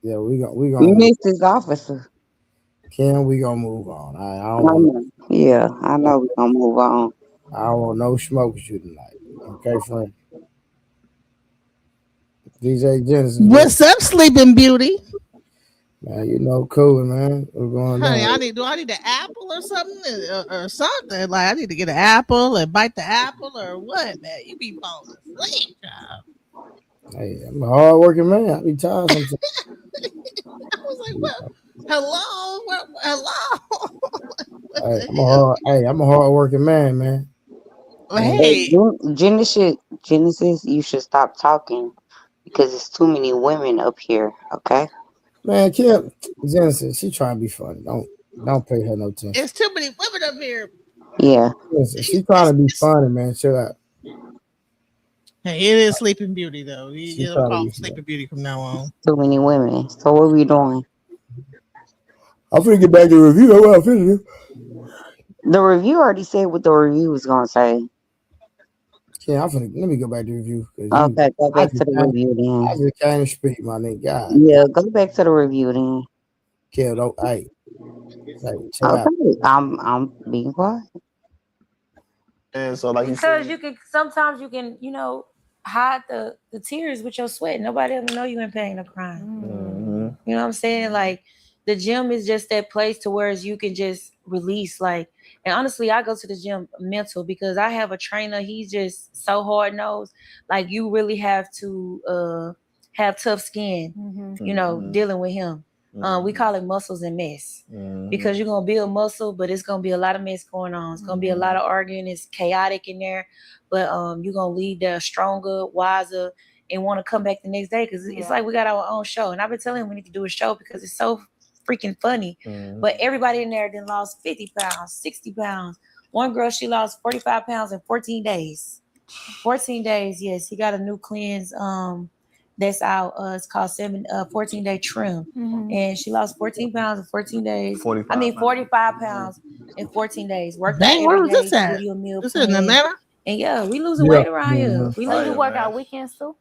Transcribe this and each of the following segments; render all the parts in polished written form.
Yeah, we You gonna move. missed this officer. Kim, we gonna move on. I I don't want know. Yeah, I know we're gonna move on. I don't want no smoke with you tonight. Okay, friend. DJ Genesis, What's up, Sleeping Beauty? man, you know, cool, man. What's going Honey, on? do I need an apple or something or something? Like I need to get an apple and bite the apple or what, man? You be falling asleep, child. Hey, I'm a hard working man. I be tired sometimes. I was like, what? Hello, hello. What Hey, the hell? I'm a hard working man, man. And Hey, Hey, Genesis, you should stop talking because it's too many women up here. Okay. man, Kim Genesis, she trying to be funny. Don't pay her no attention. it's too many women up here. Yeah. Listen, she trying to be funny, man. Chill out. Hey, it is Sleeping Beauty though. She It'll trying to call be me funny. Sleeping Beauty from now on. Too many women. So what we doing? I'm finna get back to the review. That's what I'm finna do. The review already said what the review was gonna say. Yeah, let me go back to the review because Okay, go I back to just the can't, review I then. just can't speak, my nigga. God, Yeah, go back to the review then. Kim, don't, hey, chill out. Okay. I'm being quiet. And so, like you Because said, you can sometimes you can, hide the tears with your sweat. Nobody ever know you in pain or crying. mhm. You know what I'm saying? Like the gym is just that place to where you can just release. Like, and honestly, I go to the gym mental because I have a trainer. He's just so hard nosed. Like you really have to have tough skin. Dealing with him. We call it muscles and mess because you're gonna build muscle, but it's gonna be a lot of mess going on. It's gonna be a lot of arguing. It's chaotic in there, but you're gonna leave there stronger, wiser, and want to come back the next day because it's like we got our own show. And I've been telling him we need to do a show because it's so freaking funny. But everybody in there then lost 50 pounds, 60 pounds. One girl, she lost 45 pounds in 14 days. 14 days, yes. He got a new cleanse that's out. It's called 14-day trim. And she lost 14 pounds in 14 days. 45 pounds in 14 days. Worked out Dang, where every was day this to give at? you a meal This is in plan. Atlanta? And yeah, we losing Yeah. weight around here. We Fire, lose man. weekends too.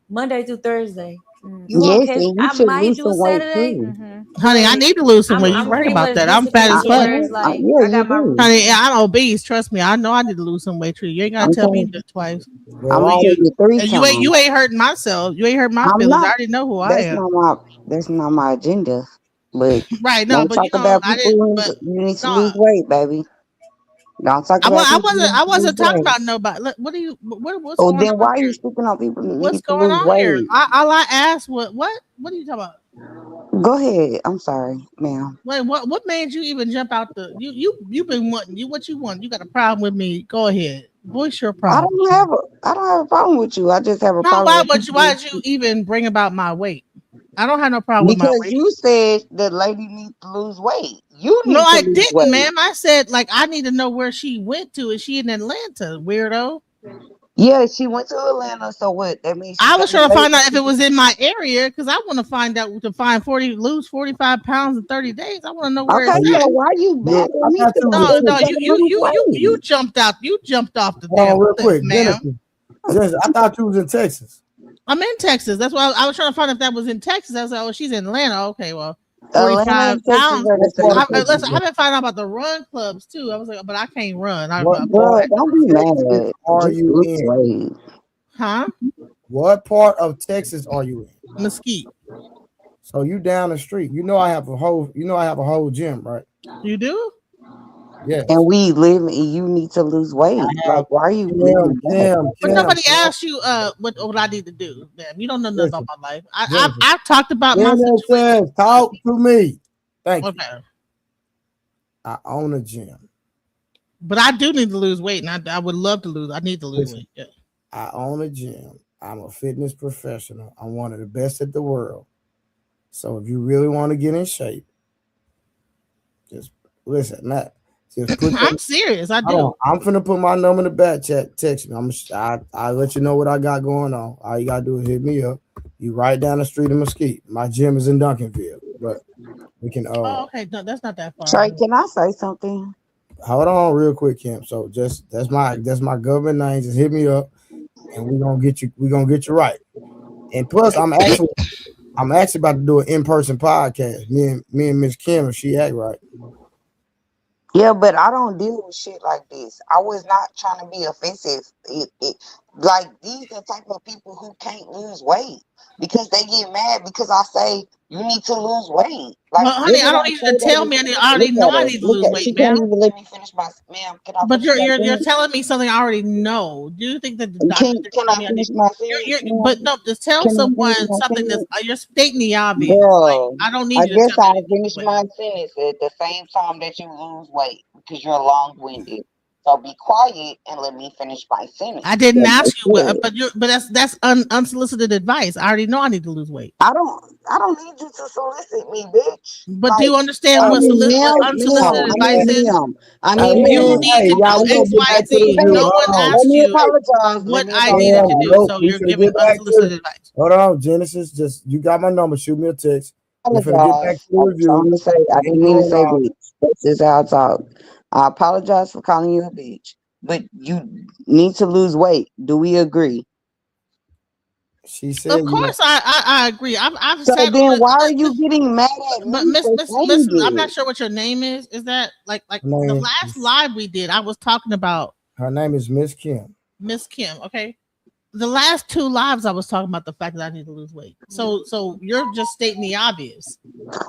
Monday through Thursday. You gonna Yes, catch? and you I should might lose do some weight Saturday. too. Honey, I But need to lose some weight. You're I'm right pretty about much that. I'm fat disciplined as to fuck. where it's like Yeah, I you got my do. Honey, routine. I'm obese. Trust me. I know I need to lose some weight too. You ain't gotta I'm tell me telling that twice. Well, I'm gonna And tell you you three and times. you ain't hurting myself. You ain't hurting my I'm feelings. I not. already know who I That's am. not my. That's not my agenda. But Right, no, don't but talk you know, about I people didn't who but you need to no, lose weight, baby. Don't talk about people who need I to lose wasn't talking weight. about nobody. Look, what's Oh, going then on why are you here? speaking on people who What's need to going lose on here? weight? All I asked what are you talking about? Go ahead. I'm sorry, ma'am. Wait, what made you even jump out the you've been wanting what you want? You got a problem with me? Go ahead, voice your problem. I don't have a problem with you. I just have a No, problem with people why did you even bring about my weight? I don't have no problem with my because weight. you said the lady needs to lose weight. You No, need to I lose didn't, weight. ma'am. I said like I need to know where she went to. Is she in Atlanta, weirdo? Yeah, she went to Atlanta. So what? That means she I got was a trying to find out if weight. it was in my area because I want to find out to find 45 pounds in 30 days. I want to know where Okay, it's hey, so at. why you yeah, battling I me thought to you was a No, if chick. no, you gotta lose you weight? jumped out. You jumped off the Hold damn on, real cliff, quick, ma'am. Genesis. Genesis, I thought you was in Texas. I'm in Texas. That's why I was trying to find if that was in Texas. I was like, oh, she's in Atlanta. Okay, well, Atlanta 45 and Texas pounds. are the What part same of I, Texas? city. listen, I've been finding out about the run clubs too. I was like, but I can't run. What I'm part Girl, fat. don't of be Texas mad. are Just you lose in? weight. Huh? What part of Texas are you in? Mesquite. So you down the street. You know I have a whole gym, right? You do? And Yes. we live and you need to lose I weight. Like have why are you Kim, leaving that? Kim, But Kim, nobody Kim. asked you what I need to do. Damn, you don't know nothing about Listen, my life. Genesis. I've talked about my situation. Genesis, talk to me. Thank you. Okay. I own a gym. But I do need to lose weight, and I would love to lose. I need to lose Listen, weight. Yeah. I own a gym. I'm a fitness professional. I'm one of the best at the world. So if you really want to get in shape, just listen. Not just put I'm your serious. I hold on. do. I'm finna put my number in the back chat. Text me. I'll let you know what I got going on. All you gotta do is hit me up. You right down the street in Mesquite. My gym is in Duncanville, but we can Oh, okay. No, that's not that far. Trey, can I say something? hold on real quick, Kim. So just that's my government name. Just hit me up, and we're gonna get you. We're gonna get you right. And plus, I'm actually about to do an in-person podcast. Me and Miss Kim, if she act right. Yeah, but I don't deal with shit like this. I was not trying to be offensive. Like these the type of people who can't lose weight because they get mad because I say you need to lose weight. Like, Well, honey, I don't need you to tell me. I already know I need to lose weight, She ma'am. can't even let me finish my ma'am. Can I? But finish my you're sentence? telling me something I already know. Do you think that the doctor Can I finish my sentence? but no, just tell Can I someone finish my something that's sentence? you're stating the obvious. Girl, I don't I need you to guess tell me I'll finish my sentence at the same time that you lose weight because you're long-winded. So be quiet and let me finish my sentence. I didn't Yeah, ask you, that's it. but that's unsolicited advice. I already know I need to lose weight. I don't need you to solicit me, bitch. But do you understand I what mean, what ma'am, unsolicited advice is? I Hey, mean, You ma'am. need to y'all, do we gonna X, get Y, back to the Z. review. No one Hold on. Let asked me you apologize. what Let me I needed to apologize. do, Nope, so we you're finna giving get back to unsolicited it. advice. Hold on, Genesis. Just you got my number. Shoot me a text. We finna get back Apologize. to the I'm review. trying to say I didn't mean to say Hold on. bitch. This is how I talk. I apologize for calling you a bitch, but you need to lose weight. Do we agree? She said, Of course, I agree. I've So said then, all why are this. you getting mad at But me for saying I'm not it? sure what your name is. Is that like her the name, last live we did? I was talking about her name is Miss Kim. Miss Kim. Okay, the last two lives I was talking about the fact that I need to lose weight. So you're just stating the obvious.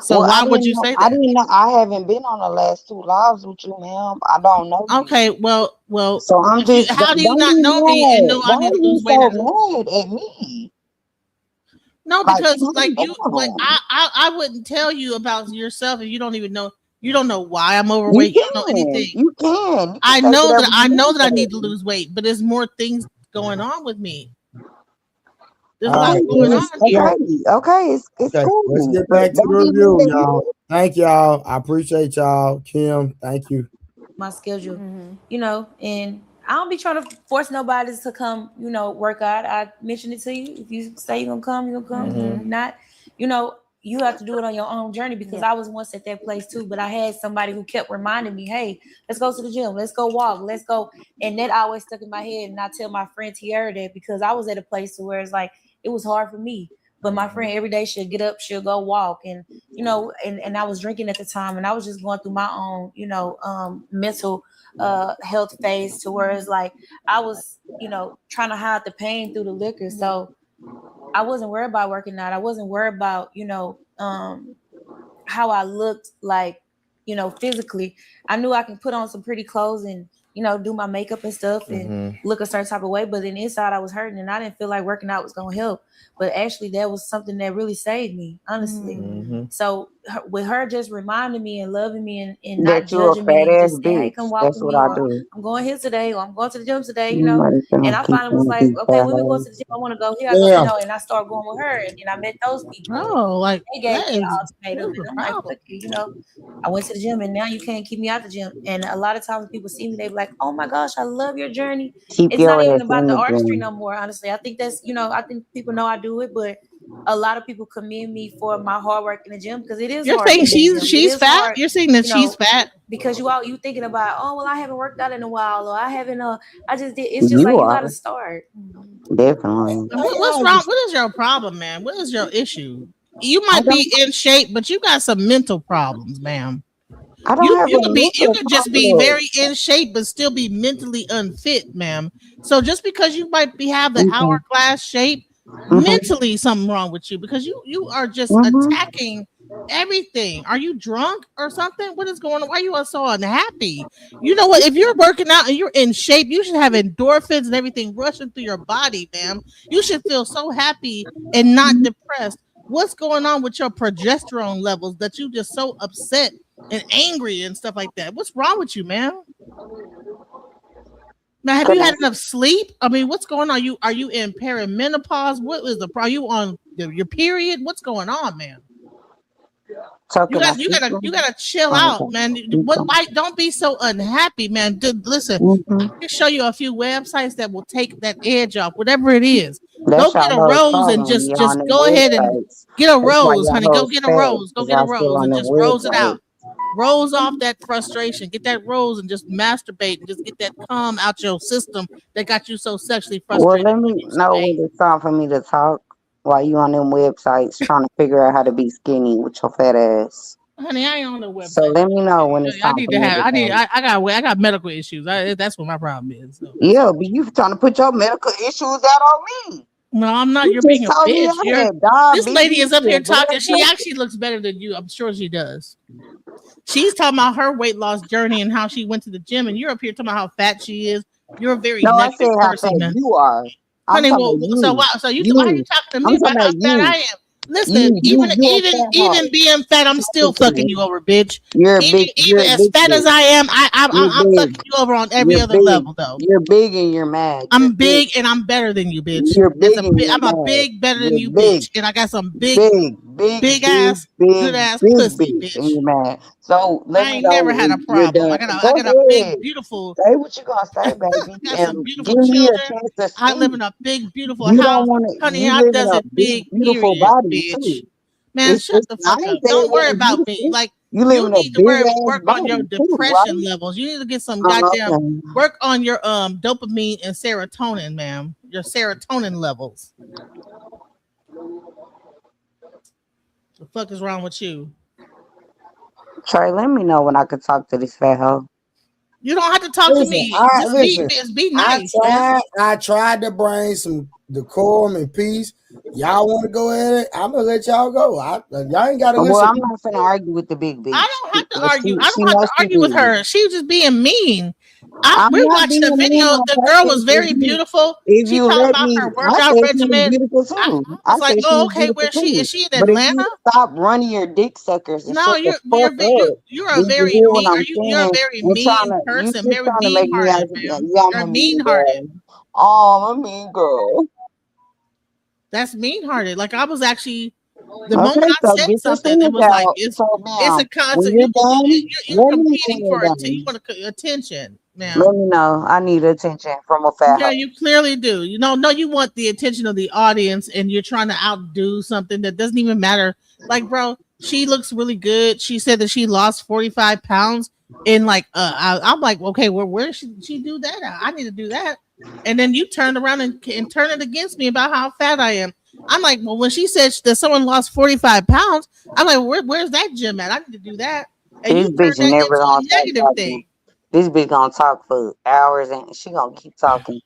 So Well, why would you say I that? didn't know. I haven't been on the last two lives with you, ma'am. I don't know you. Okay, well, So I'm just. how do you Don't not be know me and mad. know I Why need are to you lose weight so or not? mad at me? No, Like, because calm down. I wouldn't tell you about yourself if you don't even know. You don't know why I'm You overweight. You don't know can. anything. You can. You can I say know whatever that you want I to need to say. lose weight, but there's more things going on with me. There's a All lot right, going let's, on here. Okay, it's okay, let's cool. get But back to the don't be review, mad at y'all. me. Thank y'all. I appreciate y'all. Kim, thank you. My schedule, you know, and I don't be trying to force nobody to come, you know, work out. I mentioned it to you. If you say you're gonna come, If you're not, you know, you have to do it on your own journey because I was once at that place too, but I had somebody who kept reminding me, hey, let's go to the gym, let's go walk, let's go. And that always stuck in my head. And I tell my friend Tiara that because I was at a place to where it's like it was hard for me. But my friend every day she'll get up, she'll go walk. And, you know, and I was drinking at the time and I was just going through my own, you know, mental health phase to where it's like I was, you know, trying to hide the pain through the liquor. So I wasn't worried about working out. I wasn't worried about, you know, how I looked like, you know, physically. I knew I can put on some pretty clothes and, you know, do my makeup and stuff and look a certain type of way. But then inside I was hurting and I didn't feel like working out was going to help. But actually that was something that really saved me, honestly. So with her just reminding me and loving me and not That you a judging me fat and ass just saying, hey, bitch. come walk That's with what me, I or do. I'm going here today, or I'm going to the gym today, you know. Nobody's And gonna I keep finally was on like, being okay, fat when we go ass. to the gym, I want to go here. I go, Yeah. you know, and I started going with her, and then I met those people. And Oh, like they gave that me an is ultimatum, and I'm like, fuck you, you know. I went to the gym, and now you can't keep me out the gym. And a lot of times when people see me, they be like, oh my gosh, I love your journey. Keep It's not your even ass about in the the artistry gym. no more, honestly. I think that's, you know, I think people know I do it, but a lot of people commend me for my hard work in the gym because it is you're hard saying being in the gym. It she's is fat. hard, You're saying that you she's know, fat. because you thinking about, oh well, I haven't worked out in a while, or I haven't I just did. It's just You like you are got to start. definitely. What's wrong? What is your problem, man? What is your issue? You I might don't. be in shape, but you got some mental problems, ma'am. I don't have a You mental could just be problem. very in shape but still be mentally unfit, ma'am. So just because you might have the Mhm. hourglass shape, Mhm. mentally something wrong with you because you are just Mhm. attacking everything. Are you drunk or something? What is going on? Why are you all so unhappy? You know what? If you're working out and you're in shape, you should have endorphins and everything rushing through your body, ma'am. You should feel so happy and not depressed. What's going on with your progesterone levels that you just so upset and angry and stuff like that? What's wrong with you, man? Now, have Could you I had enough sleep? I mean, what's going on? Are you in perimenopause? What is the? Are you on your period? What's going on, man? talk about You gotta chill out, man. Why don't be so unhappy, man? Listen, I can show you a few websites that will take that edge off, whatever it is. Go That's get y'all a whole rose and problem. Y'all on just them go ahead and websites. get a That's why rose, y'all honey. Go hoes get a fat. rose. Go Cause get a y'all still rose on and the just rose it website. out. Rose off that frustration. Get that rose and just masturbate and just get that calm out your system that got you so sexually Well, frustrated let and me give you some know when angst. it's time for me to talk. while you on them websites trying to figure out how to be skinny with your fat ass. Honey, I ain't on the website. So let me know when it's I time need for to me have. to go. I got medical issues. That's what my problem is. So. Yeah, but you trying to put your medical issues out on me. No, I'm not. You You're just being a told me bitch. I had diabetes. This lady is up here and blood talking. She pressure. actually looks better than you. I'm sure she does. She's talking about her weight loss journey and how she went to the gym, and you're up here talking about how fat she is. You're a very No, I negative said how person. fat you are. I'm Honey, talking well, about you. so why? So why are you talking to me I'm about talking how about fat I you. am? Listen, You a even fat hoe. being fat, I'm still fucking you over, bitch. You're a Even big. You're a as big fat as bitch. I am, I'm You're fucking big. you over on every You're other big. level, though. You're big and you're mad. I'm You're big and I'm better than you, bitch. You're big and you're I'm a mad. big better than You're you, big. bitch, and I got some big ass, good ass big pussy, bitch, and bitch. you're mad. So let I me ain't know never had a when you're problem. done. I got Go a big, ahead. beautiful. Say what you gonna say, baby, I got some and beautiful give me a children. chance to I live speak. in a big, beautiful You house. don't want to. Honey, You I live in does a it big, beautiful period, body bitch. too. Man, shut the fuck I up. ain't say it Don't worry wasn't about me. beautiful. Like, You live you in a need to big ass work on your body too, depression right? levels. You need to get some Okay. goddamn work on your dopamine and serotonin, ma'am. Your serotonin levels. The fuck is wrong with you? Trey, let me know when I could talk to this fat hoe. You don't have to talk to me. Just be nice. I tried to bring some decorum and peace. Y'all want to go at it? I'm gonna let y'all go. Y'all ain't gotta listen. Well, I'm not gonna argue with the big bitch. I don't have to argue. I She don't have knows to she argue with big. her. She was just being mean. I'm We're not watching being the mean video. on The girl was purpose. very beautiful. If She you talked let about me, her I workout said she was regimen. beautiful I too. was like, said she oh, was okay, beautiful where she too. is? She in But if you Atlanta? stop running your dick suckers and No, shut the fuck up, you're a did you very hear what mean. I'm You're a saying? very And mean you person. just Very trying to make mean me hearted, out. man. Yeah, I'm You're a mean mean hearted. girl. Oh, I'm a mean girl. That's mean hearted. Like I was actually the Okay, moment I so said get your something, it things was like out. it's So, a ma'am, constant. when you're done, You're let me know competing when for you're it. You done. want attention, Let ma'am. me know. I need attention from a fat Yeah, hoe. you clearly do. You know, no, you want the attention of the audience, and you're trying to outdo something that doesn't even matter. Like, bro, she looks really good. She said that she lost 45 pounds in like I'm like, okay, where should she do that at? I need to do that. And then you turn around and turn it against me about how fat I am. I'm like, well, when she said that someone lost 45 pounds, I'm like, where's that gym at? I need to do that. And This you turn bitch that never into a gonna stop negative talking. thing. This bitch gonna talk for hours and she gonna keep talking.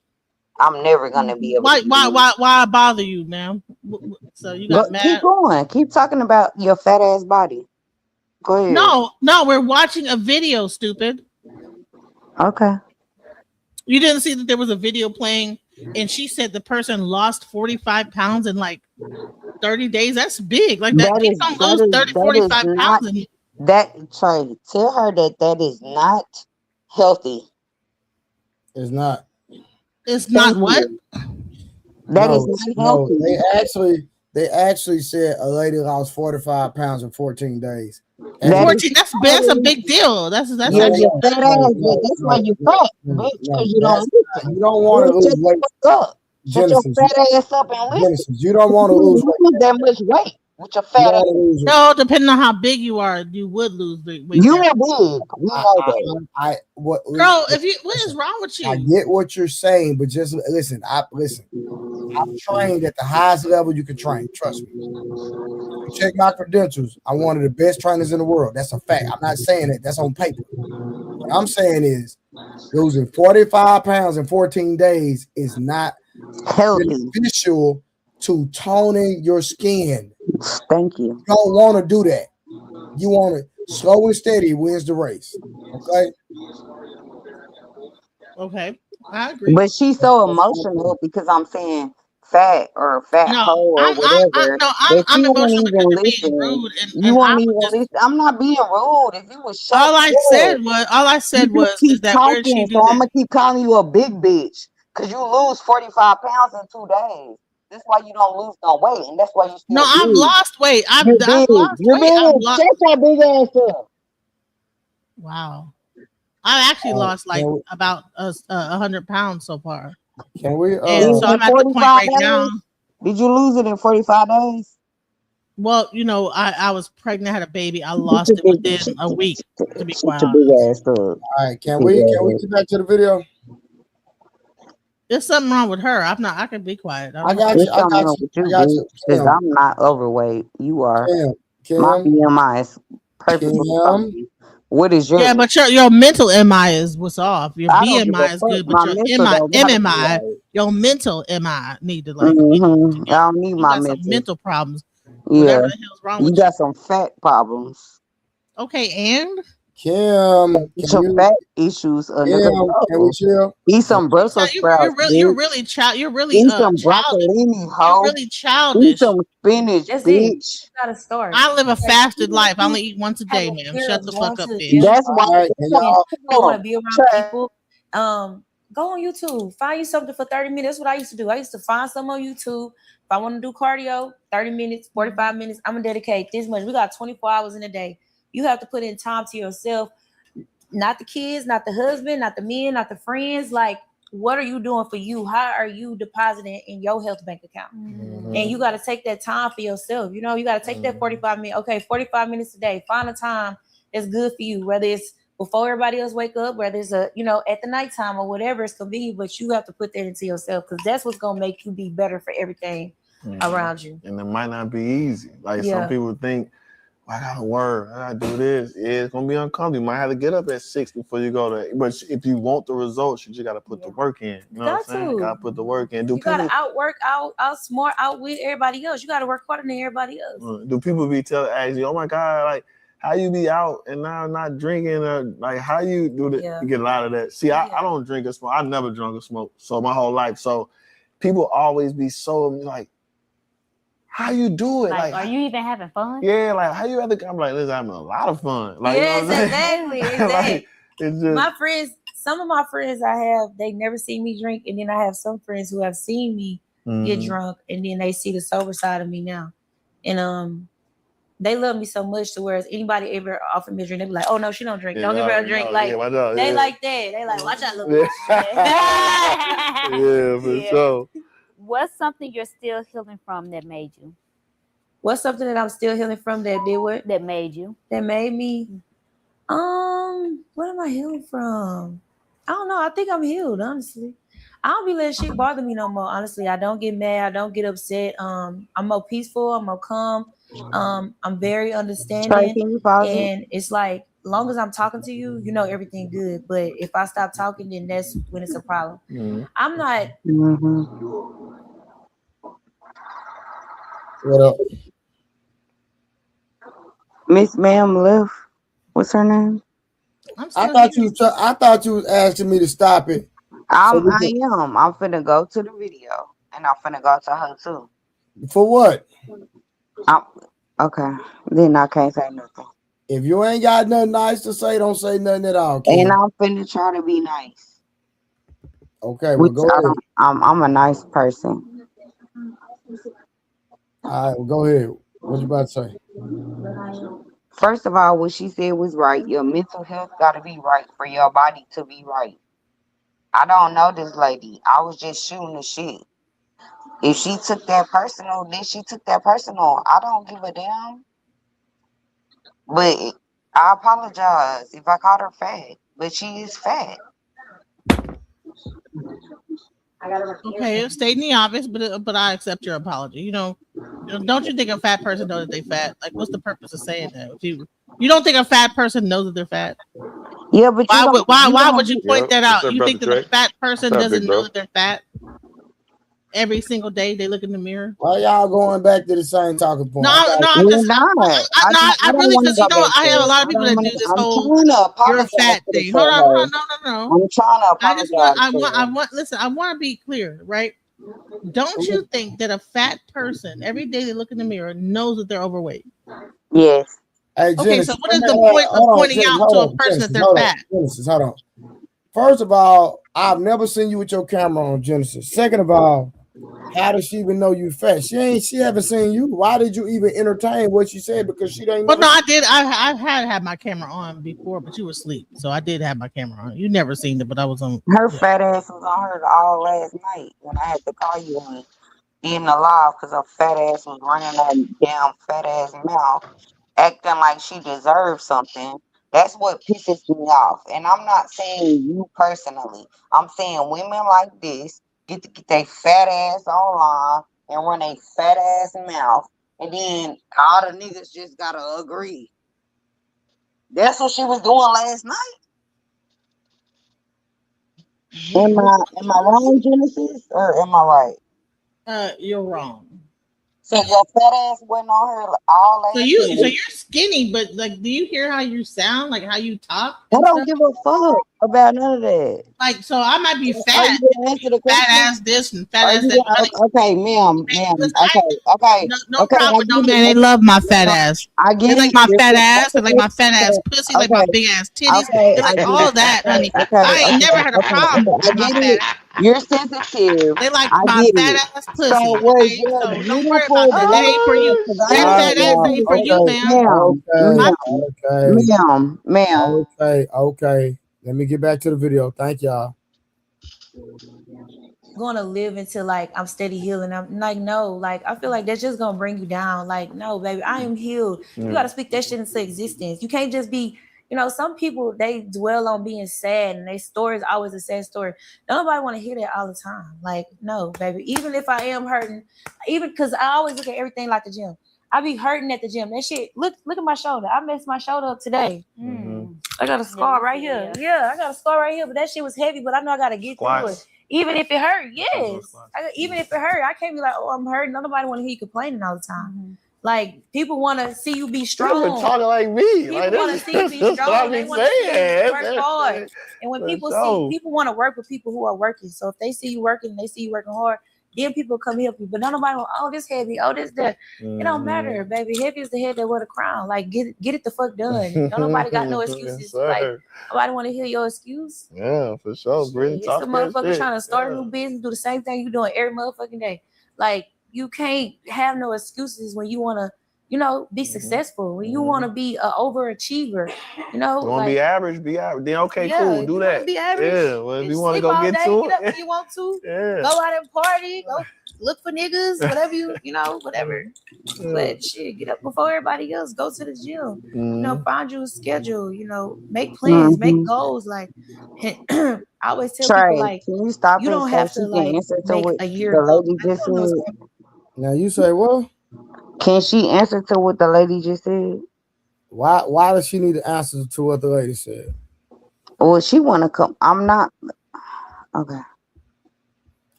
I'm never gonna be able to get in. Why bother you, man? So you got mad? Keep going. Keep talking about your fat ass body. Go ahead. No, we're watching a video, stupid. Okay. You didn't see that there was a video playing, and she said the person lost 45 pounds in like 30 days. That's big. Like that, people don't lose 30, 45 pounds. Trey, tell her that is not healthy. It's not. It's not what? That is not healthy. No, they actually said a lady lost 45 pounds in 14 days. That's a big deal. That's your fat ass. That's why you fat, bitch. Because you don't listen. You don't want to lose weight. Shut your fat ass up and listen. Genesis, you don't want to lose weight. That much weight with your fat ass. No, depending on how big you are, you would lose weight. You are big. We know that. Girl, what is wrong with you? I get what you're saying, but just listen. I'm trained at the highest level you can train. Trust me. You check my credentials. I'm one of the best trainers in the world. That's a fact. I'm not saying that. That's on paper. What I'm saying is losing 45 pounds in 14 days is not beneficial to toning your skin. Thank you. You don't want to do that. You want to slow and steady wins the race. Okay? Okay. I agree. But she's so emotional because I'm saying fat or fat hoe or whatever. I'm emotional because you're being rude. You won't even listen. I'm not being rude. If you was shut all I said was keep that talking, where did she do so that? I'm gonna keep calling you a big bitch because you lose 45 pounds in 2 days. That's why you don't lose no weight, and that's why you still. No, I've lost weight. I've lost You're weight. big. Shut your big ass up. Wow. I actually lost like about 100 pounds so far. Can we? And so I'm at the point right now. Did you lose it in 45 days? Well, you know, I was pregnant, had a baby. I lost it within a week. To be quite honest. All right, can we get back to the video? There's something wrong with her. I'm not. I can be quiet. I I don't. got There's you. I something got wrong you. with you, I got you. bitch, because Kim. I'm not overweight. You are. My Kim. BMI is perfectly Kim. fine. What is yours? Yeah, but your mental MI is what's off. Your I don't give a BMI is fuck. good, but My your mental don't gotta be MMI, right. your mental MI need to like get I together. don't need You my got some mental. mental problems. Yeah, Whatever the hell's wrong you with you. got some fat problems. Okay, and Kim. Can Some you? fat issues, a nigga. Kim. Can we No. chill? Eat Can some Brussels sprouts, you're bitch. really you're really Eat some childish. broccolini, You're hoe. really Eat childish. some spinach, That's it. You bitch. gotta start. I live a Like, fasted even if life. I you only eat once a have day, a ma'am. fear Shut of the going fuck to up, the bitch. gym, That's why. All right. Can and y'all? you want to be around Trash. people, go on YouTube. Find you something for 30 minutes. That's what I used to do. I used to find some on YouTube. If I want to do cardio, 30 minutes, 45 minutes, I'm going to dedicate this much. We got 24 hours in a day. You have to put in time to yourself, not the kids, not the husband, not the men, not the friends. Like, what are you doing for you? How are you depositing in your health bank account? And you got to take that time for yourself. You know, you got to take that 45 minutes. Okay, 45 minutes a day. Find a time that's good for you, whether it's before everybody else wake up, whether it's at the nighttime or whatever is convenient, but you have to put that into yourself because that's what's going to make you be better for everything around you. And it might not be easy. Like Yeah. some people think, I gotta work, I gotta do this. Yeah, it's gonna be uncomfortable. You might have to get up at 6 before you go to. But if you want the results, you just gotta put the work in. You know what I'm saying? to. Gotta put the work in. You got to outwork, outsmart, outwit everybody else. You got to work harder than everybody else. Do people be asking you, oh my God, like how you be out and now not drinking? Like how you do that? Yeah. You get a lot of that. See, I don't drink or smoke. I never drunk or smoke. So my whole life. So people always be so like, how you do it? Like, are you even having fun? Yeah, like how you ever? I'm like, listen, I'm having a lot of fun. Like, yes, you know what I'm exactly. like, it's just, my friends, some of my friends I have, they never see me drink, and then I have some friends who have seen me get drunk, and then they see the sober side of me now, and they love me so much to whereas anybody ever offer me a drink, they be like, "Oh no, she don't drink. Don't give her a drink." Like they like that. They like, watch out, little bitch. Yeah, for sure. What's something you're still healing from that made you? What's something that I'm still healing from that did what? That made you? That made me. What am I healing from? I don't know. I think I'm healed, honestly. I don't be letting shit bother me no more. Honestly, I don't get mad. I don't get upset. I'm more peaceful. I'm more calm. I'm very understanding. And it's like, long as I'm talking to you, you know everything good. But if I stop talking, then that's when it's a problem. I'm not. What up? Miss Ma'am left. What's her name? I thought you was asking me to stop it. I am. I'm finna go to the video, and I'm finna go to her too. For what? Okay. Then I can't say nothing. If you ain't got nothing nice to say, don't say nothing at all, Kim. And I'm finna try to be nice. Okay, well, go ahead. I'm a nice person. All right, well, go ahead. What you about to say? First of all, what she said was right. Your mental health got to be right for your body to be right. I don't know this lady. I was just shooting the shit. If she took that personal, then she took that personal. I don't give a damn. But I apologize if I called her fat. But she is fat. Okay, stating the obvious, but I accept your apology. You know, don't you think a fat person knows that they fat? Like, what's the purpose of saying that? If you don't think a fat person knows that they're fat? Yeah, but why would you point that out? You think that a fat person doesn't know that they're fat? Every single day they look in the mirror. Why y'all going back to the same talking point? I'm just not. I really, because I have a lot of people that do this whole "you're a fat" thing. Hold on, no. I'm trying to apologize. Listen, I want to be clear, right? Don't you think that a fat person every day they look in the mirror knows that they're overweight? Yes. Hey, okay, so what is the point of pointing out to a person that they're fat? Genesis, hold on. First of all, I've never seen you with your camera on, Genesis. Second of all, how does she even know you fat? She haven't seen you. Why did you even entertain what she said? Because she didn't. Well, no, I did. I had my camera on before, but you were asleep, so I did have my camera on. You never seen it, but I was on. Her fat ass was on her all last night when I had to call you on in the live because her fat ass was running that damn fat ass mouth, acting like she deserved something. That's what pisses me off. And I'm not saying you personally. I'm saying women like this get their fat ass online and run a fat ass mouth, and then all the niggas just gotta agree. That's what she was doing last night. Am I wrong, Genesis, or am I right? You're wrong. So your fat ass wasn't on her all So last you're night. skinny, but like, do you hear how you sound? Like how you talk? I and don't stuff? give a fuck about none of that. Like, so I might be Are fat, you gonna answer the fat question? ass this and fat Are ass you that. gonna, okay, ma'am. Because Okay. no Okay, problem I with no get man. They it. love my fat ass. I They get like it. my You're fat still ass. They like my fat ass okay. pussy. They like my Okay. big ass titties. Okay, They like I get all it. that, honey. Okay, I ain't never had a problem I with my get fat it. ass. You're sensitive. They like I my get fat it. ass So pussy. was Okay, your so don't worry beautiful about that. That ain't for you. black? Because I That know All fat right, ass y'all. ain't for you, Okay, man. okay. Let me get back to the video. Thank y'all. Gonna live until like I'm steady healing. I'm like, no, like I feel like that's just gonna bring you down. Like, no, baby, I am healed. You gotta speak that shit into existence. You can't just be, some people they dwell on being sad and their story is always a sad story. Nobody want to hear that all the time. Like, no, baby. Even if I am hurting, even because I always look at everything like the gym. I be hurting at the gym. That shit, look at my shoulder. I messed my shoulder up today. I got a scar right here. Yeah, I got a scar right here, but that shit was heavy, but I know I gotta get through it. Even if it hurt, yes. Even if it hurt, I can't be like, oh, I'm hurting. Nobody want to hear you complaining all the time. Like, people want to see you be strong. You've been talking like me. People Like, want to see you be strong. They want to see you work hard. And when people want to work with people who are working. So if they see you working and they see you working hard, then people come help you. But nobody want, oh, this heavy, oh, this that. It don't matter, baby. Heavy is the head that wear the crown. Like, get it the fuck done. Don't nobody got no excuses. Like, nobody want to hear your excuse. Yeah, for sure. Brittany, It's a motherfucker trying to start a new business, do the same thing you doing every motherfucking day. Like, you can't have no excuses when you want to, be successful. When you want to be an overachiever, You want to be average, be average. Then okay, cool, do that. Be average. Yeah, well, if you want to sleep go all get day, to get up it. when you want to. Yeah. Go out and party. Go look for niggas, whatever whatever. But shit, get up before everybody else. Go to the gym. Find you a schedule. Make plans, make goals. Like, I always tell people, like, can you stop you it don't so have she to can like answer to make what a year the goal. lady just said? Now you say what? Can she answer to what the lady just said? Why does she need to answer to what the lady said? Well, she want to come. I'm not. Okay.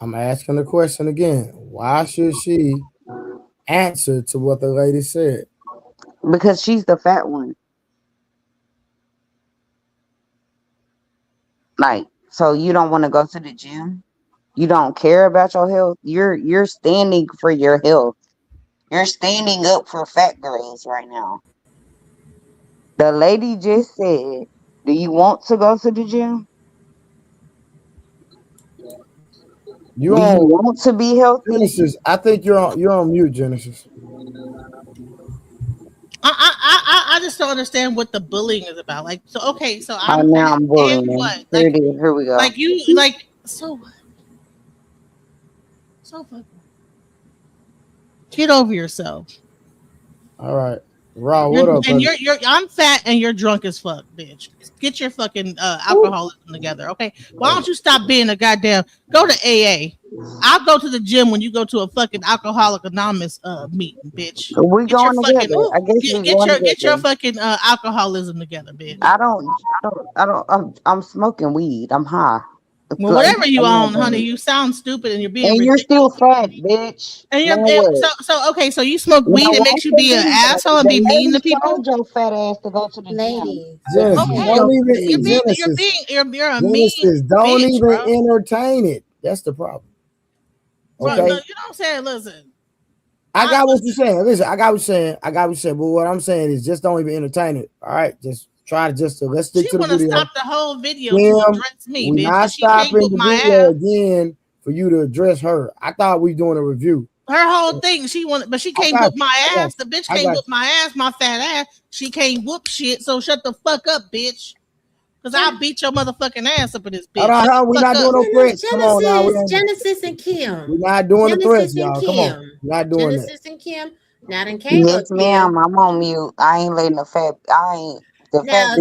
I'm asking the question again. Why should she answer to what the lady said? Because she's the fat one. Like, so you don't want to go to the gym? You don't care about your health? You're standing for your health. You're standing up for fat girls right now. The lady just said, do you want to go to the gym? Do you want to be healthy? Genesis, I think you're on mute, Genesis. I just don't understand what the bullying is about. Like, so okay, so I'm now I'm bullying. what? Here Like, it is. Here we go. like you like so fucking get over yourself. All right. Raw, what up, and buddy? I'm fat and you're drunk as fuck, bitch. Get your fucking alcoholism together, okay? Why don't you stop being a goddamn go to AA? I'll go to the gym when you go to a fucking Alcoholic Anonymous meeting, bitch. We going together. I guess get your fucking alcoholism together, bitch. I'm smoking weed. I'm high. Well, whatever you own, honey, you sound stupid and you're being and ridiculous. you're still fat, bitch. And okay, so you smoke weed, it makes you be an asshole and be mean to people. Told your fat ass to go to the Ladies. Genesis, Okay. don't even You're Genesis, a Genesis, mean don't bitch, even bro. entertain it. That's the problem. Okay. Bro, no, you don't say, listen. I got what you're saying. Listen, I got what you're saying. But what I'm saying is just don't even entertain it. All right. Just try to let's stick to the video. She wanna stop the whole video Kim, to address me, we're bitch. not She can't stopping whoop the my video ass. again for you to address her. I thought we were doing a review. Her whole thing, but she can't whoop my ass. The bitch can't whoop my ass, my fat ass. She can't whoop shit. So shut the fuck up, bitch. Because I'll beat your motherfucking ass up in this bitch. We're not doing no threats. Come on now. Genesis and Kim. We're not doing the threats, y'all. Come on. We're not doing Genesis and Kim. Not in Yes, ma'am. I'm on mute. I ain't letting the fat. Now,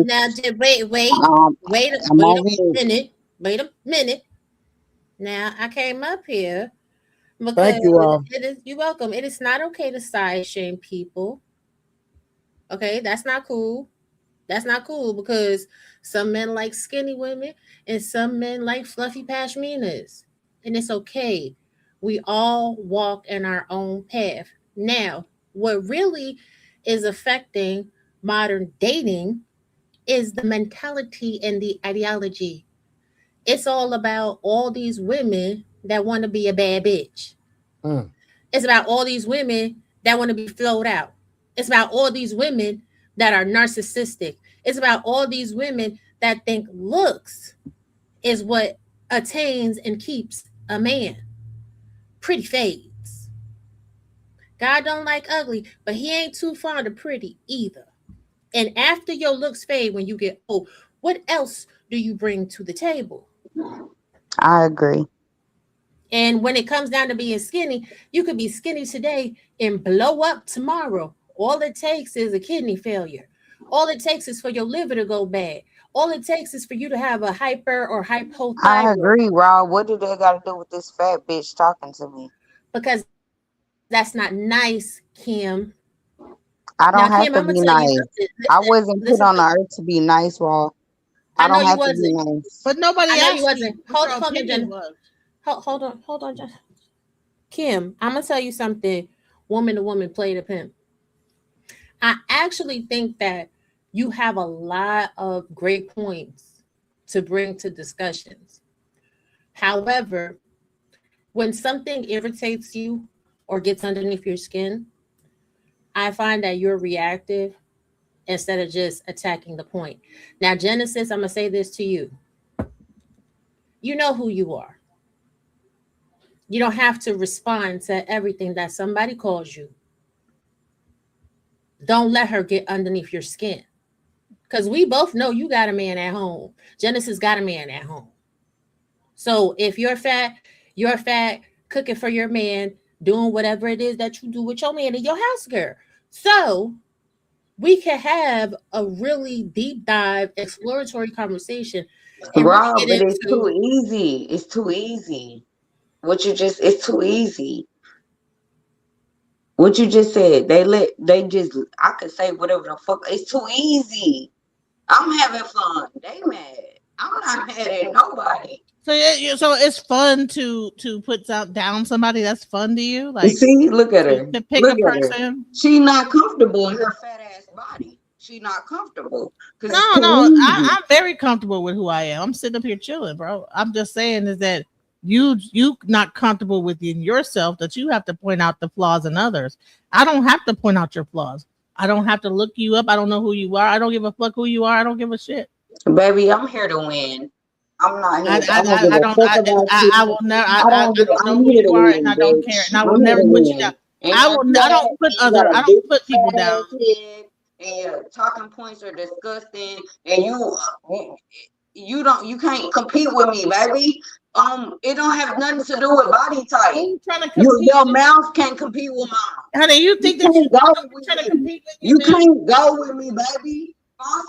wait a minute. Wait a minute. Now I came up here because Thank you all. you're welcome. It is not okay to side shame people. Okay, that's not cool. That's not cool because some men like skinny women and some men like fluffy pashminas. And it's okay. We all walk in our own path. Now, what really is affecting modern dating is the mentality and the ideology. It's all about all these women that want to be a bad bitch. Mm. It's about all these women that want to be flowed out. It's about all these women that are narcissistic. It's about all these women that think looks is what attains and keeps a man. Pretty fades. God don't like ugly, but he ain't too fond of pretty either. And after your looks fade when you get old, what else do you bring to the table? I agree. And when it comes down to being skinny, you could be skinny today and blow up tomorrow. All it takes is a kidney failure. All it takes is for your liver to go bad. All it takes is for you to have a hyper or hypothyroid. I agree, Rob. What do they got to do with this fat bitch talking to me? Because that's not nice, Kim. I don't Now, have Kim, to I'm gonna be tell you nice. something. I Listen, wasn't put listen on to the me. earth to be nice, Rob. I I know don't you have to be wasn't. nice. But nobody I know asked you wasn't. what Hold your on, opinion Jen. was. Hold on, Jen. Kim, I'm gonna tell you something. Woman to woman, play to pimp. I actually think that you have a lot of great points to bring to discussions. However, when something irritates you or gets underneath your skin, I find that you're reactive instead of just attacking the point. Now, Genesis, I'm going to say this to you. You know who you are. You don't have to respond to everything that somebody calls you. Don't let her get underneath your skin. Because we both know you got a man at home. Genesis got a man at home. So if you're fat, cooking for your man, doing whatever it is that you do with your man in your house, girl. So we can have a really deep dive, exploratory conversation. And really Rob, get but it's too into easy. It's too easy. It's too easy. What you just said, I could say whatever the fuck. It's too easy. I'm having fun. They mad. I'm not mad at nobody. So so it's fun to put down somebody. That's fun to you, You like see, look at her. to pick Look a at her. person. She not comfortable in her fat ass body. She not comfortable. Cause No, it's too no, easy. I'm very comfortable with who I am. I'm sitting up here chilling, bro. I'm just saying is that you not comfortable within yourself that you have to point out the flaws in others. I don't have to point out your flaws. I don't have to look you up. I don't know who you are. I don't give a fuck who you are. I don't give a shit. Baby, I'm here to win. I'm not here. I don't give I a don't fuck about you. I will never I I don't don't know I'm who here to you are and win, I don't bitch. care and I will I'm here never to put you win. down. And I don't put you got a big people fat down. ass head, and your talking points are disgusting, and you can't compete with me, baby. It don't have nothing to do with body type. Who trying to compete? Your mouth can't compete with mine. Honey, you think that can't go with trying to me. compete with You man? can't go with me, baby.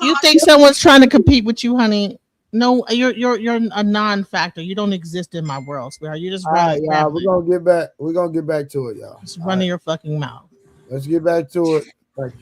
You think someone's trying to compete with you, honey? No, you're a non-factor. You don't exist in my world, sweetheart. You just All right, running. y'all. We're gonna get back. We're gonna get back to it, y'all. Just running your fucking mouth. Let's get back to it. Thank you.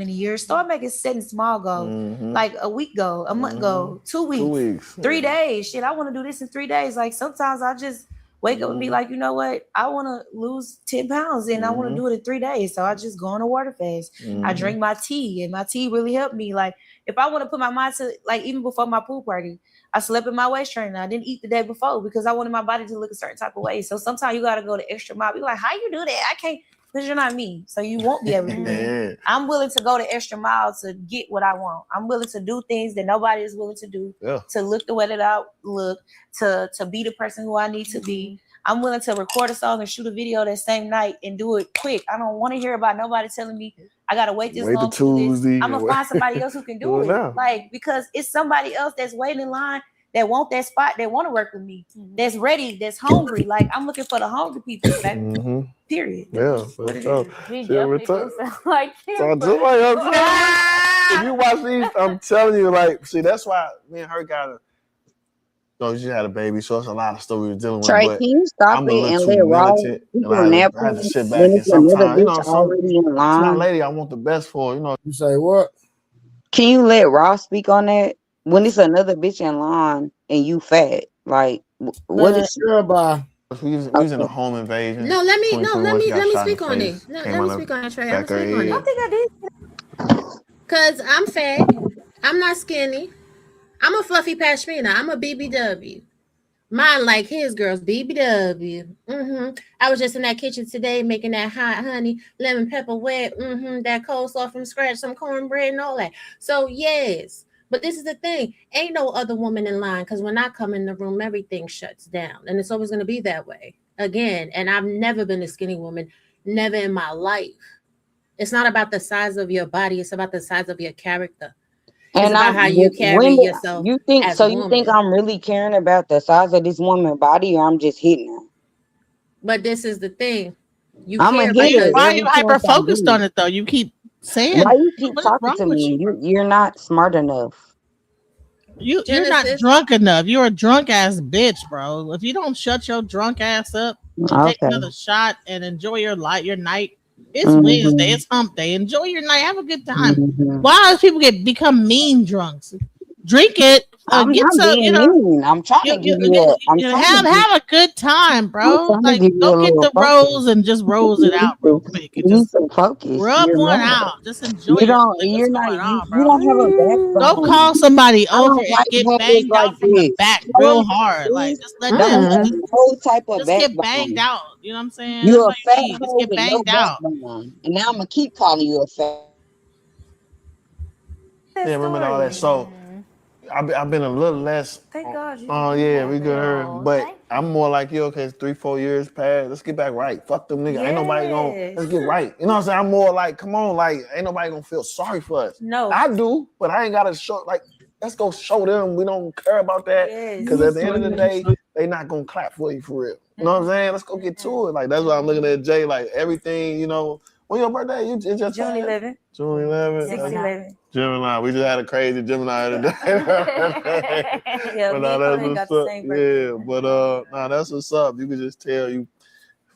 In a year, start making setting small goals. Like a week go, a month go, 2 weeks, 2 weeks, 3 days. Shit, I want to do this in 3 days. Like sometimes I just wake up and be like, you know what? I want to lose 10 pounds and I want to do it in 3 days. So I just go on a water fast. I drink my tea and my tea really helped me. Like if I want to put my mind to, like even before my pool party, I slept in my waist trainer. I didn't eat the day before because I wanted my body to look a certain type of way. So sometimes you got to go the extra mile. Be like, how you do that? I can't. Because you're not me, so you won't be able to do that. I'm willing to go the extra mile to get what I want. I'm willing to do things that nobody is willing to do, to look the way that I look, to be the person who I need to be. I'm willing to record a song and shoot a video that same night and do it quick. I don't want to hear about nobody telling me I got to wait this long to do this. I'm going to find somebody else who can do it. Now. Like, because it's somebody else that's waiting in line that want that spot, that want to work with me, that's ready, that's hungry. Like I'm looking for the hungry people, baby. Period. Yeah. What it We definitely do sound like him. So just like if you watch these, I'm telling you, like, see, that's why me and her got she had a baby, so it's a lot of stuff we were dealing with. Trey, But can you stop I'm a it little and too let Raw militant, keep and on I had napping to sit back. when And it's another sometimes, you know, bitch already in it's my line? lady I want the best for, you know. You say what? Can you let Raw speak on that? When it's another bitch in line and you fat, like what Man, is girl, bye. We was in a home invasion. No, let me 2021, she got let me shot in the speak on it. face, Let came me out speak of on it, Trey. I'm back gonna her speak on head. I it. think I did. Cause I'm fat. I'm not skinny. I'm a fluffy pashmina. I'm a BBW. Mine like his girls, BBW. I was just in that kitchen today making that hot honey, lemon pepper wet, that coleslaw from scratch, some cornbread and all that. So yes, but this is the thing. Ain't no other woman in line because when I come in the room, everything shuts down. And it's always going to be that way. Again, and I've never been a skinny woman, never in my life. It's not about the size of your body, it's about the size of your character. It's and about how you carry women yourself you think as so a you woman. think I'm really caring about the size of this woman's body or I'm just hitting her? But this is the thing. You I'm a care Why hitter you, because why are every you chance hyper I focused get. on it though? You keep saying, Why you keep what is talking wrong to with me? you? You're not smart enough. You're not Genesis. drunk enough. You're a drunk ass bitch, bro. If you don't shut your drunk ass up and take Okay. another shot and enjoy your night, it's Wednesday, Mhm. it's hump day. Enjoy your night, have a good time. Mhm. Why do people become mean drunks? Drink it, I'm get not some, being mean. I'm trying to give you a. I'm trying to give. have a good time, I'm bro. trying to Like give you go a get little the focus. rose and just rose it out real quick and You need just some focus. rub You're one not. out. Just enjoy You don't. like what's You're not. going on, You bro. don't have a Don't backbone. call somebody I over don't and like get hoes banged like out from the this. back Hoes real like hard. Like this just let don't them have no type of just get banged backbone. out. You know what I'm saying? You That's a all fat you need. Just hoe get with no banged out. backbone, and now I'm gonna keep calling you a fat. Yeah, remember all that. So I've been a little less. Thank God you Oh did yeah, that. we good her. Oh, But thank I'm more like you. Okay, it's 3-4 years past. Let's get back right. Fuck them niggas. Ain't nobody gonna. Yes. Let's get right. You know what I'm saying? I'm more like, come on, like ain't nobody gonna feel sorry for us. No. I do, but I ain't gotta show. Like, let's go show them we don't care about that. Yes. Because at the end of the day, they not gonna clap for you for real. You know what I'm saying? Let's go get to it. Like that's why I'm looking at Jay. Like everything, you know. When your birthday? You just June passed? 11th, June 11th. 6/11. Gemini. We just had a crazy Gemini today. Yeah, But me nah, and that's Quinn got what's the up. same birthday. Yeah, but nah, that's what's up. You can just tell you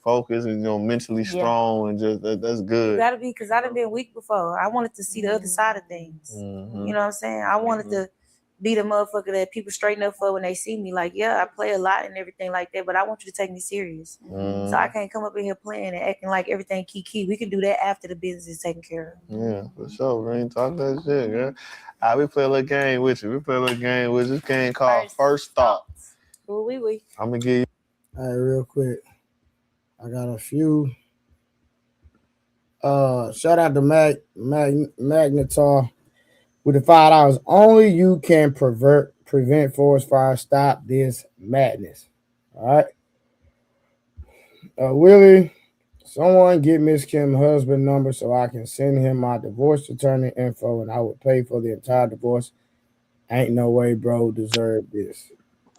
focused and mentally strong and just that's good. Gotta be, because I done been weak before. I wanted to see the other side of things. Mhm. You know what I'm saying? I wanted to be the motherfucker that people straighten up for when they see me. Like, yeah, I play a lot and everything like that, but I want you to take me serious. Mhm. So I can't come up in here playing and acting like everything key. We can do that after the business is taken care of. Yeah, for sure. We ain't talk that shit, girl. We play a little game with you. We play a little game with this game called First Thoughts. Ooh, we. I'm gonna give you. All right, real quick. I got a few. Shout out to Magnetar with the $5. Only you can prevent forest fire. Stop this madness. All right. Willie, someone get Miss Kim's husband number so I can send him my divorce attorney info and I would pay for the entire divorce. Ain't no way, bro, deserve this.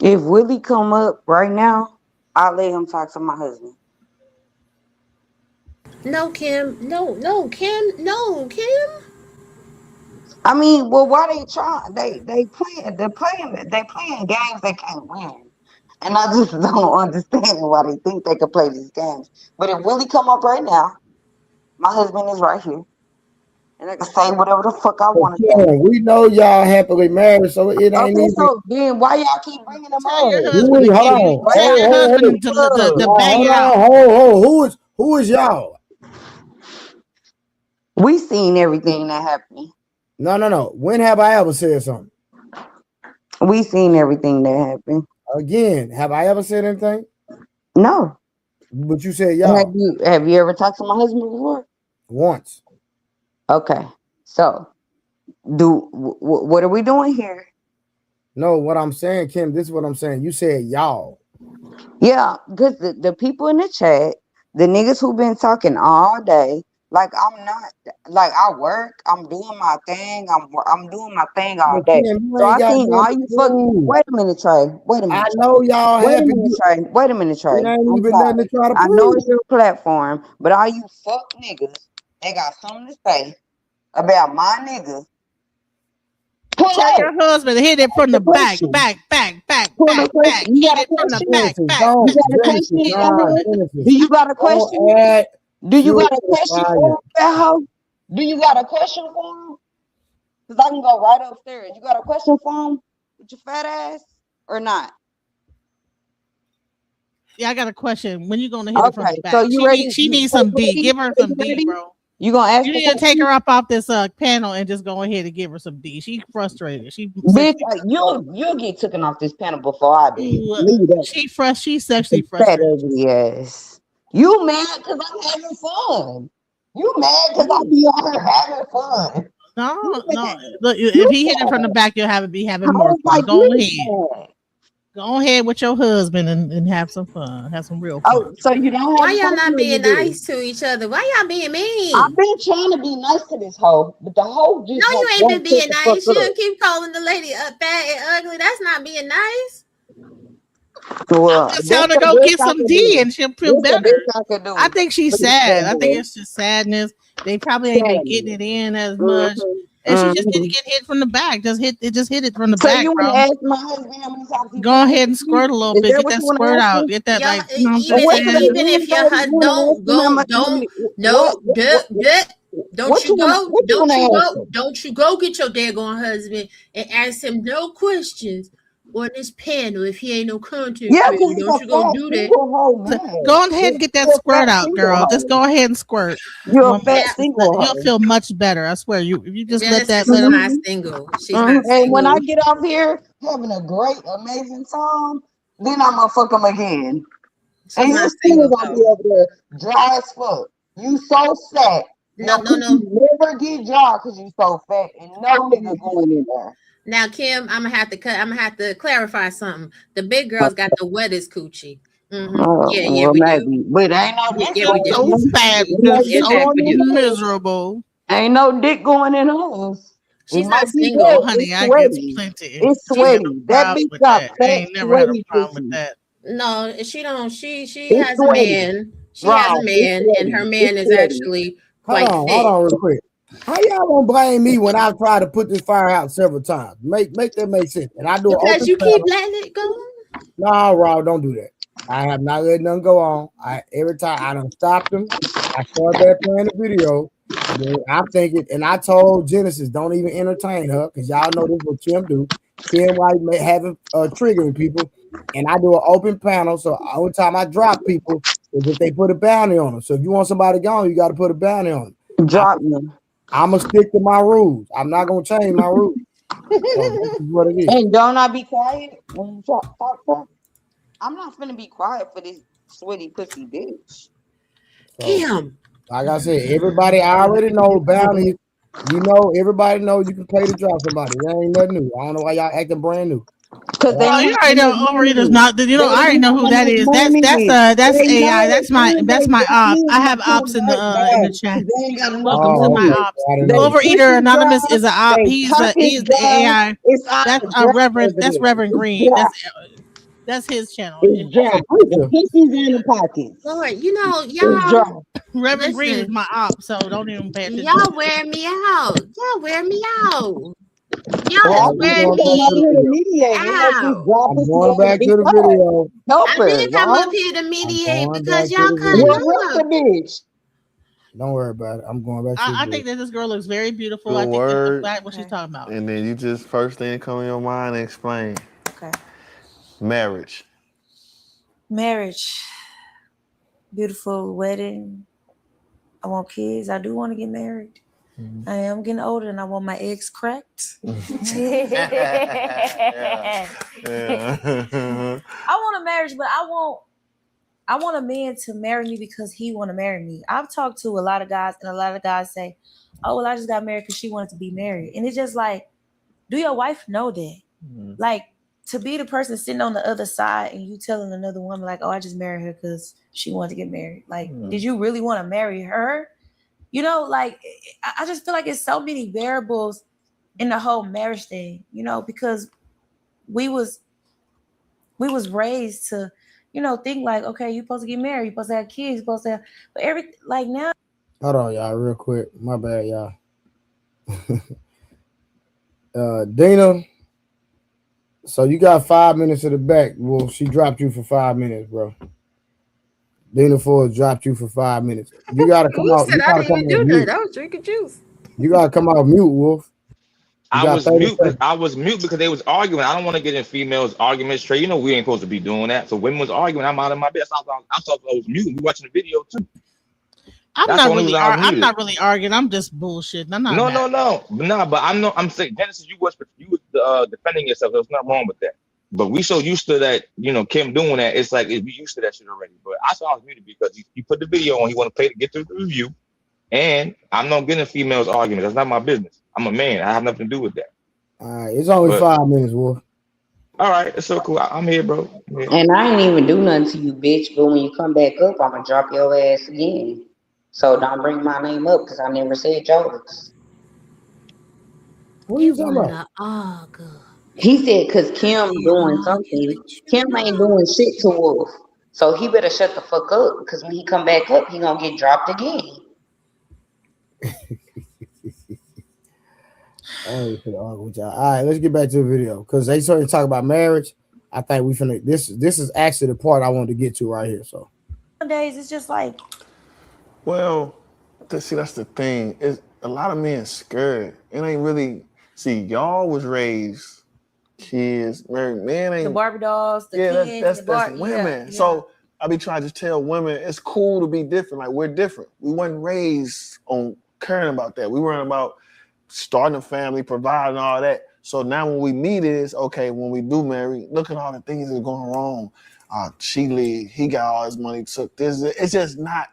If Willie come up right now, I'll let him talk to my husband. No, Kim. No, Kim. No, Kim. I mean, well, why they trying? They playing games they can't win, and I just don't understand why they think they can play these games. But if Willie come up right now, my husband is right here, and I can say whatever the fuck I want to say. Yeah, we know y'all happily married, so it ain't Okay, even. so then why y'all keep bringing them Tell your up? husband to Hold give on. you. Tell your husband to bang it out. Who is y'all? We seen everything that happened. No. When have I ever said something? We seen everything that happened. Again, have I ever said anything? No. But you said y'all. Have you ever talked to my husband before? Once. Okay. So, what are we doing here? No, what I'm saying, Kim, this is what I'm saying. You said y'all. Yeah, because the people in the chat, the niggas who been talking all day, like I'm not, like I work, I'm doing my thing, I'm doing my thing all day. Kim, So I seen all you fucking. Wait a minute, Trey. Wait a minute. I know y'all Wait a happy. minute, Trey. Wait a minute, Trey. It ain't I'm even sorry. nothing to try to I know prove. it's your platform, but all you fuck niggas, they got something to say about my niggas Pull Tell up. your husband to hit it from the back, Question. back, Pull back. the question. You Hit got a it from the question? back, Genesis, back. don't, You got a Genesis, question? nah, Do Genesis. you got a Don't question? add Do you fuel got a to the question fire. for him, fat hoe? Do you got a question for him? Because I can go right upstairs. You got a question for him with your fat ass or not? Yeah, I got a question. When you gonna hit it from Okay, the back? so you ready? She needs some D. Give her some D, bro. You gonna ask You the need to take question? her up off this panel and just go ahead and give her some D. She frustrated. She Bitch, you'll get taken off this panel before I do. Leave that she's sexually fat frustrated. ugly ass. You mad because I'm having fun. You mad because I be on here having fun. No. Look, if he hit it from the back, you'll be having more fun. Like, Go ahead. Go ahead with your husband and have some fun. Have some real fun. Oh, so you don't have Why y'all fun not or being you do? nice to each other? Why y'all being mean? I've been trying to be nice to this hoe, but the hoe just No, you won't ain't been being shut the nice. fuck You up. keep calling the lady fat and ugly. That's not being nice. Well, Just tell her to go get some D and she'll feel better. I think she's sad. I think it's just sadness. They probably ain't been getting it in as much. And she just need to get hit from the back. Just hit it from the back, you bro. want to ask my husband how many times he Go ahead and squirt a little bit. Get that squirt out. Get that, Y'all, like, you know what I'm saying? even if your husband don't you go get your daggone husband and ask him no questions on this panel if he ain't no content. Yeah, creator. Don't you go do that. Go ahead and get that squirt out, girl. Just go ahead and squirt. You're a fat single. You'll feel much better. I swear. If you just let She's him. hot single. She's hot And when single. I get off here having a great, amazing time, then I'm gonna fuck him again. And you still gonna be over there dry as fuck. You so fat. No. Never get dry because you so fat and no nigga going in there. Now, Kim, I'm gonna have to clarify something. The big girls got the wettest coochie. Mm-hmm. Well, we maybe. do. But ain't no dick You're so fat, so miserable. Ain't no dick going in hers. She's not single, honey. I get plenty. It's sweaty. That bitch got fat. I ain't never had a problem with that. No, she don't. She has a man. She has a man, and her man is actually quite Hold fit. on, real quick. How y'all gonna blame me when I try to put this fire out several times? Make that make sense. And I do because you keep letting it go. No, Rob, don't do that. I have not let nothing go on. Every time I done stopped them, I started back playing the video. And then I'm thinking, and I told Genesis, don't even entertain her, because y'all know this is what Kim do. Kim like having triggering people, and I do an open panel. So only time I drop people is if they put a bounty on them. So if you want somebody gone, you got to put a bounty on them. Drop them. I'm gonna stick to my rules. I'm not gonna change my rules. So this is what it is. And don't I be quiet when you talk? I'm not finna be quiet for this sweaty pussy bitch. Kim. Like I said, everybody already know bounties. You know, everybody know you can pay to drop somebody. That ain't nothing new. I don't know why y'all acting brand new. Because you already know Overeater's not. You know, I already know who that is. That's AI. That's my op. I have ops in the chat. Welcome to my ops. Overeater Anonymous is an op. He's the AI. That's Reverend Green. That's his channel. Pussy's in the pockets. Lord, you know, y'all. Reverend Green is my op, so don't even pay attention. Y'all wear me out. Y'all wear me out. Y'all wear me out. I'm going back to the video. I didn't come up here to mediate because y'all couldn't up. Don't worry about it. I'm going back to the I think that this girl looks very beautiful. Good I think word. that's what she's talking about. And then you just first thing come in your mind and explain. Okay. Marriage. Beautiful wedding. I want kids. I do want to get married. Mm-hmm. I am getting older and I want my eggs cracked. Yeah. I want a marriage, but I want a man to marry me because he want to marry me. I've talked to a lot of guys and a lot of guys say, oh, well, I just got married because she wanted to be married. And it's just like, do your wife know that? Mm-hmm. Like, to be the person sitting on the other side and you telling another woman like, oh, I just married her because she wanted to get married. Like, did you really want to marry her? You know, like, I just feel like it's so many variables in the whole marriage thing, you know, because we was raised to, you know, think like, okay, you're supposed to get married, you're supposed to have kids, you're supposed to have, but everything, like now. Hold on, y'all, real quick. My bad, y'all. Dana. So you got 5 minutes in the back. Well, she dropped you for 5 minutes, bro. Dana Ford dropped you for 5 minutes. You gotta come Who out. said You I gotta didn't come even out do mute. that? I was drinking juice. You gotta come out mute, Wolf. You I got was 30 mute. seconds. I was mute because they was arguing. I don't want to get in females arguments straight. You know we ain't supposed to be doing that. So women was arguing. I'm out of my bed. I thought I was mute. We watching the video too. I'm That's the not only really. reason I was I'm muted. not really arguing. I'm just bullshitting. I'm not No, mad. but I'm saying Genesis. You was defending yourself. There's nothing wrong with that. But we so used to that, Kim doing that. It's like we used to that shit already. But I saw I was muted because he put the video on. He want to pay to get through the review, and I'm not getting females arguments. That's not my business. I'm a man. I have nothing to do with that. All right, it's only But 5 minutes, Wolf. all right, it's so cool. I'm here, bro. I'm here. And I ain't even do nothing to you, bitch. But when you come back up, I'm gonna drop your ass again. So don't bring my name up because I never said yours. What are you talking about? Wanna argue. He said because Kim doing something. Kim ain't doing shit to Wolf. So he better shut the fuck up because when he come back up, he gonna get dropped again. I ain't even finna argue with y'all. All right, let's get back to the video because they started to talk about marriage. I think we finna. This is actually the part I wanted to get to right here. So Nowadays, it's just like Well, see, that's the thing. Is a lot of men scared. It ain't really. See, y'all was raised kids, married men ain't. the Barbie dolls, the Yeah, kids, that's women. yeah. So I be trying to tell women it's cool to be different. Like we're different. We weren't raised on caring about that. We weren't about starting a family, providing all that. So now when we meet is okay, when we do marry, look at all the things that are going wrong. She leave, he got all his money, took this. It's just not,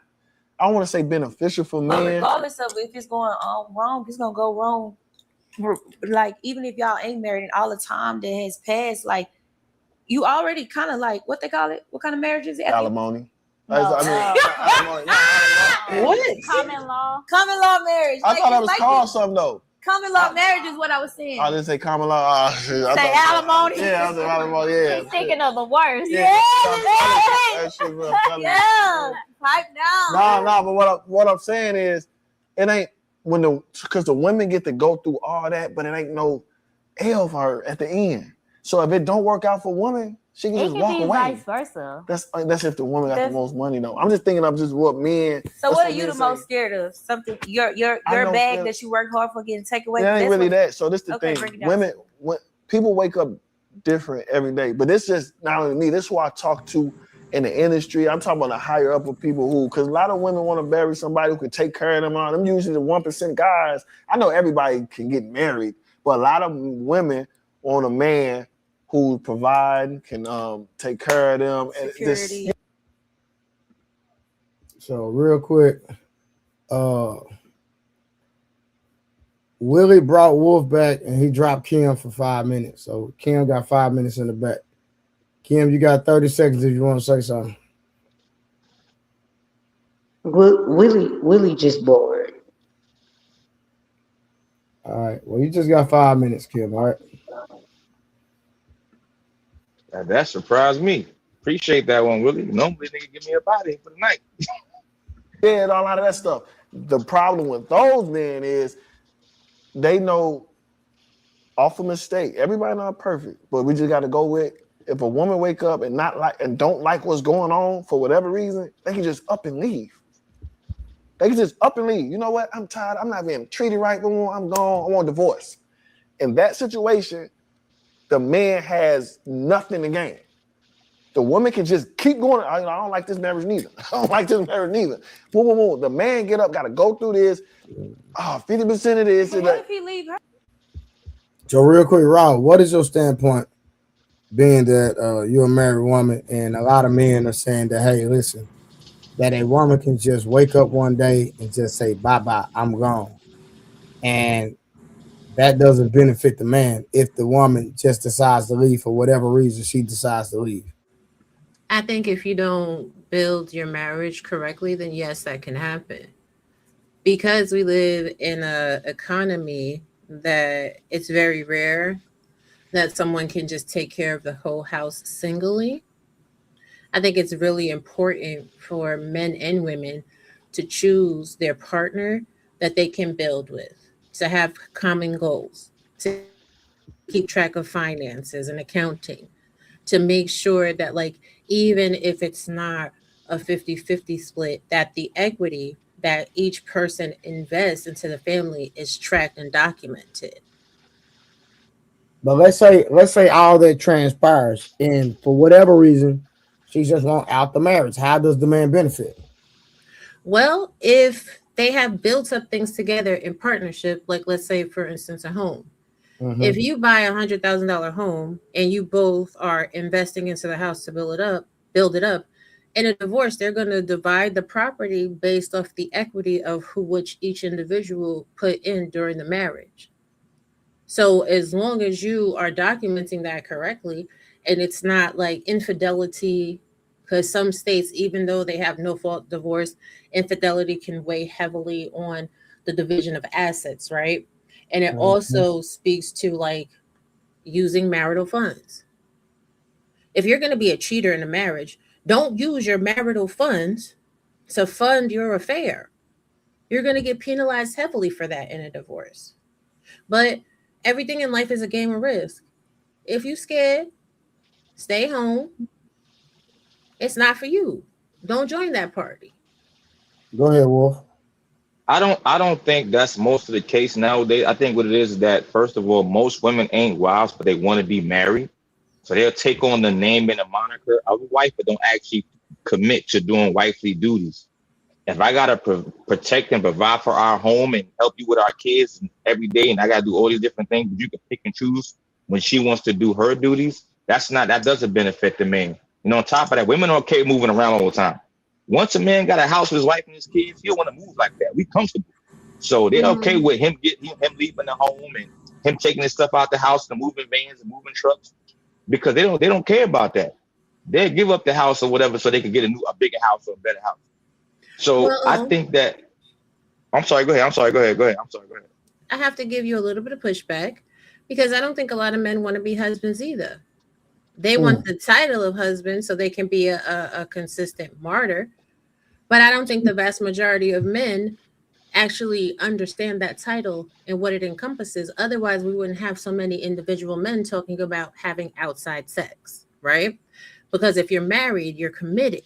I don't want to say beneficial for But men. regardless of if it's going on wrong, it's gonna go wrong. Like even if y'all ain't married and all the time that has passed, like you already kind of like what they call it. What kind of marriage is it? Alimony. No, Alimony. What? common law. Common law marriage. I thought that was like called something though. common law marriage is what I was saying. I didn't say common law. Say alimony. Yeah, I said alimony. Yeah. He's thinking of the worst. Yeah. That shit real funny. Yeah. Pipe down. No, but what I'm saying is, it ain't because the women get to go through all that, but it ain't no L for her at the end. So if it don't work out for women, she can It just can walk be away. vice versa. That's if the woman got the most money though. I'm just thinking of just what men. So that's what are you men the say. most scared of? Something your I don't bag feel- that you work hard for getting taken away. It ain't That's really what- that. So this the Okay, break it thing. down. When people wake up different every day, but this just not only me. This is who I talk to in the industry. I'm talking about the higher up of people who, because a lot of women want to marry somebody who can take care of them. Them usually the 1% guys. I know everybody can get married, but a lot of women want a man who provide, can take care of them. Security. So real quick, Willie brought Wolf back and he dropped Kim for 5 minutes. So Kim got 5 minutes in the back. Kim, you got 30 seconds if you want to say something. Willie just bored. All right. Well, you just got 5 minutes, Kim. All right. That surprised me. Appreciate that one, Willie. Normally nigga give me a body for the night. Yeah, and all out of that stuff. The problem with those men is they know off a mistake. Everybody not perfect, but we just got to go with if a woman wake up and don't like what's going on for whatever reason, they can just up and leave. They can just up and leave. You know what? I'm tired. I'm not being treated right. I'm gone. I want a divorce. In that situation, the man has nothing to gain. The woman can just keep going. I don't like this marriage neither. I don't like this marriage neither. Boom, boom, boom. The man get up, got to go through this. 50% of this. But what if he leave her? So real quick, Raul, what is your standpoint being that you're a married woman and a lot of men are saying that, hey, listen, that a woman can just wake up one day and just say, bye-bye, I'm gone. And that doesn't benefit the man if the woman just decides to leave for whatever reason she decides to leave. I think if you don't build your marriage correctly, then yes, that can happen. Because we live in an economy that it's very rare that someone can just take care of the whole house singly. I think it's really important for men and women to choose their partner that they can build with, to have common goals, to keep track of finances and accounting to make sure that, like, even if it's not a 50-50 split, that the equity that each person invests into the family is tracked and documented. But let's say all that transpires, and for whatever reason, she just won't out the marriage. How does the man benefit? Well, if they have built up things together in partnership, like let's say, for instance, a home. Mhm. If you buy $100,000 home and you both are investing into the house to build it up, in a divorce, they're going to divide the property based off the equity of which each individual put in during the marriage. So as long as you are documenting that correctly, and it's not like infidelity, because some states, even though they have no fault divorce, infidelity can weigh heavily on the division of assets, right? And it Mhm. also speaks to like using marital funds. If you're going to be a cheater in a marriage, don't use your marital funds to fund your affair. You're going to get penalized heavily for that in a divorce. But everything in life is a game of risk. If you scared, stay home. It's not for you. Don't join that party. Go ahead, Wolf. I don't think that's most of the case nowadays. I think what it is that, first of all, most women ain't wives, but they want to be married. So they'll take on the name and the moniker of a wife, but don't actually commit to doing wifely duties. If I gotta protect and provide for our home and help you with our kids every day, and I gotta do all these different things, but you can pick and choose when she wants to do her duties, that doesn't benefit the man. You know, on top of that, women are okay moving around all the time. Once a man got a house with his wife and his kids, he don't want to move like that. We comfortable. So they're okay with him leaving the home and him taking his stuff out the house and moving vans and moving trucks, because they don't care about that. They'll give up the house or whatever so they can get a bigger house or a better house. So I think that I'm sorry, go ahead. I'm sorry, go ahead. I have to give you a little bit of pushback because I don't think a lot of men want to be husbands either. They want the title of husband so they can be a consistent martyr. But I don't think the vast majority of men actually understand that title and what it encompasses. Otherwise, we wouldn't have so many individual men talking about having outside sex, right? Because if you're married, you're committed.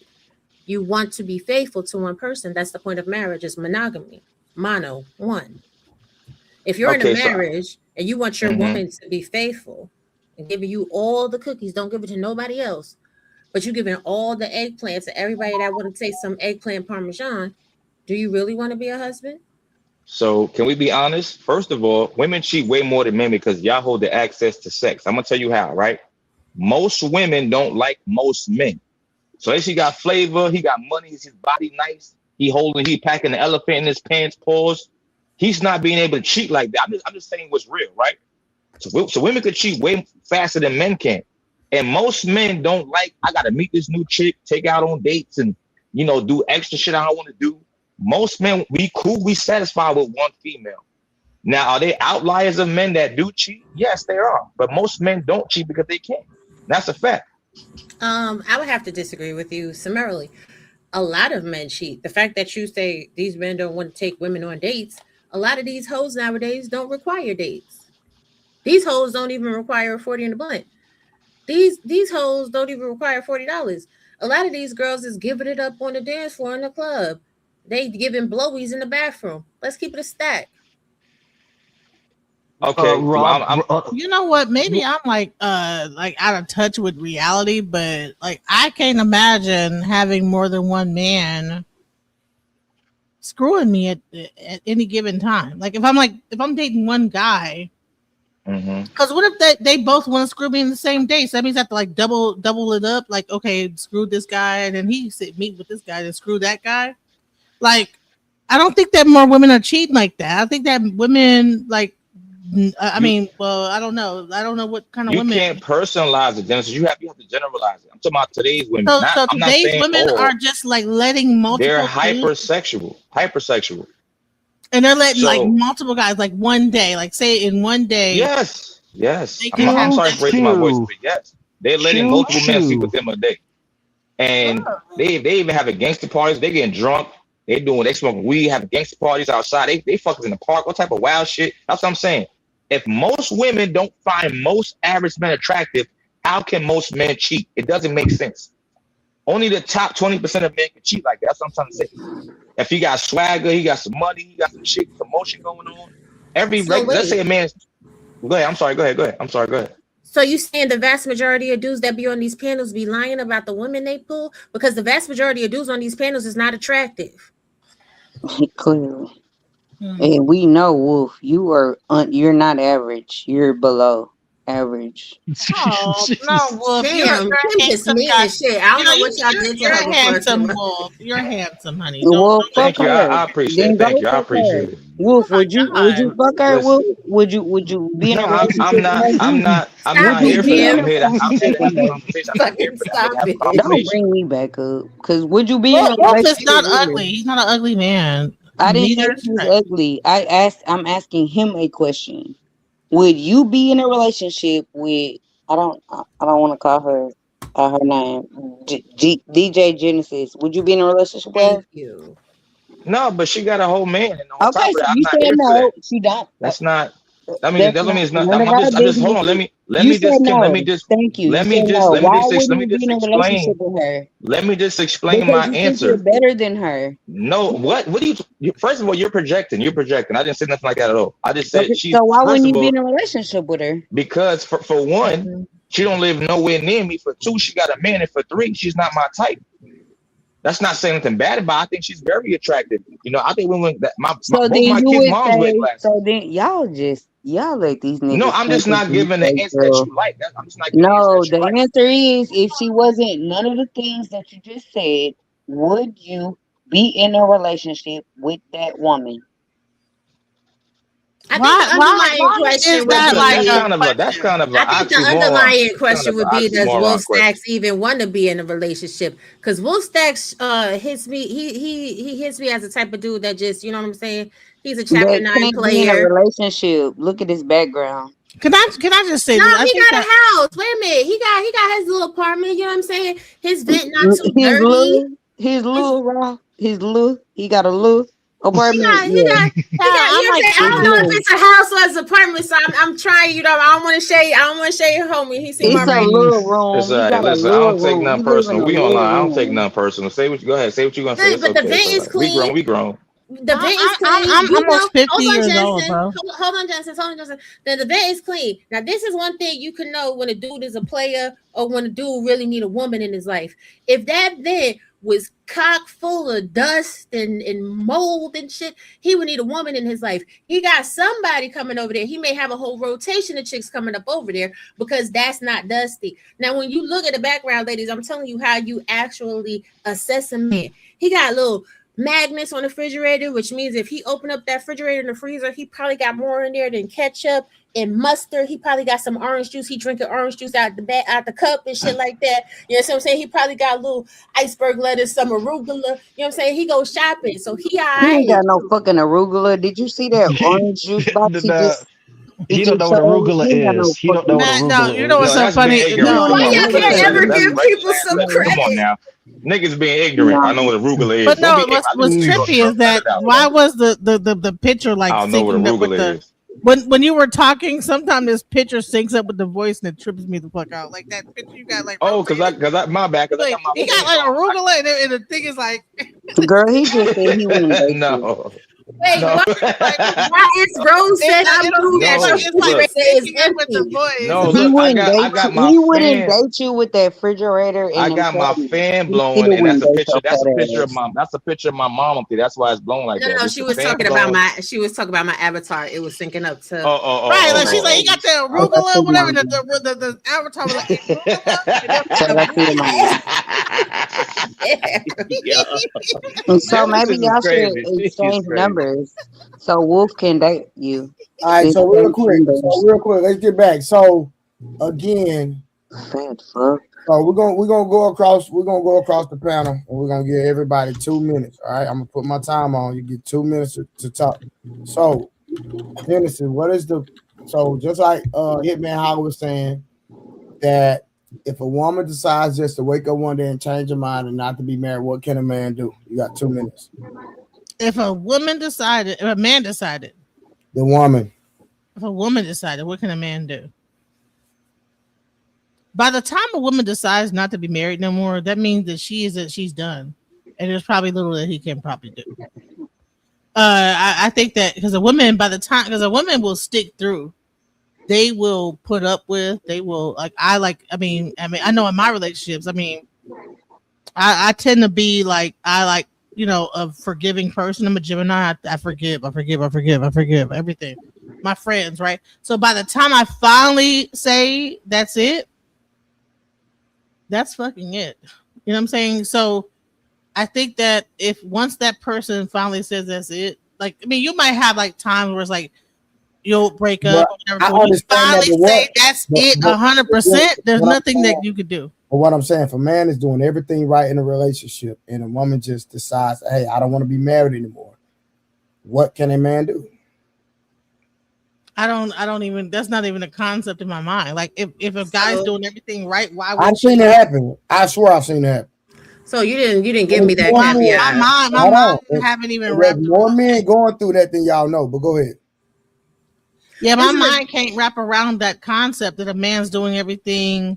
You want to be faithful to one person. That's the point of marriage, is monogamy. Mono, one. If you're in a marriage and you want your woman to be faithful and giving you all the cookies, don't give it to nobody else, but you're giving all the eggplants to everybody that want to taste some eggplant parmesan, do you really want to be a husband? So can we be honest? First of all, women cheat way more than men because y'all hold the access to sex. I'm going to tell you how, right? Most women don't like most men. So he got flavor, he got money, his body nice, he packing the elephant in his pants, paws. He's not being able to cheat like that. I'm just saying what's real, right? So women could cheat way faster than men can. And most men don't like, I gotta meet this new chick, take out on dates and, do extra shit I don't want to do. Most men, we satisfied with one female. Now, are there outliers of men that do cheat? Yes, there are. But most men don't cheat because they can't. That's a fact. I would have to disagree with you summarily. A lot of men cheat. The fact that you say these men don't want to take women on dates, a lot of these hoes nowadays don't require dates. These hoes don't even require 40 in the blunt. These hoes don't even require $40. A lot of these girls is giving it up on the dance floor in the club. They giving blowies in the bathroom. Let's keep it a stack. Okay, you know what? Maybe I'm like out of touch with reality, but like I can't imagine having more than one man screwing me at any given time. Like if I'm dating one guy, because what if they both want to screw me in the same day? So that means I have to like double it up. Like, okay, screw this guy, and then he meet with this guy, and screw that guy. Like, I don't think that more women are cheating like that. I think that women like. I mean, well, I don't know. I don't know what kind of women. You can't personalize it, Genesis. You have to generalize it. I'm talking about today's women. So today's women are just like letting multiple. They're hypersexual, and they're letting like multiple guys, like one day, like say in one day. Yes. I'm sorry for raising my voice, but yes, they're letting multiple men sleep with them a day, and they even have gangster parties. They getting drunk. They smoking weed, having gangster parties outside. They fuckers in the park. What type of wild shit? That's what I'm saying. If most women don't find most average men attractive, how can most men cheat? It doesn't make sense. Only the top 20% of men can cheat like that. That's what I'm trying to say. If he got swagger, he got some money, he got some shit, some motion going on. Let's say a man's. Go ahead. I'm sorry. Go ahead. I'm sorry. Go ahead. So you saying the vast majority of dudes that be on these panels be lying about the women they pull? Because the vast majority of dudes on these panels is not attractive. Clearly. And we know, Wolf, you're not average. You're below average. Oh, no, Wolf. Damn, You're Kim just handsome mean guy. as shit. I don't know what y'all did to You're her before. handsome, Kim. Wolf. You're handsome, honey. Wolf, Thank fuck you. her. I appreciate Then it. Thank go you. I fuck appreciate her. it. Wolf, would you fuck her? Listen. Wolf? Would you be in a No, relationship? I'm not here for that. I'm here to have a conversation. I'm here for that. I'm here to have a Don't conversation. bring me back up. Because would you be in a Wolf is relationship not with her? ugly. He's not an ugly man. I didn't say Neither he was ugly. I'm asking him a question. Would you be in a relationship with I don't want to call her name DJ Genesis? Would you be in a relationship with her? Thank you. No, but she got a whole man. And on Okay, top of so that, I'm you not said here for no. that. She don't. That's not. I mean, That's that means not not. none of I'm our just hold on. business. Let You me said just no. let me just Thank you. let You me said just no. let me Why just wouldn't let me you be just in a relationship explain. with her? Let me just explain Because my you think you're answer. better than her. No, what do you? First of all, you're projecting. You're projecting. I didn't say nothing like that at all. I just said Okay, she's. so why First wouldn't of you be all, in a relationship with her? because for one, she don't live nowhere near me. For two, she got a man, and for three, she's not my type. That's not saying anything bad about her. I think she's very attractive. You know, I think women that So both then my you kids' would moms wear say, glasses. so then y'all let these niggas. No, I'm just think not that you giving the fake, answer that girl. you like. I'm just not giving the answer No, that you the like. answer is if she wasn't none of the things that you just said, would you be in a relationship with that woman? I think the underlying question is would that be. like That's kind of an I think the oxymoron. underlying question would be: does Oxymoron Wolf question. Stacks even want to be in a relationship? Because Wolf Stacks hits me. He hits me as the type of dude that just, you know what I'm saying. He's a chapter That 9 can't be in a player. relationship. Look at his background. Can I just say No, this? I he think got a house. Wait a minute. He got his little apartment. You know what I'm saying? His vent not too His dirty. little, he got a little apartment. He got. You know what I'm saying? I don't know if it's a house or it's an apartment. So I'm trying. You know, I don't want to shade. I don't want to shade your homie. He seemed It's a alright. little room. It's He all right. got a Listen, I little don't take room. nothing He live in personal. a We little online. I don't take room. nothing personal. Say what you go ahead. Say what you gonna say. It's But the okay. vent It's all is right. We grown. clean. We grown. The vent is clean. I'm You know, almost 50 hold on, years old, Jensen. bro. Hold on, Jensen. Hold on, Jensen. Then the vent is clean. Now, this is one thing you can know when a dude is a player or when a dude really need a woman in his life. If that vent was cock full of dust and mold and shit, he would need a woman in his life. He got somebody coming over there. He may have a whole rotation of chicks coming up over there because that's not dusty. Now, when you look at the background, ladies, I'm telling you how you actually assess a man. He got little magnets on the refrigerator, which means if he opened up that refrigerator in the freezer, he probably got more in there than ketchup and mustard. He probably got some orange juice. He drinking orange juice out the cup and shit like that. You know what I'm saying? He probably got a little iceberg lettuce, some arugula. You know what I'm saying? He goes shopping, so he He ain't got no fucking arugula. Did you see that orange juice box? He don't know what arugula is. He don't know what Man, no, arugula you know what's is. so That's funny? being ignorant. No, Come on, y'all arugula can't is ever that's give right people some translation. Come on credit. now. Niggas being ignorant. I know what arugula is. But Don't no, be ignorant. what's trippy is that why was the picture like I don't know what syncing up with arugula the is. when you were talking? Sometimes this picture syncs up with the voice and it trips me the fuck out. Like that picture you got like. Oh, cause I my bad. Cause I Like, got my he got like arugula and the thing is like. Girl, he just said he wouldn't date you. No. Wait, No. why is Rose said I'm doing that? No, She look. is empty. No, He look, I wouldn't got my he wouldn't fan. date you with that refrigerator and I them got my cabinets. fan He blowing, still and that's wouldn't a date picture. your That's a fat picture ass. of my. That's a picture of my mom up there. That's why it's blown like that. No, It's she the was fan talking about blowing. she was talking about my avatar. It was syncing up to Right, like she's like, you got the arugula, whatever. The avatar was like, And so Genesis maybe is y'all should crazy. She's exchange crazy. numbers so Wolf can date you. All right, so real quick, let's get back. So again, fat fuck. So we're gonna go across the panel and we're gonna give everybody 2 minutes. All right, I'm gonna put my time on. You get 2 minutes to talk. So Genesis, so just like Hitman Howard was saying, that if a woman decides just to wake up one day and change her mind and not to be married, what can a man do? You got 2 minutes. If a man decided, The woman. If a woman decided, what can a man do? By the time a woman decides not to be married no more, that means that she's done, and there's probably little that he can probably do. I think that because a woman will stick through. They will put up with. They will I know in my relationships. I tend to be a forgiving person. I'm a Gemini. I forgive everything. My friends, right? So by the time I finally say that's it, that's fucking it. You know what I'm saying? So I think that if once that person finally says that's it, you might have times where it's you'll break up or whatever. When you finally say that's it 100%, there's nothing that you could do. But what I'm saying, if a man is doing everything right in a relationship and a woman just decides, hey, I don't want to be married anymore, what can a man do? I don't even, that's not even a concept in my mind. If a guy's doing everything right, why would I've seen it happen. I swear I've seen it happen. So you didn't give me that caveat. My mind haven't even wrapped around. More men going through that than y'all know, but go ahead. Yeah, my mind can't wrap around that concept that a man's doing everything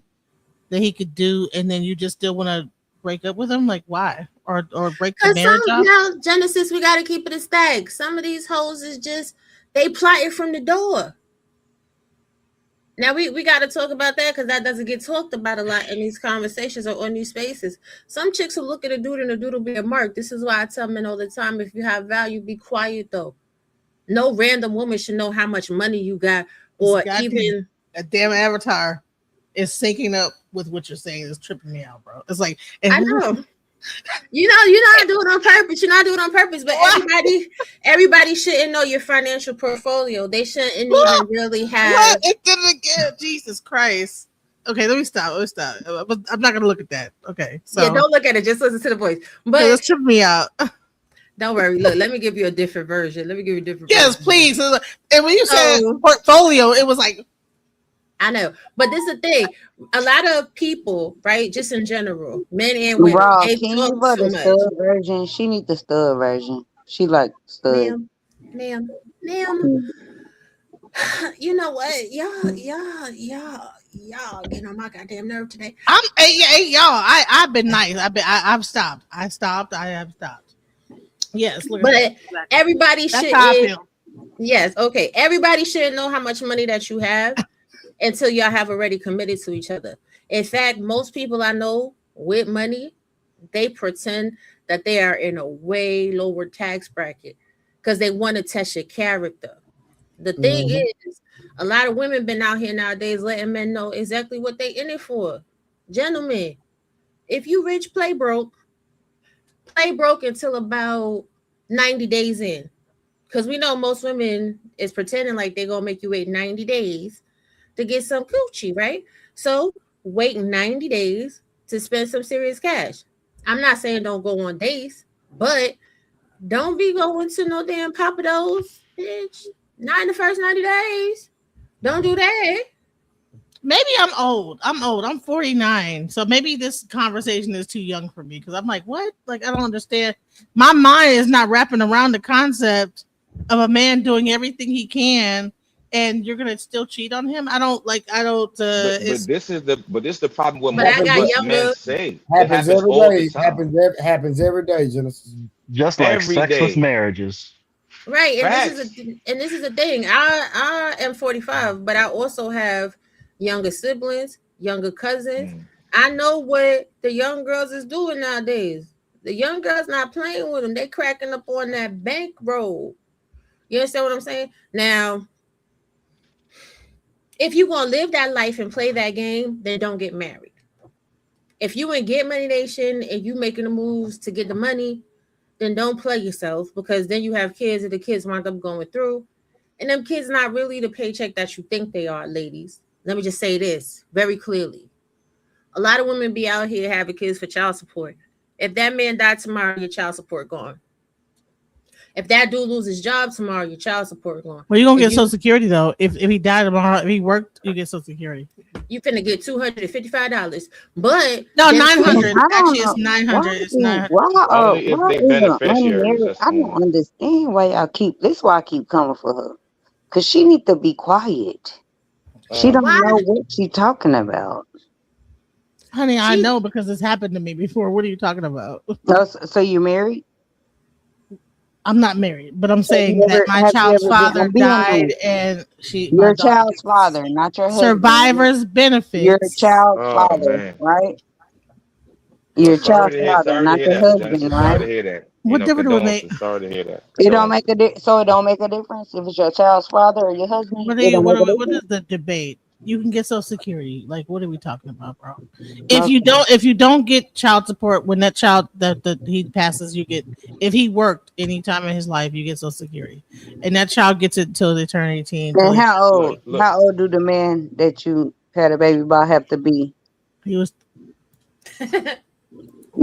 that he could do, and then you just still want to break up with him. Why? Or break the marriage up? Now, Genesis, we got to keep it a stack. Some of these hoes is just, they plotting from the door. Now we got to talk about that because that doesn't get talked about a lot in these conversations or on these spaces. Some chicks will look at a dude and the dude will be a mark. This is why I tell men all the time, if you have value, be quiet though. No random woman should know how much money you got, or even a damn avatar is syncing up with what you're saying. Is tripping me out, bro. It's I know. You're not doing it on purpose. You're not doing it on purpose, but everybody shouldn't know your financial portfolio. They shouldn't even really have. It did it again. Jesus Christ. Okay, let me stop. I'm not gonna look at that. Okay, so don't look at it. Just listen to the voice. But it's tripping me out. Don't worry. Look, let me give you a different version. Yes, please. And when you said portfolio, it was I know, but this is the thing. A lot of people, right, just in general, men and women. Bro, can you give her the stud version? She needs the stud version. She like stud. Ma'am. You know what? Y'all getting on my goddamn nerve today. Hey, y'all. I've been nice. I've stopped. I have stopped. Yes, but everybody should. Yes, okay. Everybody should know how much money that you have until y'all have already committed to each other. In fact, most people I know with money, they pretend that they are in a way lower tax bracket because they want to test your character. The thing is, a lot of women been out here nowadays letting men know exactly what they in it for. Gentlemen, if you rich, play broke until about 90 days in. Because we know most women is pretending like they're going to make you wait 90 days to get some coochie, right? So wait 90 days to spend some serious cash. I'm not saying don't go on dates, but don't be going to no damn Papados, bitch. Not in the first 90 days. Don't do that. Maybe I'm old. I'm 49. So maybe this conversation is too young for me because I'm what? I don't understand. My mind is not wrapping around the concept of a man doing everything he can and you're gonna still cheat on him. I don't. But this is the problem with men say. Happens every day. Happens every day, Genesis. Just like sexless marriages. Right, and this is the thing. I am 45, but I also have younger siblings, younger cousins. I know what the young girls is doing nowadays. The young girls not playing with them. They cracking up on that bankroll. You understand what I'm saying? Now, if you gonna live that life and play that game, then don't get married. If you in Get Money Nation and you making the moves to get the money, then don't play yourself because then you have kids and the kids wind up going through. And them kids not really the paycheck that you think they are, ladies. Let me just say this very clearly. A lot of women be out here having kids for child support. If that man died tomorrow, your child support gone. If that dude loses his job tomorrow, your child support gone. Well, you're going to get Social Security, though. If he died tomorrow, if he worked, you get Social Security. You finna get $255. But no, 900. Actually, it's 900. It's 900. Why is I don't understand why y'all keep. This is why I keep coming for her. Cause she need to be quiet. She don't Why? know what she talking about. Honey, I know because it's happened to me before. What are you talking about? So you married? I'm not married, but I'm Have saying you that ever my have you child's ever been? father I'm being died honest. and my Your daughter child's gets father, not your husband. survivor's Your benefits. child's Oh father, man. right? Well, Your child's father, sorry to not hear your that, Miss husband, Genesis. Sorry to right? hear that. What difference would it make? Condolences. Sorry to hear that. It don't make Condolences. so it don't make a difference if it's your child's father or your husband. What It don't make a what difference. is the debate? You can get Social Security. Like, what are we talking about, bro? Okay. If you don't get child support when that child that he passes, you get. If he worked any time in his life, you get Social Security, and that child gets it until the eternity. And how old? Look. How old do the man that you had a baby by have to be He was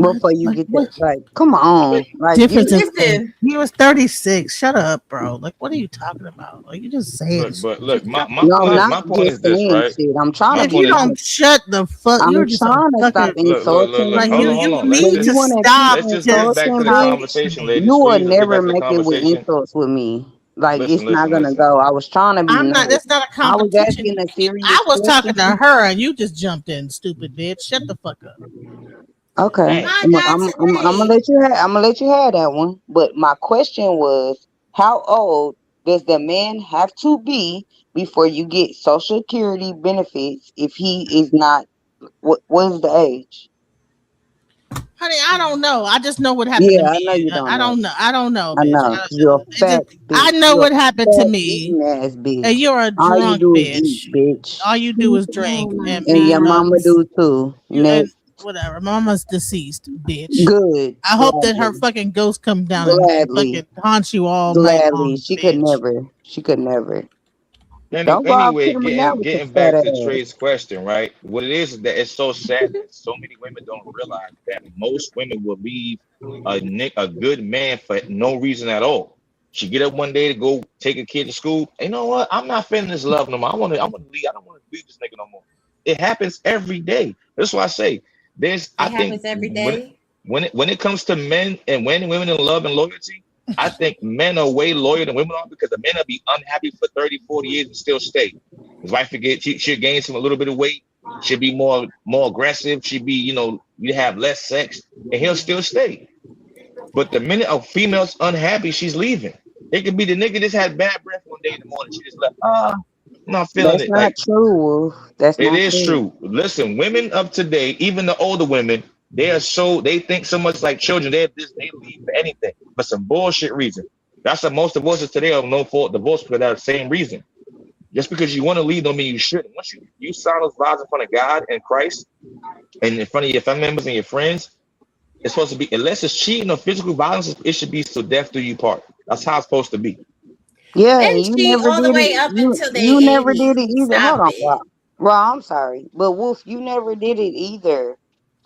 before you get that? Like, come on, like difference. Listen. He was 36. Shut up, bro. Like, what are you talking about? Like, you just saying. Look. My No, I'm not my point is just this, saying right? shit. I'm trying My to If be you point is don't shut the fuck, I'm you're just a trying to stop fucking. insulting. Like Hold you on. need When to you want to stop. keep Let's just get back to insulting the her, conversation, you ladies. will Please, let's get never back to the make it with conversation. insults with me. Like it's Listen. not gonna go. I was trying to be I'm not. nice. That's not a I was competition. asking a serious I was talking to question. her, and you just jumped in, stupid bitch. Shut the fuck up. Okay, My I'm God, gonna let you have. I'm gonna let you have that one. But my question was, how old does the man have to be before you get Social Security benefits if he is not? What is the age? Honey, I don't know. I just know what happened Yeah, to I me. know you don't I know. don't know. I don't know, I bitch. know, I don't 'cause you're know. a fat I bitch. know You're what a happened to fat me, eating ass bitch. and you're a All you drunk do is bitch. eat, bitch. All you do is drink and And be your mama nuts. do too. You and Next. whatever. Mama's deceased, bitch. Good. I hope that her Gladly. fucking ghost come down and Gladly. fucking haunt you all night Gladly. long, She bitch. could never. She could never. Don't go out Anyway, killing me now with your getting fat back to ass. Trey's question, right? What it is that it's so sad that so many women don't realize that most women will leave a good man for no reason at all. She get up one day to go take a kid to school. You know what? I'm not feeling this love no more. I want to leave. I don't want to leave this nigga no more. It happens every day. That's why I say I think happens every day. when it comes to men and women in love and loyalty, I think men are way loyal than women are because the men will be unhappy for 30, 40 years and still stay. His wife she'll gain a little bit of weight. She'll be more aggressive. She'll be, you have less sex and he'll still stay. But the minute a female's unhappy, she's leaving. It could be the nigga just had bad breath one day in the morning. She just left. I'm not feeling That's it. not Like, true, Wolf. That's it not is true. true. Listen, women of today, even the older women, they think so much like children. They leave for anything for some bullshit reason. That's what most divorces today are no fault divorce for that same reason. Just because you want to leave don't mean you shouldn't. Once you sign those vows in front of God and Christ and in front of your family members and your friends, it's supposed to be, unless it's cheating or physical violence, it should be so death do you part. That's how it's supposed to be. Yeah, And you she never all the did way it. up until they You never 80. did it either. Hold Stop on, it. Rob, I'm sorry. But Wolf, you never did it either.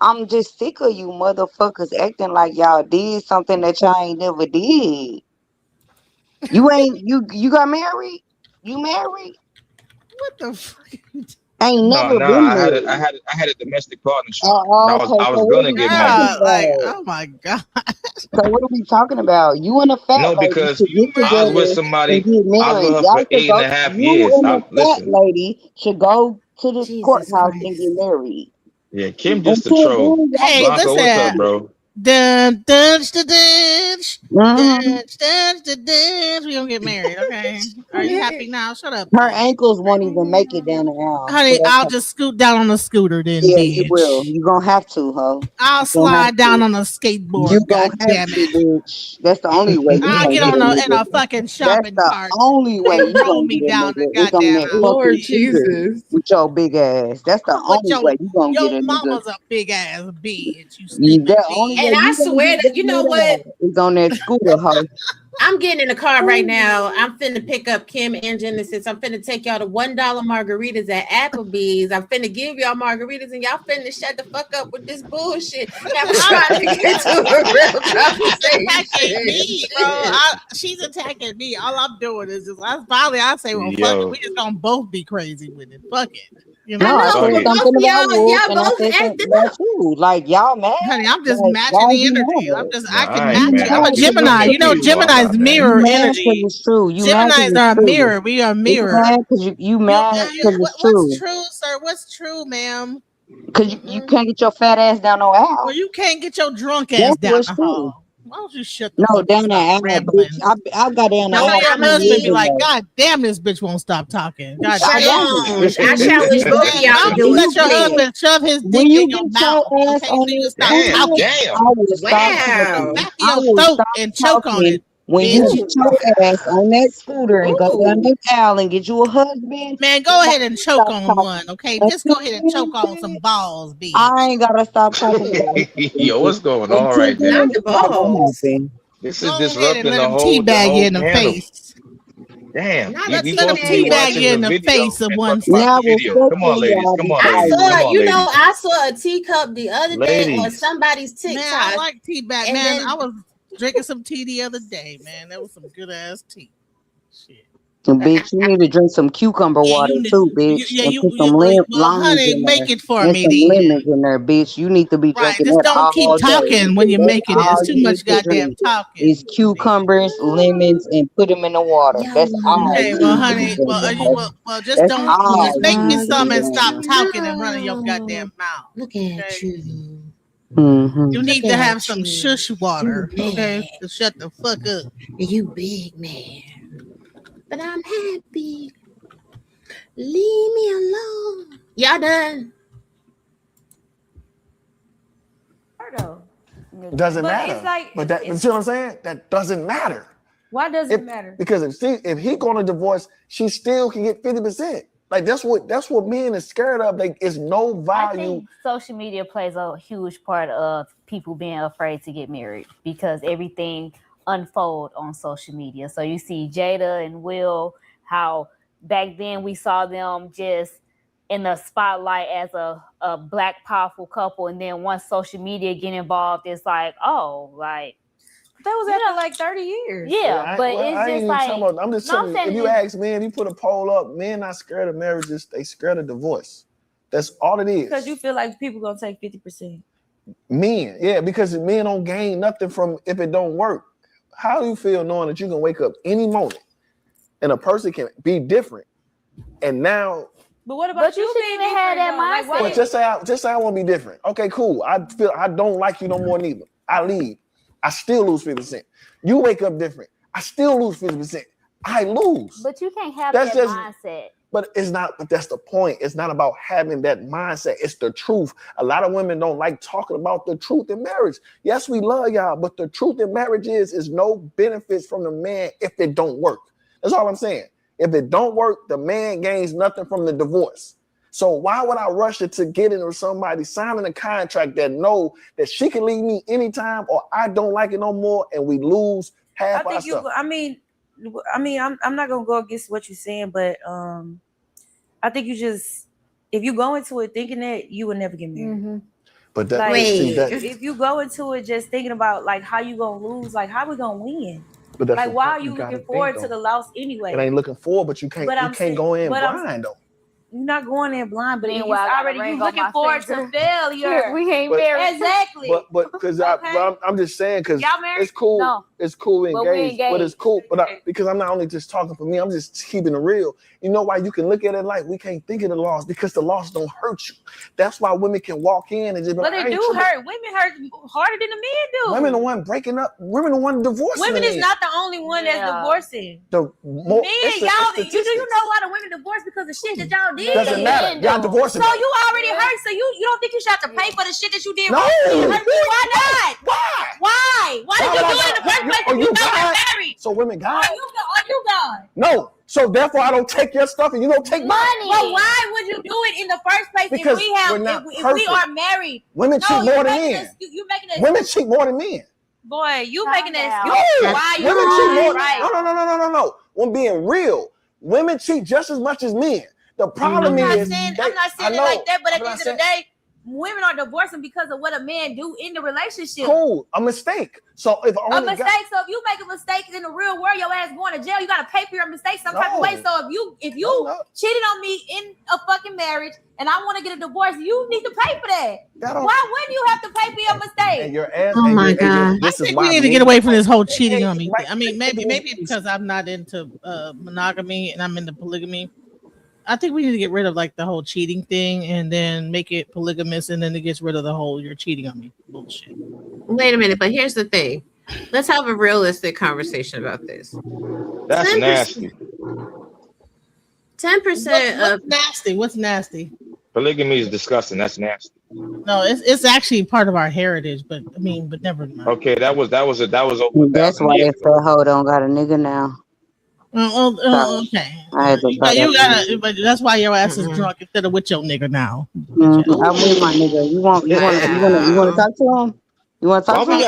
I'm just sick of you motherfuckers acting like y'all did something that y'all ain't never did. You got married? You married? What the fuck? Ain't No, never been I married. had a domestic partnership. Oh, And okay. I So was what are gonna we get married. talking Yeah, like, about? oh my god. So what are we talking about? You and a fat No, lady because should get I was with together and somebody, get I was with married. her Y'all for should eight and go. a half You years. and a fat Listen, lady should go to the Jesus courthouse and get Christ. married. yeah, Kim just a Until troll. then, y'all Hey, just Blanco, what's up, listen. bro? Dun, dun, dun, dun, Mhm. dun. We gonna get married, okay? Are you happy now? Shut up, Her bitch. ankles won't even make it down the aisle. So Honey, that's I'll just scoot down on the scooter then, yeah, you will. bitch. You gonna have to, ho. I'll You gonna have slide down to. on a You skateboard, gonna god have damn to, it. bitch. That's the only way you I'll gonna get get a on in nigga. a fucking That's shopping the cart only way and you roll gonna me get a down the nigga. It's on goddamn that aisle, Lord fucking bitch. scooter Jesus. with your big ass. That's the With only way you gonna get your a nigga. mama's a big ass bitch, you stupid The only way And bitch. I you gonna swear get that, you down know that what? aisle is on that scooter, ho. I'm getting in the car right now. I'm finna pick up Kim and Genesis. I'm finna take y'all to $1 margaritas at Applebee's. I'm finna give y'all margaritas and y'all finna shut the fuck up with this bullshit. I was trying to get to a real Attacking conversation. me, bro. She's attacking me. All I'm doing is just I say, well, fuck it. Yo, We just gonna both be crazy with it. Fuck it. You No, know, I I know, said but both something of about y'all Wolf, and I both said something acting about up. you. Like y'all mad? honey, I'm just Like matching why the you energy. mad? No, I can I ain't match you. mad. I'm I a was just You looking Gemini. at You know, people. I'm Gemini's not mad. mirror mad because energy. it's true. You mad because Geminis it's are a true. mirror. We are a You mirror. mad because you mad because it's What's true. true, sir? What's true, ma'am? Because you can't get your fat ass down no Well, aisle. you can't get your drunk ass That's down what's the true. hall. Why don't you shut the No, fuck up? down the Stop aisle, rambling. bitch. I got down the I know aisle your 20 husband years be like, ago. God damn, this bitch won't stop talking. God I damn. don't. I challenge both of Man, y'all why to don't do you it. let your Please. husband shove his When dick you in your get your mouth? ass Okay, on so you that stop Damn, scooter, talking. damn. I will stop Back Wow. talking. of I your will throat stop and choke on talking it, when you bitch. get your ass on that scooter and go down Ooh. that aisle and get you a husband. Man, go ahead and choke Stop on talking. one, okay? Until Just go ahead and choke on then, some balls, bitch. I ain't gotta stop talking about Yo, it. what's going Until on right then, there? Not the it's not gonna balls. happen. This is Go ahead and disrupting let the him whole teabag you in the panel. face. Damn, Not we, a Let we him supposed to be teabag teabag watching you the in the video face of and one. talk about Now the video. Come on, respectfully, ladies. y'all Come be on, I ladies. quiet. Come saw, on, ladies. I saw a teacup the other day on Ladies. somebody's Man, I TikTok, like teabag. and Man, then I was drinking some tea the other day, man. That was some good ass tea. Shit. Bitch, you need to drink some cucumber Yeah, water too, bitch, and put some well, limes honey, in there make it for and me some then. lemons in there, bitch. You need to be Right. drinking Just that don't keep all day. talking when you're That's making it. It's all too you need much to goddamn drink talking. is cucumbers, lemons, and put them in the water. That's all Okay, you well, need to be honey, drinking. just That's don't all just you make me need to be some and stop doing. talking and running your goddamn mouth. look at Okay. you. Mm-hmm. You Look need to have at some you. shush water, You okay? mad. To shut the fuck up. You big man. But I'm happy. Leave me alone. Y'all done? It doesn't But matter. it's like, But that, you see what I'm saying? That doesn't matter. why does it matter? Because if he going to divorce, she still can get 50%. Like that's what men is scared of. Like it's no I value. think social media plays a huge part of people being afraid to get married because everything unfold on social media. So you see Jada and Will, how back then we saw them just in the spotlight as a black powerful couple, and then once social media get involved, it's like, oh, like That was You after know- like 30 years. yeah, but I it's ain't just even like talking about, I'm just no, I'm saying, saying if you it's- ask men, you put a poll up, men not scared of marriages, they scared of divorce. That's all it is. Because you feel like people gonna take 50%. Men, yeah, because men don't gain nothing from if it don't work. How do you feel knowing that you can wake up any moment and a person can be different? And now, But what about But you you shouldn't being even have different, that though? Like, why but mindset. just say I want to be different. Okay, cool. I feel I don't like you no more neither. I leave. I still lose 50%. You wake up different. I still lose 50%. I lose. But you can't have That's that just- mindset. But it's not, but that's the point. It's not about having that mindset. It's the truth. A lot of women don't like talking about the truth in marriage. Yes, we love y'all, but the truth in marriage is no benefits from the man if it don't work. That's all I'm saying. If it don't work, the man gains nothing from the divorce. So why would I rush it to get into somebody signing a contract that know that she can leave me anytime or I don't like it no more and we lose half our stuff? I mean, I'm not gonna go against what you're saying, but I think you just, if you go into it thinking that, you will never get married. Mm-hmm. But that, Like, see, that, if you go into it just thinking about like how you gonna lose, like how we gonna win? but that's Like, the why part are you gotta looking think forward on. to the loss anyway? It ain't looking forward, but you can't But I'm saying- go in but I'm- blind though. You're not going in blind, but it's Meanwhile, I got a already ring you on looking my forward finger. to failure. We ain't But- married. Exactly. But because Okay. I'm just saying because Y'all married? it's cool. No. It's cool we But we engaged, but it's engaged. cool. But because I'm not only just talking for me, I'm just keeping it real. You know why you can look at it like we can't think of the loss because the loss don't hurt you. That's why women can walk in and just be But like, it I ain't do tripping. hurt. Women hurt harder than the men do. Women the one breaking up. Women the one divorcing. Women the is men. not the only one that's Yeah. divorcing. the more. Men, it's the y'all, do you statistics. know a lot of women divorce because of shit that y'all did? Doesn't matter. Y'all divorcing. So you already hurt. So you don't think you should have to pay for the shit that you did No. wrong? It hurt you. Why not? Why? Why? Why did you do it in the first place if you know we're married? So women God? Are you God? No. So therefore, I don't take your stuff and you don't take mine. Money. But why would you do it in the first place Because if we're not we perfect. are married? Women No, cheat you're more than making men. you making an Women cheat more than men. boy, you Calm making an down. excuse. No, Why you women cheat more. right? No. When being real, women cheat just as much as men. The problem I'm not is, saying I it know, like that, but at I'm the not end of the day, women are divorcing because of what a man do in the relationship. Cool, a mistake. So if A mistake. So if you make a mistake in the real world, your ass going to jail. You gotta pay for your mistakes some type of way. So if you cheated on me in a fucking marriage and I want to get a divorce, you need to pay for that. Why wouldn't you have to pay for your mistake? And your ass. Oh my God. This I is think why we need to men- get away from this whole cheating on me Right. thing. I mean, maybe it's because I'm not into monogamy and I'm into polygamy. I think we need to get rid of like the whole cheating thing and then make it polygamous, and then it gets rid of the whole "you're cheating on me" bullshit. Wait a minute, but here's the thing. Let's have a realistic conversation about this. That's 10%. nasty. 10% of What's nasty? What's nasty? Polygamy is disgusting. That's nasty. No, it's actually part of our heritage, but I mean, but never mind. Okay, that was over. That's why that fat hoe don't got a nigga now. Okay. I had to You buy that. gotta, but that's why your ass is drunk instead of with your nigga now. I'm with my nigga. You want to talk to him? You want to talk to him?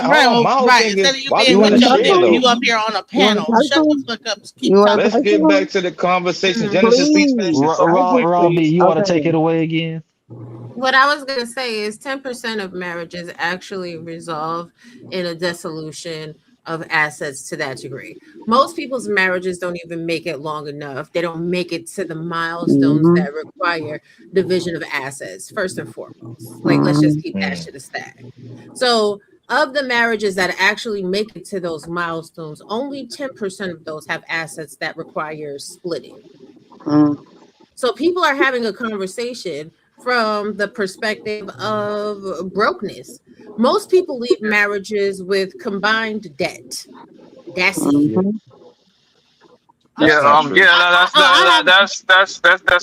Right. Instead of you being with your nigga, you up here on a panel. Shut the fuck up. Keep talking. Let's get back to the conversation. Genesis speaks. Robbie, you want to take it away again? What I was going to say is 10% of marriages actually resolve in a dissolution of assets to that degree. Most people's marriages don't even make it long enough. They don't make it to the milestones that require division of assets, first and foremost. Like, let's just keep that shit a stack. So of the marriages that actually make it to those milestones, only 10% of those have assets that require splitting. So people are having a conversation from the perspective of brokenness. Most people leave marriages with combined debt. That's it. That's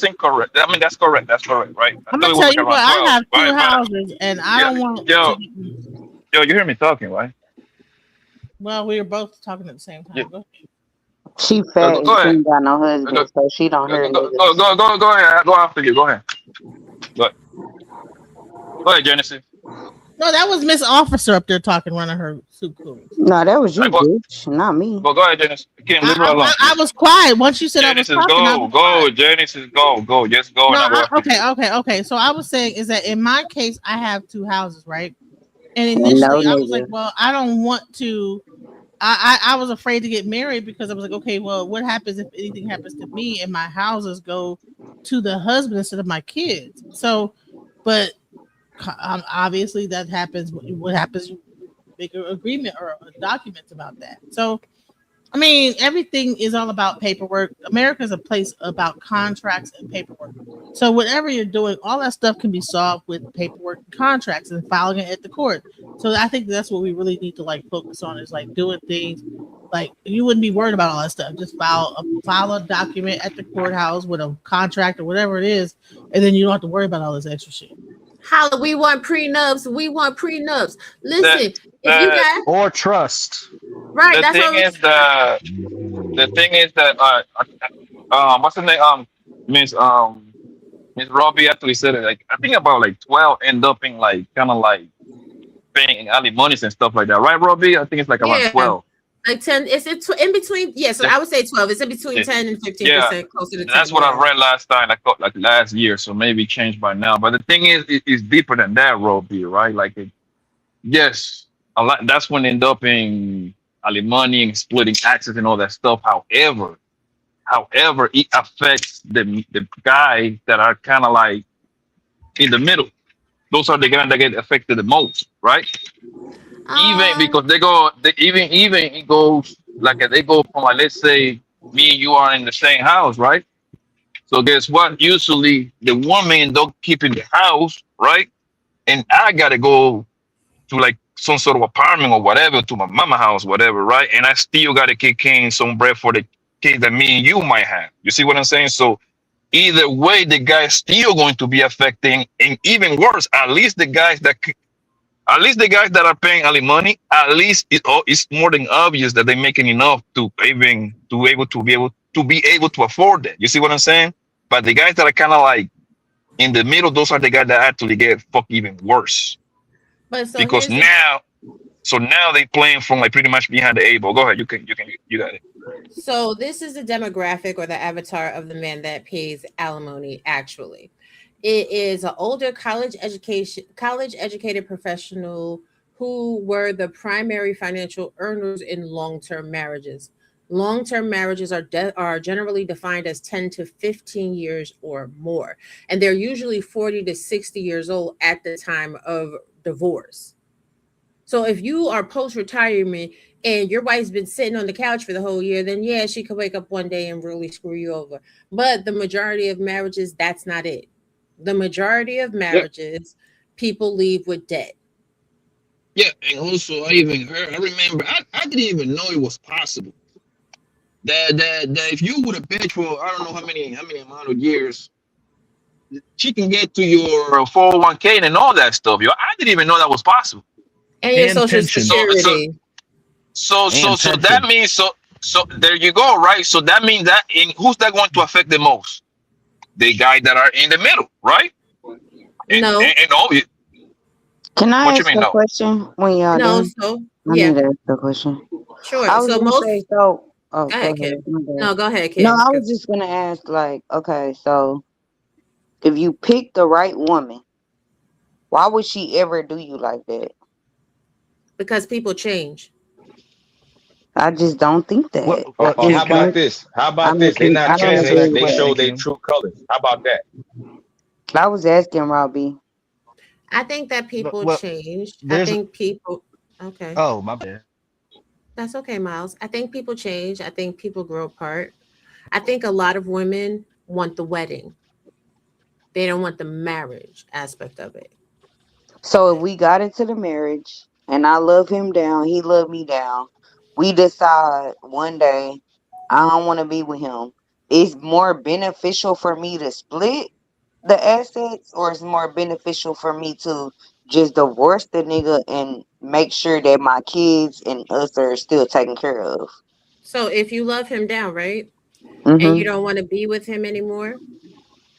incorrect. I mean, that's correct. That's correct, right? I'm gonna tell you what. I have two houses, and I don't want. Yo, you hear me talking, right? Well, we were both talking at the same time. Go ahead. She fat and she ain't got no husband, so she don't hear Go ahead. Go after you. Go ahead. Go ahead, Genesis. No, that was Miss Officer up there talking, running her soup cool. No, that was you, bitch, not me. Well, go ahead, Genesis. Kim, leave her alone. I was quiet once you said Genesis, I was talking. go, Genesis, go. Just go. No, okay. So I was saying is that in my case, I have two houses, right? And initially, I was like, well, I don't want to. I was afraid to get married because I was like, okay, well, what happens if anything happens to me and my houses go to the husband instead of my kids? So, but obviously that happens. What happens? You make an agreement or a document about that. So, I mean, everything is all about paperwork. America is a place about contracts and paperwork. So whatever you're doing, all that stuff can be solved with paperwork and contracts and filing it at the court. So I think that's what we really need to like focus on is like doing things like you wouldn't be worried about all that stuff. Just file a document at the courthouse with a contract or whatever it is, and then you don't have to worry about all this extra shit. Holla, we want prenups. Listen, if you got or trust, right? The thing is that what's the name? Miss Robbie actually said it. Like I think about like 12 end up in like kind of like paying alimonies and stuff like that, right, Robbie? I think it's like around 12. Like 10, it's in between. Yeah, so I would say 12. It's in between 10 and 15%, closer to 10. That's what I read last time. I thought like last year, so maybe changed by now. But the thing is, it's deeper than that, Robbie, right? Like, yes, a lot. That's when they end up in alimony and splitting taxes and all that stuff. However, it affects the guys that are kind of like in the middle. Those are the guys that get affected the most, right? Even because it goes like they go from like, let's say me and you are in the same house, right? So guess what? Usually the woman don't keep in the house, right? And I gotta go to like some sort of apartment or whatever to my mama house, whatever, right? And I still gotta kick in some bread for the kids that me and you might have. You see what I'm saying? So either way, the guy's still going to be affecting, and even worse, at least the guys that are paying alimony, at least it's more than obvious that they're making enough to be able to afford it. You see what I'm saying? But the guys that are kind of like in the middle, those are the guys that actually get fucked even worse. But so because now they playing from like pretty much behind the eight ball. Go ahead, you got it. So this is the demographic or the avatar of the man that pays alimony actually. It is an older college educated professional who were the primary financial earners in long-term marriages. Long-term marriages are generally defined as 10 to 15 years or more, and they're usually 40 to 60 years old at the time of divorce. So if you are post-retirement and your wife's been sitting on the couch for the whole year, then yeah, she could wake up one day and really screw you over. But the majority of marriages, that's not it. The majority of marriages, people leave with debt. Yeah, and also I even heard. I remember. I didn't even know it was possible that if you would have bet for I don't know how many amount of years, she can get to your 401k and all that stuff. Yo, I didn't even know that was possible. And your And social pension. security. So And that pension. means so there you go, right? So that means that who's that going to affect the most? The guy that are in the middle, right? No. And all it. Can I What you ask mean, a no? question when y'all No, done? so I yeah, need to ask a question. sure. I was So gonna most say so. Oh, go go ahead, ahead. Kim. My bad. No, go ahead, No, Kim. I was just gonna ask, like, okay, so if you pick the right woman, why would she ever do you like that? Because people change. I just don't think that. What? Or I Kim, how just can I about don't. this? How I about don't. this? They not I can I don't changing. answer agree that They with question, show that. their Kim? true colors. How about that? I was asking Robbie. I think that people Well, change. I there's. think people. Okay, Oh, my bad. that's okay, Miles. I think people change. I think people grow apart. I think a lot of women want the wedding. They don't want the marriage aspect of it. So if we got into the marriage and I love him down, he loved me down, we decide one day I don't want to be with him. It's more beneficial for me to split the assets, or it's more beneficial for me to just divorce the nigga and make sure that my kids and us are still taken care of. So if you love him down, right, and you Mm-hmm. don't want to be with him anymore,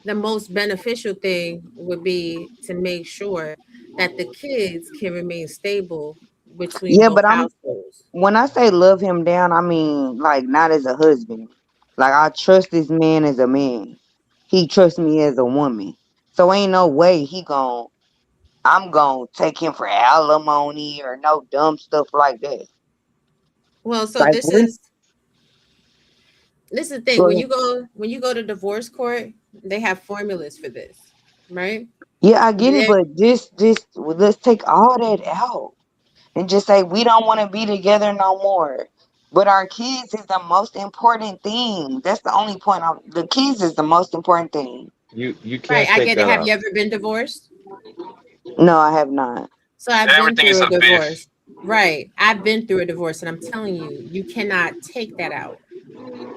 the most beneficial thing would be to make sure that the kids can remain stable between Yeah, both but households. when I say love him down, I mean like not as a husband. Like I trust this man as a man. He trusts me as a woman. So ain't no way I'm gonna take him for alimony or no dumb stuff like that. Well, so Like this is the thing. go When ahead. you go to divorce court, they have formulas for this, right? Yeah, I get it, They- but just let's take all that out and just say we don't want to be together no more. But our kids is the most important thing. That's the only point. The kids is the most important thing. You right, can't I take get it. that Have out. you ever been divorced? No, I have not. So I've been Everything is through a a biff. divorce. Right. I've been through a divorce, and I'm telling you, you cannot take that out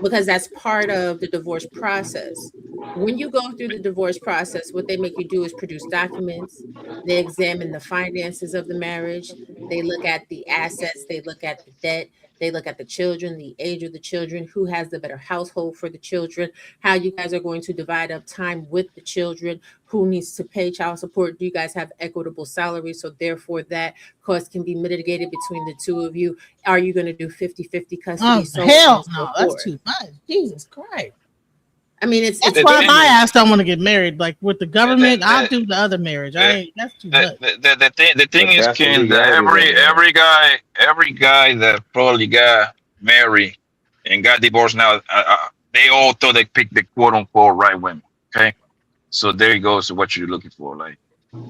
because that's part of the divorce process. When you go through the divorce process, what they make you do is produce documents. They examine the finances of the marriage. They look at the assets. They look at the debt. They look at the children, the age of the children, who has the better household for the children, how you guys are going to divide up time with the children, who needs to pay child support. Do you guys have equitable salary? So therefore that cost can be mitigated between the two of you. Are you going to do 50-50 custody? Oh So on hell and so no, that's forth. too much. Jesus Christ. I mean, it's That's The why thing, my different. ass don't want to get married. Like with the government, I'll the, do the other marriage. I the, ain't. That's too much. the thing But is, that's the Ken, that legalities of it, man. every guy that probably got married and got divorced now, they all thought they picked the quote unquote right women. Okay, so there you go. So what you're looking for, like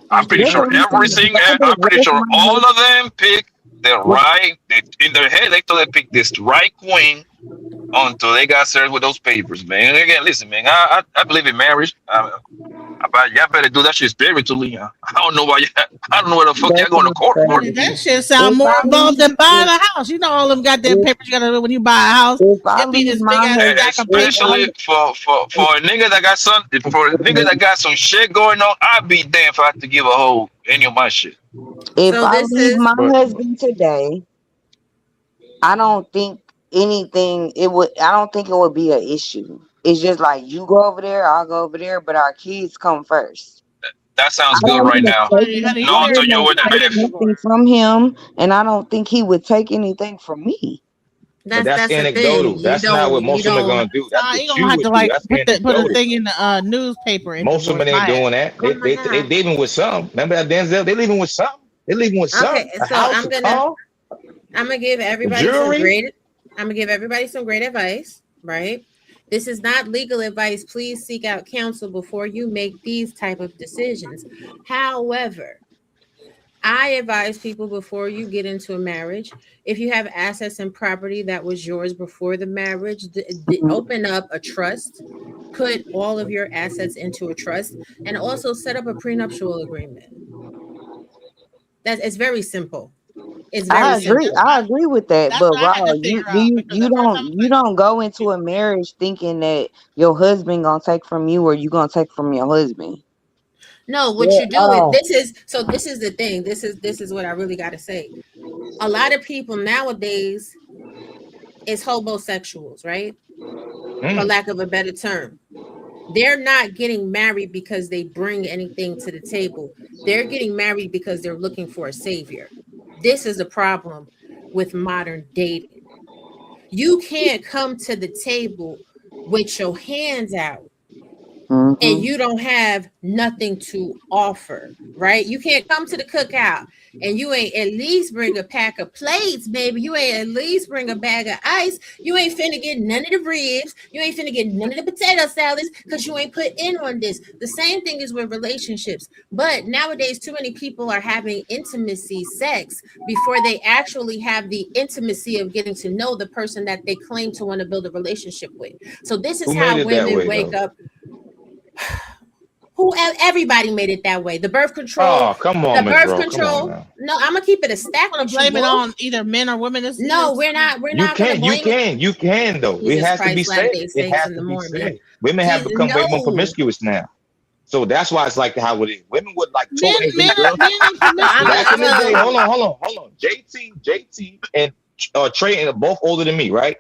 I'm pretty That's sure what I'm saying. I'm pretty That's sure my all husband. of them picked the right. In their head, they thought they picked this right queen until they got served with those papers, man. And again, listen, man, I believe in marriage. But y'all better do that shit spiritually. I don't know why I don't know what the fuck y'all That's going to my court for. Hey, strategy. that shit sound If more I involved than leave, buying a house. You know all them goddamn if, papers you gotta do when you buy a house. if I It be leave this big my ass husband, stack of if paper. Especially for a nigga that got some shit going on, I'd be damned if I had to give a hoe any of my shit. if So I this leave is my But husband today, I don't think I don't think it would be an issue. It's just like you go over there, I'll go over there, but our kids come first. That I sounds good don't right want to now. take Honey, I you No, until married wouldn't you're your with the take wife biff. nothing before. from him, and I don't think he would take anything from me. But that's the anecdotal. thing. That's not what most women are gonna do. That's Nah, what you you gonna have would to do. like That's put a anecdotal. thing in the newspaper. And Most women ain't doing that. Come on They now. leaving with something. Remember that Denzel? They leaving with something. They leaving with something. Okay, A so house, a car, I'm gonna give everybody jewelry. some great advice, right? This is not legal advice. Please seek out counsel before you make these type of decisions. However, I advise people before you get into a marriage, if you have assets and property that was yours before the marriage, open up a trust, put all of your assets into a trust, and also set up a prenuptial agreement. It's very simple. It's very I agree. simple. I agree with that. That's But what I had Raw, to figure you out because at first I was you don't go into a marriage thinking that your husband gonna take from you or you gonna take from your husband. No, what Yeah, you do is this is the thing. This is what I really got to say. A lot of people nowadays is homosexuals, right? For lack of a better term. They're not getting married because they bring anything to the table. They're getting married because they're looking for a savior. This is the problem with modern dating. You can't come to the table with your hands out and you don't have nothing to offer, right? You can't come to the cookout and you ain't at least bring a pack of plates, baby. You ain't at least bring a bag of ice. You ain't finna get none of the ribs. You ain't finna get none of the potato salads because you ain't put in on this. The same thing is with relationships. But nowadays, too many people are having intimacy sex before they actually have the intimacy of getting to know the person that they claim to want to build a relationship with. So this is how women wake up. Everybody made it that way. The birth control. Oh, come on, the birth bro. control. No, I'm gonna keep it a stack. I'm gonna blame it on either men or women. No, we're not. We're not. You can though. Jesus it has Christ, to be said. It has to be said. Women have become way more promiscuous now. So that's why it's like how it is. Women would like talk. Back in the day, hold on. JT and Trey and both older than me, right?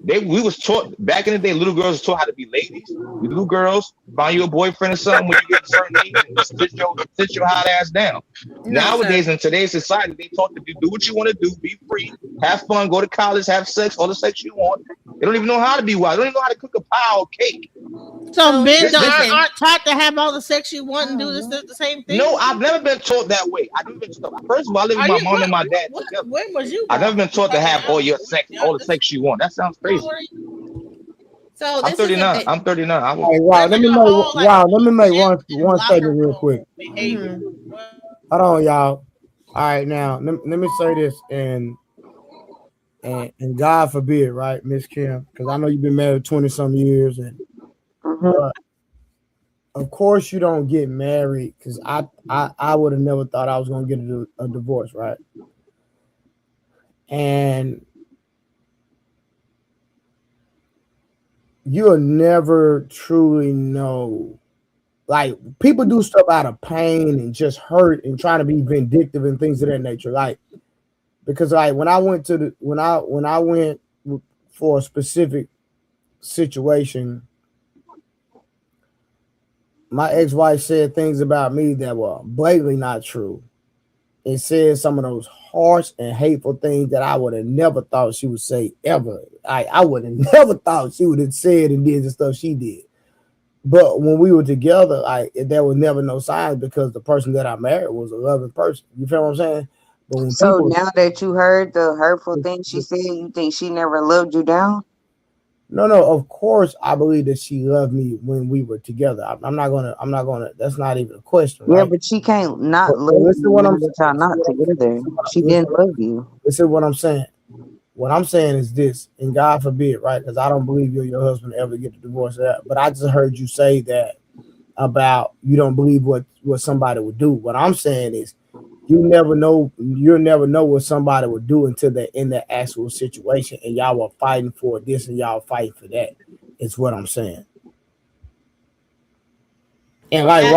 We was taught back in the day. Little girls was taught how to be ladies. Little girls find you a boyfriend or something when you get a certain age and sit your hot ass down. Nowadays, in today's society, they taught to do what you want to do, be free, have fun, go to college, have sex, all the sex you want. They don't even know how to be wild. They don't even know how to cook a pie or cake. So men aren't taught to have all the sex you want and do the same thing. No, I've never been taught that way. I've never been taught. First of all, I live with my mom and my dad together. When was you? I've never been taught to have all your sex, all the sex you want. That sounds crazy. So I'm 39. I'm 39. Hey, wow, let me make one statement real quick. Hold on, y'all. All right, now let me say this, and God forbid, right, Miss Kim, because I know you've been married 20-some years, and of course you don't get married, because I would have never thought I was gonna get a divorce, right? And you'll never truly know. Like, people do stuff out of pain and just hurt and trying to be vindictive and things of that nature. Like, because like when I went for a specific situation, my ex-wife said things about me that were blatantly not true. It said some of those harsh and hateful things that I would have never thought she would say ever. I would have never thought she would have said and did the stuff she did. But when we were together, there was never no signs, because the person that I married was a loving person. You feel what I'm saying? But when now that you heard the hurtful things she said, you think she never loved you down? No, of course I believe that she loved me when we were together. I'm not gonna, that's not even a question. Yeah, right? but she can't not love you. Listen what I'm saying. Not together. She didn't love you. Listen what I'm saying. What I'm saying is this, and God forbid, right? Because I don't believe you or your husband ever get a divorce. But I just heard you say that about you don't believe what somebody would do. What I'm saying is, you'll never know what somebody would do until they're in that actual situation, and y'all were fighting for this and y'all fighting for that. It's what I'm saying. And like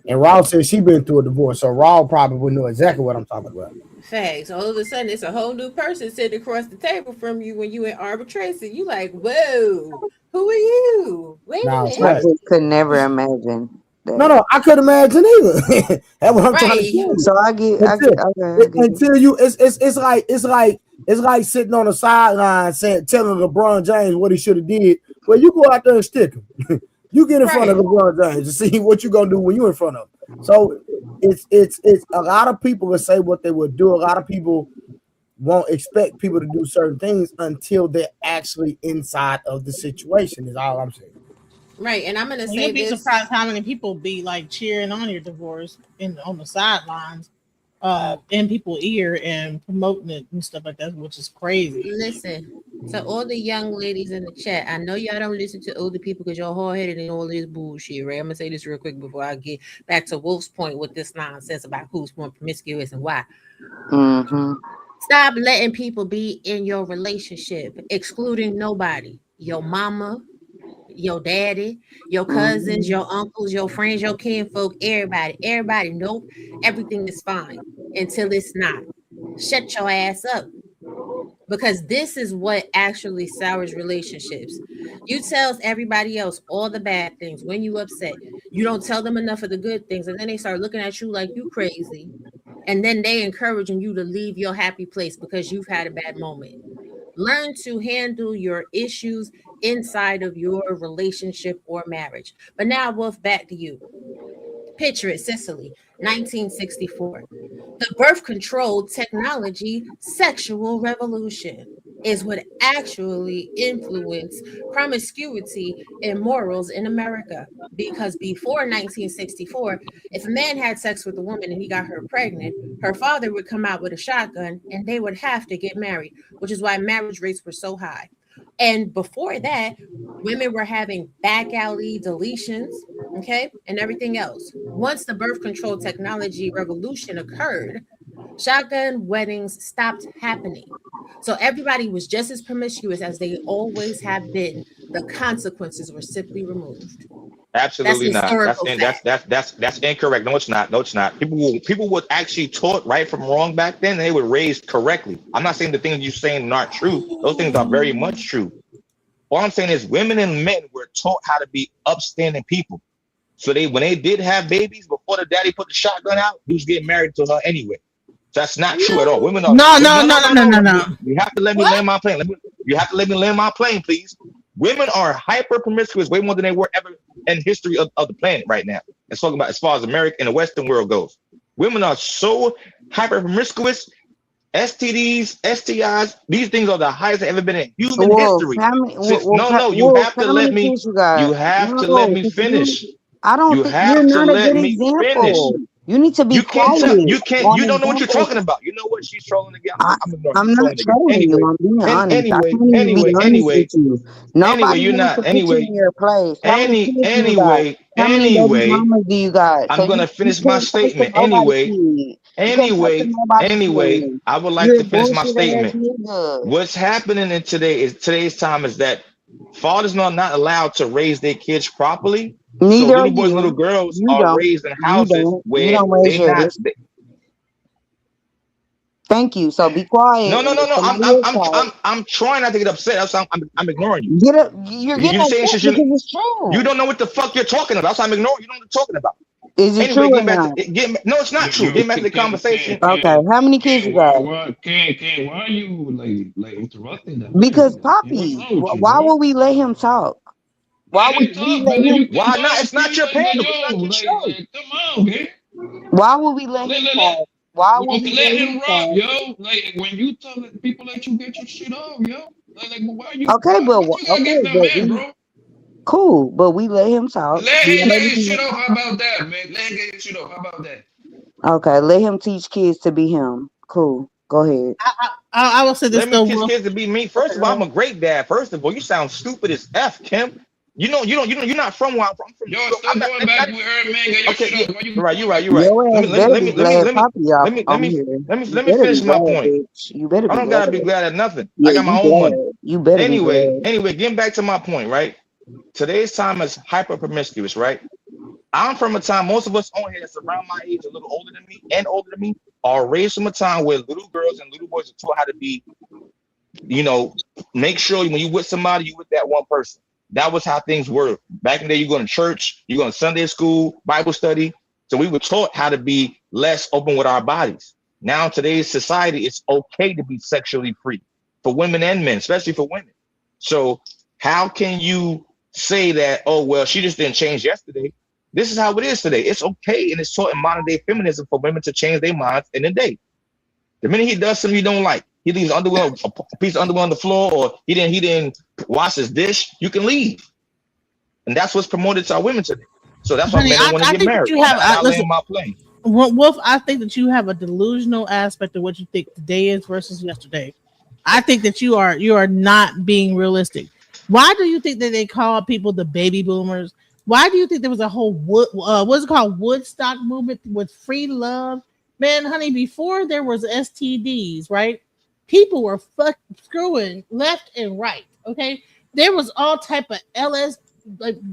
Ross said she been through a divorce, so Ross probably would know exactly what I'm talking about. Facts. All of a sudden, it's a whole new person sitting across the table from you when you in arbitration. You like, whoa, who are you? Wait a minute. I just could never imagine that. No, I couldn't imagine either. That's what I'm trying to Right. tell you. So I get Until you, it's like sitting on the sideline telling LeBron James what he should have did. Well, you go out there and stick him. You get in front of LeBron James to see what you gonna do when you in front of him. So it's a lot of people will say what they would do. A lot of people won't expect people to do certain things until they're actually inside of the situation. Is all I'm saying. Right, and I'm gonna say You'd be this. surprised how many people be like cheering on your divorce on the sidelines, in people's ear and promoting it and stuff like that, which is crazy. Listen, to all the young ladies in the chat, I know y'all don't listen to older people because y'all hard-headed and all this bullshit, right? I'm gonna say this real quick before I get back to Wolf's point with this nonsense about who's more promiscuous and why. Mm-hmm. Stop letting people be in your relationship, excluding nobody. Your mama, your daddy, your cousins, your uncles, your friends, your kinfolk, everybody. Nope, everything is fine until it's not. Shut your ass up. Because this is what actually sours relationships. You tell everybody else all the bad things when you upset. You don't tell them enough of the good things, and then they start looking at you like you crazy. And then they encouraging you to leave your happy place because you've had a bad moment. Learn to handle your issues inside of your relationship or marriage. But now, Wolf, back to you. Picture it, Sicily, 1964. The birth control technology sexual revolution is what actually influenced promiscuity and morals in America. Because before 1964, if a man had sex with a woman and he got her pregnant, her father would come out with a shotgun and they would have to get married, which is why marriage rates were so high. And before that, women were having back alley deletions, okay, and everything else. Once the birth control technology revolution occurred, shotgun weddings stopped happening. So everybody was just as promiscuous as they always have been. The consequences were simply removed. Absolutely not. historical fact. That's incorrect. No, it's not. No, it's not. People were actually taught right from wrong back then. And they were raised correctly. I'm not saying the things you're saying aren't true. Those things are very much true. All I'm saying is women and men were taught how to be upstanding people. So when they did have babies before the daddy put the shotgun out, he was getting married to her anyway. So that's not true at all. Women are No. You have to let me land my plane. You have to let me land my plane, please. Women are hyper promiscuous way more than they were ever in history of the planet right now. Let's talk about as far as America and the Western world goes. Women are so hyper promiscuous. STDs, STIs, these things are the highest they've ever been in human history. You have to let me. You have to let me finish. I don't you think have you're to not a let good me example. finish. You need to be quiet. You don't know what you're talking about. You know what? She's trolling again. I'm not trolling you. I'm being honest. Anyway, nobody you're not. Put you in your place. How many baby mamas do you got? I'm gonna finish my statement. Anyway, I would like to finish my statement. What's happening in today's time is that fathers are not allowed to raise their kids properly. Neither so little boys and little girls are raised in houses where they're not. Thank you. So be quiet. No. I'm trying not to get upset. I'm ignoring you. Get up. You're getting upset because it's true. You don't know what the fuck you're talking about. That's why I'm ignoring you. Don't know what you're talking about. Is it true or not? No, it's not true. Get back to the conversation. Okay. How many kids you got? Why are you like interrupting them? Because Poppy, why would we let him talk? Why would we let him? Why not? It's not your panel. It's not your show. Come on, man. Why would we let him talk? Why would we let him rock, yo? Like when you tell people let you get your shit off, yo. Like why are you? Okay, but bro. Cool, but we let him talk. Let him get his shit off. How about that, man? Let him get his shit off. How about that? Okay, let him teach kids to be him. Cool. Go ahead. I will say this. Let me teach kids to be me. First of all, I'm a great dad. First of all, you sound stupid as F, Kim. You're not from where I'm from. Yo, stop going back with her, man. Okay, you're right. Let me finish my point. You better. I don't gotta be glad at nothing. I got my own money. You better. Anyway, getting back to my point, right? Today's time is hyper promiscuous, right? I'm from a time most of us on here that's around my age, a little older than me, are raised from a time where little girls and little boys are taught how to be, make sure when you with somebody, you with that one person. That was how things were. Back in the day, you go to church, you go to Sunday school, Bible study. So we were taught how to be less open with our bodies. Now in today's society, it's okay to be sexually free for women and men, especially for women. So how can you say that, oh, well, she just didn't change yesterday? This is how it is today. It's okay, and it's taught in modern day feminism for women to change their minds in a day. The minute he does something you don't like, he leaves underwear, a piece of underwear on the floor, or he didn't wash his dish, you can leave. And that's what's promoted to our women today. So that's why Honey, men don't want to get married. Listen, my plane. Wolf, I think that you have a delusional aspect of what you think today is versus yesterday. I think that you are not being realistic. Why do you think that they call people the baby boomers? Why do you think there was a whole what's it called, Woodstock movement with free love? Man, honey, before there was STDs, right? People were screwing left and right. Okay, there was all type of LS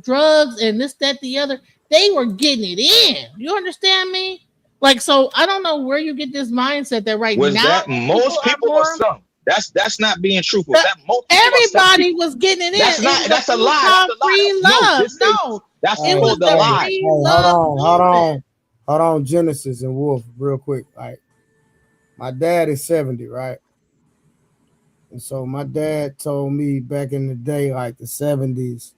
drugs and this, that, the other. They were getting it in. You understand me? Like, so I don't know where you get this mindset that right was now. That most people or some? That's not being truthful. That most everybody was getting it in. That's a lie. Free love. That's it was the lie. Hey, hold on, Genesis and Wolf, real quick. Like, my dad is 70, right? And so my dad told me back in the day, like the 70s,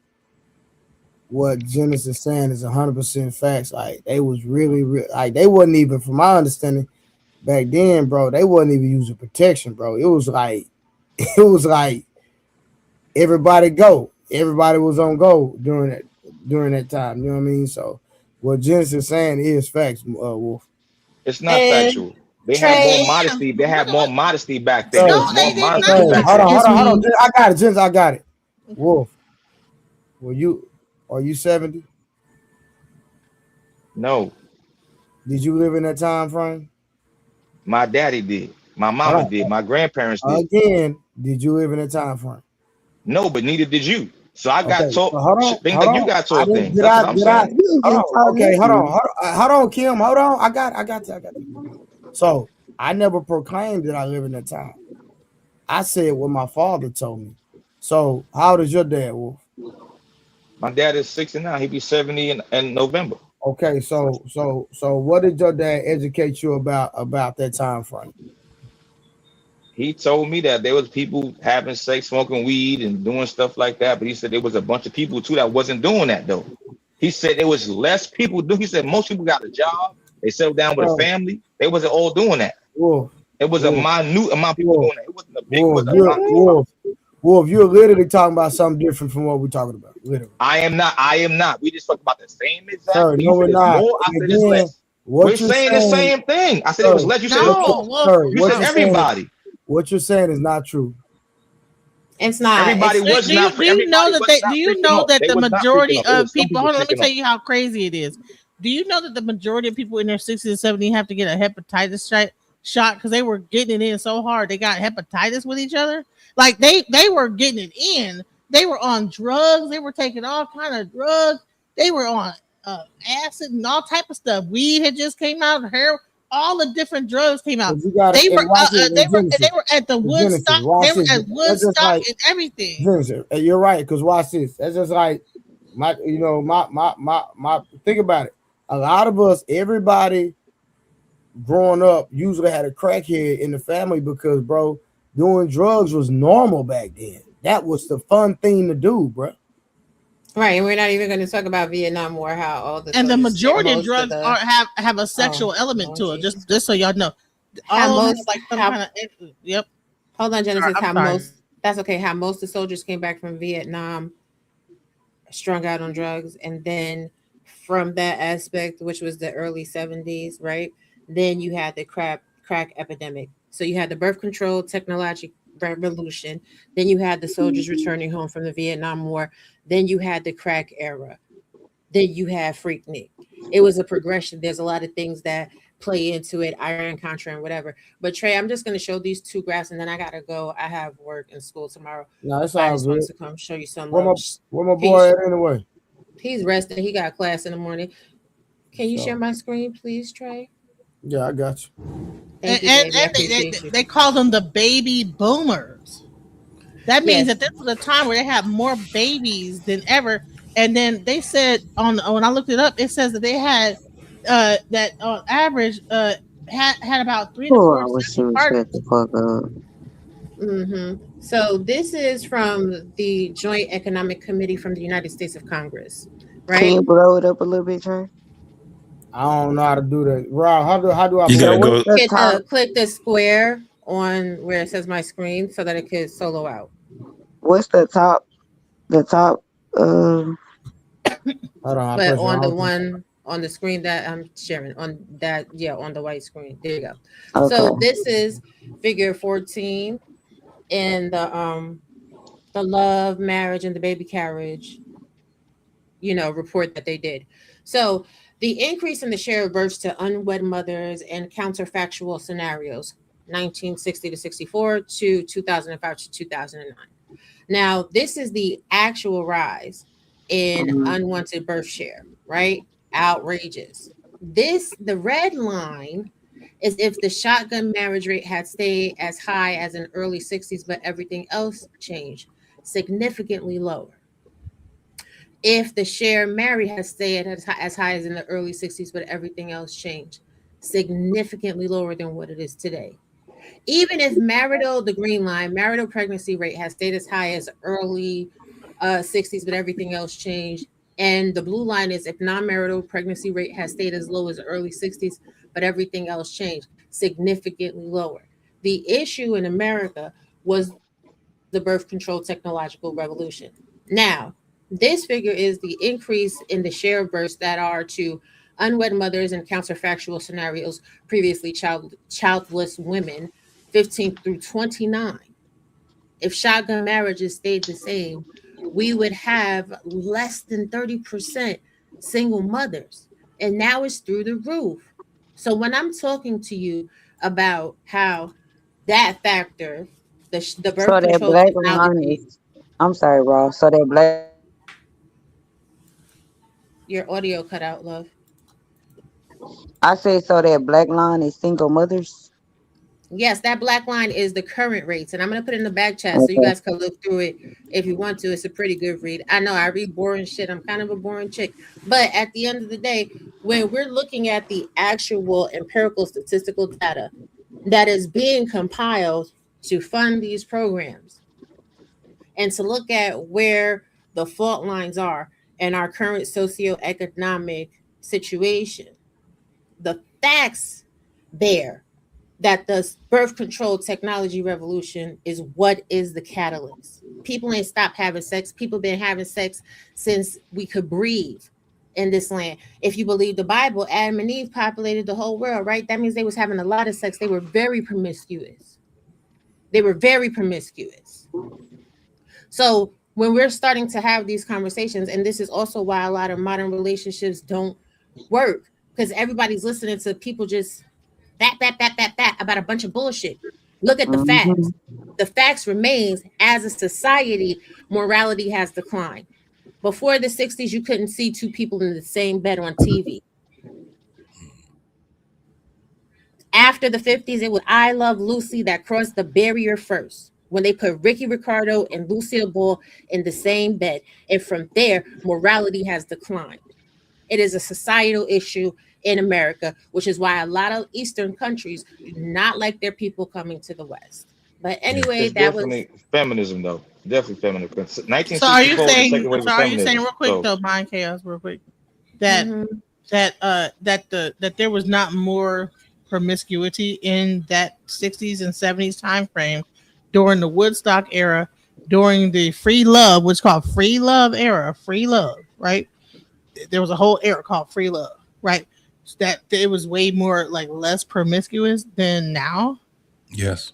what Genesis is saying is 100% facts. Like, they was really like, they wasn't even, from my understanding, back then, bro, they wasn't even using protection, bro. It was like everybody was on go during that time. You know what I mean? So what Genesis is saying is facts, Wolf. It's not factual. They had more modesty. They had more modesty back then. No, they did not. Hold on. I got it, Genesis. I got it. Wolf, are you 70? No. Did you live in that time frame? My daddy did. My mama did. My grandparents did. Again, did you live in that time frame? No, but neither did you. So I got told. You got told things. Hold on, Kim. Hold on. I got you. So I never proclaimed that I live in that time. I said what my father told me. So how old is your dad, Wolf? My dad is 69. He'll be 70 in November. Okay, so what did your dad educate you about that time frame? He told me that there was people having sex, smoking weed, and doing stuff like that. But he said there was a bunch of people too that wasn't doing that though. He said there was less people do. He said most people got a job. They settled down with a family. They wasn't all doing that. Wolf, it was a minute amount of people doing that. It wasn't a big. Wolf, you're literally talking about something different from what we're talking about. Literally. I am not. We just talked about the same exact thing. No, we're not. I said it's less. We're saying the same thing. I said it was less. You said you said everybody. What you're saying is not true. It's not. Everybody was not. Do you know that the majority of people? Hold on, let me tell you how crazy it is. Do you know that the majority of people in their 60s and 70s have to get a hepatitis shot because they were getting it in so hard they got hepatitis with each other? Like they were getting it in. They were on drugs. They were taking all kind of drugs. They were on acid and all type of stuff. Weed had just came out. Hair, all the different drugs came out. They were at the Woodstock. They were at Woodstock and everything. You're right, because watch this. That's just like my think about it. A lot of us, everybody growing up usually had a crackhead in the family because, bro, doing drugs was normal back then. That was the fun thing to do, bro. Right, and we're not even going to talk about Vietnam War, how all the and the majority of drugs have a sexual element to it. Just so y'all know, yep. Hold on, Genesis. That's okay. How most of the soldiers came back from Vietnam strung out on drugs, and then from that aspect, which was the early 70s, right? Then you had the crack epidemic. So you had the birth control technology revolution. Then you had the soldiers returning home from the Vietnam War. Then you had the crack era. Then you had Freaknik. It was a progression. There's a lot of things that play into it, Iran Contra and whatever. But Trey, I'm just going to show these two graphs and then I got to go. I have work and school tomorrow. No, it's I all just good. wanted to come show you some. Where my boy at anyway? He's resting. He got class in the morning. Can you share my screen, please, Trey? Yeah, I got you. And they call them the baby boomers. That means Yes. that this was a time where they had more babies than ever. And then they said when I looked it up, it says that they had that on average had about 3 to Oh, 4 I wish she second would partners. shut the fuck up. So this is from the Joint Economic Committee from the United States of Congress, Can right? you blow it up a little bit, Trey? I don't know how to do that. Rob, how do I You blow gotta it? go. What's the Hit top? click the square on where it says my screen so that it could solo out. What's the top? The top. Hold on, I But press on the wrong. one on the screen that I'm sharing, on that, on the white screen. There you go. Okay. So this is figure 14 in the love, marriage, and the baby carriage, report that they did. So the increase in the share of births to unwed mothers and counterfactual scenarios, 1960 to 64 to 2005 to 2009. Now, this is the actual rise in unwanted birth share, right? Outrageous. The red line is if the shotgun marriage rate had stayed as high as in early 60s, but everything else changed, significantly lower. If the share married has stayed as high as in the early 60s, but everything else changed, significantly lower than what it is today. Even if the green line, marital pregnancy rate has stayed as high as early 60s, but everything else changed. And the blue line is if non-marital pregnancy rate has stayed as low as early 60s, but everything else changed, significantly lower. The issue in America was the birth control technological revolution. Now, this figure is the increase in the share of births that are to unwed mothers and counterfactual scenarios, previously childless women, 15 through 29. If shotgun marriages stayed the same, we would have less than 30% single mothers. And now it's through the roof. So when I'm talking to you about how that factor, the birth So that control black line technology, is. I'm sorry, Rob. So that black. your audio cut out, love. I say so that black line is single mothers. Yes, that black line is the current rates, and I'm gonna put it in the back chat so you Okay. guys can look through it if you want to. It's a pretty good read. I know I read boring shit. I'm kind of a boring chick, but at the end of the day, when we're looking at the actual empirical statistical data that is being compiled to fund these programs, and to look at where the fault lines are in our current socioeconomic situation, the facts bear that the birth control technology revolution is what is the catalyst. People ain't stopped having sex. People been having sex since we could breathe in this land. If you believe the Bible, Adam and Eve populated the whole world, right? That means they was having a lot of sex. They were very promiscuous. So when we're starting to have these conversations, and this is also why a lot of modern relationships don't work, because everybody's listening to people just that about a bunch of bullshit. Look at the facts. The facts remains, as a society, morality has declined. Before the 60s, you couldn't see two people in the same bed on TV. After the 50s, it was I Love Lucy that crossed the barrier first, when they put Ricky Ricardo and Lucille Ball in the same bed. And from there, morality has declined. It is a societal issue in America, which is why a lot of Eastern countries do not like their people coming to the West. But anyway, It's that was definitely feminism, though. Definitely feminism. So are you 1964 was the saying? second wave So of are you saying feminism. real quick So though, mind chaos, real quick, that that there was not more promiscuity in that 60s and 70s time frame during the Woodstock era, during the free love, what's called free love era, free love, right? There was a whole era called free love, right? That it was way more like less promiscuous than now. Yes.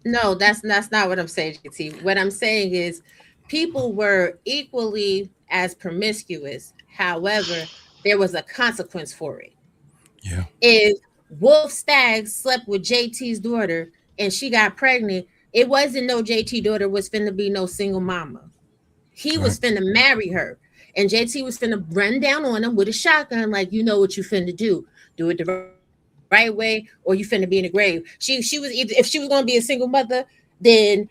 no, that's not what I'm saying, JT. What I'm saying is people were equally as promiscuous. However, there was a consequence for it. Yeah. If Wolf Staggs slept with JT's daughter and she got pregnant, it wasn't no JT daughter was finna be no single mama. He was finna marry her. And JT was finna run down on him with a shotgun, like, you know what you finna do. Do it the right way, or you finna be in the grave. She was either, if she was gonna be a single mother, then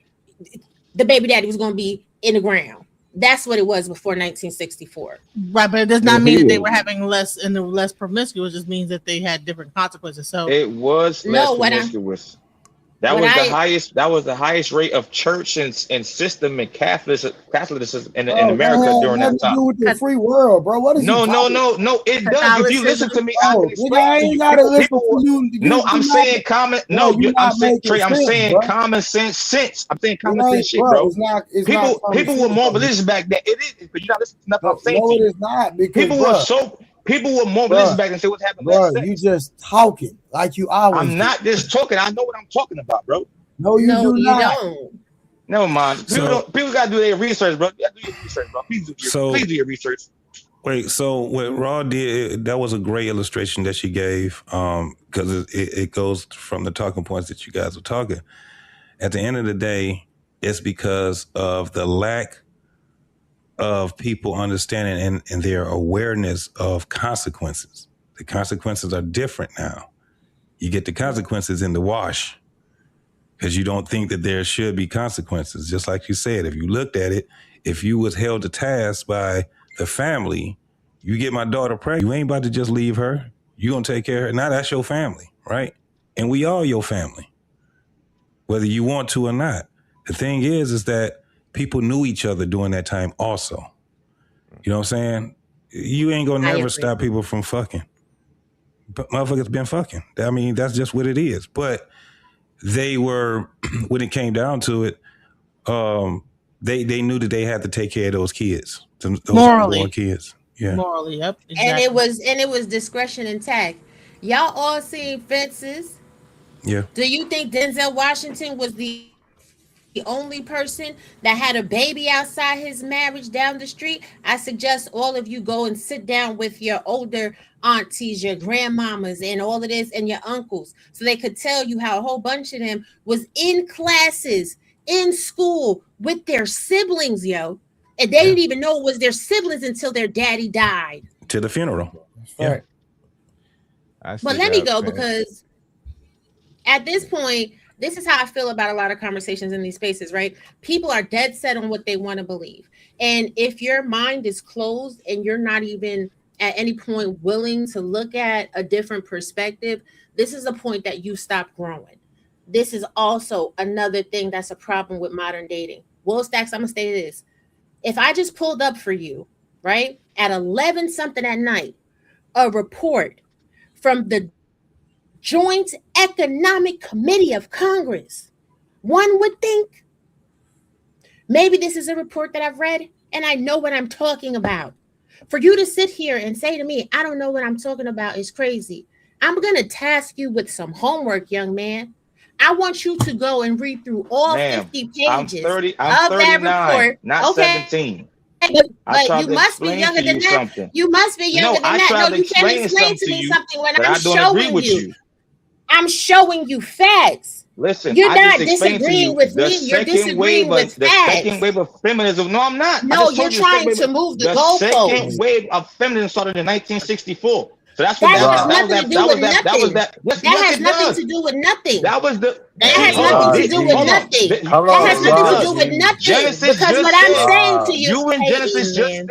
the baby daddy was going to be in the ground. That's what it was before 1964. Right, but it does not mean that they were having less promiscuous. It just means that they had different consequences. So it was less promiscuous. That was the highest rate of church and system and Catholicism in America during that time. To do with the free world, bro. What is no, it does. If you listen to me, I ain't gotta listen to you. No, I'm saying common. No, I'm saying Trey. I'm saying common sense. I'm saying common sense shit, bro. People were more religious back then. It is, but you're not listening to nothing I'm saying. No, it is not. Because people were more religious back then. Say what's happening. Bro, you just talking like you always. I'm not just talking. I know what I'm talking about, bro. No, you do not. Don't. Never mind. People gotta do their research, bro. You gotta do your research, bro. Please do your research. Wait, so what Raw did, that was a great illustration that she gave, because it goes from the talking points that you guys were talking. At the end of the day, it's because of the lack of people understanding and their awareness of consequences. The consequences are different now. You get the consequences in the wash because you don't think that there should be consequences. Just like you said, if you looked at it, if you was held to task by the family, you get my daughter pregnant, you ain't about to just leave her. You gonna take care of her. Now that's your family, right? And we all your family, whether you want to or not. The thing is that people knew each other during that time also. You know what I'm saying? You ain't gonna never stop people from fucking. But motherfuckers been fucking. I mean, that's just what it is. But they were, when it came down to it, they knew that they had to take care of those kids. Those unborn kids. Yeah. Morally, yep. Exactly. And it was discretion intact. Y'all all seen Fences? Yeah. Do you think Denzel Washington was the only person that had a baby outside his marriage down the street? I suggest all of you go and sit down with your older aunties, your grandmamas, and all of this, and your uncles, so they could tell you how a whole bunch of them was in classes, in school with their siblings, yo. And they didn't even know it was their siblings until their daddy died. To the funeral. Yeah. But let me go, because at this point, this is how I feel about a lot of conversations in these spaces, right? People are dead set on what they want to believe. And if your mind is closed and you're not even at any point willing to look at a different perspective, this is a point that you stop growing. This is also another thing that's a problem with modern dating. Will Stacks, I'm going to say this. If I just pulled up for you, right, at 11 something at night, a report from the Joint Economic Committee of Congress, one would think maybe this is a report that I've read and I know what I'm talking about. For you to sit here and say to me, I don't know what I'm talking about, is crazy. I'm going to task you with some homework, young man. I want you to go and read through all 50 pages I'm of 39, that report. not 17. But you must be younger than that. Something. You must be younger than that. No, you can't explain to me something when I'm showing you. I'm showing you facts. Listen, you're not disagreeing with me. You're disagreeing with the facts. second wave of feminism. No, I'm not. No, you're trying to move the goalposts. The second wave of feminism started in 1964. So that's what that has nothing to do with nothing. That has nothing to do with nothing. That was the. That has nothing to do with nothing. That has nothing to do with nothing. Because what I'm saying to you, you in Genesis just said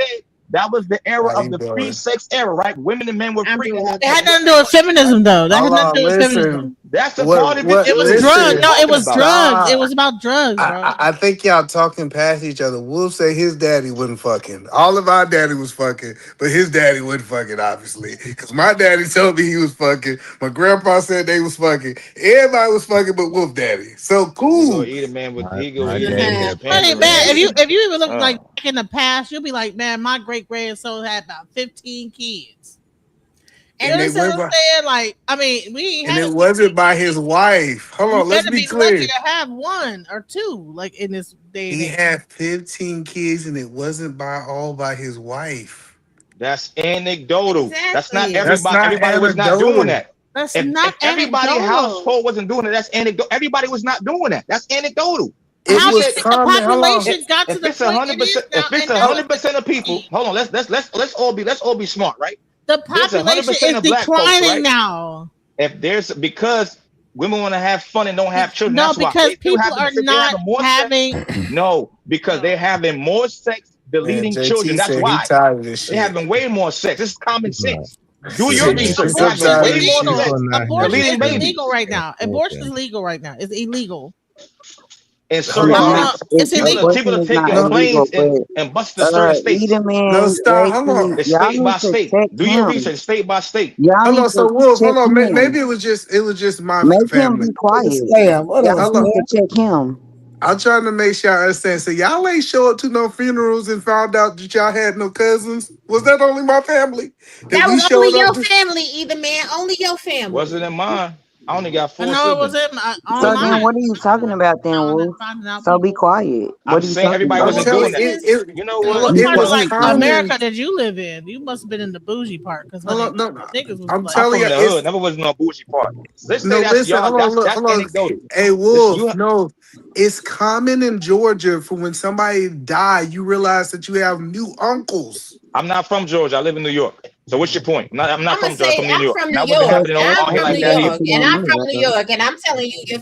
that was the era of the pre-sex era, right? Women and men were free. It had nothing to do with feminism, though. That had nothing to do with feminism. That's the part of it. It was drugs. No, it was drugs. It was about drugs, bro. I think y'all talking past each other. Wolf say his daddy wasn't fucking. All of our daddy was fucking, but his daddy wasn't fucking, obviously. Because my daddy told me he was fucking. My grandpa said they was fucking. Everybody was fucking but Wolf daddy. So cool. Eat a man with ego. Funny, man. If you even look like back in the past, you'll be like, man, my great grandson had about 15 kids. And that's what I'm saying. Like, I mean, it wasn't by his wife. Hold on, let's be clear. Lucky to have one or two, like in this day. He had 15 kids, and it wasn't all by his wife. That's anecdotal. Exactly. That's not everybody. Everybody was not doing that. That's not if everybody's household wasn't doing it, that's anecdotal. Everybody was not doing that. That's anecdotal. How did the population got to the point? If it's 100% of people, hold on. Let's all be smart, right? The population is declining now. If there's because Women want to have fun and don't have children. No, That's why. because They still people are they're not having more having. sex. No, because they're having more sex, Man, deleting JT children. That's said he why. tired of this They're shit. having way more sex. This is common sense. Do Shit, your man. research. I'm They're Abortion having tired is of way this more shit. illegal. sex, Abortion deleting is babies. illegal right now. Abortion is legal right now. It's illegal. In certain Hold states, It's illegal. people are Abortion is not taking planes illegal, and bus to but certain states. Eden No, Man, stop. Hold on. JT, It's y'all state by need to state. check Do your him. research, state by state. Y'all Hold need on. So to Wolf, check hold on. him. Maybe it was just my Make him family. be quiet. Scam. What Y'all else? Hold on. need to check him. I'm trying to make sure I understand. So y'all ain't show up to no funerals and found out that y'all had no cousins? Was that only my family? That That we was only showed up your to? family, Either Man. Only your family. Wasn't in mine. I only got I 4 know it was siblings. on So then mine. what are you talking about then, Wolf? Finding out So be people. quiet. I'm What are you saying talking everybody I'm about? wasn't doing telling that. it. You know Well, what? What it part of was like common. America did you live in? You must have been in the bougie part, because Hold honey, on, no, niggas was I'm like, I'm telling from you, the it's hood. Never was no bougie part. Let's say no. that's Listen, y'all. hold on, look, That's hold on. anecdotal. Hey, This you. Wolf, no, it's common in Georgia for when somebody die, you realize that you have new uncles. I'm not from Georgia. I live in New York. So what's your point? I'm not I'm gonna from Georgia. say I'm from New I'm York. from And I New wasn't York. happening That's on I'm here from like New that York, either. you and don't I'm know, from New brother. York, and I'm telling you, you're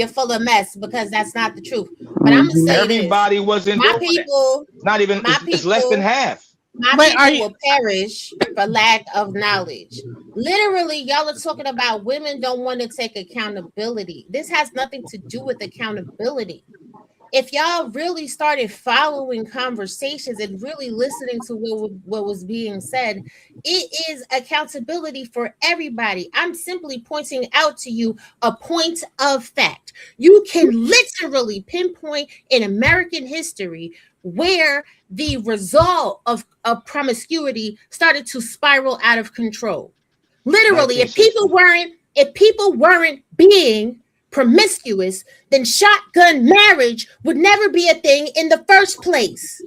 full of mess because that's not the truth. But I'm gonna say this: Everybody wasn't my doing that. people, It's not even. my It's less than people, half. my but are people you? will perish for lack of knowledge. Literally, y'all are talking about women don't want to take accountability. This has nothing to do with accountability. If y'all really started following conversations and really listening to what was being said, it is accountability for everybody. I'm simply pointing out to you a point of fact. You can literally pinpoint in American history where the result of promiscuity started to spiral out of control. Literally, if people 1960. weren't being promiscuous, then shotgun marriage would never be a thing in the first place.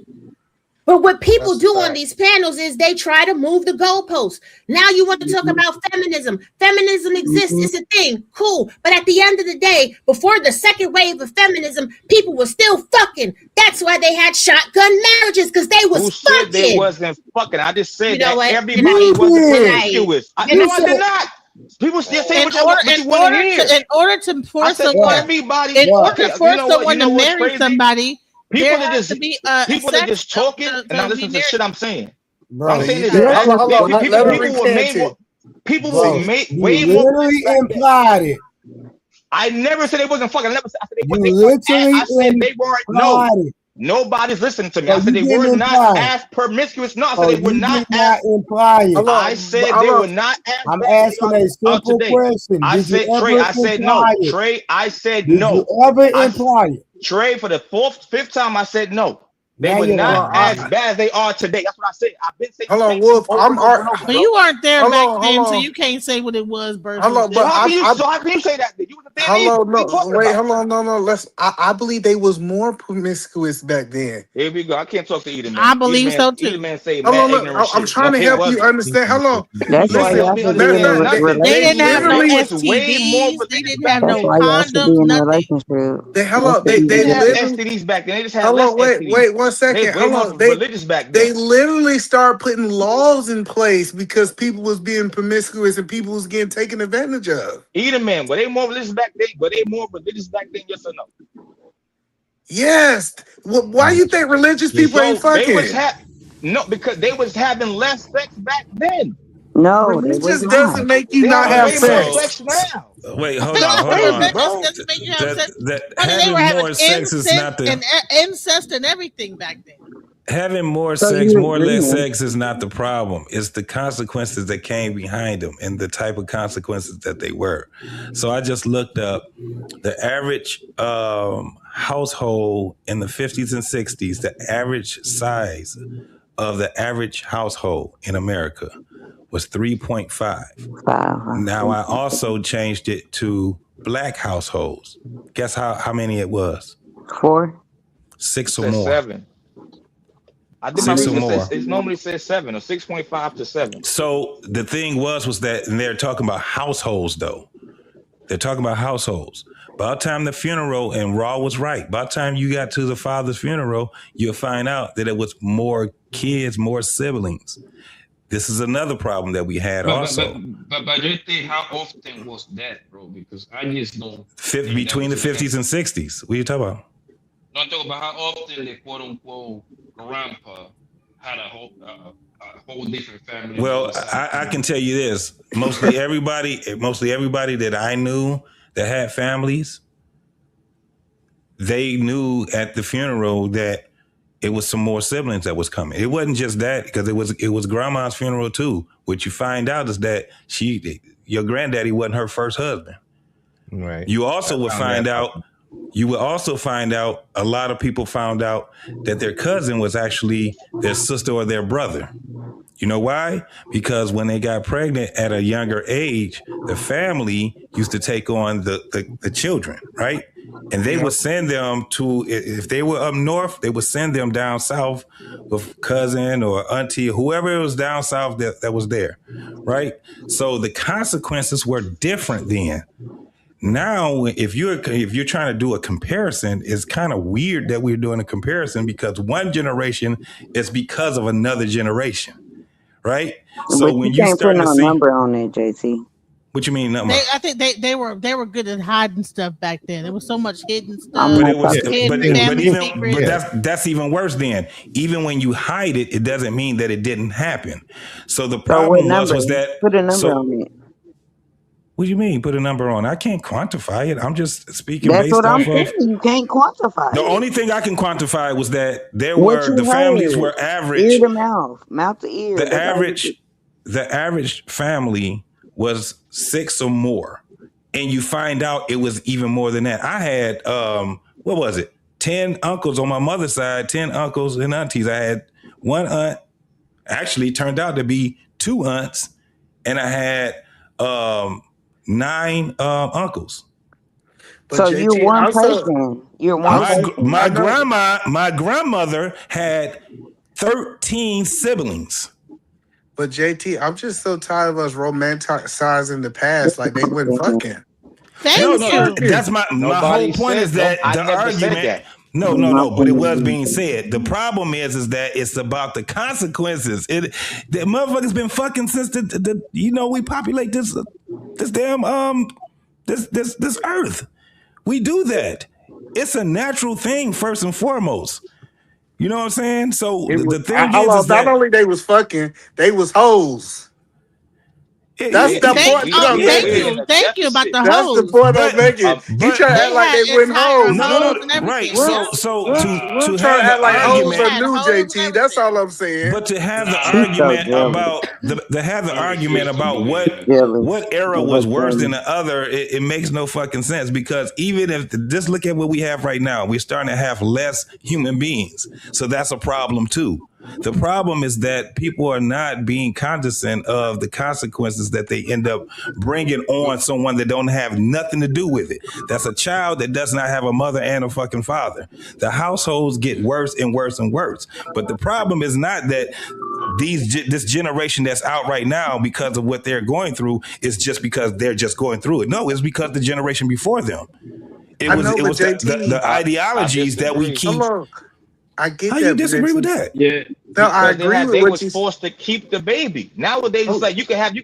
But what people That's a do on fact. these panels is they try to move the goalposts. Now you want to talk about feminism. Feminism exists, it's a thing, cool. But at the end of the day, before the second wave of feminism, people were still fucking. That's why they had shotgun marriages, because they was Who said they fucking. wasn't fucking? I just said You know that what? everybody You wasn't did. promiscuous. You No, know I did not. People still say In what you want to hear. order to I force said someone, everybody. in order Okay, to you force know what? You someone know to what's marry crazy? somebody, there People are has to just be a sex talking and not to be listening to married. shit I'm saying. What Bro, I'm saying you, is Yes, Hold on, hold on. yes, Let him people were made more. People were bro, made you way more. literally implied it. I never said they wasn't fucking. I never said. I said You they weren't. literally I said they weren't. No, implied it. nobody's listening to me. So I said you they were didn't not imply it. as promiscuous. No, I said So they were you not did not as. imply it. I said they were not as I'm bad as asking they a are simple today. question. I Did you said Trey. ever I said no. imply it? Trey. I said Did no. you ever imply it? Trey, for the fifth time, I said no. They Now were you're not lying. as bad as they are today. That's what I said. I've been saying Hold the on, same Wolf. thing over and over and over, But bro. you weren't there Hold back on, then, hold so on. you can't say what it was versus. Hold on, So but how can you say that? You wasn't there either. hello, What are you no, talking wait, about? hold on, no. I believe they was more promiscuous back then. Here we go. I can't talk to either man. I believe so too. Either man say Hold mad on, look, ignorant I'm shit. trying No, to it help you wasn't. understand. Hold on. That's why Listen, y'all help me should be in understand a nothing. They relationship. didn't have no They was way more STDs. They religious didn't back have That's no then. why y'all should be condoms. in a Nothing. relationship. They That's the They didn't have easiest. literally. STDs back then. They just had Hold less on, wait, STDs. 1 second. They way Hold more on. religious back They then. literally started putting laws in place because people was being promiscuous and people was getting taken advantage of. Either man, were they more religious back then? Were they more religious back then? Yes or no? Yes. Why you think religious people ain't So they was fucking? no, because they was having less sex back then. No, they was Religious not. doesn't make you They not having have way more So sex. sex now. wait, hold That's on, hold crazy, on. bro. Doesn't make you have sex. That Honey, they were having having more sex is not incest and everything back then. having more So sex, you more or less agreeing? sex is not the problem. It's the consequences that came behind them and the type of consequences that they were. So I just looked up the average household in the 50s and 60s, the average size of the average household in America was 3.5. Wow. Now I also changed it to black households. Guess how many it was? 4. 6 or Says more. 7. I did my 6 or research. more. It normally says 7 or 6.5 to 7. So the thing was that, and they're talking about households though. They're talking about households. By the time the funeral, and Raw was right, by the time you got to the father's funeral, you'll find out that it was more kids, more siblings. This is another problem that we had also. But JT, how often was that, bro? Because I just don't. Between the 50s and 60s. What are you talking about? No, I'm talking about how often the quote unquote grandpa had a whole different family. Well, I can tell you this: mostly everybody that I knew that had families, they knew at the funeral that it was some more siblings that was coming. It wasn't just that, because it was grandma's funeral too. What you find out is that your granddaddy wasn't her first husband. Right. You also would find out. You would also find out, a lot of people found out that their cousin was actually their sister or their brother. You know why? Because when they got pregnant at a younger age, the family used to take on the children, right? And they would send them to, if they were up north, they would send them down south with cousin or auntie, whoever was down south that was there, right? So the consequences were different then. Now, if you're trying to do a comparison, it's kind of weird that we're doing a comparison, because one generation is because of another generation, right? So but when you can't put no see, number on it, JT. What you mean number? I think they were good at hiding stuff back then. There was so much hidden stuff. But it was, but that's even worse. Then, even when you hide it, it doesn't mean that it didn't happen. So the problem was that put a number on it. What do you mean put a number on? I can't quantify it. I'm just speaking That's based what off I'm saying. You can't quantify the it. only thing I can quantify was that there What you the families heard. were average. Ear to mouth, mouth to ear. The That's average family was 6 or more. And you find out it was even more than that. I had what was it? 10 uncles on my mother's side, 10 uncles and aunties. I had one aunt, actually turned out to be 2 aunts, and I had 9 uncles. But so JT, you're one person. You're one. My grandmother had 13 siblings. But JT, I'm just so tired of us romanticizing the past like they wouldn't fucking. No, that's my whole point is that the argument. No, but it was being said. The problem is that it's about the consequences. The motherfuckers been fucking since we populate this damn this earth. We do that. It's a natural thing first and foremost. You know what I'm saying? So the thing is that not only they was fucking, they was hoes. That's the point. Thank you about the That's hoes. the point I'm making. You try to act like they went hoes. No, right. So to try to have act like hoes argument, are new, JT. That's all I'm saying. but to have the argument about what era was worse than the other, it makes no fucking sense, because even if just look at what we have right now, we're starting to have less human beings. So that's a problem too. The problem is that people are not being cognizant of the consequences that they end up bringing on someone that don't have nothing to do with it. That's a child that does not have a mother and a fucking father. The households get worse and worse and worse. But the problem is not that this generation that's out right now, because of what they're going through, is just because they're just going through it. No, it's because the generation before them. It was the ideologies that we keep. I get How that. you disagree with that? Yeah. No, I agree with they what was you forced to keep the baby. Nowadays, it's like you can have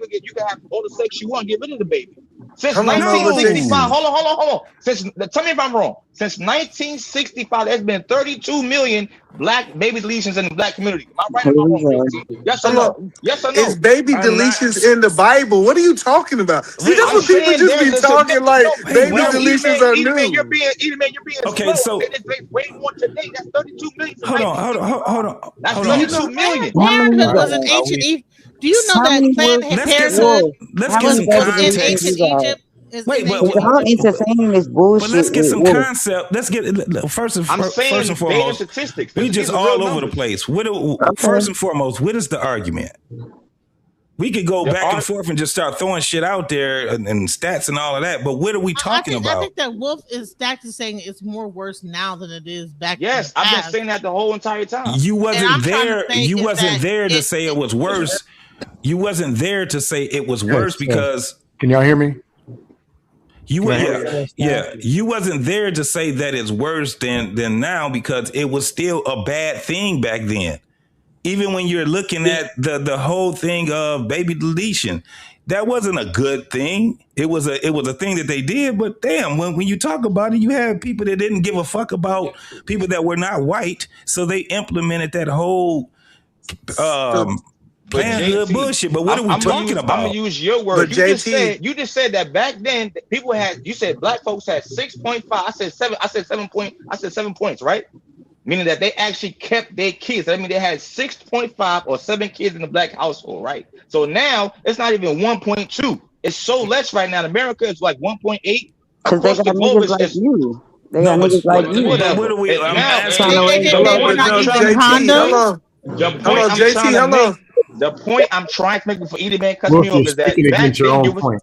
all the sex you want, get rid of the baby. Since 1965, hold on. Tell me if I'm wrong. Since 1965, there's been 32 million black baby deletions in the black community. Am I right or wrong? Yes or no? Yes or no? It's baby deletions in the Bible. What are you talking about? See, that's what people just be talking like baby deletions are new. You're being okay. Slow. So it's way more today. That's 32 million. Hold on. That's 32 million. Parenthood was an ancient. Do you know that Planned Parenthood was in ancient Egypt? Wait, but entertaining this bullshit. But let's get some concept. Let's get first and foremost. Statistics. We just all over the place. First and foremost, what is the argument? We could go back and forth and just start throwing shit out there and stats and all of that. But what are we talking about? I think that Wolf is actually saying it's more worse now than it is back. Yes, I've been saying that the whole entire time. You wasn't there. You wasn't there to say it was worse. You wasn't there to say it was worse because. Can y'all hear me? You wasn't there to say that it's worse than now, because it was still a bad thing back then. even when you're looking at the whole thing of baby deletion, that wasn't a good thing. It was a thing that they did, but damn, when you talk about it, you have people that didn't give a fuck about people that were not white, so they implemented that whole Planned bullshit. But what are we talking about? I'm gonna use your word. You just said that back then people had. You said black folks had 6.5. I said 7. I said 7 points, right? Meaning that they actually kept their kids. I mean, they had 6.5 or 7 kids in the black household, right? So now it's not even 1.2. It's so less right now. In America, it's like 1.8. Because they got niggas like you. They got niggas like you. What are we? I'm asking. The point I'm trying to make before either man cuts me off is that back then you was.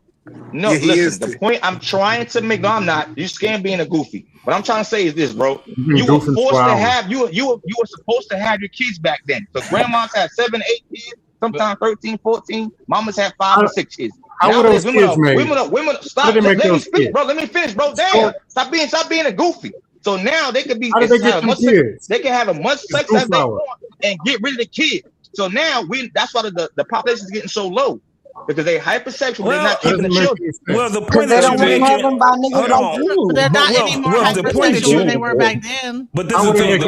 No, listen. The point I'm trying to make. No, I'm not. You scam being a goofy. What I'm trying to say is this, bro. You were forced to have you were supposed to have your kids back then. So grandmas had 7, 8 kids, sometimes 13, 14. Mamas had 5 or 6 kids. How were those kids made? Women stop. Let me speak, bro. Let me finish, bro. Damn. Stop being a goofy. So now they could be. How did they get some kids? They can have a much sex as they want and get rid of the kid. So now that's why the population is getting so low. Because they hypersexual, they're not keeping the children. Well, the point that you're making, hold on. They're not anymore hypersexual than they were back then. But this is the thing.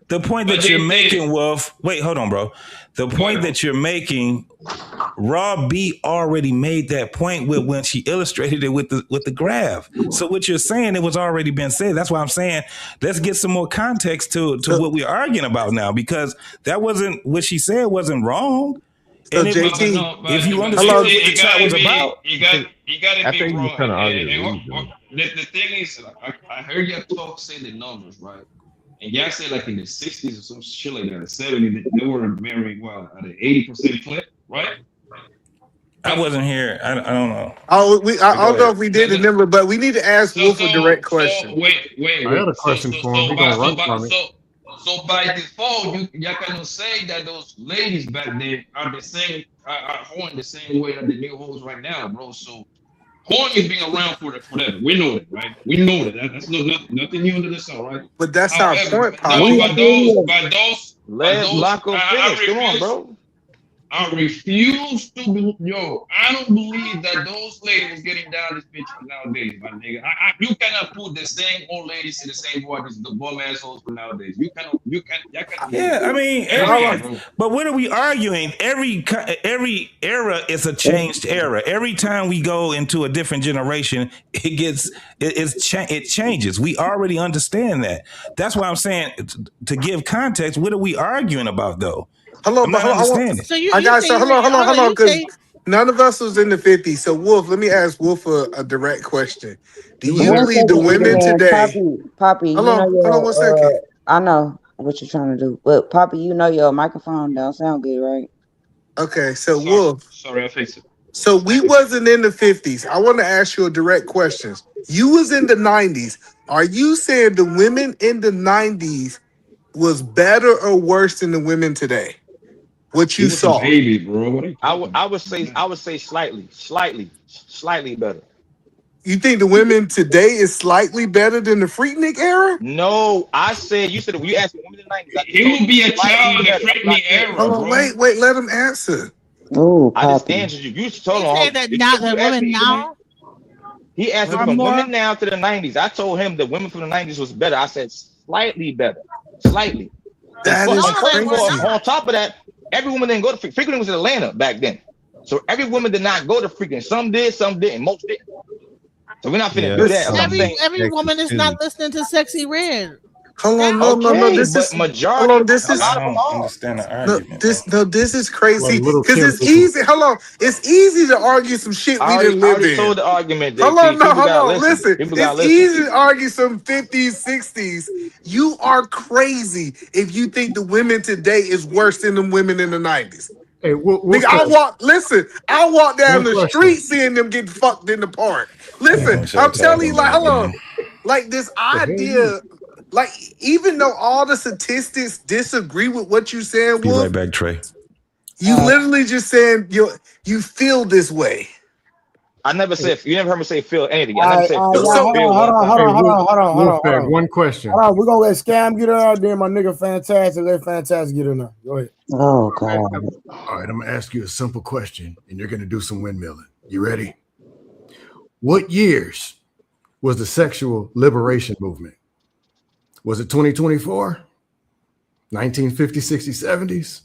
The point that you're making, Wolf. Wait, hold on, bro. The point that you're making, Raw B already made that point when she illustrated it with the graph. So what you're saying, it was already been said. That's why I'm saying let's get some more context to what we're arguing about now, because that wasn't what she said wasn't wrong. So and JT, if you understood what the chat was about, you got to be wrong. The thing is, I heard you talk say the numbers, right? And y'all said like in the 60s or some shit like that, the 70s, they were marrying at an 80% clip, right? I wasn't here. I don't know. I don't know if we did the number, but we need to ask Wolf a direct question. Wait. I got a question for him. He's gonna run from it. So by default, y'all cannot say that those ladies back then are the same, are hoeing the same way that the new hoes right now, bro. So hoeing is being around for that. We know that, right? We know that. That's nothing new under the sun, right? But that's our point, Pop. By those, let's lock up finish. Come on, bro. I refuse to be, I don't believe that those ladies getting down this bitch nowadays, my nigga. You cannot put the same old ladies in the same board as the bum assholes for nowadays. You cannot. Yeah, I mean, but what are we arguing? Every era is a changed era. Every time we go into a different generation, it changes. We already understand that. That's why I'm saying, to give context, what are we arguing about though? Hold on, because none of us was in the 50s. So, Wolf, let me ask Wolf a direct question. Do you believe the women today? Poppy, hold on 1 second. I know what you're trying to do, but Poppy, your microphone don't sound good, right? Okay, so Wolf. Sorry, I fixed it. So we wasn't in the 50s. I want to ask you a direct question. You was in the 90s. Are you saying the women in the 90s was better or worse than the women today? What you saw, baby, bro. I would say slightly better. You think the women today is slightly better than the Freaknik era? No, I said you said you asked women in the 90s. He would be a child in the Freaknik era. Oh, wait, let him answer. Oh, I just answered you. You told him that not the women now. He asked me from women now to the 90s. I told him the women from the 90s was better. I said slightly better, slightly. That is crazy. On top of that, every woman didn't go to Freaking was in Atlanta back then. So every woman did not go to Freaking. Some did, some didn't. Most didn't. So we're not finna do that. Every woman is not listening to Sexy Red. Hold on, no. This is majority. Hold on, this is. I don't understand the argument. This is crazy because it's easy. Hold on, it's easy to argue some shit we didn't live in. Told the argument. Hold on. Listen, it's easy to argue some 50s, 60s. You are crazy if you think the women today is worse than the women in the 90s. Hey, nigga, I walk down the street seeing them get fucked in the park. Listen, I'm telling you, hold on, this idea. Even though all the statistics disagree with what you're saying, be right back, Trey. You literally just saying you feel this way. I never said you never heard me say feel anything. All I never right, said all feel. right, Hold Wolfpack, one question. Hold on, we're gonna let Scam get in there, then my nigga Fantastic, let Fantastic get in there. Go ahead. Oh God. All right, I'm gonna ask you a simple question, and you're gonna do some windmilling. You ready? What years was the sexual liberation movement? Was it 2024, 1950s, 60s, 70s,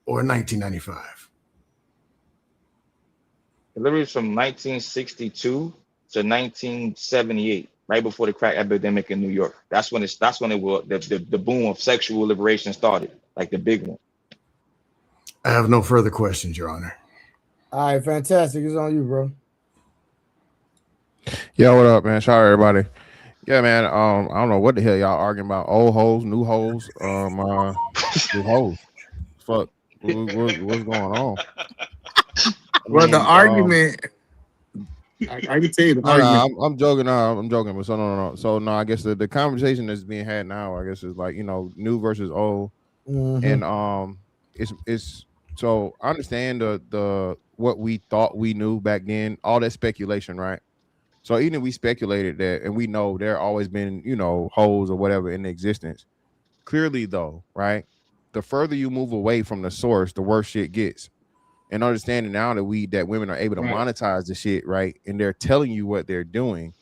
or 1995? Literally from 1962 to 1978, right before the crack epidemic in New York. That's when the boom of sexual liberation started, like the big one. I have no further questions, Your Honor. All right, Fantastic. It's on you, bro. Yo, what up, man? Shout out everybody. Yeah, man. I don't know what the hell y'all arguing about. Old hoes, new hoes, new hoes. Fuck. What's going on? Well, the argument. I can tell you the argument. I'm joking. I'm joking. But no. So no, I guess the conversation that's being had now, I guess, is like, you know, new versus old, and it's so I understand the what we thought we knew back then, all that speculation, right? So even if we speculated that, and we know there always been, you know, hoes or whatever in existence. Clearly, though, right? The further you move away from the source, the worse shit gets. And understanding now that women are able to monetize the shit, right? And they're telling you what they're doing.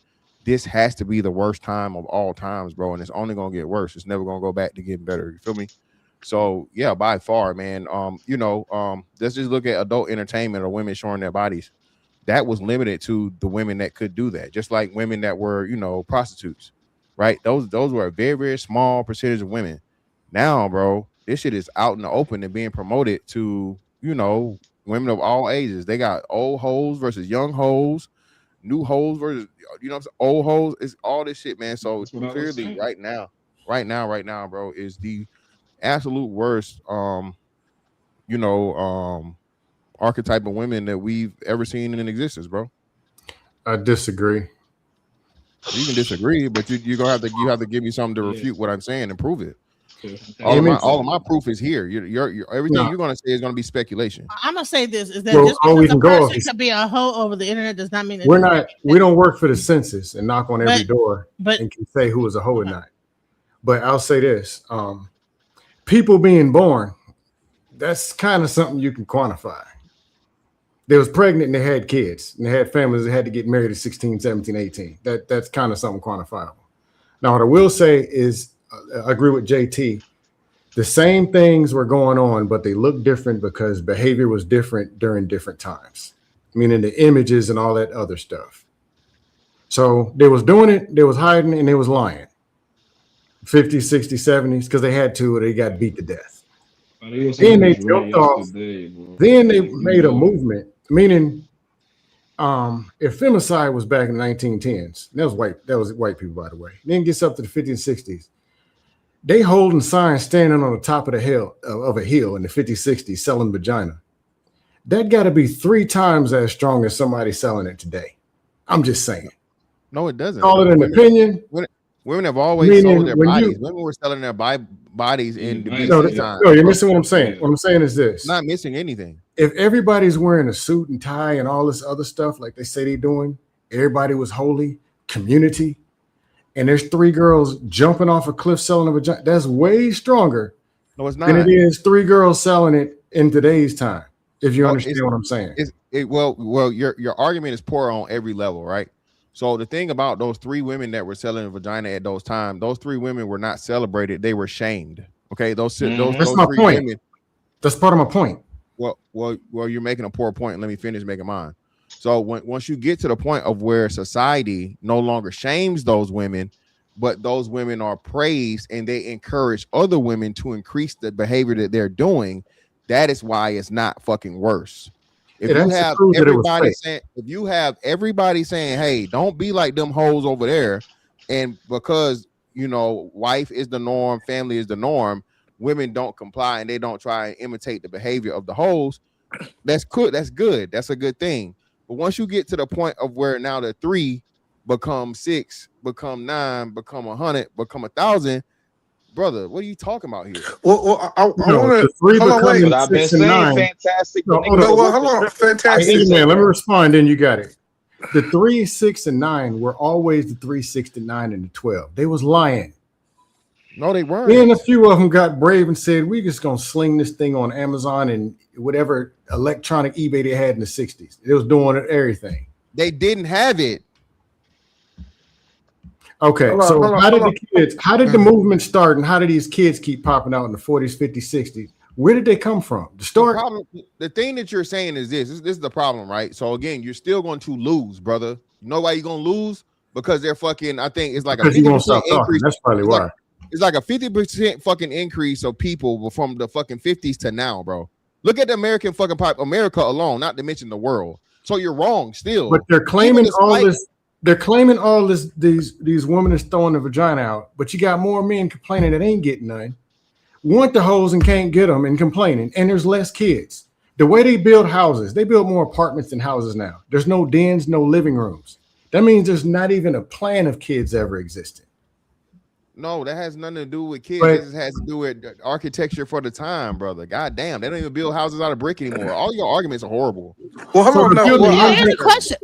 This has to be the worst time of all times, bro. And it's only gonna get worse. It's never gonna go back to getting better. You feel me? So yeah, by far, man. Let's just look at adult entertainment or women showing their bodies. That was limited to the women that could do that, just like women that were, you know, prostitutes, right? Those were a very, very small percentage of women. Now, bro, this shit is out in the open and being promoted to, you know, women of all ages. They got old hoes versus young hoes, new hoes versus, you know what I'm saying, old hoes. It's all this shit, man. So clearly right now, bro, is the absolute worst archetype of women that we've ever seen in existence, bro. I disagree. You can disagree, but you have to give me something to refute what I'm saying and prove it. All of my proof is here. Your everything you're gonna say is gonna be speculation. I'm gonna say this is that just because a person could be a hoe over the internet does not mean that we don't work for the census and knock on every door and can say who is a hoe or not. But I'll say this: people being born, that's kind of something you can quantify. They was pregnant and they had kids and they had families that had to get married at 16, 17, 18. That's kind of something quantifiable. Now, what I will say is, I agree with JT. The same things were going on, but they look different because behavior was different during different times, meaning the images and all that other stuff. So they was doing it, they was hiding, and they was lying. 50s, 60s, 70s, because they had to, or they got beat to death. Then they jumped off. Then they made a movement, meaning if femicide was back in the 1910s, that was white people, by the way. Then gets up to the 50s and 60s. They holding signs standing on the top of a hill in the 50s, 60s, selling vagina. That got to be 3 times as strong as somebody selling it today. I'm just saying. No, it doesn't. Call it an opinion. Women have always sold their bodies. Women were selling their bodies in the time. No, you're missing what I'm saying. What I'm saying is this. Not missing anything. If everybody's wearing a suit and tie and all this other stuff like they say they're doing, everybody was holy, community, and there's 3 girls jumping off a cliff selling a vagina, that's way stronger than it is 3 girls selling it in today's time, if you understand what I'm saying. Well, your argument is poor on every level, right? So the thing about those 3 women that were selling a vagina at those times, those 3 women were not celebrated; they were shamed. Okay, those that's my point. Women, that's part of my point. Well, you're making a poor point. Let me finish making mine. So once you get to the point of where society no longer shames those women, but those women are praised and they encourage other women to increase the behavior that they're doing, that is why it's not fucking worse. If you have everybody saying, hey, don't be like them hoes over there, and because, you know, wife is the norm, family is the norm, women don't comply and they don't try and imitate the behavior of the hoes, that's good. That's good. That's a good thing. But once you get to the point of where now the 3 become 6, become 9, become 100, become 1,000, brother, what are you talking about here? Well, I want to. Hold on, I've been saying Fantastic. Hold on, Fantastic. Man, let me respond. Then you got it. The 3, 6, and 9 were always the 3, 6, and 9, and the 12. They was lying. No, they weren't. Then a few of them got brave and said, "We just gonna sling this thing on Amazon and whatever electronic eBay they had in the 60s." It was doing everything. They didn't have it. Okay, how did the movement start, and how did these kids keep popping out in the 40s, 50s, 60s? Where did they come from? The thing that you're saying is this is the problem, right? So again, you're still going to lose, brother. You know why you're going to lose? Because they're fucking, I think it's like a 50% increase. That's probably why. It's like a 50% fucking increase of people from the fucking 50s to now, bro. Look at the American fucking America alone, not to mention the world. So you're wrong still. But they're claiming all this. They're claiming all this. These women is throwing the vagina out, but you got more men complaining that ain't getting none. Want the hoes and can't get them and complaining, and there's less kids. The way they build houses, they build more apartments than houses now. There's no dens, no living rooms. That means there's not even a plan of kids ever existing. No, that has nothing to do with kids. It just has to do with architecture for the time, brother. God damn, they don't even build houses out of brick anymore. All your arguments are horrible. Well, hold on. Here's a question.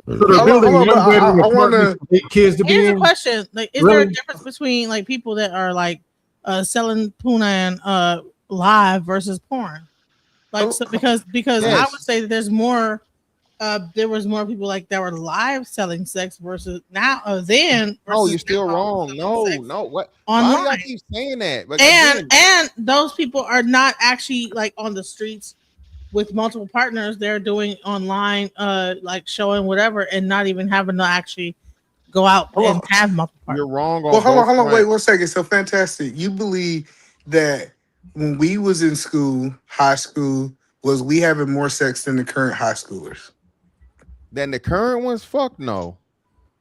Kids to be Here's in. a question. Like, is there a difference between like people that are like selling Poonan live versus porn? Like, so because yes. I would say that there's more. There was more people like that were live selling sex versus now then. No, you're still wrong. No, what? Online. Why do y'all keep saying that? But and those people are not actually like on the streets with multiple partners. They're doing online, like showing whatever, and not even having to actually go out and have multiple partners. You're wrong. Well, hold on, wait 1 second. So fantastic. You believe that when we was in school, high school, was we having more sex than the current high schoolers? Than the current ones? Fuck no.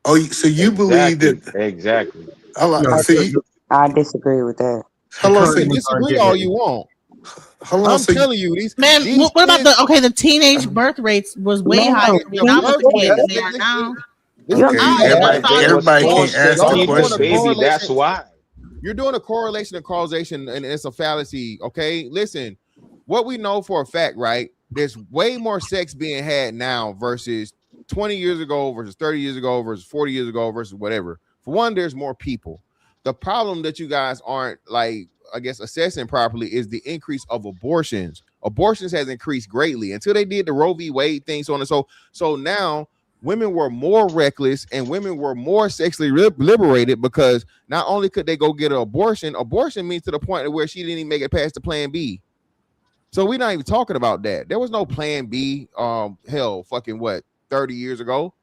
Oh, so you believe that? Exactly. I disagree with that. Disagree all you want. I'm telling you, these what about the teenage birth rates was way higher when I was a kid than they are now. Everybody can't ask the question. Baby, that's why. You're doing a correlation and causation, and it's a fallacy. Okay, listen. What we know for a fact, right? There's way more sex being had now versus 20 years ago versus 30 years ago versus 40 years ago versus whatever. For one, there's more people. The problem that you guys aren't like, I guess, assessing properly is the increase of abortions. Abortions has increased greatly until they did the Roe v. Wade thing, so on and so now women were more reckless and women were more sexually liberated because not only could they go get an abortion means to the point where she didn't even make it past the plan B. So we're not even talking about that. There was no plan B. Hell, fucking what? 30 years ago,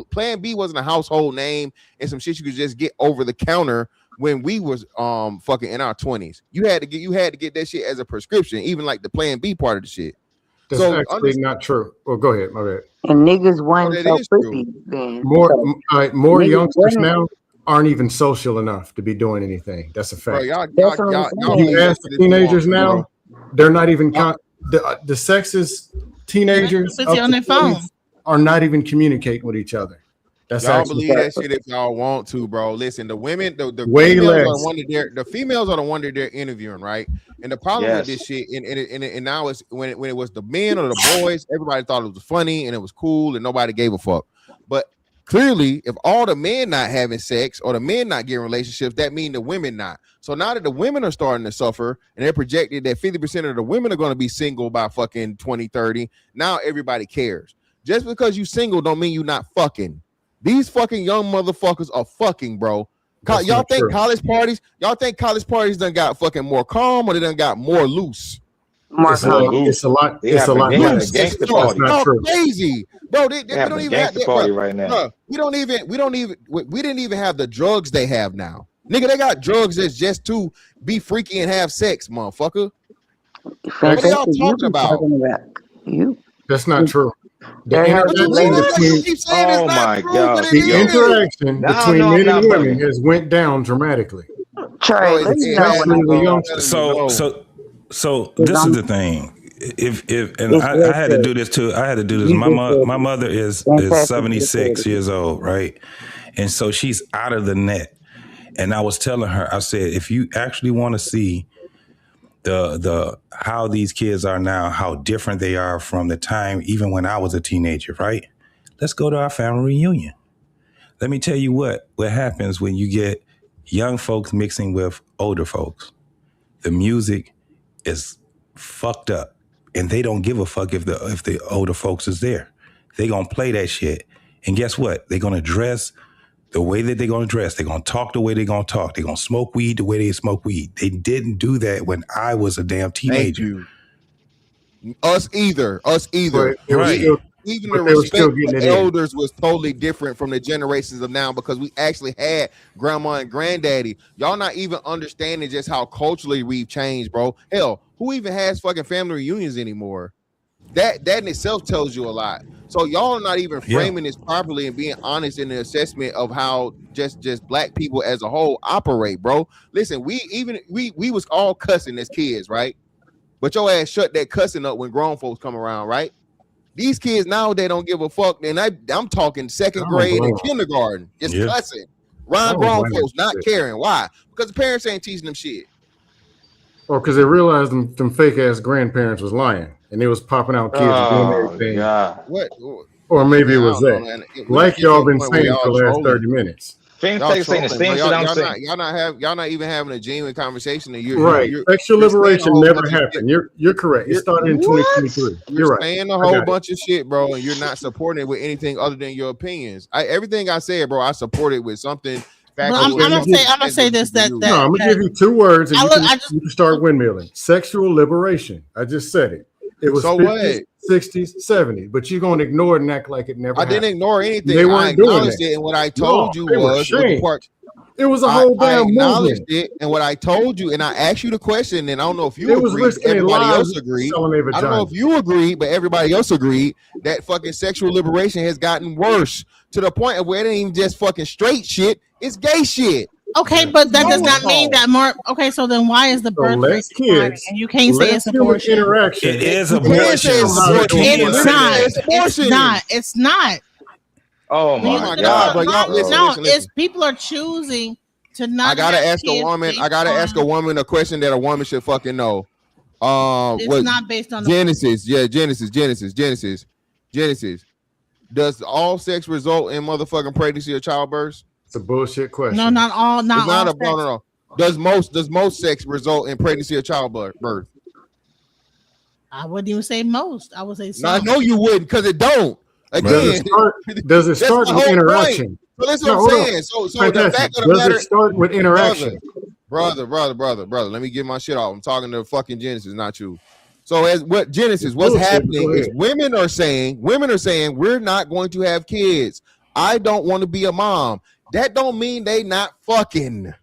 Plan B wasn't a household name and some shit you could just get over the counter when we was fucking in our 20s. You had to get that shit as a prescription, even like the Plan B part of the shit. That's actually not true. Well, go ahead, my bad. And niggas weren't so pussy then. More youngsters now aren't even social enough to be doing anything. That's a fact. Bro, you ask the teenagers now, they're not even the sexist teenagers on their phone. Are not even communicating with each other. That's y'all believe that shit if y'all want to, bro. Listen, the women, the way less. The females are the one that they're interviewing, right? And the problem with this shit, and now it's when it was the men or the boys, everybody thought it was funny and it was cool and nobody gave a fuck. But clearly, if all the men not having sex or the men not getting relationships, that means the women not. So now that the women are starting to suffer and they're projected that 50% of the women are going to be single by fucking 2030, now everybody cares. Just because you single don't mean you not fucking. These fucking young motherfuckers are fucking, bro. Y'all think college parties done got fucking more calm or they done got more loose? It's a lot. It's crazy, bro. They don't even have that party right now. Bro, we didn't even have the drugs they have now. Nigga, they got drugs that's just to be freaky and have sex, motherfucker. What are y'all talking about? That's not true. The interaction between men and women has went down dramatically. So this is the thing. I had to do this too. I had to do this. My mother is 76 years old, right? And so she's out of the net. And I was telling her, I said, if you actually want to see the how these kids are now, how different they are from the time even when I was a teenager, right? Let's go to our family reunion. Let me tell you what happens when you get young folks mixing with older folks. The music is fucked up, and they don't give a fuck if the older folks is there. They gonna play that shit, and guess what? They're gonna dress the way that they're gonna dress. They're gonna talk the way they're gonna talk. They're gonna smoke weed the way they smoke weed. They didn't do that when I was a damn teenager. Us either. Right. Even the respect for the elders was totally different from the generations of now because we actually had grandma and granddaddy. Y'all not even understanding just how culturally we've changed, bro. Hell, who even has fucking family reunions anymore? That in itself tells you a lot. So y'all are not even framing this properly and being honest in the assessment of how just black people as a whole operate, bro. Listen, we was all cussing as kids, right? But your ass shut that cussing up when grown folks come around, right? These kids now, they don't give a fuck. And I'm talking second grade and kindergarten, just cussing. Grown folks not caring. Why? Because the parents ain't teaching them shit. Or because they realized them fake ass grandparents was lying and they was popping out kids and doing everything. God. What? Or maybe it was that. Like y'all been saying for the last 30 minutes. Saying the same shit I'm saying. Y'all not even having a genuine conversation. Right. Sexual liberation never happened. You're correct. It started in 2023. You're right. Saying a whole bunch of shit, bro, and you're not supporting it with anything other than your opinions. Everything I said, bro, I support it with something. I'm gonna say this. I'm gonna give you 2 words, and you can start windmilling. Sexual liberation. I just said it. It was so 50s, 60s, 70s, but you're gonna ignore it and act like it never happened. I didn't ignore anything. They weren't doing that. It, and what I told you was it was a whole damn acknowledged movement. it, and what I told you, and I asked you the question, and I don't know if you agreed, everybody else agreed. I don't know if you agreed, but everybody else agreed that fucking sexual liberation has gotten worse to the point of where it ain't even just fucking straight shit, it's gay shit. Okay, but that does not mean that more. Okay, so then why is the birth rate declining? And you can't say it's abortion. It is abortion. It's not. It's not. Oh my God! But y'all, listen. It's people are choosing to not. I gotta ask a woman. I gotta ask a woman a question that a woman should fucking know. It's not based on Genesis. Yeah, Genesis. Does all sex result in motherfucking pregnancy or childbirth? It's a bullshit question. No, not all. Not all. No. Does most sex result in pregnancy or childbirth? I wouldn't even say most. I would say some. No, I know you wouldn't because it don't. Again, does it start with interaction? So that's what I'm saying. So the fact of the matter, does it start with interaction? Brother. Let me get my shit off. I'm talking to fucking Genesis, not you. So as what Genesis, what's happening is women are saying we're not going to have kids. I don't want to be a mom. That don't mean they not fucking.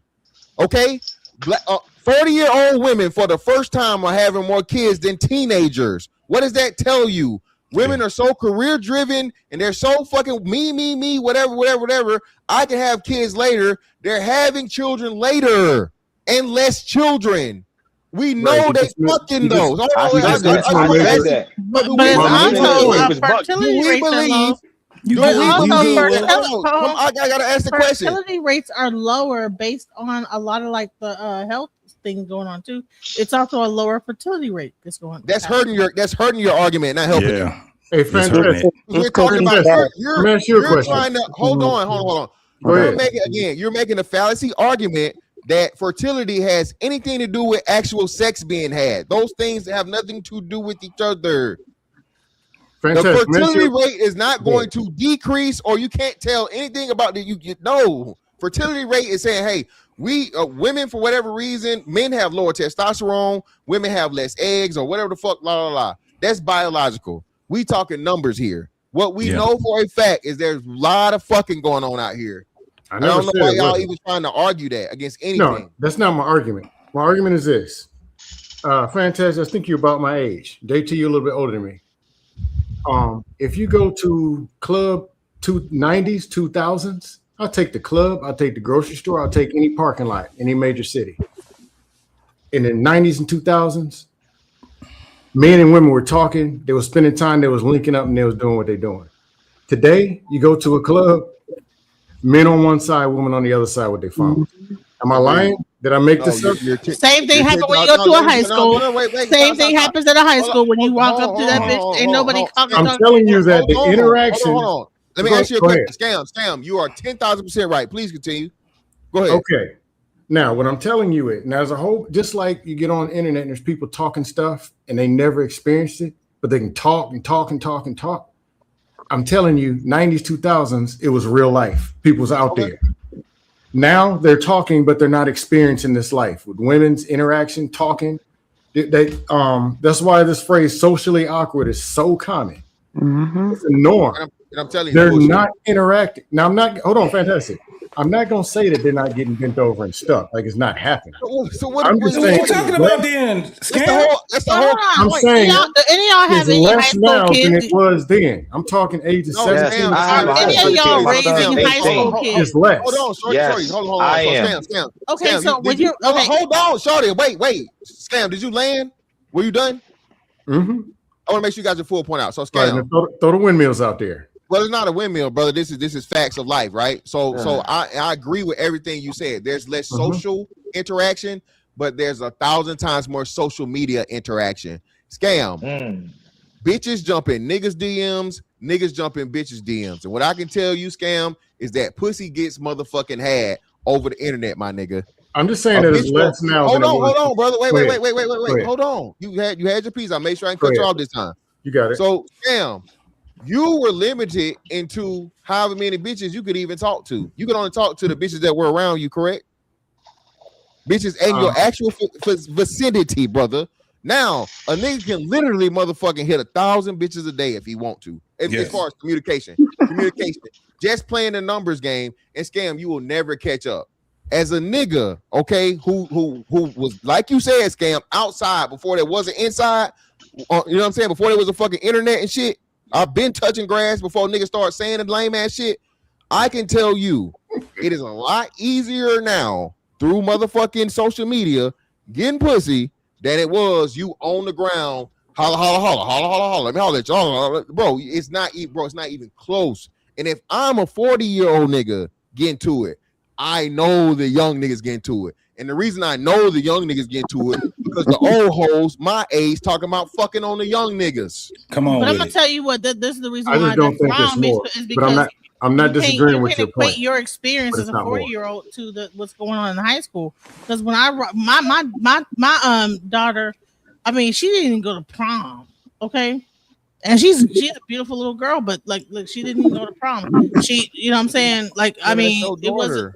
Okay, 40-year-old women for the first time are having more kids than teenagers. What does that tell you? Women are so career driven and they're so fucking me, whatever. I can have kids later. They're having children later and less children. We know they fucking those. But it's also fertility rates are low. I gotta ask the question. Fertility rates are lower based on a lot of like the health things going on too. It's also a lower fertility rate that's going on. That's hurting your argument, not helping you. Hey, fantastic. We're talking about you're trying to hold on. You're making a fallacy argument that fertility has anything to do with actual sex being had. Those things have nothing to do with each other. Fantastic. The fertility rate is not going to decrease, or you can't tell anything about that. You know, fertility rate is saying, hey, we women, for whatever reason, men have lower testosterone, women have less eggs, or whatever the fuck, That's biological. We talking numbers here. What we know for a fact is there's a lot of fucking going on out here. I don't know why y'all even trying to argue that against anything. No, that's not my argument. My argument is this. Fantastic. I think you're about my age. Dave T, you're a little bit older than me. If you go to club 90s, 2000s, I'll take the club, I'll take the grocery store, I'll take any parking lot, any major city. In the 90s and 2000s, men and women were talking, they were spending time, they was linking up, and they was doing what they're doing. Today, you go to a club, men on one side, women on the other side with their phone. Am I lying? Did I make this up? Same thing happens when you go to a high school. Same thing happens at a high school when you walk up to that bitch. Ain't nobody talking. I'm telling you that the interaction. Let me ask you a question. Scam, you are 10,000% right. Please continue. Go ahead. Okay. Now, what I'm telling you is, now as a whole, just like you get on the internet and there's people talking stuff and they never experienced it, but they can talk and talk and talk and talk. I'm telling you, 90s, 2000s, it was real life. People was out there. Now they're talking, but they're not experiencing this life with women's interaction, talking. That's why this phrase "socially awkward" is so common. Mm-hmm. It's a norm. And I'm telling you, they're not interacting. Now I'm not. Hold on, fantastic. I'm not gonna say that they're not getting bent over and stuck, like it's not happening. So what are you talking about then? That's the whole I'm saying any of y'all have it's any high less school now kids? than it was then. I'm talking ages 17. Any of y'all raising high school kids? It's less. Hold on, shorty. Hold on. I am. Scam. Okay, Scam, so when you hold on, shorty. Wait. Scam, did you land? Were you done? Mm-hmm. I want to make sure you guys are full point out. So Scam, right, throw the windmills out there. Well, it's not a windmill, brother. This is facts of life, right? So I agree with everything you said. There's less social interaction, but there's 1,000 times more social media interaction. Scam. Bitches jumping niggas DMs, niggas jumping bitches DMs. And what I can tell you, Scam, is that pussy gets motherfucking had over the internet, my nigga. I'm just saying that it's less now. Hold on, brother. Wait. Hold on. You had your piece. I made sure I didn't cut you off this time. You got it. So, Scam, you were limited into however many bitches you could even talk to. You could only talk to the bitches that were around you, correct? Bitches in your actual vicinity, brother. Now, a nigga can literally motherfucking hit 1,000 bitches a day if he want to. As far as communication. Just playing the numbers game, and Scam, you will never catch up. As a nigga, okay, who was, like you said, Scam, outside before there wasn't inside, you know what I'm saying? Before there was a fucking internet and shit. I've been touching grass before niggas start saying the lame ass shit. I can tell you, it is a lot easier now through motherfucking social media getting pussy than it was you on the ground. Holla, holla, holla, holla, holla, holla. Let me holla at you. Holla, bro, it's not even close. And if I'm a 40-year-old nigga getting to it, I know the young niggas getting to it. And the reason I know the young niggas get to it because the old hoes my age talking about fucking on the young niggas. Come on, but I'm gonna tell you what. This is the reason I why just don't think there's more. is because but I'm not disagreeing with your point. Your experience as a 40-year-old to what's going on in high school. Because when my daughter, I mean, she didn't even go to prom. Okay. And she's a beautiful little girl, but like she didn't even go to prom. She, you know what I'm saying? Like, I mean, it was.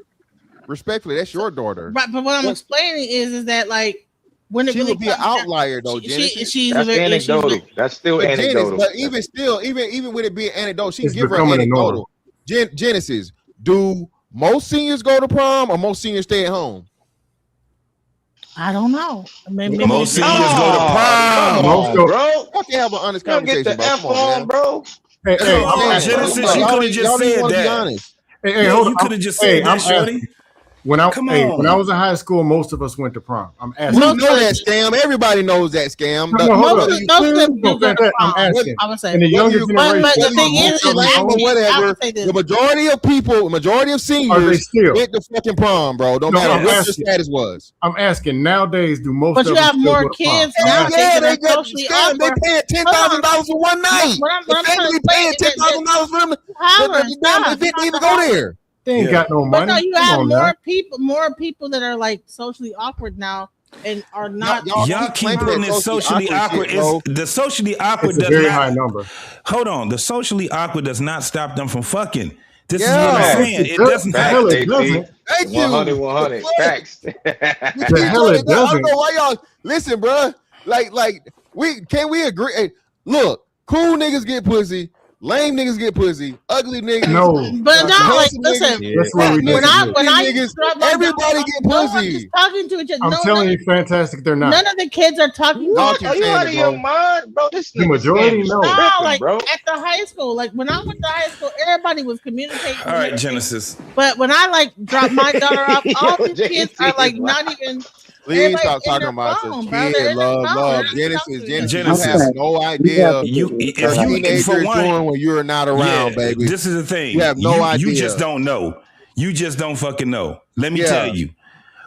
Respectfully, that's your daughter. Right, but what I'm explaining is that like when she would be an outlier though, Genesis. That's anecdotal. That's still anecdotal. But even still, even with it being anecdotal, she can give her anecdotal. Genesis, do most seniors go to prom or most seniors stay at home? I don't know. Maybe most seniors go to prom. Bro, why can't have an honest conversation? Get the F on, bro. Hey, Genesis, you could have just said that. Hey, hold on. You could have just said that, shorty. When I was in high school, most of us went to prom. I'm asking. We know that, Scam. Everybody knows that, Scam. I'm asking. I would say, in the younger generation, but the thing is, whatever. The majority of people, majority of seniors went to fucking prom, bro. Don't matter what your status was. I'm asking. Nowadays, do most? But you have more kids now. Yeah, they got Scam. They paying $10,000 for one night. The family paying $10,000 for them. They didn't even go there. They ain't got no money. But no, you have more people that are like socially awkward now and are not. Y'all keep putting this socially awkward. The socially awkward does very not. High number. Hold on, the socially awkward does not stop them from fucking. This is what I'm saying. It doesn't. Thank you. 100. Facts. The hell it doesn't. I don't know why y'all listen, bro. Like we agree? Hey, look, cool niggas get pussy. Lame niggas get pussy. Ugly niggas. No. But no, like, listen. When I everybody get pussy. Talking to each other. I'm telling you, fantastic. They're not. None of the kids are talking. What? Are you out of your mind, bro? This the majority. No, like at the high school. Like when I went to high school, everybody was communicating. All right, Genesis. But when I like dropped my daughter off, all these kids are like not even. Please stop talking about this. Kid, love. Genesis, you have no idea. If you doing when you're not around, baby. This is the thing. You have no idea. You just don't know. You just don't fucking know. Let me tell you.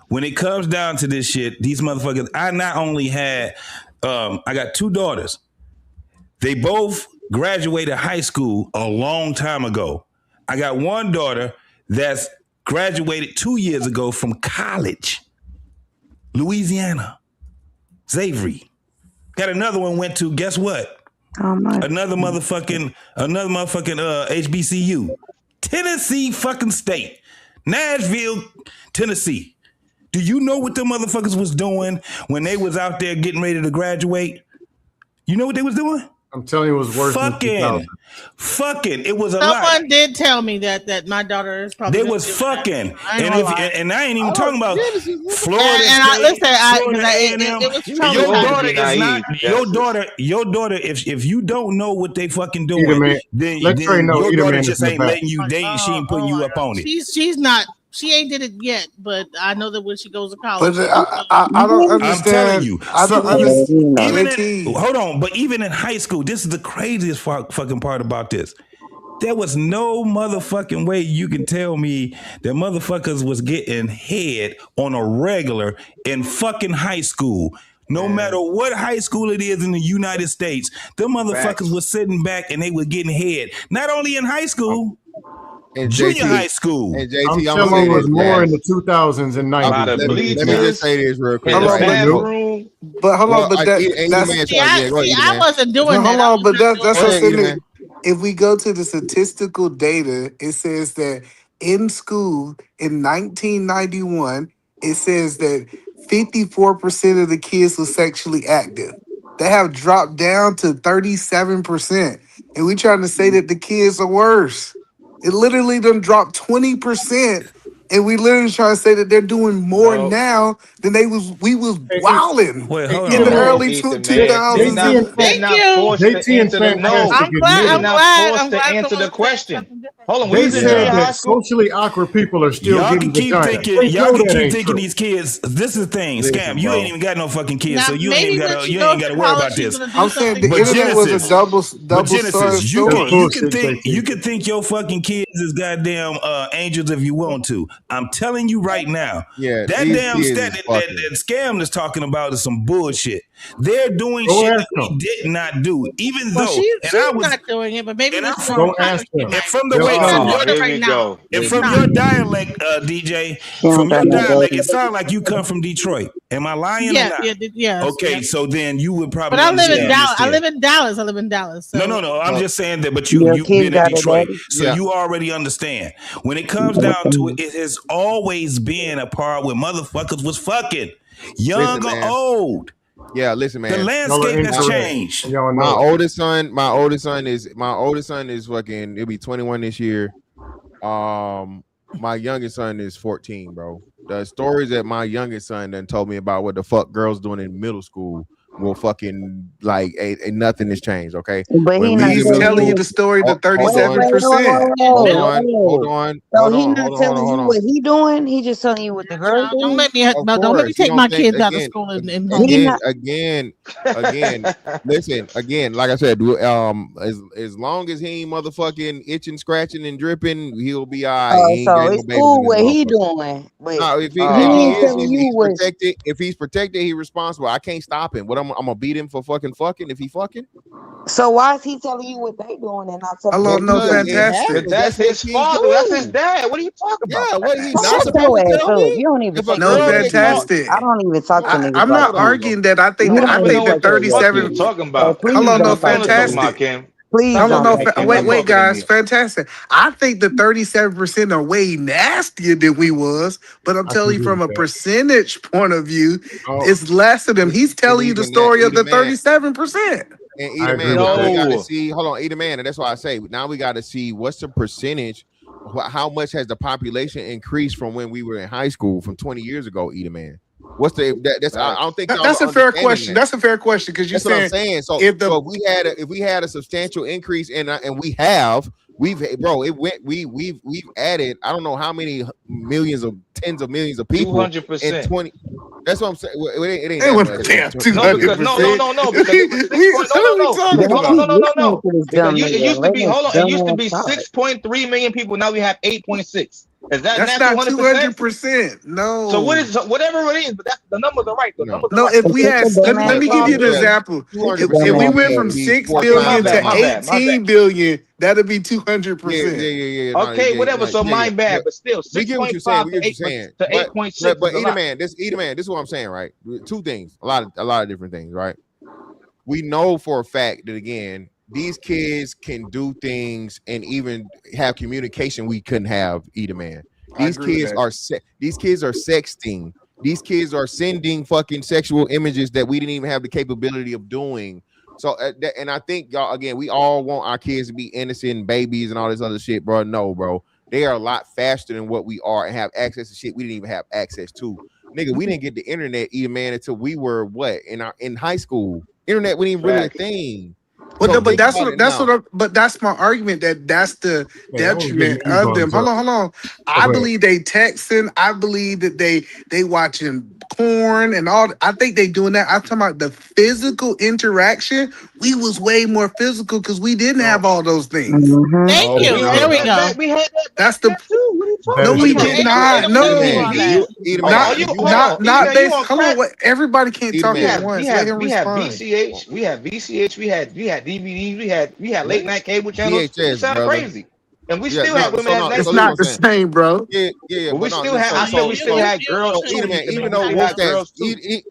When it comes down to this shit, these motherfuckers. I not only had, I got two daughters. They both graduated high school a long time ago. I got one daughter that's graduated 2 years ago from college, Louisiana, Xavier. Got another one went to, guess what? Another motherfucking HBCU, Tennessee fucking State, Nashville, Tennessee. Do you know what the motherfuckers was doing when they was out there getting ready to graduate? You know what they was doing? I'm telling you, it was worse. Fucking. It was a Someone lot. did tell me that my daughter is probably. They was fucking, and I ain't even talking about Florida State. Your daughter. If you don't know what they fucking doing, then your daughter just ain't letting you. She ain't putting you up on it. She's not. She ain't did it yet, but I know that when she goes to college. But I don't understand. I'm telling you. I don't understand. Hold on, but even in high school, this is the craziest fucking part about this. There was no motherfucking way you can tell me that motherfuckers was getting head on a regular in fucking high school. No matter what high school it is in the United States, them motherfuckers was sitting back and they were getting head. Not only in high school, and junior high school. And JT, I'm telling you, it was more in the 2000s and 90s. Let me just say this real quick. But hold on, but I wasn't doing that. Hold on, but that's what's in it. If we go to the statistical data, it says that in school in 1991, it says that 54% of the kids were sexually active. They have dropped down to 37%. And we trying to say that the kids are worse. It literally done dropped 20%. And we literally trying to say that they're doing more now than we was wilding in the early 2000s. They're not forced to answer the question. Hold on, they said that socially awkward people are still getting vagina. Y'all can keep thinking these kids. This is the thing, Scam. You ain't even got no fucking kids, so you ain't got to worry about this. I'm saying the internet was a double Genesis, you can think your fucking kids is goddamn angels if you want to. I'm telling you right now, that damn stat that Scam is talking about is some bullshit. They're doing shit that we did not do, even though she's not doing it, but maybe and from the way from your dialect, DJ, from your dialect, it sounds like you come from Detroit. Am I lying? Yeah. Okay, so then you would probably. But I live in Dallas. I live in Dallas. So. No. I'm just saying that. But you've been in Detroit, so you already understand. When it comes down to it, it has always been a part where motherfuckers was fucking young or old. Yeah, listen, man. The landscape has changed. My oldest son is fucking. He'll be 21 this year. My youngest son is 14, bro. The stories that my youngest son done told me about what the fuck girls doing in middle school will fucking like ain't nothing has changed, okay? But he's telling you the story, the 37%. Hold on. So he's not telling you what he doing. He just telling you what the girl doing. Don't let me take my kids out of school and again. Listen, again, like I said, as long as he ain't motherfucking itching, scratching, and dripping, he'll be all right. So it's cool what he doing. If he's protected, he's responsible. I can't stop him. What I'm gonna beat him for fucking if he fucking. So why is he telling you what they doing and not telling you? No, fantastic. That's his father. That's his dad. What are you talking about? Yeah, what he not supposed to tell me? You don't even. No, fantastic. I don't even talk to niggas. I'm not arguing that. I think that 37. Talking about. Hello, no, fantastic. Please wait, guys. Fantastic. I think the 37% are way nastier than we was, but I'm telling you from a percentage point of view, it's less of them. He's telling you the story of the 37%. And Eat Man, we gotta see. Hold on, Eat Man, and that's why I say now we got to see what's the percentage. How much has the population increased from when we were in high school from 20 years ago? Eat Man. What's the I don't think that's a fair question. That's a fair question because you're saying, what I'm saying. So if we had a substantial increase and we've added I don't know how many millions of tens of millions of people 200%. 20. That's what I'm saying. It ain't damn 200%. No. It used to be 6.3 million people. Now we have 8.6. Is that That's not 200%. No. So what is whatever it is? But that's the numbers are right. The numbers are No, right. if we had, let me give you an example. If we went from 6 billion to 18 billion, that'd be 200%. Yeah. Okay, whatever. So my bad, but still, we get what you're saying. We get what you're saying. To 8.6. But Eater Man, this is what I'm saying, right? Two things, a lot of different things, right? We know for a fact that again, these kids can do things and even have communication we couldn't have, Eater Man. These kids are sexting. These kids are sending fucking sexual images that we didn't even have the capability of doing. So, and I think y'all, again, we all want our kids to be innocent babies and all this other shit, bro. No, bro. They are a lot faster than what we are and have access to shit we didn't even have access to. Nigga, we didn't get the internet, Eater Man, until we were in high school. Internet wasn't even really a thing. But that's my argument that's the detriment of them. Hold on. I believe they texting. I believe that they watching porn and all. I think they doing that. I'm talking about the physical interaction. We was way more physical because we didn't have all those things. Thank you. There we go. We had that. That's the. No, we did not. No, not based. Hold on. What? Everybody can't talk at once. Let him respond. VCH. We had VCH. We had DVDs. We had late night cable channels. VHS, it sounded crazy. And we still had women as it's not the same, bro. Yeah. But we still had. I said we still had girls. Even though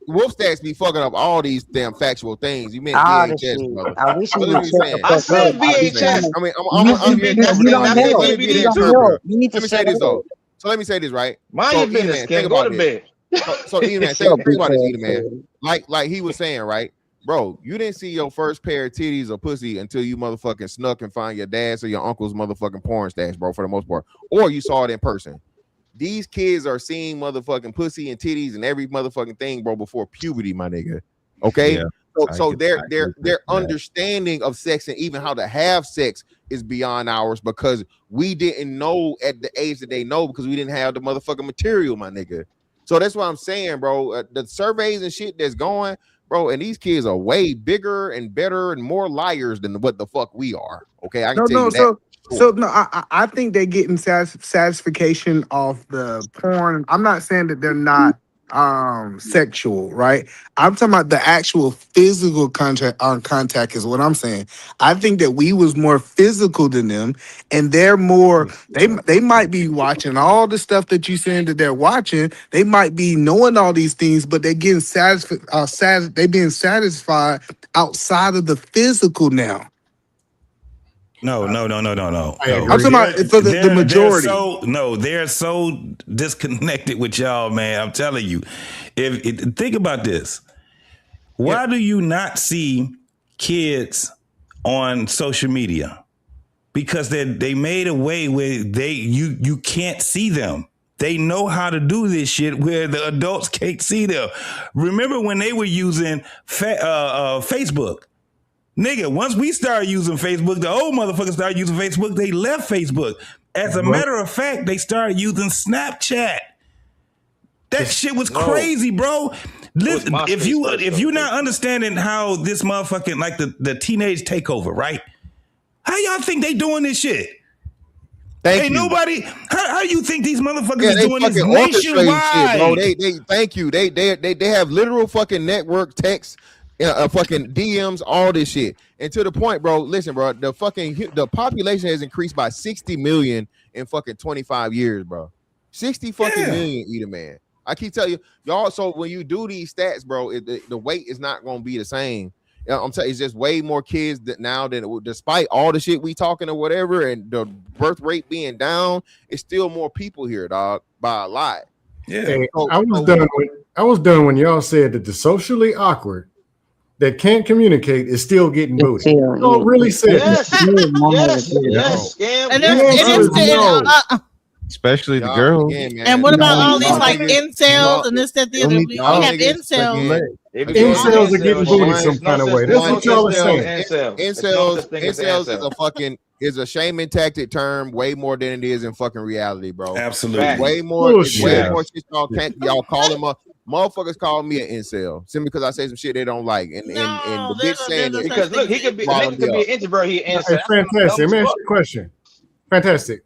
Wolf Stacks be fucking up all these damn factual things. You meant VHS, brother. I wish you I said VHS. I mean, I'm let me say this though. So let me say this, right? Mind your business, Ken. Go to bed. So Eater Man, think about this, Eater Man. Like he was saying, right? Bro, you didn't see your first pair of titties or pussy until you motherfucking snuck and find your dad's or your uncle's motherfucking porn stash, bro, for the most part. Or you saw it in person. These kids are seeing motherfucking pussy and titties and every motherfucking thing, bro, before puberty, my nigga. Okay? Yeah, so their understanding of sex and even how to have sex is beyond ours because we didn't know at the age that they know because we didn't have the motherfucking material, my nigga. So that's what I'm saying, bro. The surveys and shit that's going, bro, and these kids are way bigger and better and more liars than what the fuck we are. Okay, I can tell you that. I think they're getting satisfaction off the porn. I'm not saying that they're not sexual, right? I'm talking about the actual physical contact is what I'm saying. I think that we was more physical than them, and they're more. They might be watching all the stuff that you saying that they're watching. They might be knowing all these things, but they're getting satisfied. They being satisfied outside of the physical now. No. I'm talking about for the majority. They're so disconnected with y'all, man. I'm telling you. If think about this. Why do you not see kids on social media? Because they made a way where you can't see them. They know how to do this shit where the adults can't see them. Remember when they were using Facebook? Nigga, once we started using Facebook, the old motherfuckers started using Facebook, they left Facebook. As a matter of fact, they started using Snapchat. That shit was crazy, bro. Listen, if you're not understanding how this motherfucking, like the teenage takeover, right? How y'all think they doing this shit? Ain't nobody. How you think these motherfuckers are doing this nationwide? Shit, bro. They thank you. They have literal fucking network text. Fucking DMs, all this shit, and to the point, bro. Listen, bro, the population has increased by 60 million in fucking 25 years, bro. 60 fucking million, Eater Man. I keep telling you, y'all. So when you do these stats, bro, the weight is not gonna be the same. I'm telling you, it's just way more kids now than despite all the shit we talking or whatever, and the birth rate being down, it's still more people here, dog, by a lot. Yeah, hey, I was done when y'all said that the socially awkward that can't communicate is still getting booty. Don't really say yes. Especially the girls. And what about all these like incels and this, that, the other? We have incels. Incels are getting booty some kind of way. That's what y'all are saying. Incels is a shaming tactic term way more than it is in fucking reality, bro. Absolutely. Way more shit y'all call them up. Motherfuckers call me an incel simply because I say some shit they don't like, and the bitch saying that because look, he could be an introvert. He incel. Fantastic. Let me ask you a question. Fantastic.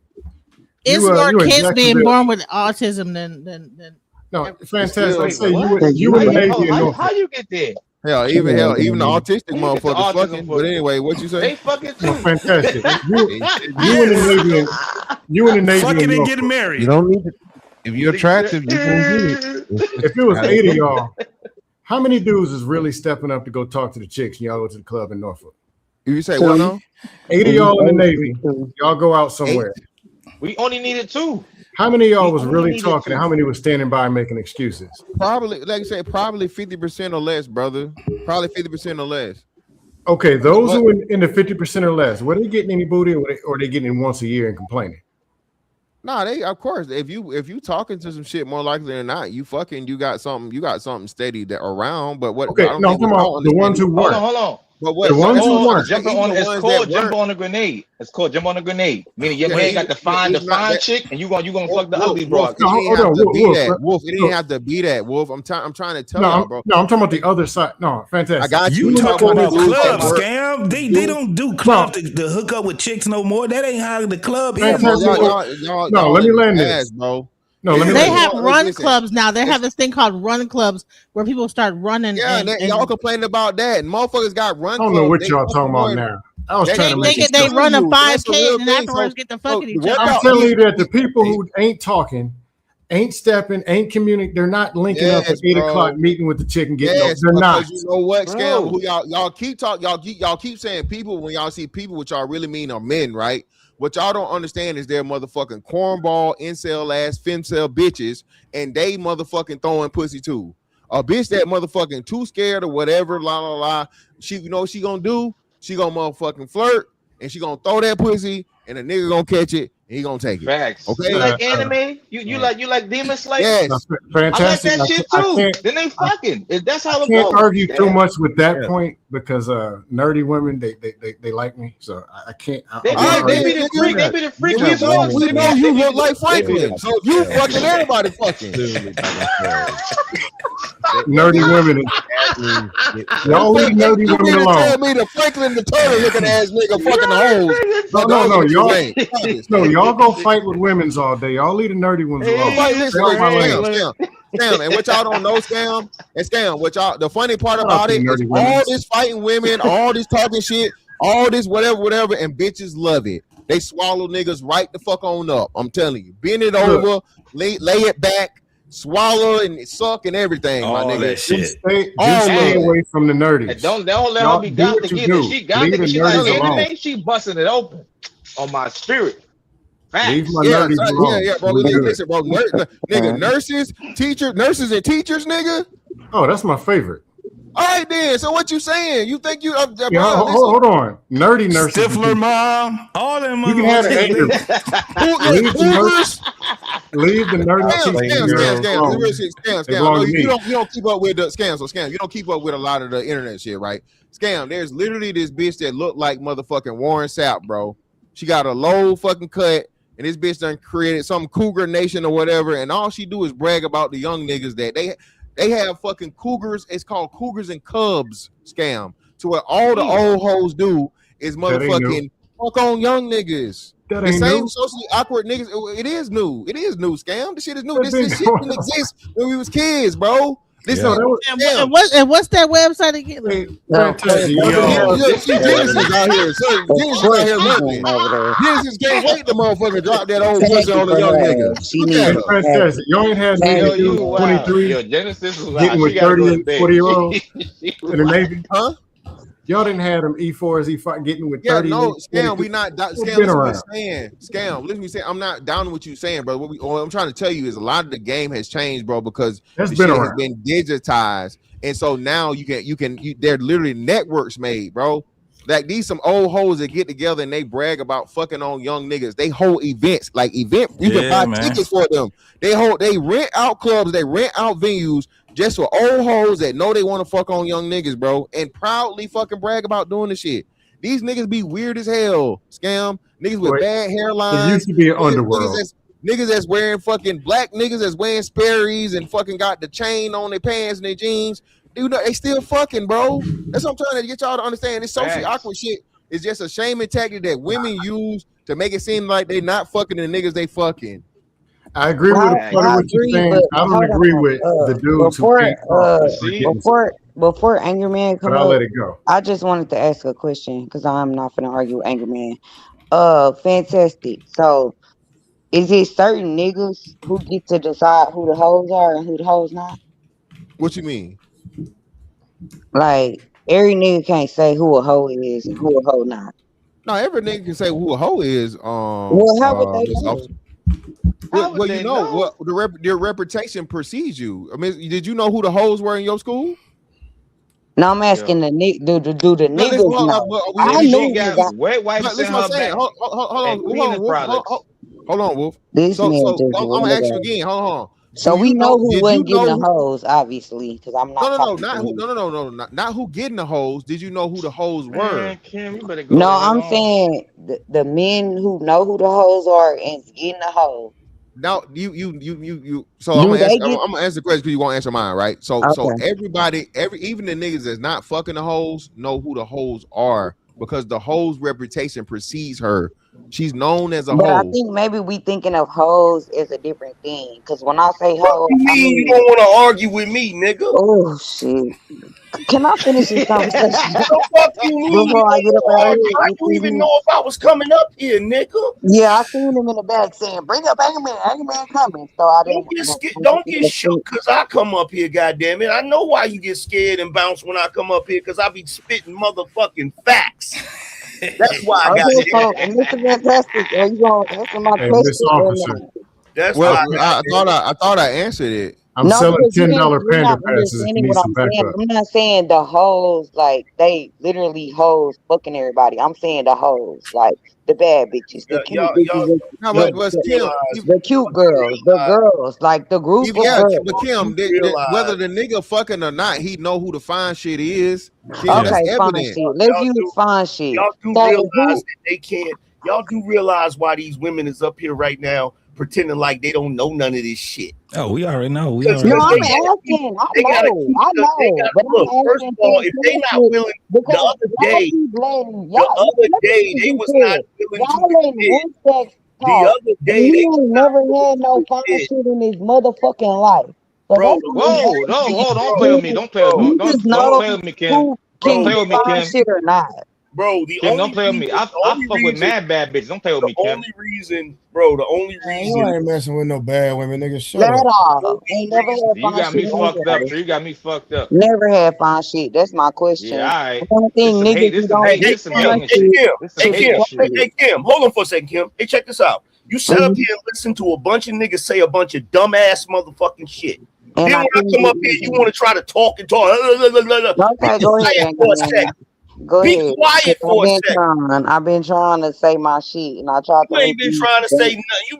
It's more kids being born with autism than. No, fantastic. Wait, Say what? you in the Navy. How you get there? Hell, even the autistic motherfuckers fucking. But anyway, what you say? They fucking too. Fantastic. You in the Navy. You in the Navy. Fucking and getting married. You don't need it. If you're attractive, you can get it. If it was 8 of y'all, how many dudes is really stepping up to go talk to the chicks and y'all go to the club in Norfolk? If you say what now? 8 of y'all in the Navy, y'all go out somewhere. We only needed 2. How many of y'all was really talking and how many was standing by and making excuses? Probably, like I said, probably 50% or less, brother. Probably 50% or less. Okay, those who in the 50% or less, were they getting any booty or are they getting it once a year and complaining? Nah, they of course. If you talking to some shit, more likely than not, you got something steady that around. But what? Okay, no, I'm talking about the ones who weren't. Hold on. But what? The ones who weren't. It's called jump on a grenade. It's called jump on a grenade. Meaning your man got to find the fine chick, and you gonna fuck the ugly broad. Wolf. It didn't have to be that, Wolf. I'm trying to tell you, bro. No, I'm talking about the other side. No, fantastic. I got you. Talking about club scam? They don't do club to hook up with chicks no more. That ain't how the club is. No, let me land this, bro. No, they have run clubs now. They have this thing called run clubs where people start running. Yeah, y'all complaining about that. And motherfuckers got run clubs. I don't know what y'all talking about now. I was trying to make it. They run a 5K and afterwards get the fucking each other. I'm telling you that the people who ain't talking, ain't stepping, ain't communicating, they're not linking up at 8 o'clock meeting with the chick and getting up. They're not. You know what, Scam? Who y'all keep talking, y'all keep saying people when y'all see people, which y'all really mean are men, right? What y'all don't understand is they're motherfucking cornball, incel ass, femcel bitches, and they motherfucking throwing pussy too. A bitch that motherfucking too scared or whatever, she, you know what she gonna do? She gonna motherfucking flirt, and she gonna throw that pussy, and a nigga gonna catch it, and he gonna take it. Facts. Okay. You like anime? You like Demon Slayer? Yes. Fantastic. I like that shit too. Then they fucking. That's how it goes. I can't argue too much with that point because nerdy women they like me, so I can't. They be the freak. They be the freak. We know you look like Franklin, so you fucking everybody fucking. Nerdy women. Y'all leave nerdy women alone. Tell me the Franklin the turtle looking ass nigga fucking the hoes. No, y'all go fight with women's all day. Y'all leave the nerdy ones alone. Scam, and what y'all don't know, Scam, what y'all, the funny part about it is all this fighting women, all this talking shit, all this whatever, and bitches love it. They swallow niggas right the fuck on up. I'm telling you, bend it over, lay it back, swallow and suck and everything, all my nigga. That shit. Stay away from the nerdies. Don't let her be got to get it. She got to get it. She like anything. She busting it open on my spirit. Leave my nerdies alone. Yeah, bro. Listen, bro. Nigga, nurses and teachers, nigga. Oh, that's my favorite. All right, then. So what you saying? You think you? Hold on. Nerdy nurses. Stifler mom. All them. You can have Leave the nerdy Scam. You don't keep up with the scams. So Scam, you don't keep up with a lot of the internet shit, right? Scam. There's literally this bitch that looked like motherfucking Warren Sapp, bro. She got a low fucking cut. And this bitch done created some cougar nation or whatever, and all she do is brag about the young niggas that they have fucking cougars. It's called Cougars and Cubs Scam. So what all the old hoes do is motherfucking fuck on young niggas. The same socially awkward niggas. It is new. It is new, Scam. This shit is new. This shit didn't exist when we was kids, bro. What's that website again? Genesis out here. Genesis out here looking. Genesis can't wait to motherfucker drop that old pussy on the young nigga. You ain't had 23. Yo, Genesis was getting with 30 and 40-year-olds in the Navy. Huh? Y'all didn't have them E4s, E5 getting with 30. Yeah, no, Scam, we not Scam, listen to me say, I'm not down with what you saying, bro. What I'm trying to tell you is a lot of the game has changed, bro, because the shit has been digitized. And so now they're literally networks made, bro. Like these some old hoes that get together and they brag about fucking on young niggas. They hold events, you can buy tickets for them. They rent out clubs, they rent out venues just for old hoes that know they want to fuck on young niggas, bro, and proudly fucking brag about doing the shit. These niggas be weird as hell, Scam. Niggas with bad hairlines. It used to be an underworld. Niggas that's wearing fucking black niggas that's wearing Sperry's and fucking got the chain on their pants and their jeans. Dude, they still fucking, bro. That's what I'm trying to get y'all to understand. This socially awkward shit is just a shaming tactic that women use to make it seem like they not fucking the niggas they fucking. I agree with part of what you're saying. I don't agree with the dudes who can't before Angry Man come but I'll up, let it go. I just wanted to ask a question because I'm not gonna argue with Angry Man. Fantastic. So is it certain niggas who get to decide who the hoes are and who the hoes not? What you mean? Like every nigga can't say who a hoe is and who a hoe not. No, every nigga can say who a hoe is. Well, how would they know? Well, you know what your reputation precedes you. I mean, did you know who the hoes were in your school? No, I'm asking the nigga. Do the niggas know? I knew that. Wait, why you saying her back? Hold on, Wolf. This man just I'm gonna ask you again. Hold on. So we know who wasn't getting the hoes, obviously, because I'm not. Not who getting the hoes. Did you know who the hoes were? Man, Kim, you better go. No, I'm saying the men who know who the hoes are and getting the hoes. No, you. So I'm gonna answer the question because you won't answer mine, right? So everybody, even the niggas that's not fucking the hoes know who the hoes are because the hoes reputation precedes her. She's known as a hoe. I think maybe we thinking of hoes as a different thing. Because when I say hoe, I mean you don't want to argue with me, nigga. Oh shit! Can I finish this conversation? The fuck you mean? Before I get up out of here, how you even know if I was coming up here, nigga? Yeah, I seen him in the back saying, "Bring up Angry Man coming." So I didn't. Don't get shook because I come up here, goddamn it. I know why you get scared and bounce when I come up here because I be spitting motherfucking facts. That's why I got it. Mr. Fantastic, are you going to answer my question? That's well, why I thought I answered it. I'm selling $10 panda passes. I'm not saying the hoes like they literally hoes fucking everybody. I'm saying the hoes like the bad bitches, the cute bitches, the cute girls, the girls, like the group of girls. But Kim, whether the nigga fucking or not, he know who the fine shit is. Kim, okay, fine shit. Let's use fine shit. Y'all do realize that they can't. Y'all do realize why these women is up here right now pretending like they don't know none of this shit. Oh, we already know. No, I'm asking. I know. But look, first of all, if they not willing, the other day they was not willing to. The other day they never had no fine shit in his motherfucking life. Bro, whoa, don't play with me. Don't play with me. Don't play with me, Kim. Don't play with me, Kim. Shit or not. Bro, Kim, don't play with me. I fuck with mad bad bitches. Don't play with me, Kim. The only reason you ain't messing with no bad women, nigga. Shut up. Ain't never had fine shit. You got me fucked up. Never had fine shit. That's my question. Yeah, all right. One thing niggas Hey, Kim, hold on for a second, Kim. Hey, check this out. You sit up here and listen to a bunch of niggas say a bunch of dumbass motherfucking shit. Then when I come up here, you want to try to talk and talk. Okay, go ahead. For a second. Be quiet for a second. I've been trying to say my shit, and I tried to. You ain't been trying to say nothing. You've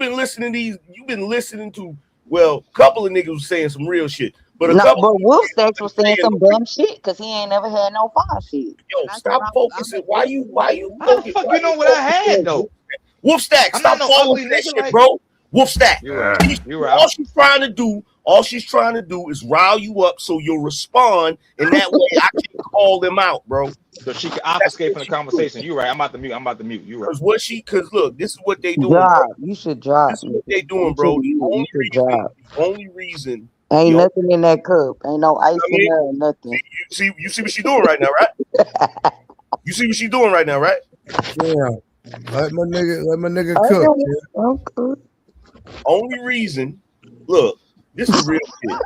been listening to. Well, a couple of niggas was saying some real shit, but Wolfstacks was saying some dumb shit because he ain't never had no fine shit. Yo, stop focusing. Why you? Fuck, you know what I had though. Wolfstacks, stop following that shit, bro. Wolfstacks. You're right. All she's trying to do is rile you up so you'll respond, and that way I can call them out, bro. So she can obfuscate from the conversation. You're right. I'm about to mute. You're right. Because look, this is what they doing. You should drop. This is what they doing, bro. The only reason. Ain't nothing in that cup. Ain't no ice in there or nothing. You see what she's doing right now, right? You see what she's doing right now, right? Yeah. Let my nigga cook. Okay. Only reason, look, this is real shit.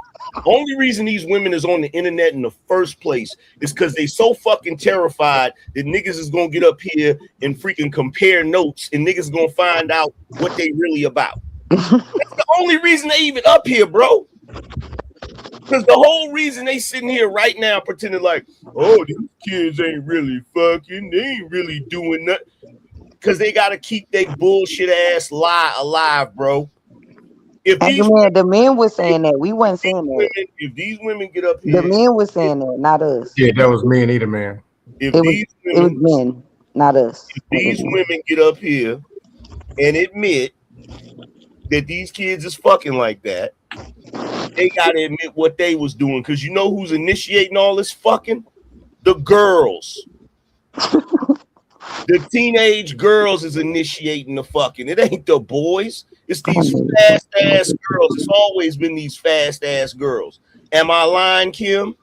Only reason these women is on the internet in the first place is because they so fucking terrified that niggas is gonna get up here and freaking compare notes and niggas gonna find out what they really about. That's the only reason they even up here, bro. Because the whole reason they sitting here right now pretending like, oh, these kids ain't really fucking, they ain't really doing nothing. Because they gotta keep their bullshit ass lie alive, bro. The men was saying that. We wasn't saying that. If these women get up here, the men was saying that, not us. Yeah, that was me and Either Man. It was men, not us. If these women get up here and admit that these kids is fucking like that, they gotta admit what they was doing. Because you know who's initiating all this fucking? The girls. The teenage girls is initiating the fucking. It ain't the boys. It's these fast ass girls. It's always been these fast ass girls. Am I lying, Kim?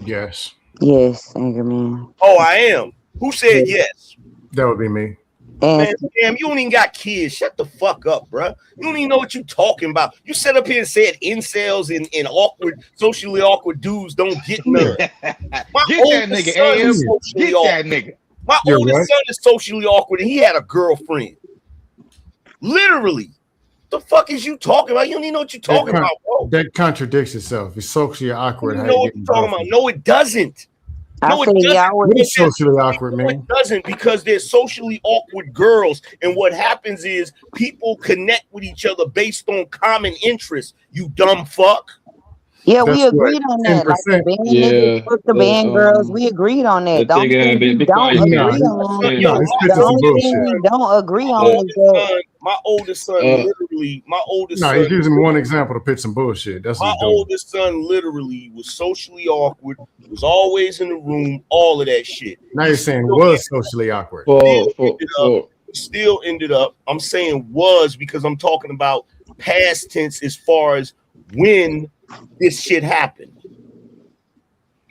Yes. Yes, Angry Man. Oh, I am. Who said yes? That would be me. Man, damn, you don't even got kids. Shut the fuck up, bro. You don't even know what you talking about. You sat up here and said incels and awkward, socially awkward dudes don't get none. Get that nigga, AM. Get that nigga. My oldest son is socially awkward, and he had a girlfriend. Literally. The fuck is you talking about? You don't even know what you're talking about, bro. That contradicts itself. It's socially awkward. You know what you're talking about? No, it doesn't. No, it doesn't. What is socially awkward, man? It doesn't, because they're socially awkward girls. And what happens is people connect with each other based on common interests. You dumb fuck. Yeah, we agreed on that. Like the band niggas, fuck the band girls. We agreed on that. The only thing we don't agree on, the only thing we don't agree on is that my oldest son literally, No, he's using one example to pitch some bullshit. That's my oldest son literally was socially awkward, was always in the room, all of that shit. Now you're saying was socially awkward. Still ended up, I'm saying was because I'm talking about past tense as far as when this shit happened.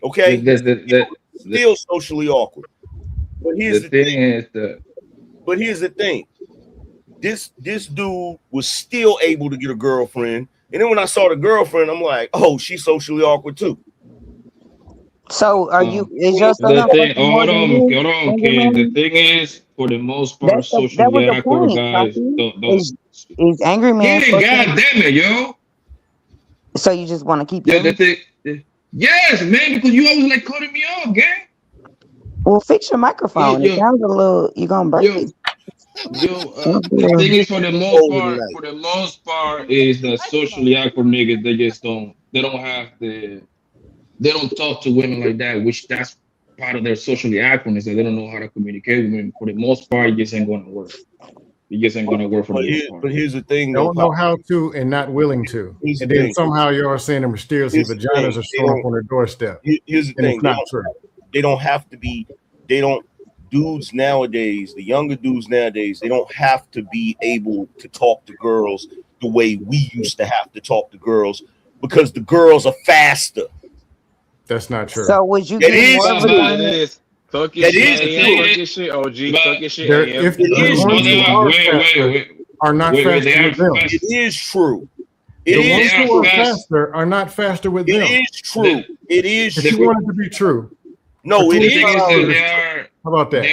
Okay? Still socially awkward. But here's the thing. But here's the thing. This dude was still able to get a girlfriend. And then when I saw the girlfriend, I'm like, oh, she's socially awkward too. So are you is your son hold on, Ken. The thing is, for the most part, socially awkward guys don't is Angry Man. God damn it, yo. So you just want to keep yes, man, because you always like cutting me off, gang. Well, fix your microphone. It sounds a little. You're gonna break it. The thing is, for the most part, is that socially awkward niggas. They don't talk to women like that, which that's part of their socially awkwardness. That they don't know how to communicate with women. For the most part, it just ain't gonna work. It just ain't gonna work for the most part. But here's the thing: don't know how to and not willing to, and then somehow you are saying the mysteriously vaginas are showing up on their doorstep. Here's the thing: they don't have to be. They don't. Dudes nowadays, the younger dudes nowadays, they don't have to be able to talk to girls the way we used to have to talk to girls because the girls are faster. That's not true. So would you? That is. Talk your shit, OG. Talk your shit. If the are not faster with them, it is true. The ones who are faster are not faster with them. It is true. It is true. If you want it to be true. No, it is. How about that?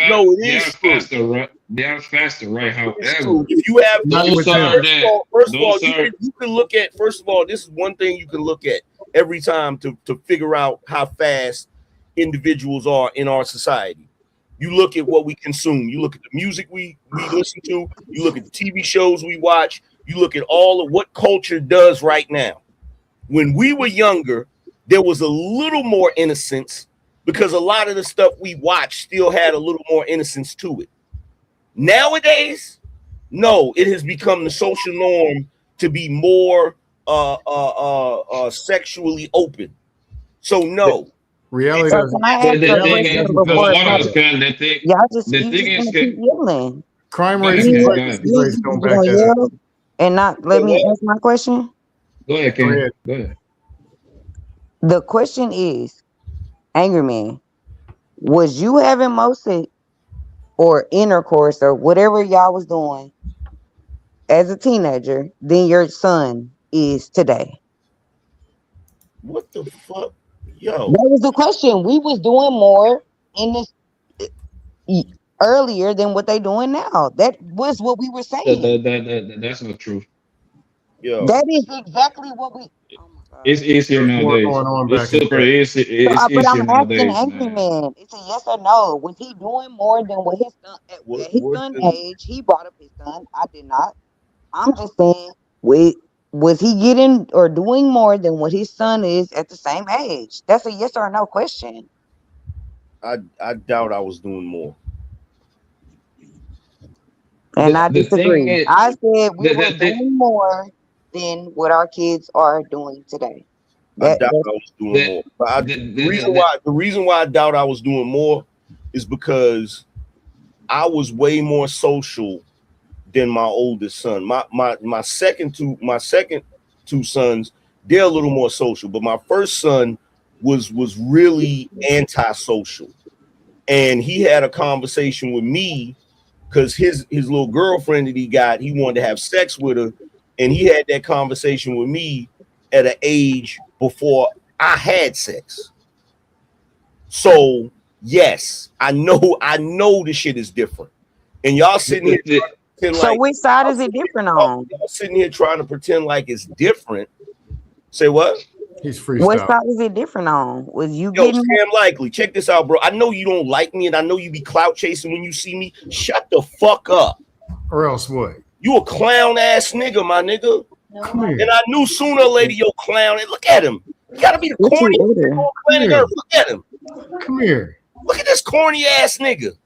No, it is faster. They are faster, right? However, if you have first of all, you can look at. First of all, this is one thing you can look at every time to figure out how fast individuals are in our society. You look at what we consume. You look at the music we listen to. You look at the TV shows we watch. You look at all of what culture does right now. When we were younger, there was a little more innocence because a lot of the stuff we watched still had a little more innocence to it. Nowadays, no, it has become the social norm to be more sexually open. So no. Reality crime rates don't back that up. And not let me ask my question. Go ahead, Ken. Go ahead. The question is, Angry Man, was you having more sex or intercourse or whatever y'all was doing as a teenager than your son is today? What the fuck? Yo. That was the question. We was doing more in this earlier than what they doing now. That was what we were saying. That's not true. Yo. That is exactly what we. It's easier nowadays. It's super easy. But I'm asking Angry Man. It's a yes or no. Was he doing more than what his son at his son's age? He brought up his son. I did not. I'm just saying, was he getting or doing more than what his son is at the same age? That's a yes or no question. I doubt I was doing more. And I disagree. I said we were doing more than what our kids are doing today. I doubt I was doing more. But the reason why I doubt I was doing more is because I was way more social than my oldest son. My second two sons, they're a little more social, but my first son was really antisocial. And he had a conversation with me because his little girlfriend that he got, he wanted to have sex with her, and he had that conversation with me at an age before I had sex. So yes, I know the shit is different, and y'all sitting here. So which side is it different on? Y'all sitting here trying to pretend like it's different. Say what? He's freestyle. What side is it different on? Was you Yo, getting Sam Likely, check this out, bro. I know you don't like me, and I know you be clout chasing when you see me. Shut the fuck up. Or else what? You a clown ass nigga, my nigga. Come here. And I knew sooner or later your clown. And look at him. You gotta be the corny planet Earth. Look at him. Come here. Look at this corny ass nigga.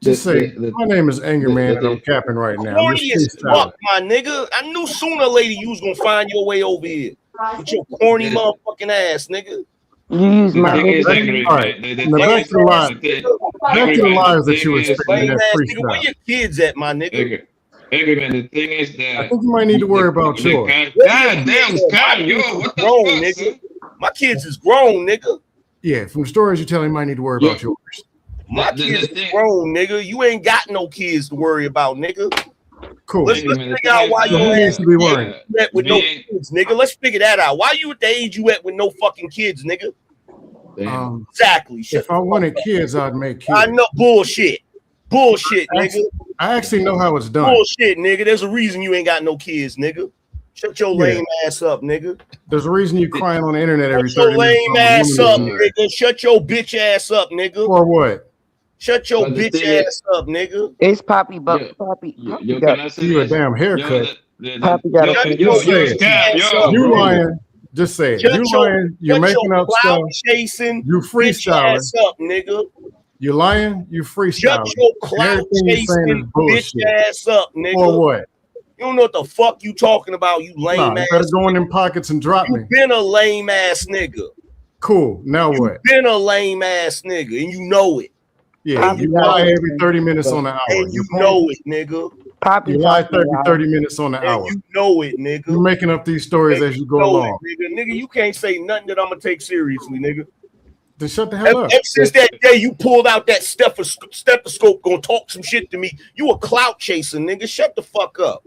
Just say, my name is Anger Man, and I'm capping right now. Corny as fuck, my nigga. I knew sooner or later you was gonna find your way over here with your corny motherfucking ass, nigga. You use my all right. Now back to the lies. Back to the lies that you were spitting in that freestyle. Where your kids at, my nigga? Hey, man, the thing is that I think you might need to worry about yours. God damn, Scott, yo, what the grown, fuck, nigga? My kids is grown, nigga. Yeah, from stories you tell, you might need to worry about yours. My kids is grown, nigga. You ain't got no kids to worry about, nigga. Cool. Let's figure out why you needs to be worrying with no kids, nigga. Let's figure that out. Why you at the age you at with no fucking kids, nigga? Exactly. If I wanted kids, I'd make kids. I know bullshit. Bullshit, nigga. I actually know how it's done. Bullshit, nigga. There's a reason you ain't got no kids, nigga. Shut your lame ass up, nigga. There's a reason you crying on the internet every Shut your 30 minutes. lame ass up, nigga. Shut your bitch ass up, nigga. Or what? Shut your bitch ass up, nigga. It's Poppy, but Poppy. Yo, can I say You a damn haircut. Poppy got You lying. Just say it. You lying. You're making up stuff. Chasing. You freestyling. Ass up, nigga. You lying. You freestyling. Shut your clout chasing bitch ass up, nigga. Or what? You don't know what the fuck you talking about, you lame You ass. better go in them pockets and drop me. You been a lame ass nigga. Cool. Now what? Been a lame ass nigga, and you know it. Yeah, you lie every 30 minutes on the hour. And you know it, nigga. You lie 30 minutes on the hour. You know it, nigga. You're making up these stories as you go along. Nigga, you can't say nothing that I'm gonna take seriously, nigga. Then shut the hell up. Ever since that day you pulled out that stethoscope, gonna talk some shit to me, you a clout chaser, nigga. Shut the fuck up.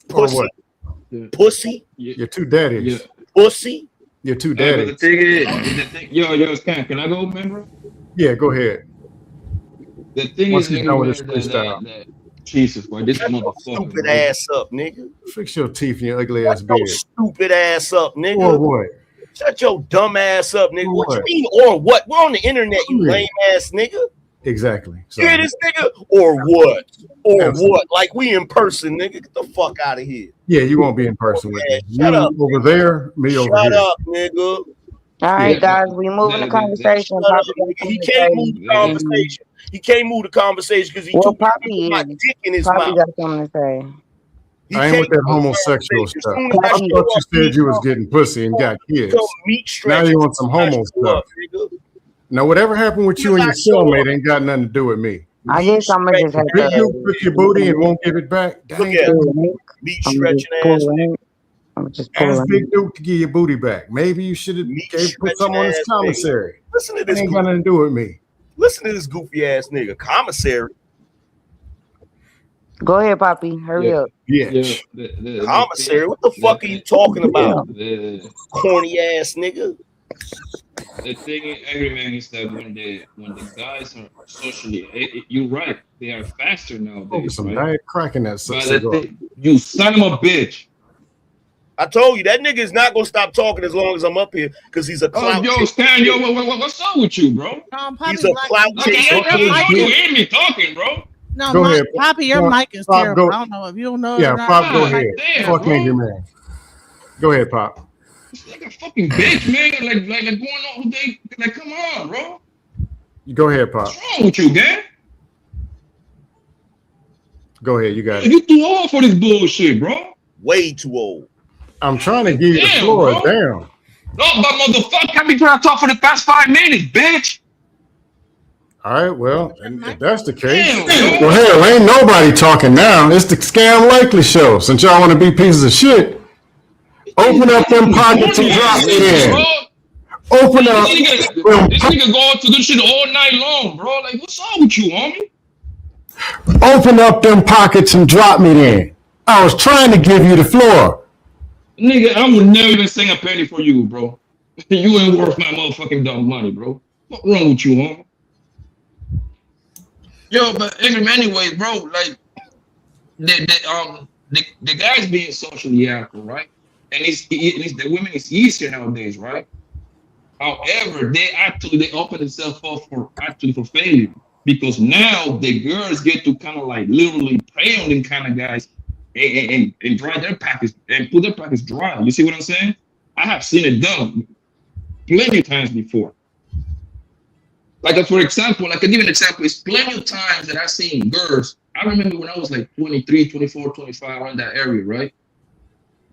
Pussy. What? Pussy. You're two daddies. Pussy. You're two daddies. The thing is, yo, can I go, member? Yeah, go ahead. The thing Once is, he's done with his freestyle. Jesus, boy, this motherfucker. Stupid ass up, nigga. Fix your teeth and your ugly ass beard. Stupid ass up, nigga. Or what? Shut your dumb ass up, nigga. What you mean, or what? We're on the internet, you lame ass nigga. Exactly. So, hear this nigga? Or what? Or what? Like we in person, nigga. Get the fuck out of here. Yeah, you won't be in person with me. Shut you up, over there, me over here. Shut up, nigga. All right, guys, we moving the conversation. He can't move the conversation. He can't move the conversation because he took my dick in his Poppy mouth. got something to say. I ain't with that homosexual stuff. I thought you said you was getting pussy and got kids. Now you want some homo stuff. Now, whatever happened with you and your cellmate ain't got nothing to do with me. I guess I'm gonna just have Big Duke took your booty and won't give it back. Look at meat stretching ass. Ask Big Duke to give your booty back. Maybe you should have put something on his commissary. Listen to this. Ain't got nothing to do with me. Listen to this goofy ass nigga. Commissary. Go ahead, Poppy. Hurry up. Bitch. Commissary. What the fuck are you talking about? Corny ass nigga. The thing in aggravating is that when the guys are socially, you're right, they are faster nowadays. Some right? diet cracking that you son of a bitch. I told you that nigga is not gonna stop talking as long as I'm up here because he's a clout. Yo, Stan, yo, what's up with you, bro? He's a clout chaser. You hear me talking, bro? No, Go ahead. Poppy, your mic is Pop, terrible. go. I don't know if you don't know. Yeah, Pop, go ahead. Damn, Fuck bro. Angry Man. Go ahead, Pop. Like a fucking bitch, man. Like going on all day. Like, come on, bro. Go ahead, Pop. What's wrong with you, man? Go ahead, you got it. You too old for this bullshit, bro. Way too old. I'm trying to give you the floor. Bro. Damn. No, but motherfucker, I've been trying to talk for the past 5 minutes, bitch. All right, well, if that's the case, well, hell, ain't nobody talking now. It's the Scam Likely Show. Since y'all want to be pieces of shit, open up them pockets and drop it in. Open up. This nigga go out to do shit all night long, bro. Like, what's up with you, homie? Open up them pockets and drop me in. I was trying to give you the floor. Nigga, I would never even sing a penny for you, bro. You ain't worth my motherfucking dumb money, bro. What's wrong with you, homie? Yo, but anyways, bro, like the guys being socially active, right? And it's the women is easier nowadays, right? However, they open themselves up for failure, because now the girls get to kind of like literally prey on them kind of guys and dry their package and put their package dry. You see what I'm saying? I have seen it done plenty of times before. Like, for example, I can give an example. It's plenty of times that I've seen girls. I remember when I was like 23, 24, 25, around that area, right?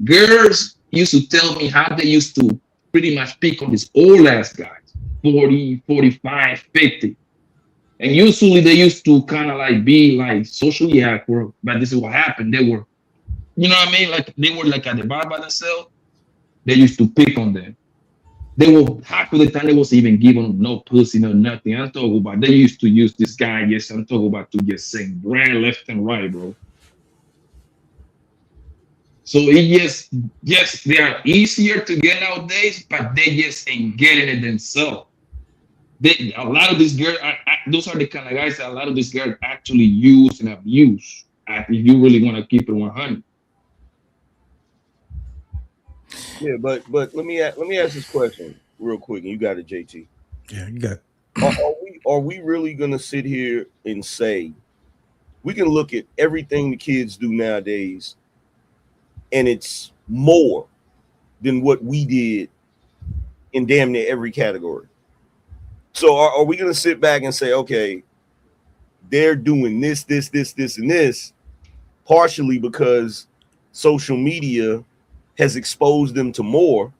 Girls used to tell me how they used to pretty much pick on these old ass guys, 40, 45, 50. And usually they used to kind of like be like socially awkward, but this is what happened. They were, you know what I mean? Like they were like at the bar by themselves. They used to pick on them. They were half of the time they wasn't even giving no pussy, no nothing. I'm talking about they used to use this guy. Yes, I'm talking about to just sing brand left and right, bro. So it yes, they are easier to get nowadays, but they just ain't getting it themselves. A lot of these girls, those are the kind of guys that a lot of these girls actually use and abuse. If you really want to keep it 100. Yeah, but let me ask this question real quick, and you got it, JT. Yeah, you got it. Are we really gonna sit here and say we can look at everything the kids do nowadays, and it's more than what we did in damn near every category? So are we gonna sit back and say, okay, they're doing this, and this, partially because social media has exposed them to more,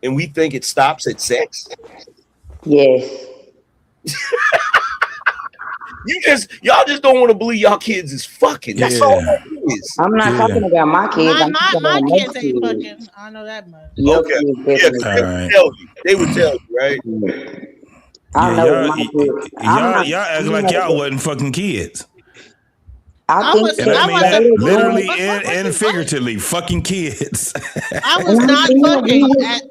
and we think it stops at sex? Yes. Y'all just don't want to believe y'all kids is fucking. That's all that is. I'm not talking about my kids. I'm talking My about kids most ain't kids. fucking. I know that much. Okay. Yeah, they would tell you, right? I know my kids. Y'all act like y'all wasn't fucking kids. I think and I mean that literally and figuratively, fucking kids. I was not fucking at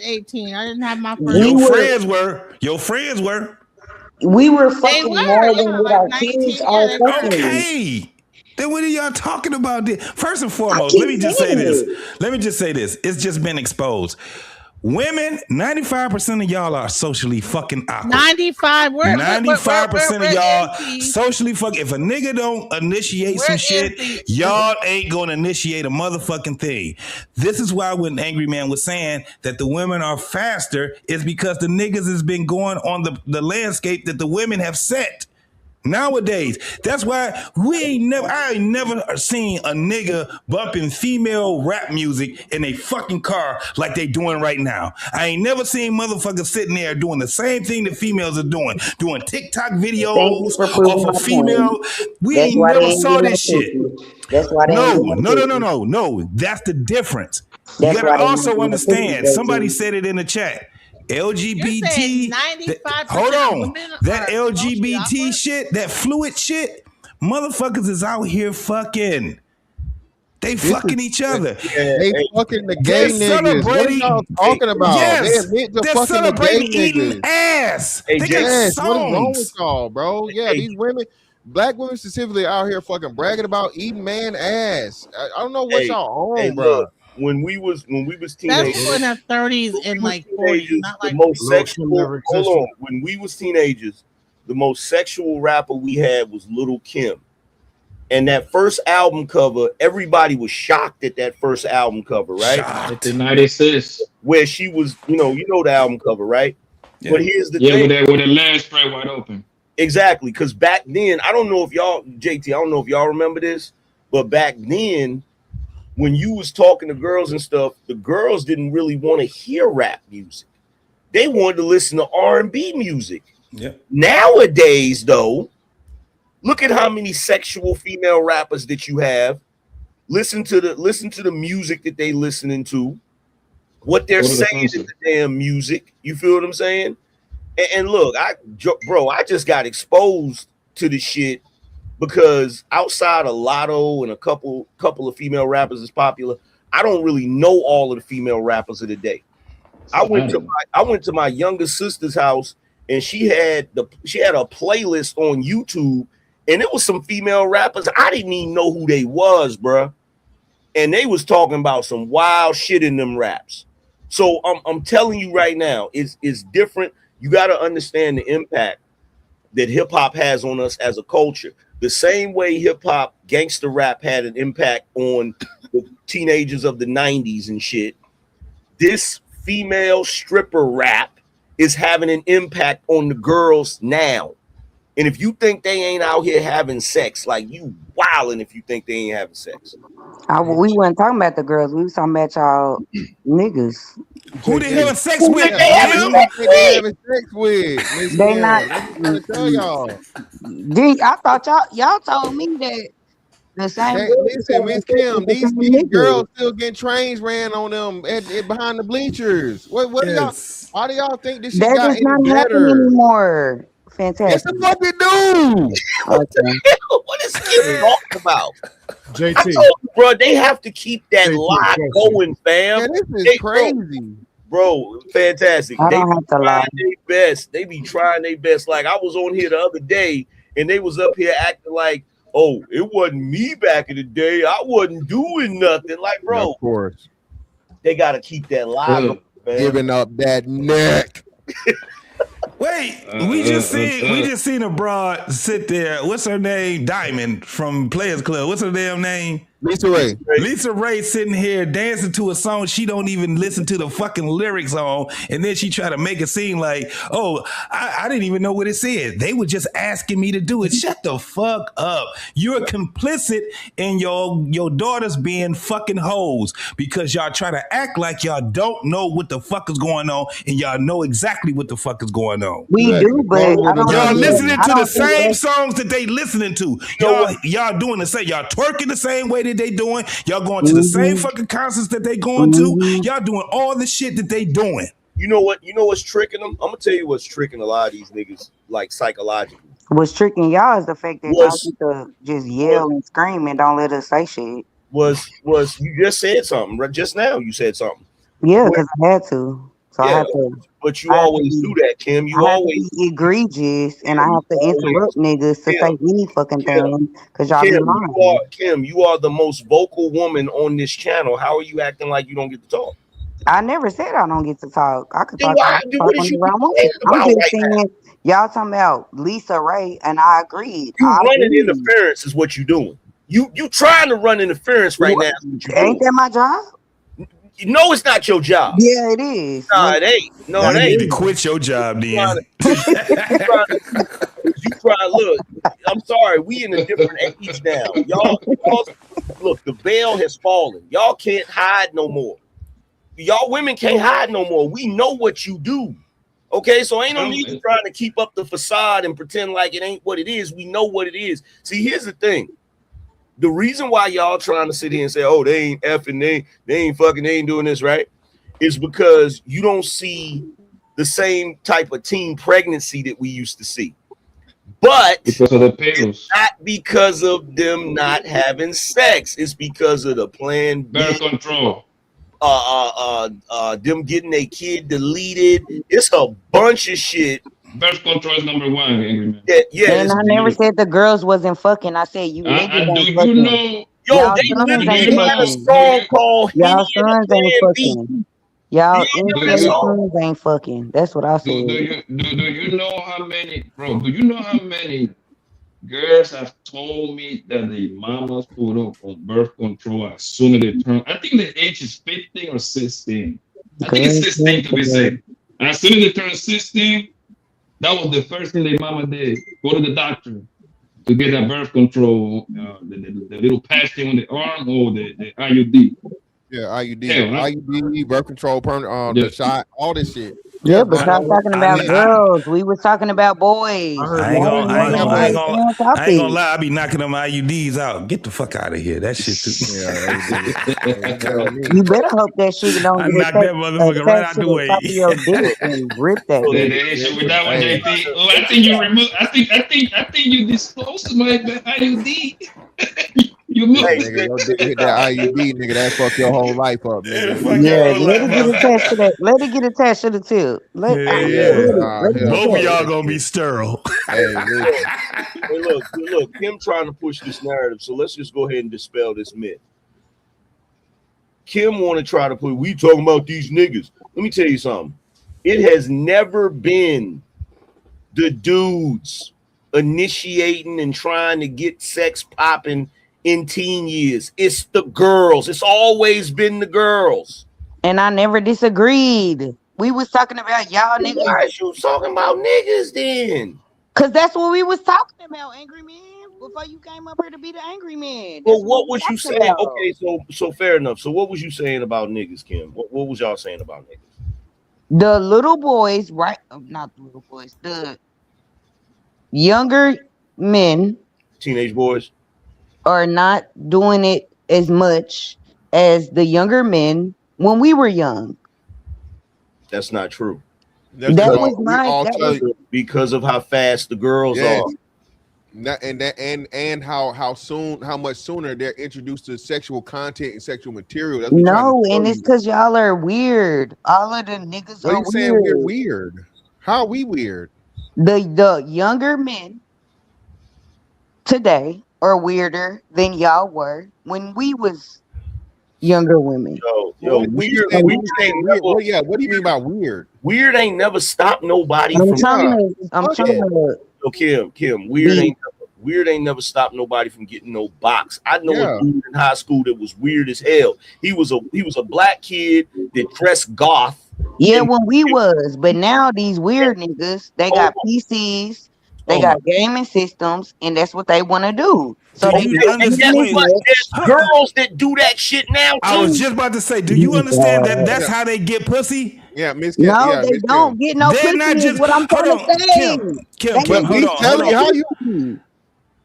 18. I didn't have my first. Your friends were. We were fucking more than what our kids are fucking. Okay. Then what are y'all talking about? First and foremost, let me just say this. It's just been exposed. Women, 95% of y'all are socially fucking awkward. 95% of y'all socially fucking. If a nigga don't initiate some shit, y'all ain't gonna initiate a motherfucking thing. This is why when Angry Man was saying that the women are faster, is because the niggas has been going on the landscape that the women have set. Nowadays, that's why I ain't never seen a nigga bumping female rap music in a fucking car like they doing right now. I ain't never seen motherfuckers sitting there doing the same thing that females are doing TikTok videos off a female. We ain't never saw this shit. That's why No. That's the difference. You gotta also understand. Somebody said it in the chat. LGBT, hold on, that LGBT shit, that fluid shit, motherfuckers is out here fucking. They fucking each other. They fucking the gay niggas. What are y'all talking about? Yes, they're celebrating eating ass. Hey, they got songs. What is wrong with y'all, bro? Yeah, these women, black women specifically, out here fucking bragging about eating man ass. I don't know what y'all on, bro. Look, when we was teenagers, that's people in their 30s and like 40s, not like the most sexual. Hold on, when we was teenagers, the most sexual rapper we had was Lil' Kim, and that first album cover, everybody was shocked at that first album cover, right? At the 96, where she was, you know the album cover, right? Yeah. But here's the thing, with the lens spread wide open. Exactly, because back then, I don't know if y'all, JT, I don't know if y'all remember this, but back then, when you was talking to girls and stuff, the girls didn't really want to hear rap music. They wanted to listen to R&B music. Yep. Nowadays, though, look at how many sexual female rappers that you have. Listen to the music that they listening to, what they're saying in the damn music. You feel what I'm saying? And look, I just got exposed to the shit because outside of Lotto and a couple of female rappers is popular, I don't really know all of the female rappers of the day. I went to my younger sister's house and she had a playlist on YouTube. And it was some female rappers. I didn't even know who they was, bruh. And they was talking about some wild shit in them raps. So I'm telling you right now, it's different. You got to understand the impact that hip hop has on us as a culture. The same way hip hop, gangster rap had an impact on the teenagers of the 90s and shit. This female stripper rap is having an impact on the girls now. And if you think they ain't out here having sex, like you wildin' if you think they ain't having sex. We weren't talking about the girls. We was talking about y'all niggas. Who they having sex with? They having sex with. They not. I'm trying to tell y'all. I thought y'all told me that the same. Listen, Miss Kim, these girls still getting trains ran on them behind the bleachers. What y'all? Why do y'all think this shit got any not better anymore? Fantastic. Yes, the fuck it do. What is Kim talking about? JT, I told you, bro, they have to keep that lie going, fam. Yeah, this is crazy. Bro, fantastic. I They don't be have to lie. trying their best. They be trying their best. Like I was on here the other day and they was up here acting like, oh, it wasn't me back in the day. I wasn't doing nothing. Like, bro, of course. They gotta keep that lie going, man. Giving up that neck. Wait, we just seen a broad sit there. What's her name? Diamond from Players Club. What's her damn name? Lisa Ray. Lisa Ray sitting here dancing to a song she don't even listen to the fucking lyrics on, and then she try to make it seem like, oh, I didn't even know what it said. They were just asking me to do it. Shut the fuck up. You're complicit in your daughters being fucking hoes because y'all try to act like y'all don't know what the fuck is going on, and y'all know exactly what the fuck is going on. We do, but y'all listening to the same songs that they listening to. Y'all doing the same. Y'all twerking the same way that they doing. Y'all going to the same fucking concerts that they going to. Y'all doing all the shit that they doing. You know what? You know what's tricking them? I'm gonna tell you what's tricking a lot of these niggas, like psychologically. What's tricking y'all is the fact that y'all get to just yell and scream and don't let us say shit. Was you just said something right just now? You said something. Yeah, because I had to. So I have to. But you always do that, Kim. You always be egregious, and I have to interrupt niggas to say any fucking thing because y'all be lying. Kim, you are the most vocal woman on this channel. How are you acting like you don't get to talk? I never said I don't get to talk. I could talk. What is you I'm just saying, y'all talking about Lisa Ray, and I agree. You running interference is what you doing. You trying to run interference right now. Ain't that my job? You know it's not your job. Yeah, it is. Nah, it ain't. No, it ain't. You need to quit your job then. You try. Look, I'm sorry. We in a different age now. Y'all, look, the veil has fallen. Y'all can't hide no more. Y'all women can't hide no more. We know what you do. Okay, so ain't no need to trying to keep up the facade and pretend like it ain't what it is. We know what it is. See, here's the thing. The reason why y'all trying to sit here and say, oh, they ain't effing, they ain't fucking, they ain't doing this right, is because you don't see the same type of teen pregnancy that we used to see. But because of the pills. Not because of them not having sex. It's because of the planned birth control. Them getting their kid deleted. It's a bunch of shit. Birth control is number one. And I never said the girls wasn't fucking. I said you niggas ain't fucking. You know, yo, they literally had a song called y'all sons ain't fucking. Y'all sons ain't fucking. That's what I said. Do you know how many, bro? Do you know how many girls have told me that the mamas put up on birth control as soon as they turn? I think the age is 15 or 16. I think it's 16 to be safe. And as soon as they turn 16. That was the first thing their mama did. Go to the doctor to get that birth control, the little patch thing on the arm or the IUD. Yeah, IUD, birth control, the shot, all this shit. Yeah, but y'all talking about girls. We was talking about boys. I ain't gonna lie. I be knocking them IUDs out. Get the fuck out of here. That shit too. You better hope that shit don't I get knocked that motherfucker right out the way. top of your dick and grip that bitch. With that one, JT. Oh, I think you removed. I think you disclosed to my IUD. You moved. Nigga, your dick hit that IUD, nigga. That fuck your whole life up, nigga. Yeah, let it get attached to that. Let it get attached to the tip. Let Both of y'all gonna be sterile. Hey, look, Kim trying to push this narrative, so let's just go ahead and dispel this myth. Kim want to try to put, we talking about these niggas. Let me tell you something. It has never been the dudes initiating and trying to get sex popping in teen years. It's the girls. It's always been the girls. And I never disagreed. We was talking about y'all niggas. Why you talking about niggas then? Cause that's what we was talking about, angry man. Before you came up here to be the angry man. Well, what was you saying? About. Okay, so fair enough. So what was you saying about niggas, Kim? What was y'all saying about niggas? The little boys, right? Not the little boys. The younger men, teenage boys, are not doing it as much as the younger men when we were young. That's not true. That's that was my because of how fast the girls are. And how much sooner they're introduced to sexual content and sexual material. That's no, and it's because y'all are weird. All of the niggas what are you saying we're weird. How are we weird? The younger men today are weirder than y'all were when we was younger women. Yo, weird ain't never, yeah, what do you mean by weird? Weird ain't never stopped nobody I'm trying to Kim, weird ain't never stopped nobody from getting no box. I know a dude in high school that was weird as hell. He was a black kid that dressed goth. Yeah, when we was, but now these weird niggas, they got PCs, they got gaming systems, and that's what they want to do. So and guess what? There's girls that do that shit now too. I was just about to say, do you understand that that's how they get pussy? Yeah, Miss Kim. No, they don't get no pussy. Not just what I'm trying to say. Kim, hold on.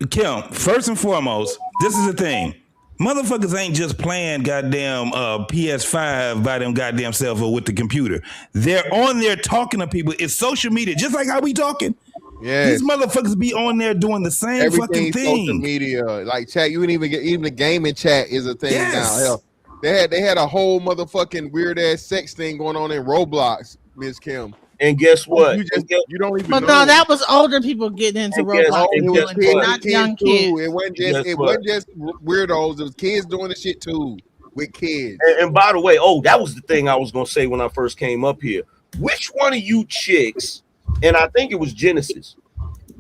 Kim, first and foremost, this is the thing. Motherfuckers ain't just playing goddamn PS5 by them goddamn self or with the computer. They're on there talking to people. It's social media, just like how we talking. Yeah, these motherfuckers be on there doing the same fucking thing. Social media, like chat, you wouldn't even get even the gaming chat is a thing now. Hell, they had a whole motherfucking weird ass sex thing going on in Roblox, Miss Kim. And guess what? You don't even. But no, that was older people getting into Roblox, not young kids. It wasn't just weirdos. It was kids doing the shit too with kids. And by the way, that was the thing I was gonna say when I first came up here. Which one of you chicks? And I think it was Genesis.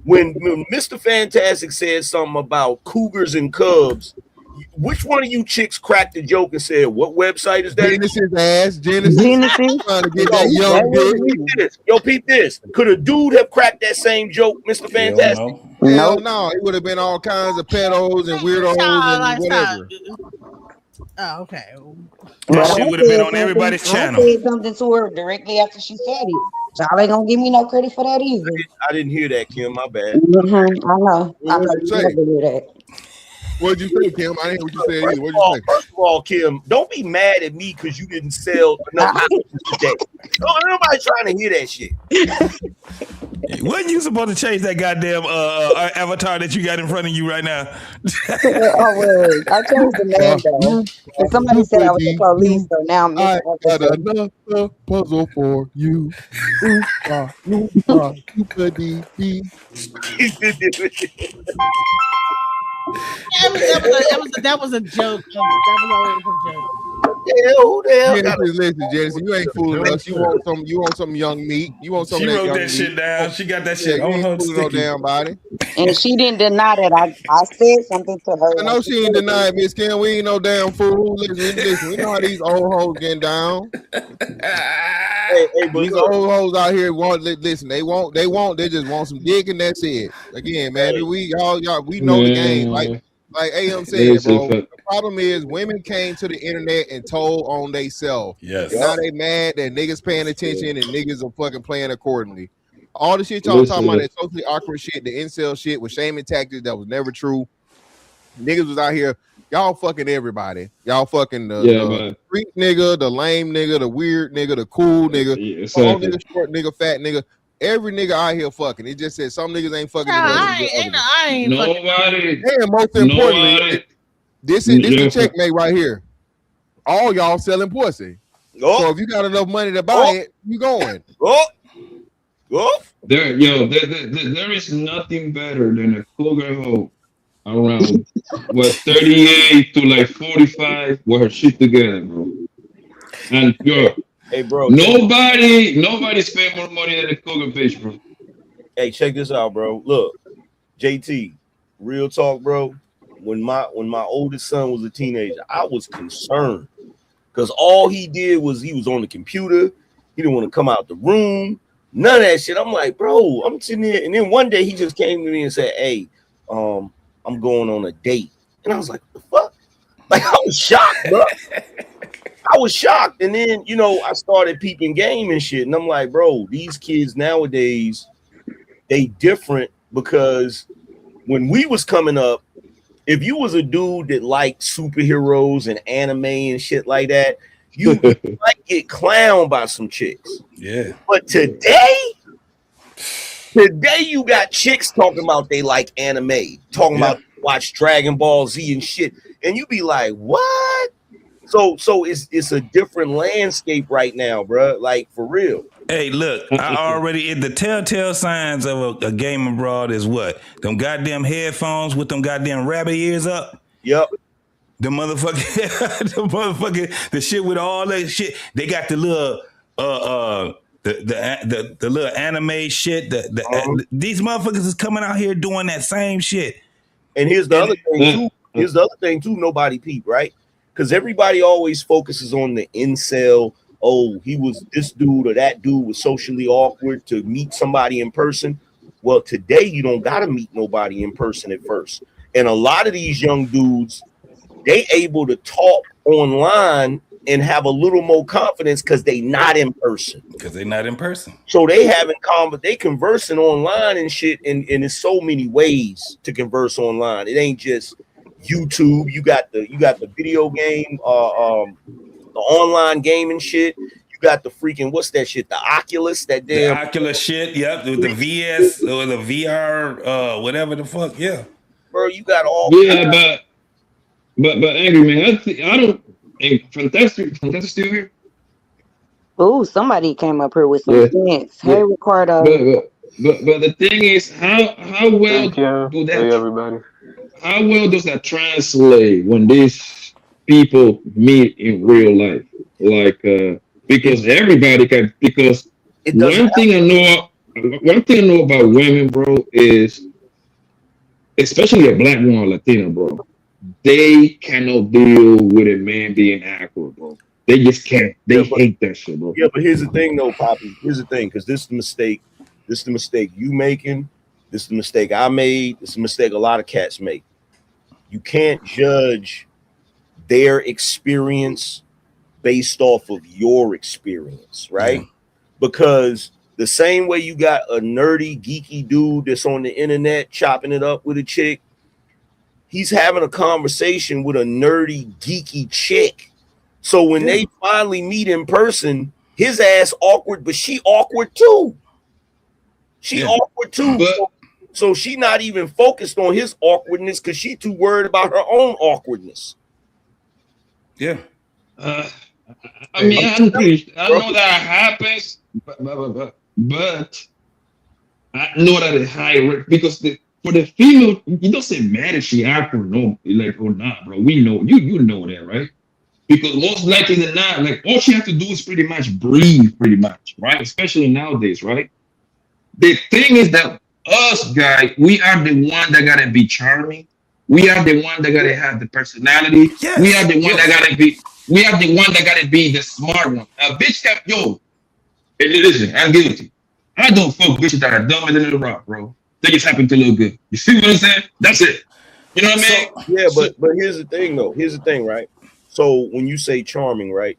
When Mr. Fantastic said something about cougars and cubs, which one of you chicks cracked the joke and said, "What website is that?" Genesis ass. Genesis. Trying to get that young dick. Yo, peep this. Could a dude have cracked that same joke, Mr. Fantastic? Hell no. It would have been all kinds of pedos and weirdos and whatever. Oh, okay. That shit would have been on everybody's channel. I said something to her directly after she said it. Y'all ain't gonna give me no credit for that either. I didn't hear that, Kim. My bad. I know. What'd you say? What'd you say, Kim? I didn't hear what you said either. What'd you say? First of all, Kim, don't be mad at me because you didn't sell enough houses today. Nobody trying to hear that shit. Wasn't you supposed to change that goddamn avatar that you got in front of you right now? I changed the name though. Somebody said I was the police, so now I'm I got another puzzle for you. That was a joke. That was always a joke. Who the hell? Listen, Genesis, you ain't fooling us. You want some young meat. You want some. She of that wrote young that meat. shit down. She got that shit on her no damn body. And she didn't deny that. I said something to her. I know she ain't denying, Miss Kim. We ain't no damn fool. Listen. We know how these old hoes getting down. These old hoes out here want. Listen, they just want some dick and that's it. Again, man, we know the game. Like AM said, bro. problem is women came to the internet and told on themselves. Yes. Now they mad that niggas paying attention and niggas are fucking playing accordingly. All the shit y'all talking about, that socially awkward shit, the incel shit with shaming tactics that was never true. Niggas was out here, y'all fucking everybody. Y'all fucking the street nigga, the lame nigga, the weird nigga, the cool nigga, tall nigga, short nigga, fat nigga. Every nigga out here fucking. It just said some niggas ain't fucking. I ain't nobody. And most importantly, this is the checkmate right here. All y'all selling pussy. So if you got enough money to buy it, you going. There is nothing better than a cougar hoe around 38 to like 45 with her shit together, bro. And hey, bro, nobody's paying more money than a cougar bitch, bro. Hey, check this out, bro. Look, JT, real talk, bro. When my oldest son was a teenager, I was concerned because all he did was he was on the computer. He didn't want to come out the room. None of that shit. I'm like, bro, I'm sitting here. And then one day he just came to me and said, hey, I'm going on a date. And I was like, what the fuck? Like, I was shocked, bro. I was shocked. And then, you know, I started peeping game and shit. And I'm like, bro, these kids nowadays, they different because when we was coming up, if you was a dude that liked superheroes and anime and shit like that, you might get clowned by some chicks. Yeah. But today you got chicks talking about they like anime, talking about watch Dragon Ball Z and shit. And you be like, what? So it's a different landscape right now, bro. Like, for real. Hey, look, I already, the telltale signs of a gaming broad is what? Them goddamn headphones with them goddamn rabbit ears up. Yep. The motherfucking, the shit with all that shit. They got the little, the little anime shit. These motherfuckers is coming out here doing that same shit. And here's the other thing too. Here's the other thing too. Nobody peep, right? Because everybody always focuses on the incel. Oh, he was this dude or that dude was socially awkward to meet somebody in person. Well, today you don't gotta meet nobody in person at first. And a lot of these young dudes, they able to talk online and have a little more confidence because they not in person. Because they not in person. So they they conversing online and shit. And there's so many ways to converse online. It ain't just YouTube. You got the video game, the online gaming shit. You got the freaking what's that shit? The Oculus, that damn the Oculus shit. Yep, with the VS or the VR, whatever the fuck. Yeah, bro, you got all. Yeah, but angry man, I don't. Hey, Fantastic still here? Oh, somebody came up here with some sense. Hey, Ricardo. But the thing is, how well do that? Hey, everybody. How well does that translate when these people meet in real life? Like, because everybody can. Because one thing I know about women, bro, is especially a black woman or Latina, bro. They cannot deal with a man being awkward, bro. They just can't. They hate that shit, bro. Yeah, but here's the thing, though, Poppy. Here's the thing, because this is the mistake. This is the mistake you making. This is the mistake I made. This is the mistake a lot of cats make. You can't judge their experience based off of your experience, right? Yeah. Because the same way you got a nerdy, geeky dude that's on the internet chopping it up with a chick, he's having a conversation with a nerdy, geeky chick. So when they finally meet in person, his ass awkward, but she awkward too. She awkward too. So she not even focused on his awkwardness because she too worried about her own awkwardness. Yeah. I mean, I know that happens, but I know that it's high risk because for the female, it doesn't matter if she awkward or not, bro. We know you know that, right? Because most likely than not, like all she has to do is pretty much breathe, pretty much, right? Especially nowadays, right? The thing is that us guys, we are the one that gotta be charming. We are the one that gotta have the personality. Yes. We are the one that gotta be. We are the one that gotta be the smart one. A bitch that hey, listen, I'm guilty. I don't fuck bitches that are dumber than the rock, bro. They just happen to look good. You see what I'm saying? That's it. You know what I mean? Yeah, but here's the thing though. Here's the thing, right? So when you say charming, right?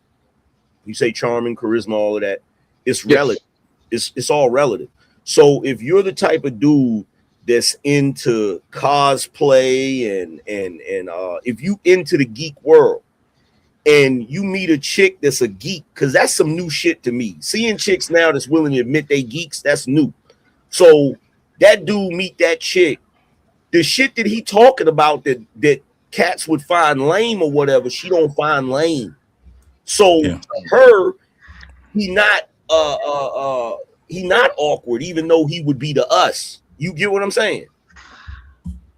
You say charming, charisma, all of that. It's relative. It's all relative. So if you're the type of dude that's into cosplay and if you into the geek world and you meet a chick that's a geek, because that's some new shit to me. Seeing chicks now that's willing to admit they geeks, that's new. So that dude meet that chick, the shit that he talking about that cats would find lame or whatever, she don't find lame. So her, he not awkward, even though he would be to us. You get what I'm saying?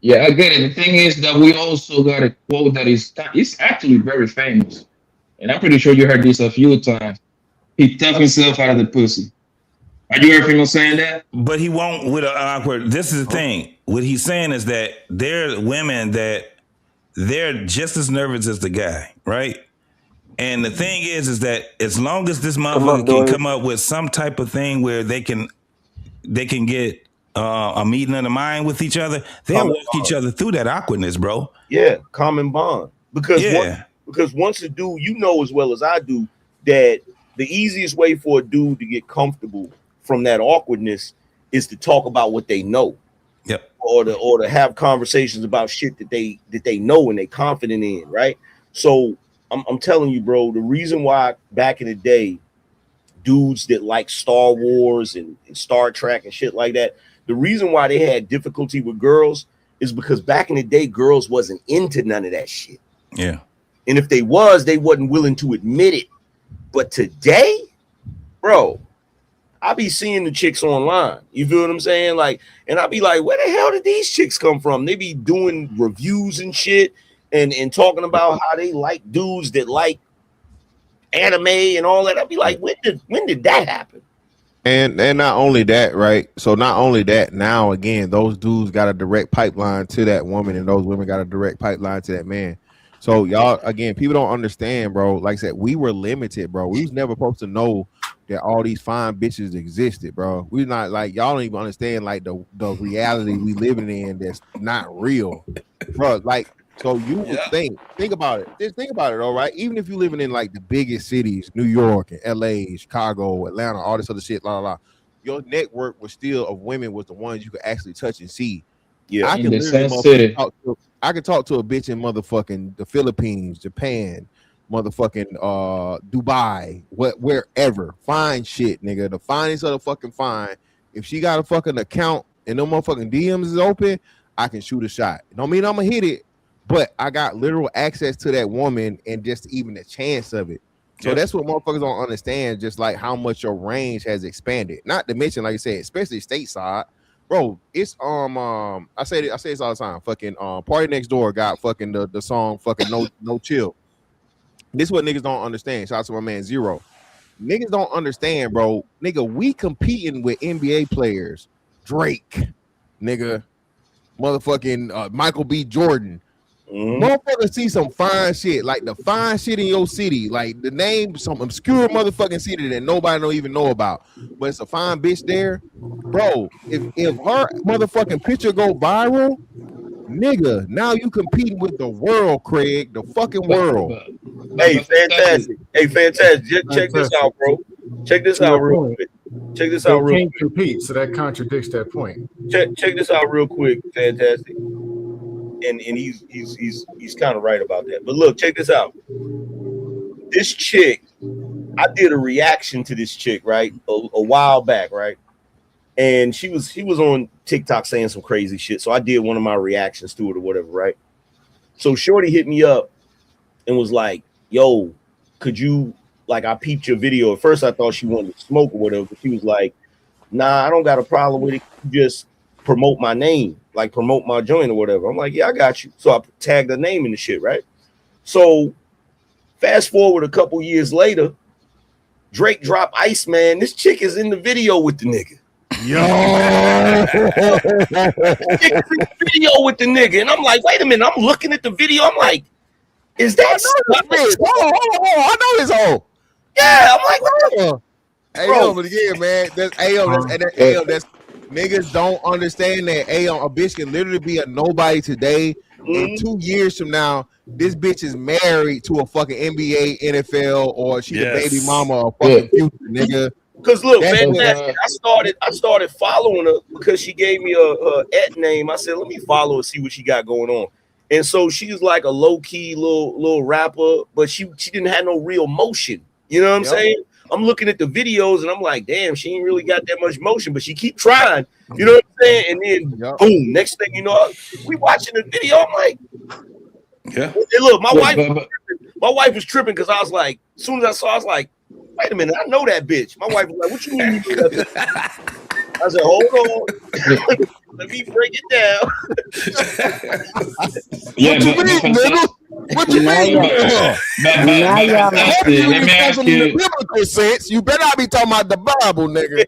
Yeah, I get it. The thing is that we also got a quote that is actually very famous, and I'm pretty sure you heard this a few times. He tough himself out of the pussy. Are you ever feeling saying that? But he won't with an awkward. This is the thing. What he's saying is that there are women that they're just as nervous as the guy, right? And the thing is that as long as this motherfucker can come up with some type of thing where they can get a meeting of the mind with each other, they'll walk each other through that awkwardness, bro. Yeah, common bond. Because once a dude, you know as well as I do, that the easiest way for a dude to get comfortable from that awkwardness is to talk about what they know. Yep. Or to have conversations about shit that they know and they confident in, right? So I'm telling you, bro, the reason why back in the day, dudes that like Star Wars and Star Trek and shit like that, the reason why they had difficulty with girls is because back in the day, girls wasn't into none of that shit. Yeah. And if they wasn't willing to admit it. But today, bro, I be seeing the chicks online. You feel what I'm saying? Like, and I be like, where the hell did these chicks come from? They be doing reviews and shit and talking about how they like dudes that like anime and all that. I'd be like, when did that happen? And not only that, right? So not only that, now again, those dudes got a direct pipeline to that woman, and those women got a direct pipeline to that man. So y'all, again, people don't understand, bro. Like I said, we were limited, bro. We was never supposed to know that all these fine bitches existed, bro. We're not like, y'all don't even understand like the reality we living in that's not real, bro. Like, so you would think about it. Just think about it, all right? Even if you're living in like the biggest cities, New York and LA, Chicago, Atlanta, all this other shit, your network was still of women was the ones you could actually touch and see. Yeah, I can talk to a bitch in motherfucking the Philippines, Japan, motherfucking Dubai, wherever. Fine shit, nigga. The finest of the fucking fine. If she got a fucking account and no motherfucking DMs is open, I can shoot a shot. It don't mean I'm gonna hit it, but I got literal access to that woman and just even a chance of it. So that's what motherfuckers don't understand, just like how much your range has expanded. Not to mention, like I said, especially stateside. Bro, it's I say this all the time. Fucking Party Next Door got fucking the song fucking no chill. This is what niggas don't understand. Shout out to my man Zero. Niggas don't understand, bro. Nigga, we competing with NBA players, Drake, nigga, motherfucking Michael B. Jordan. Motherfuckers see some fine shit, like the fine shit in your city, like the name, some obscure motherfucking city that nobody don't even know about, but it's a fine bitch there, bro. If her motherfucking picture go viral, nigga, now you competing with the world, Craig, the fucking world. Hey, fantastic. Check this out, bro. Check this out real quick. Can't compete, so that contradicts that point. Check this out real quick, fantastic. And he's kind of right about that. But look, check this out. This chick, I did a reaction to this chick, right? A while back, right? And he was on TikTok saying some crazy shit. So I did one of my reactions to it or whatever, right? So Shorty hit me up and was like, yo, could you, like, I peeped your video. At first I thought she wanted to smoke or whatever, but she was like, nah, I don't got a problem with it. Just promote my name, like promote my joint or whatever. I'm like, yeah, I got you. So I tagged her name in the shit, right? So fast forward a couple years later, Drake dropped Iceman. This chick is in the video with the nigga. Video with the nigga, and I'm like, wait a minute. I'm looking at the video. I'm like, is that? Hold on. I know this hoe. Yeah, I'm like, what? Hey, yo, but again, man, that's niggas don't understand that. A bitch can literally be a nobody today in 2 years from now, this bitch is married to a fucking NBA, NFL, or she's a baby mama or fucking future nigga. Cause look, Fantastic, I started following her because she gave me a at name. I said, let me follow her, see what she got going on. And so she's like a low key little rapper, but she didn't have no real motion. You know what I'm saying? I'm looking at the videos and I'm like, damn, she ain't really got that much motion, but she keep trying. You know what I'm saying? And then boom, next thing you know, we watching the video. I'm like, yeah. And look, my wife was tripping because I was like, as soon as I saw, I was like, wait a minute, I know that bitch. My wife was like, what you mean you know that bitch? I said, hold on. Let me break it down. What you mean, nigga? What you mean? Let me ask you. Biblical sense. You better not be talking about the Bible, nigga.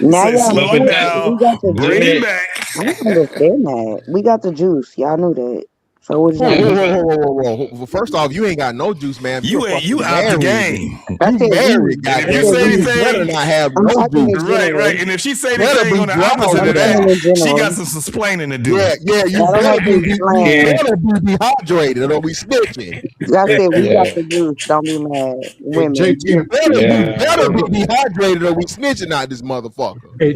Now y'all Slow it down. Bring it back. I don't understand that. We got the juice. Y'all knew that. So what is that? Whoa. First off, you ain't got no juice, man. You out the game. You married, guy. If you say anything, better not have no juice. Right. And if she say anything on the opposite of that, she got some explaining to do. Yeah. You better be dehydrated or we snitching. I said we got the juice. Don't be mad, women. You better be dehydrated or we snitching out this motherfucker. Hey,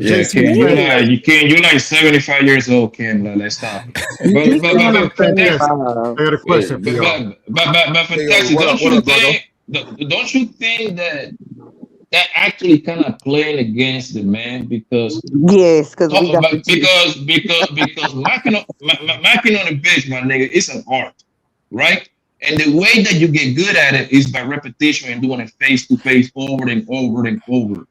Ken, you're like 75 years old, Ken. Let's stop. I got a question for y'all. But Fantastic, don't you think that actually kind of playing against the man because macking on a bitch, my nigga, it's an art, right? And the way that you get good at it is by repetition and doing it face to face over and over and over.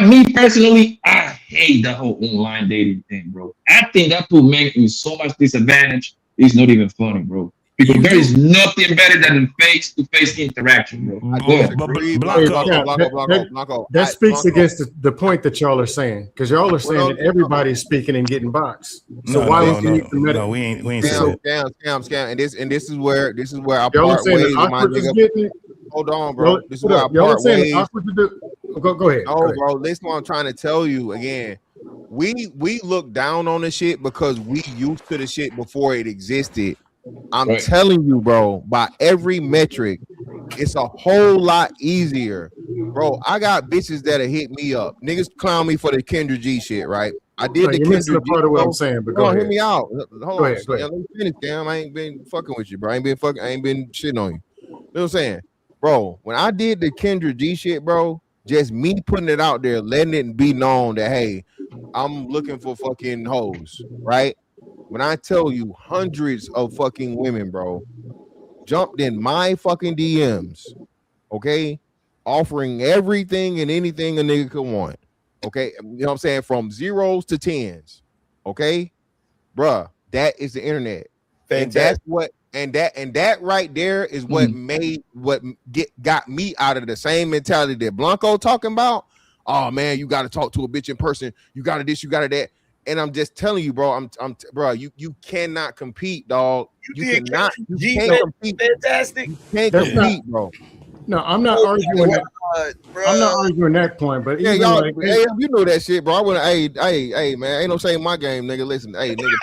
Me personally, I hate that whole online dating thing, bro. I think that put men in so much disadvantage. It's not even funny, bro. Because there is nothing better than face-to-face interaction, bro. That speaks against the point that y'all are saying, because y'all are saying that everybody's speaking and getting boxed. So why would you need the medical? No, we ain't saying scam. And this is where I part ways with my nigga. Hold on, bro. This is where I part ways. Go ahead. No, bro. This is what I'm trying to tell you again. We look down on the shit because we used to the shit before it existed. I'm telling you, bro, by every metric, it's a whole lot easier. Bro, I got bitches that'll hit me up. Niggas clown me for the Kendra G shit, right? I did the Kendra G. Part of what I'm saying, but go ahead. Hear me out. Hold on. Go ahead. Let me finish, damn. I ain't been fucking with you, bro. I ain't been shitting on you. You know what I'm saying? Bro, when I did the Kendra G shit, bro, just me putting it out there, letting it be known that, hey, I'm looking for fucking hoes, right? When I tell you hundreds of fucking women, bro, jumped in my fucking DMs, okay, offering everything and anything a nigga could want, okay? You know what I'm saying? From zeros to tens, okay? Bruh, that is the internet. And that's what, and that right there is what got me out of the same mentality that Blanco talking about. Oh man, you got to talk to a bitch in person. You got to this, you got to that. And I'm just telling you, bro. Bro. You cannot compete, dog. You can't compete. Fantastic. You can't compete, bro. No, I'm not arguing that. I'm not arguing that point, but yeah, y'all, hey, you know that shit, bro. I wouldn't. Hey, man, ain't no saying my game, nigga. Listen, hey, nigga,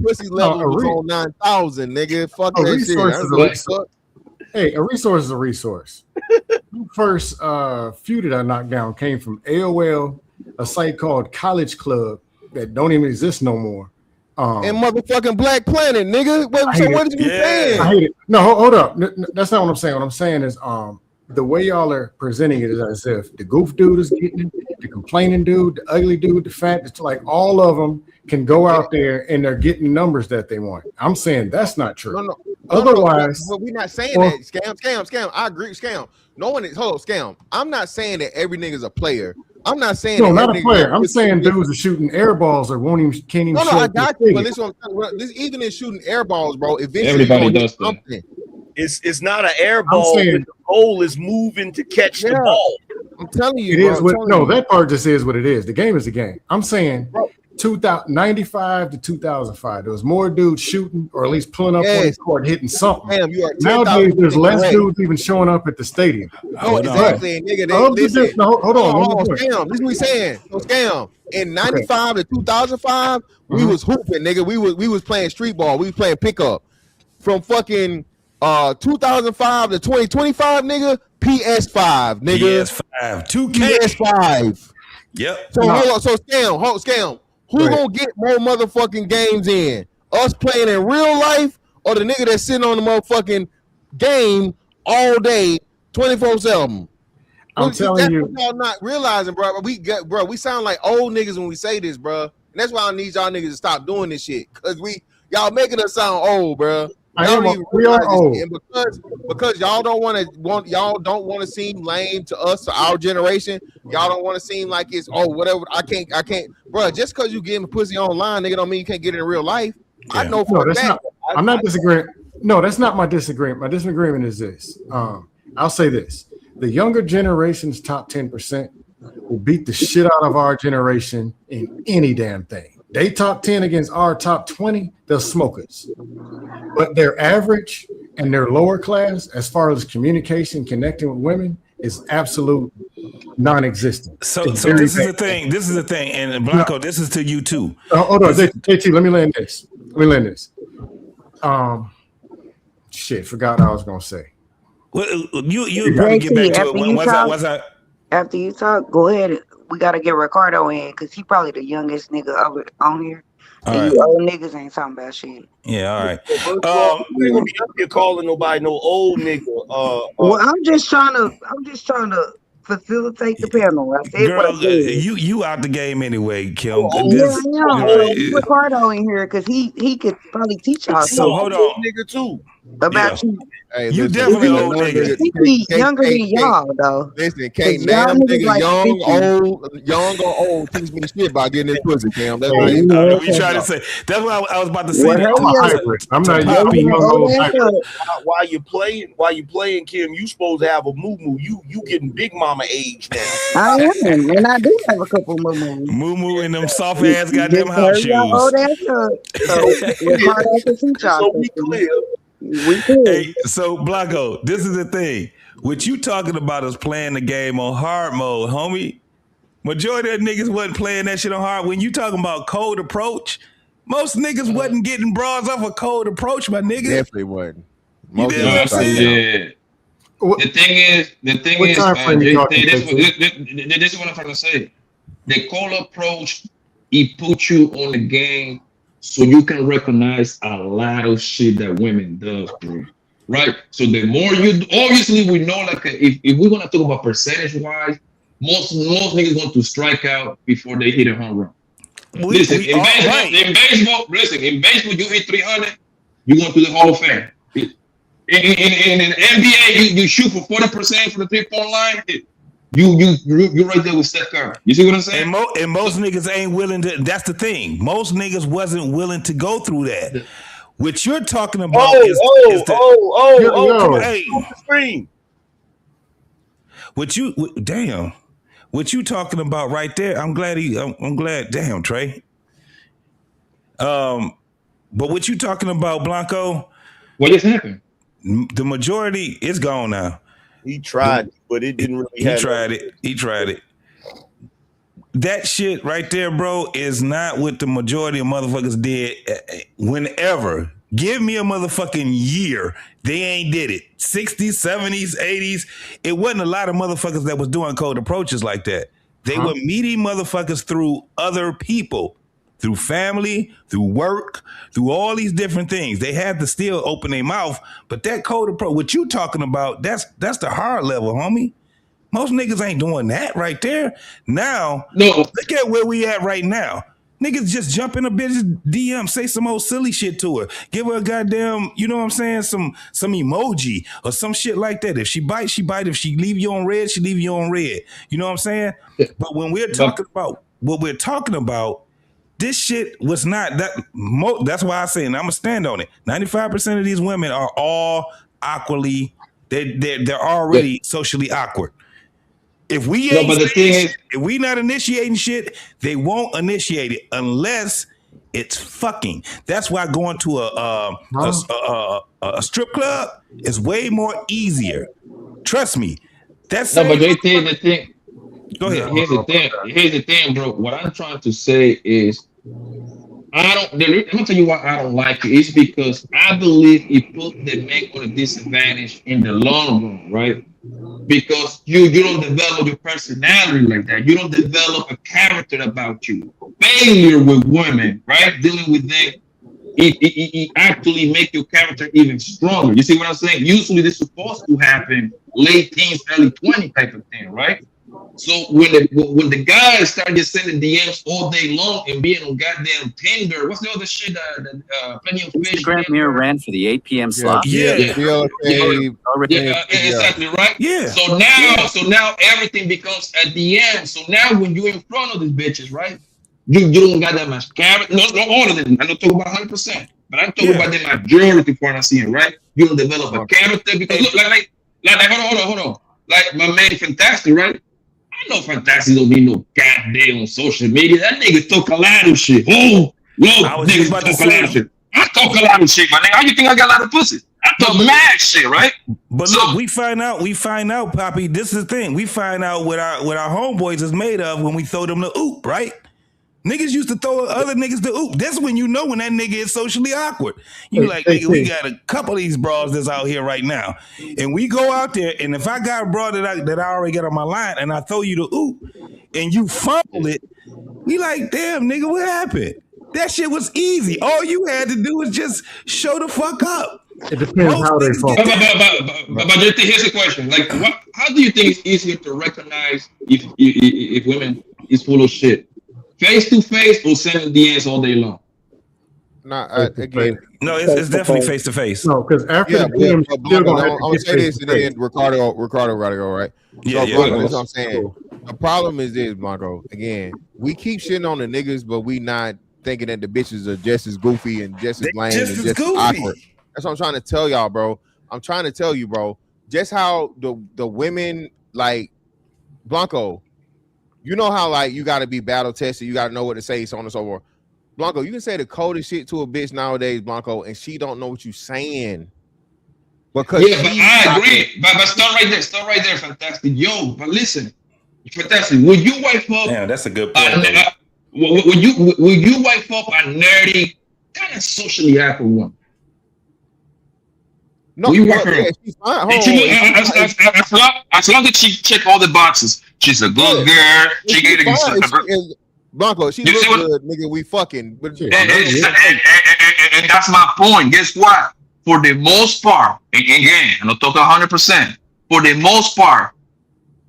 pussy level was on 9,000, nigga. Fuck that shit. Hey, a resource is a resource. The first feud that I knocked down came from AOL, a site called College Club that don't even exist no more. And motherfucking Black Planet, nigga. So what did you saying? I hate it. No, hold up. That's not what I'm saying. What I'm saying is the way y'all are presenting it is as if the goof dude is getting it, the complaining dude, the ugly dude, the fat, it's like all of them can go out there and they're getting numbers that they want. I'm saying that's not true. No. Otherwise, but we're not saying that. Scam. I agree. Scam. No one is scam. I'm not saying that every nigga's a player. I'm not saying no, not a player. I'm saying dudes are shooting air balls or can't even. No, I got you. But listen, this even in shooting air balls, bro. Eventually, everybody does something. It's not an air ball. The goal is moving to catch the ball. I'm telling you, it is. No, that part just is what it is. The game is the game. I'm saying 95 to 2005, there was more dudes shooting or at least pulling up on the court, hitting something. Damn, you are Nowadays, there's less dudes even showing up at the stadium. No, exactly, nigga. Listen, hold on. Scam. This is what we saying. No scam. In 95 to 2005, we was hooping, nigga. We was playing street ball. We was playing pickup. From fucking 2005 to 2025, nigga. PS5, nigga. PS5, 2K. PS5. Yep. So hold on. So scam. Who gonna get more motherfucking games in? Us playing in real life, or the nigga that's sitting on the motherfucking game all day, 24/7? I'm telling you, what y'all not realizing, bro. We sound like old niggas when we say this, bro. And that's why I need y'all niggas to stop doing this shit, cause y'all making us sound old, bro. We are old, and because y'all don't want to seem lame to us, to our generation. Y'all don't want to seem like it's whatever. I can't, bro. Just because you getting pussy online, nigga, don't mean you can't get it in real life. Yeah. I know for a fact. I'm not disagreeing. No, that's not my disagreement. My disagreement is this. I'll say this: the younger generation's top 10% will beat the shit out of our generation in any damn thing. They top 10 against our top 20, they'll smoke us. But their average and their lower class, as far as communication, connecting with women, is absolute non-existent. So this is the thing. This is the thing. And Blanco, this is to you too. Hold on, JT, let me land this. Shit, forgot what I was gonna say. Well, you probably get back to it. After you talk, go ahead. We gotta get Ricardo in because he probably the youngest nigga on here. And you old niggas ain't talking about shit. Yeah, all right. We ain't gonna be up here calling nobody no old nigga. Well, I'm just trying to facilitate the panel. I said girl, you out the game anyway, Kim. Ricardo in here because he could probably teach y'all. So hold on, nigga too. About you. Hey, you definitely old nigga. He be younger than y'all though. Listen, can't none nigga like young or old teach me shit about getting this pussy, Cam. That's what you trying to say. That's what I was about to say. I'm not young. While you playing, Kim, you supposed to have a moo-moo. You getting big mama age now. I am, and I do have a couple moo-moos. Moo-moo in them soft ass goddamn house shoes. Old ass up. So we clear. Hey, so Blanco, this is the thing. What you talking about is playing the game on hard mode, homie. Majority of niggas wasn't playing that shit on hard. When you talking about cold approach, most niggas wasn't getting bras off a cold approach, my nigga. Definitely wasn't. You know what I'm saying? The thing is, this is what I'm trying to say. The cold approach, it puts you on the game. So you can recognize a lot of shit that women does, bro. Right? So the more you obviously we know, like if we're gonna talk about percentage wise, most niggas want to strike out before they hit a home run. Listen, in baseball, you hit 300, you going to the Hall of Fame. In the NBA, you shoot for 40% from the 3-point line. You right there with Steph Curry. You see what I'm saying? And most niggas ain't willing to. That's the thing. Most niggas wasn't willing to go through that. What you're talking about is screen. What you talking about right there? I'm glad. Damn, Trey. But what you talking about, Blanco? What just happened? The majority is gone now. He tried, but it didn't really. He tried it. That shit right there, bro, is not what the majority of motherfuckers did whenever. Give me a motherfucking year. They ain't did it. 60s, 70s, 80s. It wasn't a lot of motherfuckers that was doing cold approaches like that. They were meeting motherfuckers through other people, through family, through work, through all these different things. They had to still open their mouth, but that cold approach, what you talking about, that's the hard level, homie. Most niggas ain't doing that right there. Now, look at where we at right now. Niggas just jump in a bitch's DM, say some old silly shit to her. Give her a goddamn, you know what I'm saying, some emoji or some shit like that. If she bite, she bite. If she leave you on red, she leave you on red. You know what I'm saying? But when we're talking about what we're talking about, this shit was not that. That's why I say, and I'm gonna stand on it. 95% of these women are all awkwardly. They're already socially awkward. If we No, ain't but the thing is, if we not initiating shit, they won't initiate it unless it's fucking. That's why going to a strip club is way more easier. Trust me. That's no, but the thing. Go ahead. Here's the thing, bro. What I'm trying to say is, let me tell you why I don't like it. It's because I believe it put the men on a disadvantage in the long run, right? Because you don't develop your personality like that. You don't develop a character about you. Failure with women, right? Dealing with them, it actually make your character even stronger. You see what I'm saying? Usually this is supposed to happen late teens, early 20 type of thing, right? So when the guys start just sending DMs all day long and being on goddamn Tinder, what's the other shit? Plenty of fish. Instagram Mirror ran for the 8 p.m. slot. Exactly right. Yeah. So now everything becomes a DM. So now when you're in front of these bitches, right? You don't got that much character. No, all of them. I'm not talking about 100%, but I'm talking about the majority part I'm seeing, right? You don't develop a character because look like hold on. Like my man Fantastic, right? I know Fantastic don't need no goddamn social media. That nigga talk a lot of shit. Niggas talk a lot of shit. I talk a lot of shit, my nigga. How you think I got a lot of pussy? I talk mad shit, right? But look, we find out, Poppy. This is the thing. We find out what our homeboys is made of when we throw them the oop, right? Niggas used to throw other niggas the oop. That's when you know when that nigga is socially awkward. You like, nigga, we got a couple of these bras that's out here right now. And we go out there, and if I got a bra that I already got on my line, and I throw you the oop, and you fumble it, we like, damn, nigga, what happened? That shit was easy. All you had to do was just show the fuck up. It depends how they fall. But here's the question: like, how do you think it's easier to recognize if women is full of shit? Face to face or sending DMs all day long? Again, no, it's definitely face to face. No, because after the DM, I'm gonna say this, and then Ricardo gotta go, right? Yeah, Blanco, that's what I'm saying. The problem is this, Blanco. Again, we keep shitting on the niggas, but we not thinking that the bitches are just as goofy and just as lame and just as awkward. That's what I'm trying to tell y'all, bro. I'm trying to tell you, bro, just how the women, like, Blanco, you know how, like, you got to be battle tested, you got to know what to say, so on and so forth. Blanco, you can say the coldest shit to a bitch nowadays, Blanco, and she don't know what you saying. Because but I agree. But start right there, Fantastic. Yo, but listen, Fantastic. Would you wipe up? Yeah, that's a good point. Would you wipe up a nerdy, kind of socially awkward one? No, you wipe her up. As long as she check all the boxes, she's a good girl. She getting Blanco, she looks good, nigga. We fucking. And that's my point. Guess what? For the most part, and again, I'm not talking 100%. For the most part,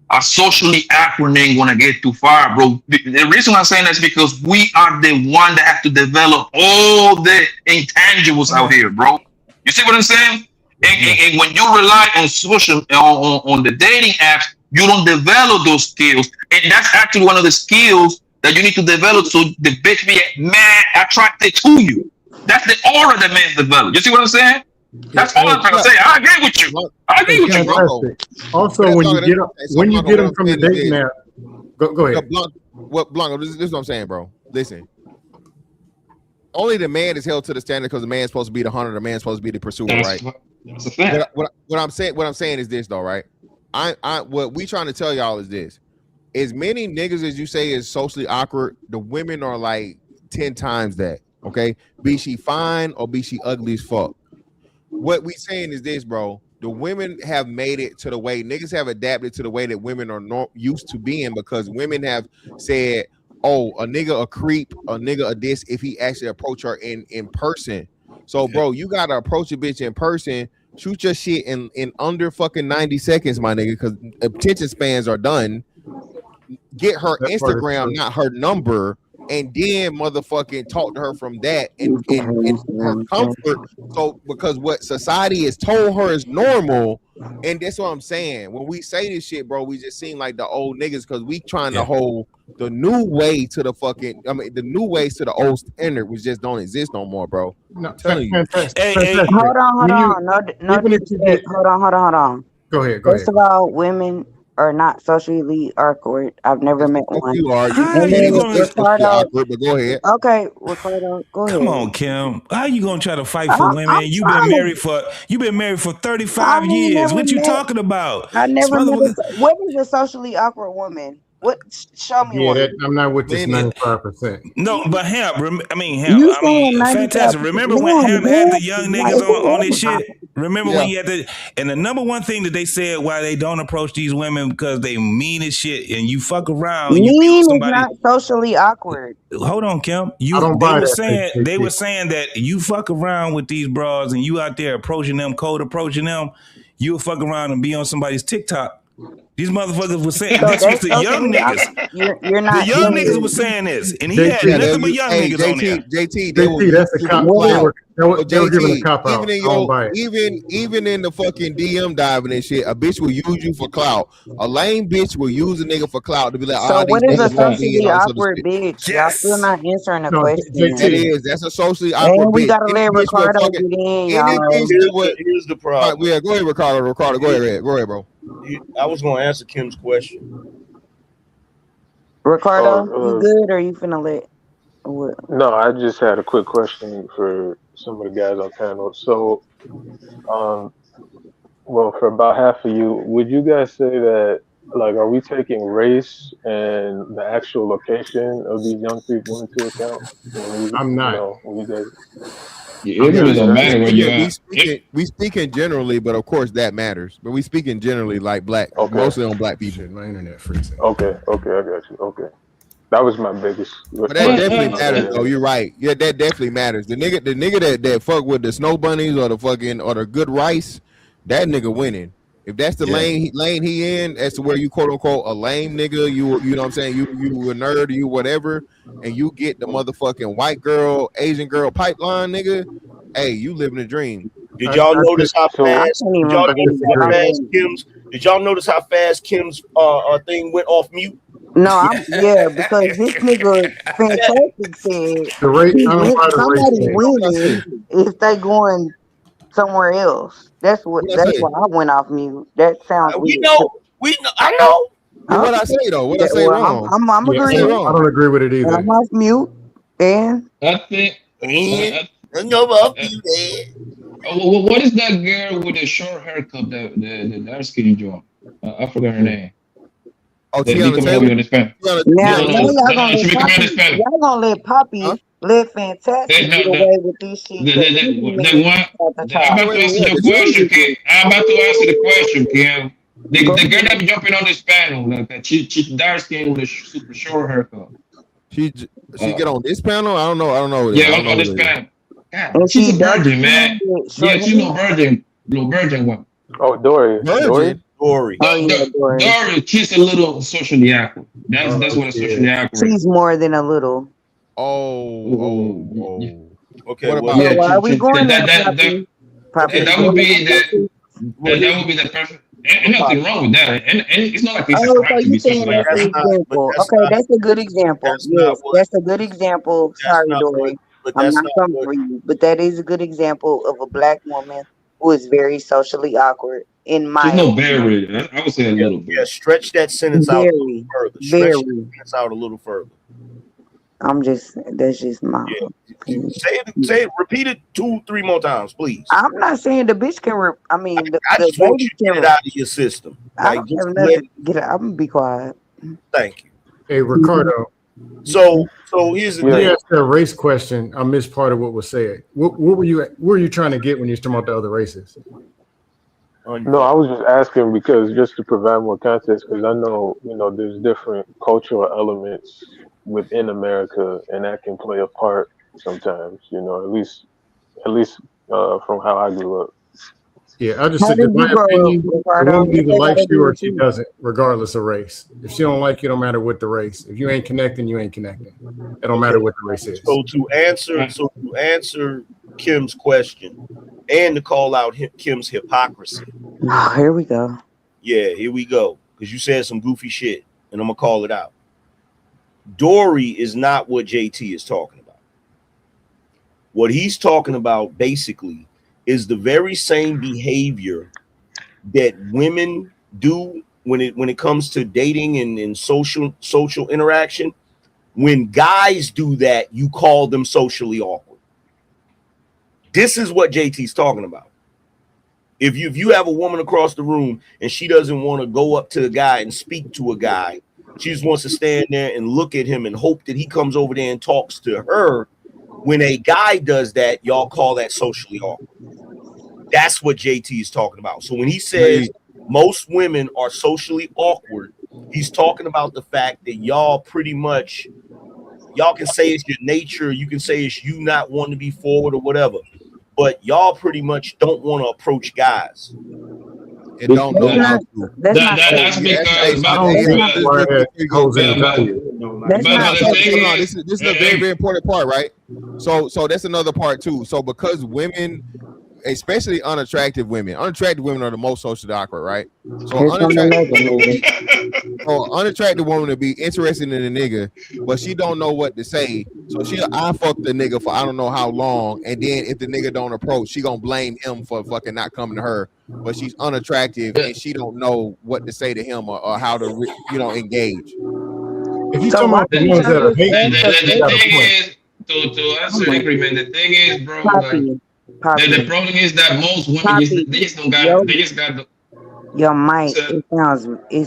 a socially awkward ain't gonna get too far, bro. The reason I'm saying that is because we are the one that have to develop all the intangibles out here, bro. You see what I'm saying? And when you rely on social on the dating apps, you don't develop those skills, and that's actually one of the skills that you need to develop so the bitch be mad attracted to you. That's the aura that men develop. You see what I'm saying? That's all I'm trying to say. I agree with you. Bro. Also, when you get them from the dating app, go ahead. Blanco, this is what I'm saying, bro. Listen. Only the man is held to the standard because the man's supposed to be the hunter, the man's supposed to be the pursuer, right? That's a fact. What I'm saying is this, though, right? What we trying to tell y'all is this: as many niggas as you say is socially awkward, the women are like 10 times that. Okay, be she fine or be she ugly as fuck. What we saying is this, bro. The women have made it to the way niggas have adapted to the way that women are not used to being, because women have said, "Oh, a nigga a creep, a nigga a this if he actually approach her in person." So, bro, you gotta approach a bitch in person, shoot your shit in under fucking 90 seconds, my nigga, because attention spans are done. Get her Instagram, not her number, and then motherfucking talk to her from that and her comfort. So, because what society has told her is normal, and that's what I'm saying. When we say this shit, bro, we just seem like the old niggas because we trying to hold the new way to the fucking, the new ways to the old standard, which just don't exist no more, bro. I'm telling you. Hold on. Hold on. Go ahead. Go First of all, women are not socially awkward. I've never met one. You are. How And you then gonna? Ricardo. Awkward, but go ahead. Okay, Ricardo, go ahead. Come on, Kim. How you gonna try to fight for women? I'm You've trying been married for I 35 ain't years. never What you met. talking about? I This never met. motherfucker. What is a socially awkward woman? What? Show me Yeah, one. that, I'm not with this 95%. No, but Hamp, You saying 95%? Fantastic. Remember when Damn, Hamp had man. the young Like, niggas on this everybody. shit? Remember when you had the, and the number one thing that they said why they don't approach these women because they mean as shit and you fuck around and you be Mean with is somebody. not socially awkward. Hold on, Kim. I don't They buy were that, saying JT. they were saying that you fuck around with these bras and you out there approaching them, cold approaching them, you'll fuck around and be on somebody's TikTok. These motherfuckers were saying So this was that's the young socially niggas. awkward. You're The not. young niggas was saying this, and he had nothing but young niggas on there. JT, that's a cop. They were giving a cop out. Even in the fucking DM diving and shit, a bitch will use you for clout. A lame bitch will use a nigga for clout to be like, So what is a socially awkward shit. bitch? Y'all still not answering the question. That's a socially awkward And we bitch. gotta Any let bitch will Ricardo fucking- get in, any y'all. bitch that would- Here's the problem. Right, yeah, go ahead, Ricardo. Go ahead, bro. I was going to answer Kim's question. Ricardo, you good or you finna let? What? No, I just had a quick question for some of the guys on panel. So, well, for about half of you, would you guys say that, like, are we taking race and the actual location of these young people into account? I'm not. When you guys, It really don't matter where you at. We speaking generally, but of course that matters. But we speaking generally like black, mostly on black people. My internet freezing. Okay, I got you. Okay, that was my biggest. But that definitely matters, though. You're right. Yeah, that definitely matters. The nigga that fuck with the snow bunnies or the good rice, that nigga winning. If that's the lane he in, as to where you quote unquote a lame nigga, you know what I'm saying, you a nerd, you whatever, and you get the motherfucking white girl, Asian girl pipeline, nigga. Hey, you living a dream. Did y'all notice how fast? Did y'all notice how fast Kim's thing went off mute? No, because this nigga Fantastic said somebody winning if they going somewhere else. That's why I went off mute. That sounds weird. I know. What I say though? What I say wrong? I'm agreeing. I don't agree with it either. I'm off mute. And I think. What is that girl with the short haircut, the dark skinny joint? I forgot her name. Oh, Tiana Taylor. Y'all gonna let Poppy let Fantastic get away with this shit. I'm about to answer the question, Kim. The girl that be jumping on this panel, like that, she's dark skin with a super short haircut. She get on this panel? I don't know. Yeah, on this panel. God, she's a virgin, man. Yeah, she's no virgin one. Oh, Dory. Dory. Dory, she's a little socially awkward. That's what a socially awkward. She's more than a little. Okay. What about why are we going that would be the perfect. And nothing wrong with that. And it's not like it's so you saying that's an example. Okay, that's a good example. Yes, that's a good example. Sorry, Dory. I'm not coming for you. But that is a good example of a black woman who is very socially awkward. In my She's no very. I would say a little bit. Yeah, stretch that sentence out a little further. Stretch that sentence out a little further. That's just my opinion. Say it, repeat it 2-3 more times, please. I'm not saying the bitch can I just want you to get it out of your system. I don't have nothing to get it. I'm gonna be quiet. Thank you. Hey, Ricardo. So here's the thing. You asked a race question. I missed part of what was said. What were you trying to get when you were talking about the other races? No, I was just asking because just to provide more context, because I know there's different cultural elements within America, and that can play a part sometimes. At least from how I grew up. Yeah, I just said, in my opinion, the woman either likes you or she doesn't, regardless of race. If she don't like you, don't matter what the race. If you ain't connecting, you ain't connecting. It don't matter what the race is. So to answer Kim's question and to call out Kim's hypocrisy. Oh, here we go. Yeah, here we go. Because you said some goofy shit, and I'm gonna call it out. Dory is not what JT is talking about. What he's talking about basically is the very same behavior that women do when it comes to dating and social interaction, when guys do that, you call them socially awkward. This is what JT's talking about. If you have a woman across the room and she doesn't want to go up to a guy and speak to a guy, she just wants to stand there and look at him and hope that he comes over there and talks to her. When a guy does that, y'all call that socially awkward. That's what JT is talking about. So when he says most women are socially awkward, he's talking about the fact that y'all pretty much, y'all can say it's your nature, you can say it's you not wanting to be forward or whatever, but y'all pretty much don't want to approach guys. It don't know how to. That's because this is a very, very important part, right? So that's another part too. So because women, especially unattractive women are the most socially awkward, right? So unattractive woman to be interested in a nigga, but she don't know what to say. So I fuck the nigga for I don't know how long, and then if the nigga don't approach, she gonna blame him for fucking not coming to her. But she's unattractive and she don't know what to say to him or how to engage. If you talking about the ones that are hating, the thing is, to answer the agreement, the thing is, bro, like, the problem is that most women they just got the. Your mic, it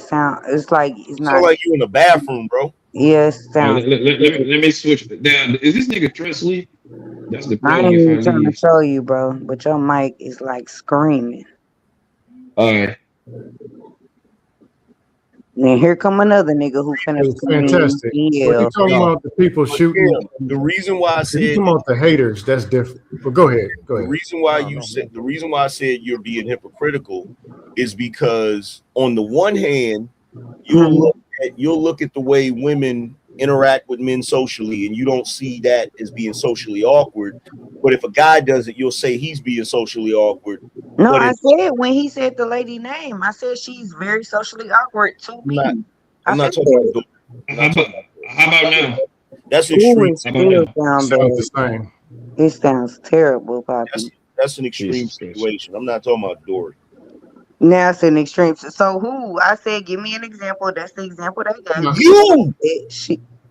sounds like it's not. Sound like you in the bathroom, bro. Yes, sounds. Let me switch it down. Is this nigga Tresley? That's the I problem. ain't even trying to show you, bro, but your mic is like screaming. All right. Then here come another nigga who finna fantastic. When you talking about the people shooting, the reason why I said you talking about the haters, that's different. But go ahead. The reason why I said you're being hypocritical is because on the one hand, you'll look at the way women interact with men socially, and you don't see that as being socially awkward. But if a guy does it, you'll say he's being socially awkward. No, I said when he said the lady name, I said she's very socially awkward to me. I'm not talking about. How about now? That's extreme. It sounds terrible, Poppy. That's an extreme situation. I'm not talking about Dory. Now it's an extreme. So who? I said, give me an example. That's the example they gave. You.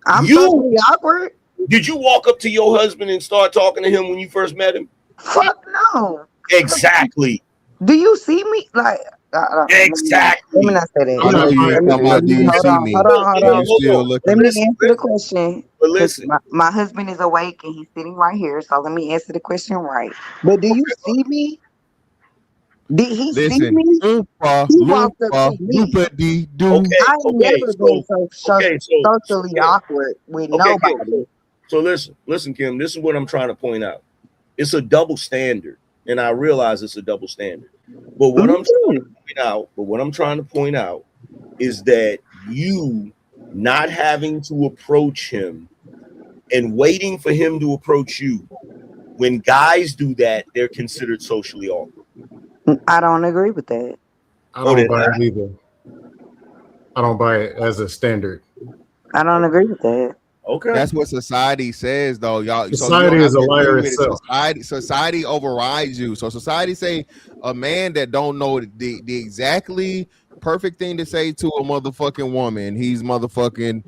I'm socially awkward. Did you walk up to your husband and start talking to him when you first met him? Fuck no. Exactly. Do you see me? Like exactly. Let me not say that. I know you're talking about. Do you see me? Hold on. Let me answer the question. But listen, my husband is awake and he's sitting right here. So let me answer the question right. But do you see me? Did he see me? He walked up to me. I've never been socially awkward with nobody. So listen, Kim. This is what I'm trying to point out. It's a double standard, and I realize it's a double standard. But what I'm trying to point out is that you not having to approach him and waiting for him to approach you. When guys do that, they're considered socially awkward. I don't agree with that. I don't buy it either. I don't buy it as a standard. I don't agree with that. Okay. That's what society says, though, y'all. Society is a liar itself. Society overrides you. So society say a man that don't know the exactly perfect thing to say to a motherfucking woman, he's motherfucking,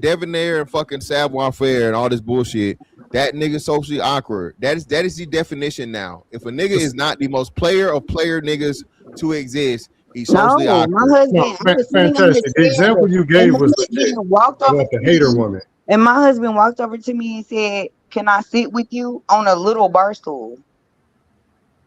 debonair and fucking savoir-faire and all this bullshit. That nigga socially awkward. That is the definition now. If a nigga is not the most player of player niggas to exist, he's socially awkward. My husband, fantastic. The example you gave was about the hater woman. And my husband walked over to me and said, "Can I sit with you on a little bar stool?"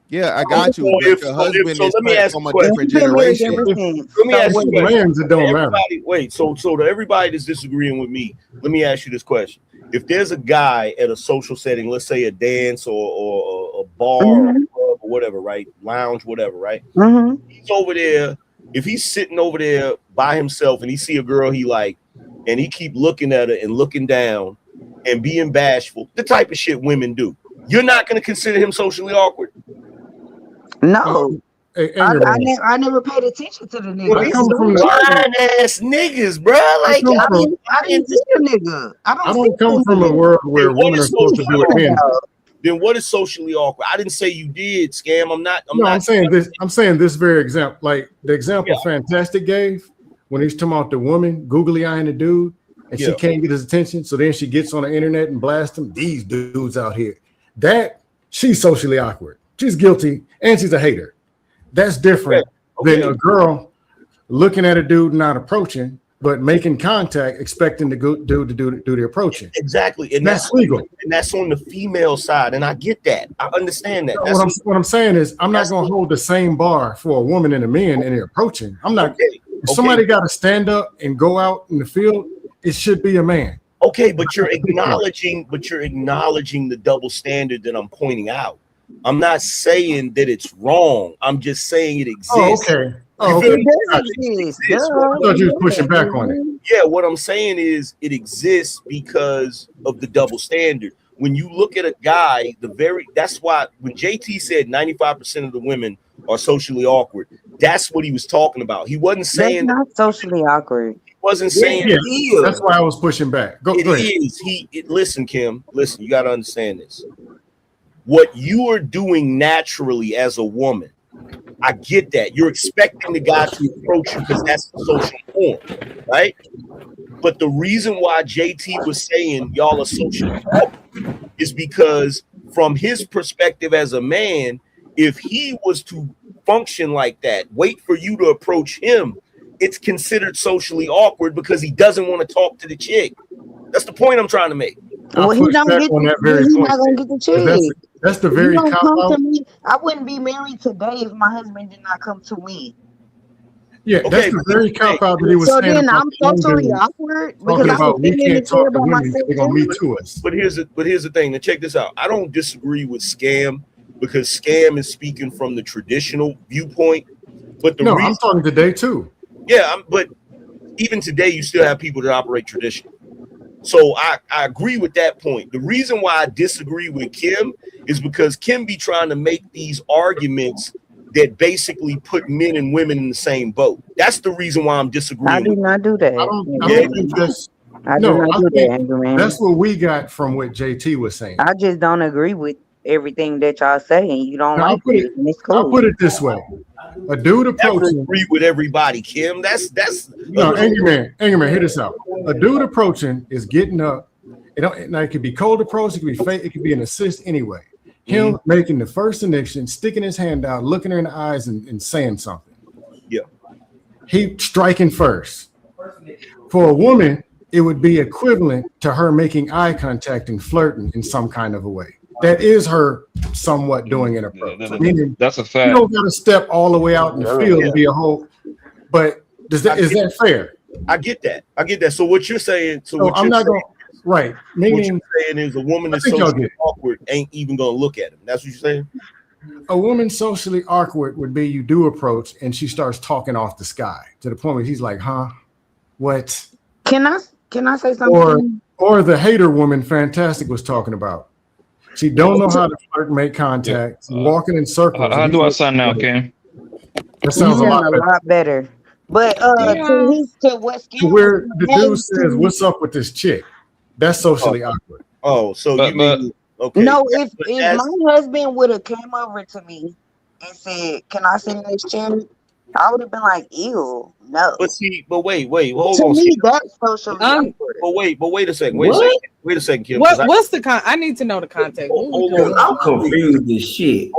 Yeah, I got you. But your husband is from a different generation. Let me ask you a question. It don't matter. Wait, so to everybody that's disagreeing with me, let me ask you this question. If there's a guy at a social setting, let's say a dance or a bar or a club or whatever, right? Lounge, whatever, right? He's over there. If he's sitting over there by himself and he see a girl he like, and he keep looking at her and looking down and being bashful, the type of shit women do, you're not going to consider him socially awkward? No. I never paid attention to the nigga. Well, ass niggas, bro. Like I didn't see a nigga. I don't come from a world where women are supposed to do it. then what is socially awkward? I didn't say you did, Scam. I'm saying this very example, like the example Fantastic gave when he's talking about the woman googly eyeing the dude and she can't get his attention. So then she gets on the internet and blasts him. These dudes out here. That she's socially awkward. She's guilty and she's a hater. That's different than a girl looking at a dude not approaching, but making contact, expecting the dude to do the approaching. Exactly. And that's legal. And that's on the female side. And I get that. I understand that. What I'm saying is I'm not going to hold the same bar for a woman and a man in the approaching. I'm not. If somebody got to stand up and go out in the field, it should be a man. Okay, but you're acknowledging the double standard that I'm pointing out. I'm not saying that it's wrong. I'm just saying it exists. Oh, okay. Oh, okay. I thought you were pushing back on it. Yeah, what I'm saying is it exists because of the double standard. When you look at a guy, that's why when JT said 95% of the women are socially awkward, that's what he was talking about. He wasn't saying that's not socially awkward. He wasn't saying it is. That's why I was pushing back. Go ahead. Listen, Kim, listen, you got to understand this. What you are doing naturally as a woman, I get that. You're expecting the guy to approach you because that's the social norm, right? But the reason why JT was saying y'all are socially awkward is because from his perspective as a man, if he was to function like that, wait for you to approach him, it's considered socially awkward because he doesn't want to talk to the chick. That's the point I'm trying to make. Well, he's not going to get the chick. That's the very come to me. I wouldn't be married today if my husband did not come to me. Yeah, okay, that's the very cop out that he was saying. So then I'm socially awkward because I'm we can't talk to women. They're gonna meet to us. But here's the thing. Now check this out. I don't disagree with Scam because Scam is speaking from the traditional viewpoint. But I'm talking today too. Yeah, but even today, you still have people that operate traditional. So I agree with that point. The reason why I disagree with Kim is because Kim be trying to make these arguments that basically put men and women in the same boat. That's the reason why I'm disagreeing. I do not do that. I don't think that's. I do not do that, Andrew, man. That's what we got from what JT was saying. I just don't agree with everything that y'all saying. You don't like it. It's cool. I'll put it this way. A dude approaching. Agree with everybody, Kim. That's no, Angry Man, hear this out. A dude approaching is getting up. It could be cold approach, it could be fake, it could be an assist anyway. Him making the first initiation, sticking his hand out, looking her in the eyes and saying something. Yeah. He striking first. For a woman, it would be equivalent to her making eye contact and flirting in some kind of a way. That is her somewhat doing an approach. Meaning, that's a fact. You don't got to step all the way out in the field and be a whole. But is that fair? I get that. So what you're saying? I'm not going. Right. Meaning, what you're saying is a woman that's socially awkward ain't even going to look at him. That's what you're saying? A woman socially awkward would be you do approach and she starts talking off the sky to the point where he's like, huh? What? Can I say something? Or the hater woman Fantastic was talking about. She don't know how to flirt, make contact, walking in circles. How do I sound now, Kim? That sounds a lot better. But to what skill? Where the dude says, "What's up with this chick?" That's socially awkward. Oh, so you mean okay? No, if my husband would have came over to me and said, "Can I sit in this chair?" I would have been like, "Ew, no." But wait, hold on. To me, that's socially awkward. But wait a second. Wait a second, Kim. What's the I need to know the context. I'm confused as shit.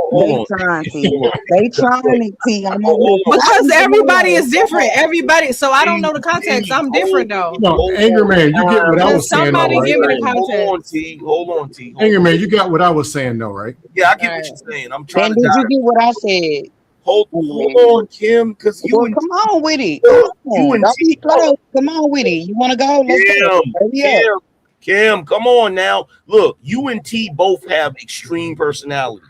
They trying to T. Because everybody is different. Everybody, so I don't know the context. I'm different though. No, Anger Man, you get what I was saying. Somebody give me the context. Hold on, T. Anger Man, you got what I was saying though, right? Yeah, I get what you're saying. I'm trying to. Did you get what I said? Hold on, Kim, because come on with it. Come on with it. You want to go? Let's go. Kim, come on now. Look, you and T both have extreme personalities.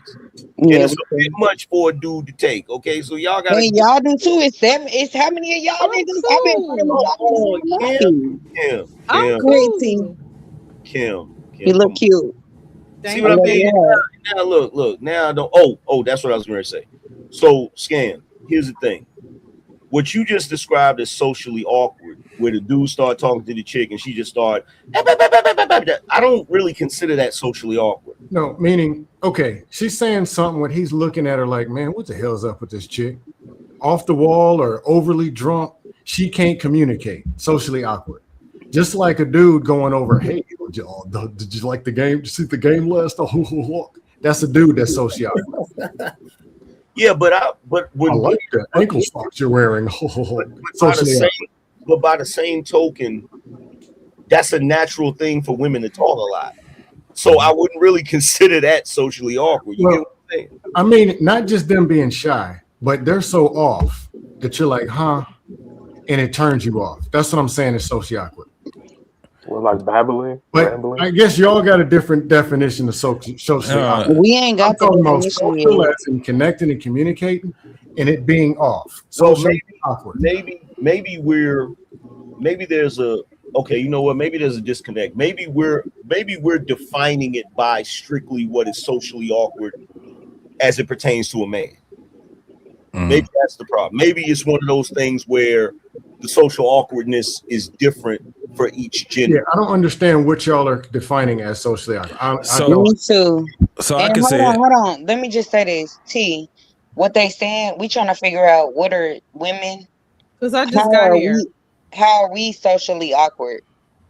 And it's a bit much for a dude to take. Okay, so y'all got. And y'all do too. It's 7. It's how many of y'all niggas? I've been Kim. I'm great, Kim. You look cute. See what I mean? Now look. Now I don't. Oh, that's what I was going to say. So, Scam, here's the thing. what you just described as socially awkward, where the dude started talking to the chick and she just started, I don't really consider that socially awkward. No, meaning, okay, she's saying something when he's looking at her like, man, what the hell's up with this chick? Off the wall or overly drunk, she can't communicate. Socially awkward. Just like a dude going over, hey, did you like the game? Did you see the game last? Oh, that's a dude that's socially awkward. Yeah, but I like the ankle socks you're wearing. But by the same token, that's a natural thing for women to talk a lot. So I wouldn't really consider that socially awkward. You get what I'm saying? I mean, not just them being shy, but they're so off that you're like, huh? And it turns you off. That's what I'm saying is socially awkward. Well, like babbling. But I guess y'all got a different definition of socially awkward. We ain't got talking about the social as in connecting and communicating and it being off. So Socially awkward. Maybe there's a you know what? Maybe there's a disconnect. Maybe we're defining it by strictly what is socially awkward as it pertains to a man. Maybe that's the problem. Maybe it's one of those things where the social awkwardness is different for each gender. Yeah, I don't understand what y'all are defining as socially awkward. Me too. So and I can say hold on. Let me just say this. T, what they saying, we trying to figure out what are women. Because I just got here. How are we socially awkward?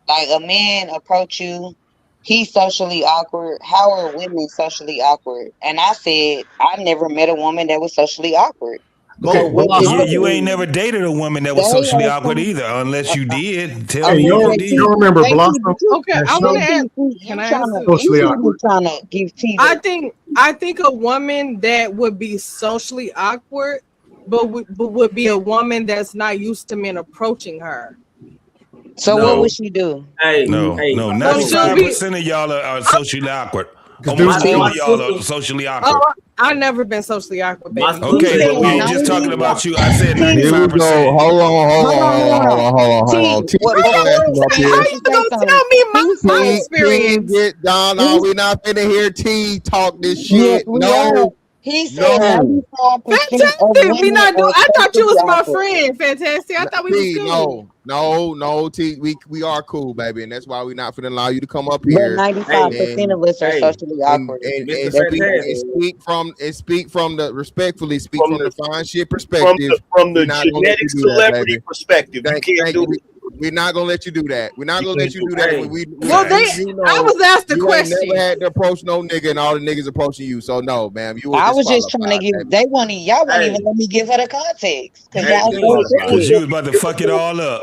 Like a man approach you, he's socially awkward. How are women socially awkward? And I said, I never met a woman that was socially awkward. Okay, you ain't never dated a woman that was socially awkward either, unless you did. Tell me you remember Blossom? Okay, I want to ask. Can I ask? Socially awkward. Trying to give T. I think a woman that would be socially awkward, but would be a woman that's not used to men approaching her. So what would she do? No, 95% of y'all are socially awkward. Almost all of y'all are socially awkward. I've never been socially awkward, baby. Okay, but we ain't just talking about you. I said 95%. Here we go. Hold on. How you gonna tell me my experience? We not finna hear T talk this shit. No. He said, Fantastic. We not doing. I thought you was my friend. Fantastic. I thought we was cool. No. T, we are cool, baby, and that's why we're not finna allow you to come up here. But 95% of us are socially awkward. And speak from the respectfully. Speak from the fine shit perspective. From the genetic celebrity perspective. We're not gonna let you do that. We're not gonna let you do that. I was asked the question. You never had to approach no nigga, and all the niggas approaching you. So no, ma'am. I was just trying to give. Y'all won't even let me give her the context Because you was about to fuck it all up.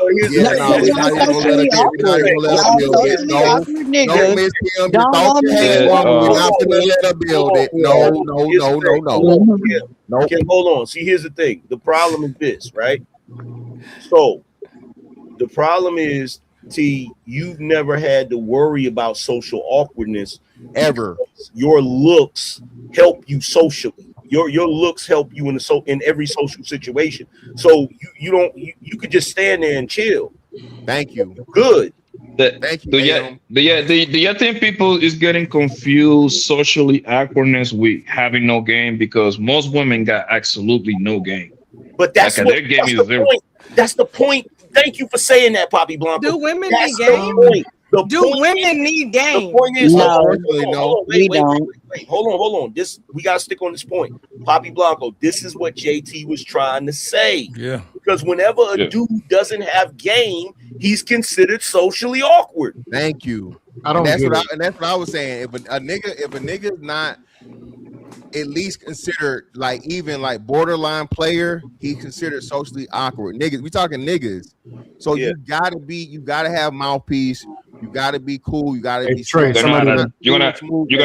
No. Okay, hold on. See, here's the thing. The problem is this, right? So the problem is, T, you've never had to worry about social awkwardness ever. Your looks help you socially. Your looks help you in every social situation. So you could just stand there and chill. Thank you. Good. Thank you. Do you think people is getting confused socially awkwardness with having no game? Because most women got absolutely no game. But that's their game is zero. That's the point. Thank you for saying that, Poppy Blanco. Do women need game? Do women need game? The point is, no, we don't. Wait, hold on. We gotta stick on this point. Poppy Blanco, this is what JT was trying to say. Yeah. Because whenever a dude doesn't have game, he's considered socially awkward. Thank you. And that's what I was saying. If a nigga's not at least considered like even like borderline player, he considered socially awkward. Niggas, we talking niggas. So you gotta have mouthpiece. You gotta be cool. You gotta be straight. You gotta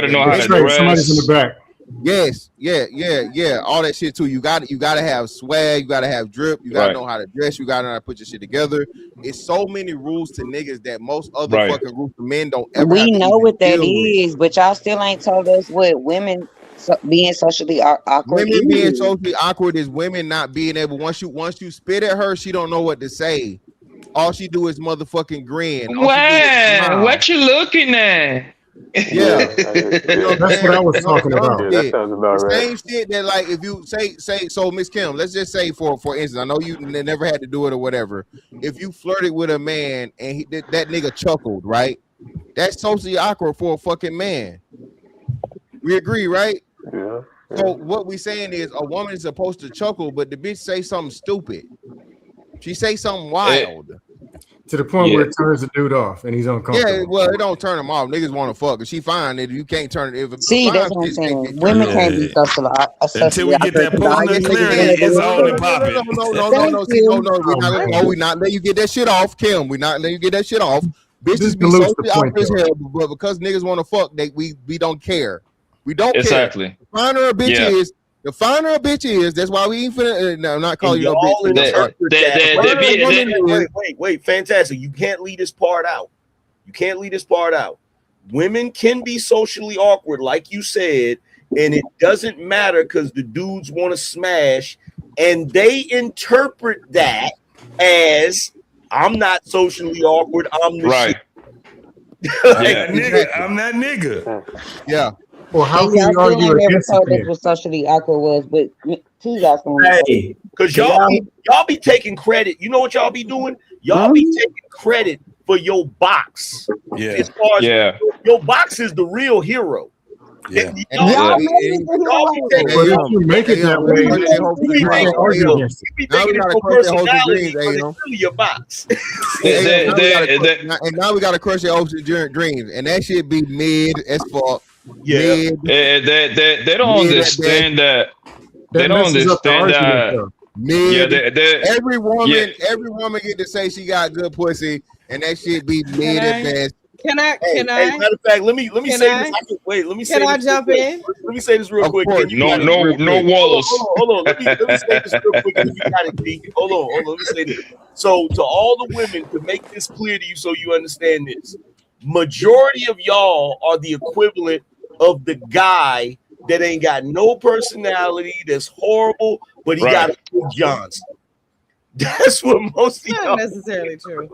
know how to dress. Somebody's in the back. Yes, yeah. All that shit too. You gotta have swag. You gotta have drip. You gotta know how to dress. You gotta know how to put your shit together. It's so many rules to niggas that most other fucking rules to men don't ever. We know what that is, but y'all still ain't told us what women being socially awkward. Women being socially awkward is women not being able. Once you spit at her, she don't know what to say. All she do is motherfucking grin. Wow, what you looking at? Yeah, that's what I was talking about. Yeah, that sounds about the right. same shit that, like, if you say so, Miss Kim, let's just say for instance, I know you never had to do it or whatever. If you flirted with a man and that nigga chuckled, right? That's socially awkward for a fucking man. We agree, right? Yeah. So what we saying is a woman is supposed to chuckle, but the bitch say something stupid. She say something wild. To the point where it turns the dude off and he's uncomfortable. Yeah, well, it don't turn him off. Niggas want to fuck. If she fine, it you can't turn it. See, that's what I'm saying. Women can't be socially. Until we get that post clearance, it's on and popping. No, we not letting you get that shit off, Kim. We not letting you get that shit off. Bitches be socially awkward as hell, but because niggas want to fuck, we don't care. We don't exactly. care. The finer a bitch is, the finer a bitch is. That's why we ain't finna. No, I'm not calling you no bitch. Wait, fantastic. You can't leave this part out. Women can be socially awkward, like you said, and it doesn't matter because the dudes want to smash, and they interpret that as I'm not socially awkward. I'm the right. Nigga, I'm that nigga. Yeah. Well, how can you argue against told us what socially awkward was, but T got some. Hey, because y'all be taking credit. You know what y'all be doing? Y'all be taking credit for your box. Yeah. As far as your box is the real hero. Yeah. Y'all But if you make it that way, you can't argue against it. Now we gotta crush their hopes and dreams, your box. And now we gotta crush their hopes and dreams, and that shit be mid as fuck. Yeah, they don't understand that. They don't understand that. Mid. Yeah, every woman get to say she got good pussy, and that shit be mid at best. Can I? Hey, matter of fact, let me say this. Let me say this. Can I jump in? Let me say this real quick. No Wallace. Hold on. Let me say this real quick. Hold on. Let me say this. So, to all the women, to make this clear to you, so you understand this, majority of y'all are the equivalent of the guy that ain't got no personality, that's horrible, but he got a good Johnson. That's what most of y'all. Not necessarily true.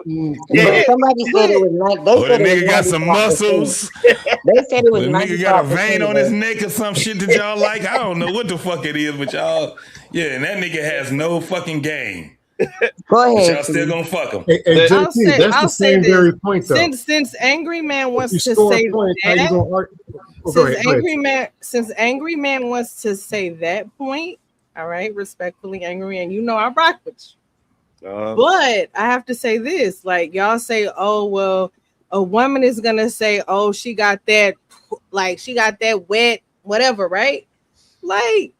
Yeah, somebody said it was like they said the it nigga got some muscles. They said it was The nigga got a vein on his neck or some shit that y'all like. I don't know what the fuck it is, but y'all, yeah, and that nigga has no fucking game. Go ahead. But y'all still gonna fuck him. Hey, JT, that's the same very point, though. Since Angry Man wants to score say points, how you that, gonna argue? Since Angry Man wants to say that point, all right, respectfully, Angry Man, you know I rock with you. But I have to say this, like y'all say, oh well, a woman is gonna say, oh, she got that wet, whatever, right? Like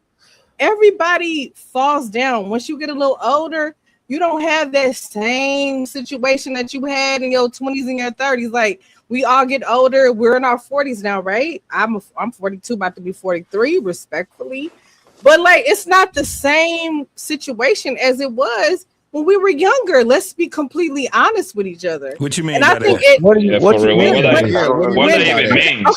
everybody falls down. Once you get a little older, you don't have that same situation that you had in your 20s and your 30s. Like we all get older. We're in our 40s now, right? I'm 42, about to be 43, respectfully. But like it's not the same situation as it was when we were younger. Let's be completely honest with each other. What you mean? And by I think that? it. What that even means?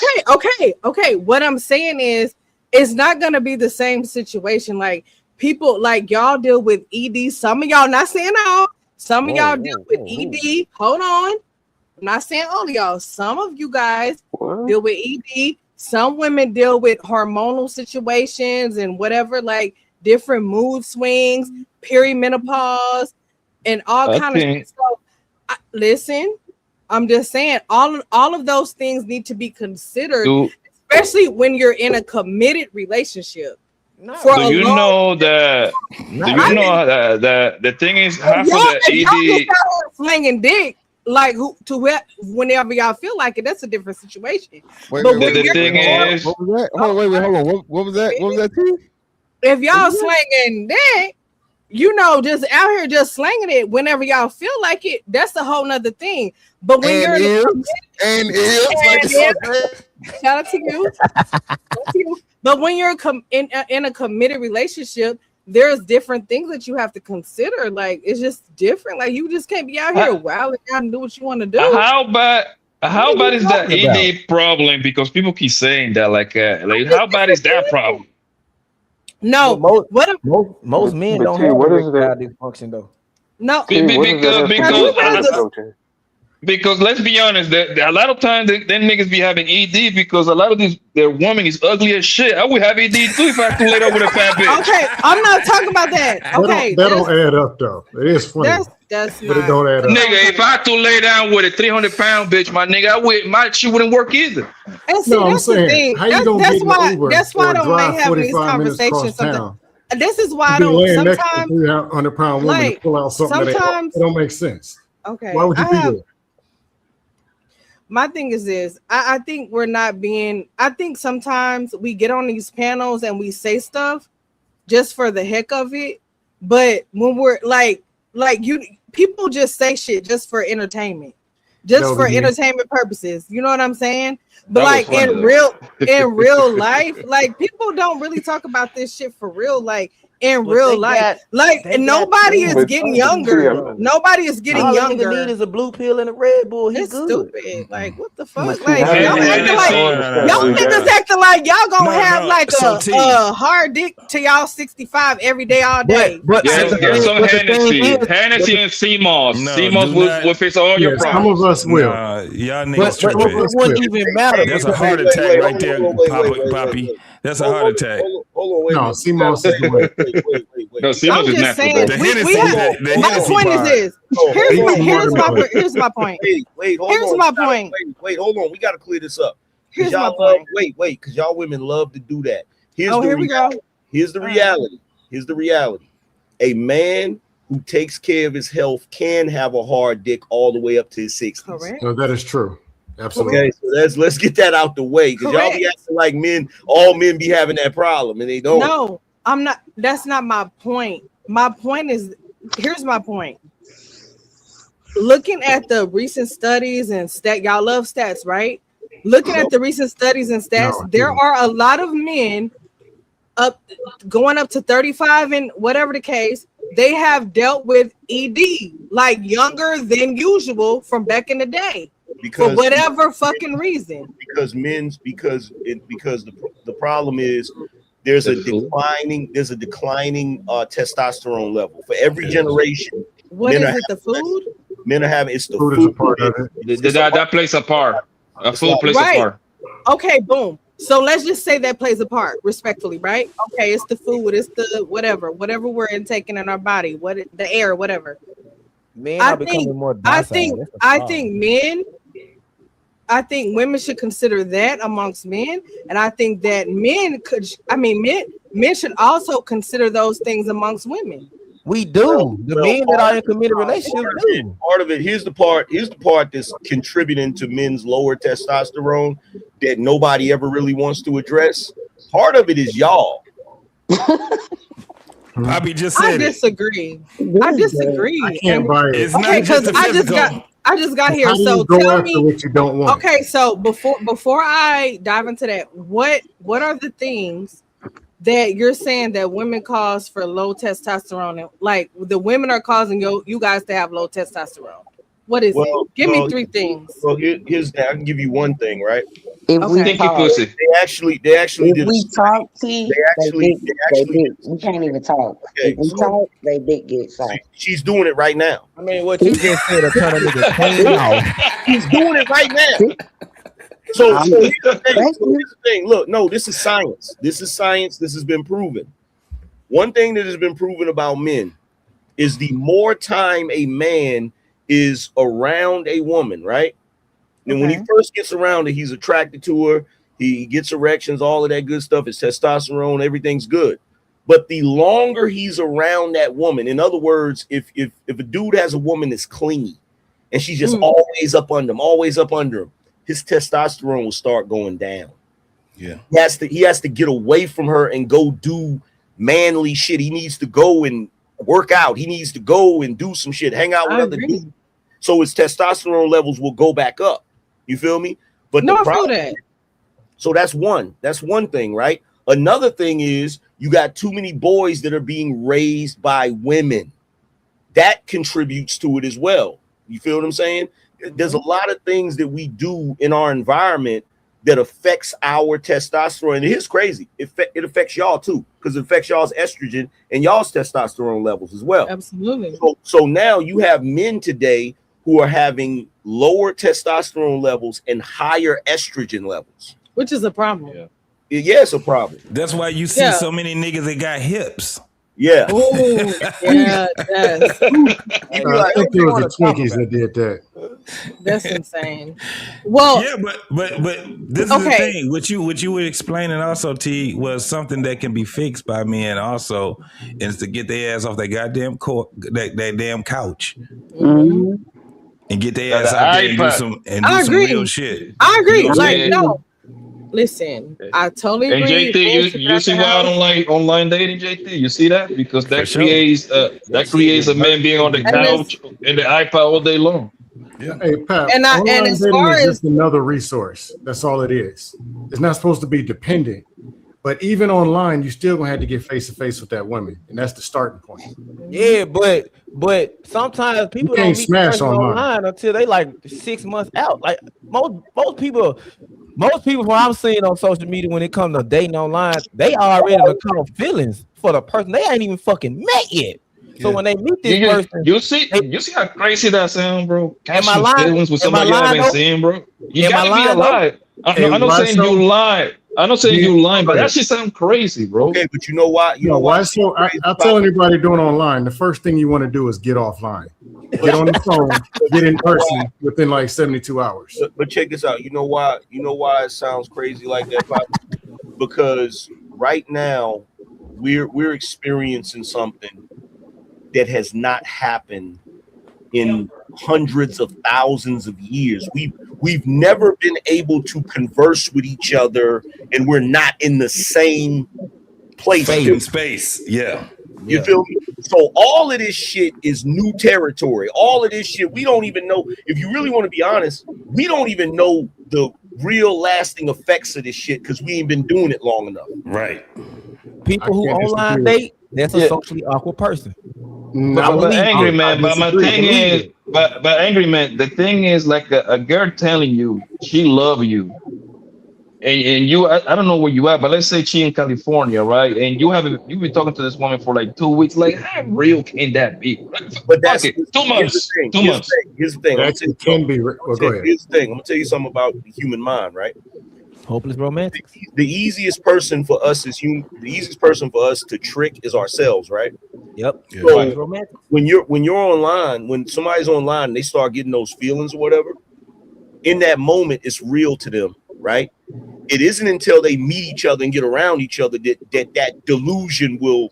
Okay. What I'm saying is, it's not gonna be the same situation. Like people, like y'all deal with ED. Some of y'all, not saying all. Some of y'all deal with ED. Hold on, I'm not saying all of y'all. Some of you guys deal with ED. Some women deal with hormonal situations and whatever, like different mood swings, perimenopause, and all kind of shit. So, listen, I'm just saying, all of those things need to be considered, especially when you're in a committed relationship. Do you know that the thing is half of the ED slinging dick like whenever y'all feel like it, that's a different situation. Wait, but wait, the thing is, what was that? Hold on. What was that? What was that too? If y'all slinging dick, you know, just out here just slinging it whenever y'all feel like it, that's a whole nother thing. But when shout out to you. But when you're in a committed relationship, there's different things that you have to consider. Like it's just different. Like you just can't be out here wilding out and do what you want to do. How bad is that ED problem? Because people keep saying that. Like how bad is that problem? No, most men don't have erectile dysfunction though. No, because Because let's be honest, that a lot of times them niggas be having ED because a lot of their woman is ugly as shit. I would have ED too if I had to lay up with a fat bitch. Okay, I'm not talking about that. Okay, that don't add up though. It is funny. That's but it don't add up. Nigga, if I had to lay down with a 300-pound bitch, my nigga, my shit wouldn't work either. And see, No, I'm that's the saying, thing. how you gonna That's get in why. the Uber That's why I or don't drive like having these 45 minutes conversations. across town? This is why I You be don't. laying next to a Sometimes, 300-pound woman like, to pull out something that sometimes- it don't make sense. okay, Why would you I be have. there? My thing is this. I think we're not being. I think sometimes we get on these panels and we say stuff just for the heck of it. But when we're like you, people just say shit just for entertainment, just That for would be me. entertainment purposes. You know what I'm saying? But That was like funny, in real life, like people don't really talk about this shit for real. Like in But real they life, got- like they got nobody is pills. getting younger. Yeah. Nobody is getting All a nigga younger. need is a blue pill and a Red Bull. He's It's good. stupid. Like what the fuck? But Like see, y'all acting like y'all niggas acting like y'all gonna No, have no. like So, a T. hard dick to y'all 65 every day all day. But Yes, the get thing- some but the thing is- Hennessy and CMOS. No, CMOS do not- will fix all your Yes, some problems. of us will. Nah, y'all But niggas it tripping. wouldn't even matter. That's a because- heart attack right there, Poppy. That's a heart attack. Hold on, wait. No, a minute. CMOS is the way. No, I'm CMOS is just natural, saying. baby. The We Hennessy- have. the My Hennessy point is part. this. No, Here's hold my on. here's my point. Wait, hold Here's on. my We gotta- point. Wait, hold on. We got to clear this up. 'Cause Here's my y'all love, point. wait, because y'all women love to do that. Here's Oh, the here we go. reality. Here's the reality. Here's the reality. A man who takes care of his health can have a hard dick all the way up to his 60s. Correct. No, that is true. Absolutely. Okay, so let's get that out the way because y'all be Correct. acting like all men be having that problem and they don't. No, I'm not. That's not my point. My point is, here's my point. Looking at the recent studies and y'all love stats, right? Looking at the recent studies and stats, No, there are a lot of men going up to 35 and whatever the case, they have dealt with ED like younger than usual from back in the day for Because whatever fucking reason. because the problem is there's a declining testosterone level for every generation. What Men is are it? The food? Men are having it's the Food food. is a part of it. That plays a part. A food plays Right. a part. Okay, boom. So let's just say that plays a part, respectfully, right? Okay, it's the food, it's the whatever we're intaking in our body, the air, whatever. Men I are becoming think- more I docile. think That's the I problem. think women should consider that amongst men, and I think that men should also consider those things amongst women. We do. The men that are in committed relationships do. Part of it. Here's the part that's contributing to men's lower testosterone that nobody ever really wants to address. Part of it is y'all. Poppy just I said it. disagree. I disagree. I can't buy it. It's Okay, not just because the I physical. just got here. How do So you go tell after me. what you don't want? Okay, so before I dive into that, what are the things that you're saying that women cause for low testosterone? Like the women are causing you guys to have low testosterone. What is it? Give me 3 things. Well, here's that. I can give you one thing, right? If we Okay. talk, pussy. They actually if did. we talk, T, They actually we can't even talk. Okay, If we so- talk, they dick get soft. She's doing it right now. I mean, what you just said, a ton of niggas clean off. She's doing it right now. So here's the thing. Look, no, this is science. This is science. This has been proven. One thing that has been proven about men is the more time a man is around a woman, right? And when he first gets around her, he's attracted to her. He gets erections, all of that good stuff. His testosterone, everything's good. But the longer he's around that woman, in other words, if a dude has a woman that's clingy and she's just always up under him, his testosterone will start going down. Yeah. He has to get away from her and go do manly shit. He needs to go and work out. He needs to go and do some shit, hang out with other dudes. So his testosterone levels will go back up. You feel me? But No, the I feel problem, that. so that's one thing, right? Another thing is you got too many boys that are being raised by women. That contributes to it as well. You feel what I'm saying? There's a lot of things that we do in our environment that affects our testosterone. And here's crazy. It affects y'all too, because it affects y'all's estrogen and y'all's testosterone levels as well. Absolutely. So now you have men today who are having lower testosterone levels and higher estrogen levels, which is a problem. Yeah, it's a problem. That's why you see so many niggas that got hips. Yeah. Oh, yeah, yes. I think there was the Twinkies that did that. That's insane. Well, yeah, but this is the thing. What you were explaining also, T, was something that can be fixed by men also, is to get their ass off that goddamn that damn couch. Mm-hmm. And get their ass out there and do some real shit. I agree. You know like, no. Listen, I totally and agree. JT, you see why I don't like online dating, JT? You see that? Because that creates a man being on the couch and the iPad all day long. Yeah. Hey, Pat, and as far as just another resource, that's all it is. It's not supposed to be dependent. But even online, you still gonna have to get face to face with that woman, and that's the starting point. Yeah, but sometimes people can't don't smash online until they like 6 months out. Like most people who I'm seeing on social media when it comes to dating online, they already become feelings for the person they ain't even fucking met yet. So when they meet this person, you see how crazy that sounds, bro. Am I lying? Feelings with somebody you haven't seen, bro. You gotta be alive. I'm not saying you lie. I'm not saying you lying, but that shit sound crazy, bro. Okay, but you know why? You know why? So I tell anybody doing online, the first thing you want to do is get offline, get on the phone, get in person within like 72 hours. But check this out. You know why? You know why it sounds crazy like that, Pop? Because right now we're experiencing something that has not happened in hundreds of thousands of years. We've never been able to converse with each other, and we're not in the same place. Space. Yeah. You feel me? So all of this shit is new territory. All of this shit, we don't even know. If you really want to be honest, we don't even know the real lasting effects of this shit because we ain't been doing it long enough. Right. People who online date, that's a socially awkward person. But angry man, but my thing is, but angry man, the thing is like a girl telling you she love you, and you, I don't know where you at, but let's say she in California, right? And you've been talking to this woman for like 2 weeks. Like, how real can that be? But that's 2 months. 2 months. Here's the thing. That can be. Well, go ahead. Here's the thing. I'm gonna tell you something about the human mind, right? Hopeless romantic. The easiest person for us to trick is ourselves, right? Yep. So when you're online, when somebody's online, they start getting those feelings or whatever. In that moment, it's real to them, right? It isn't until they meet each other and get around each other that delusion will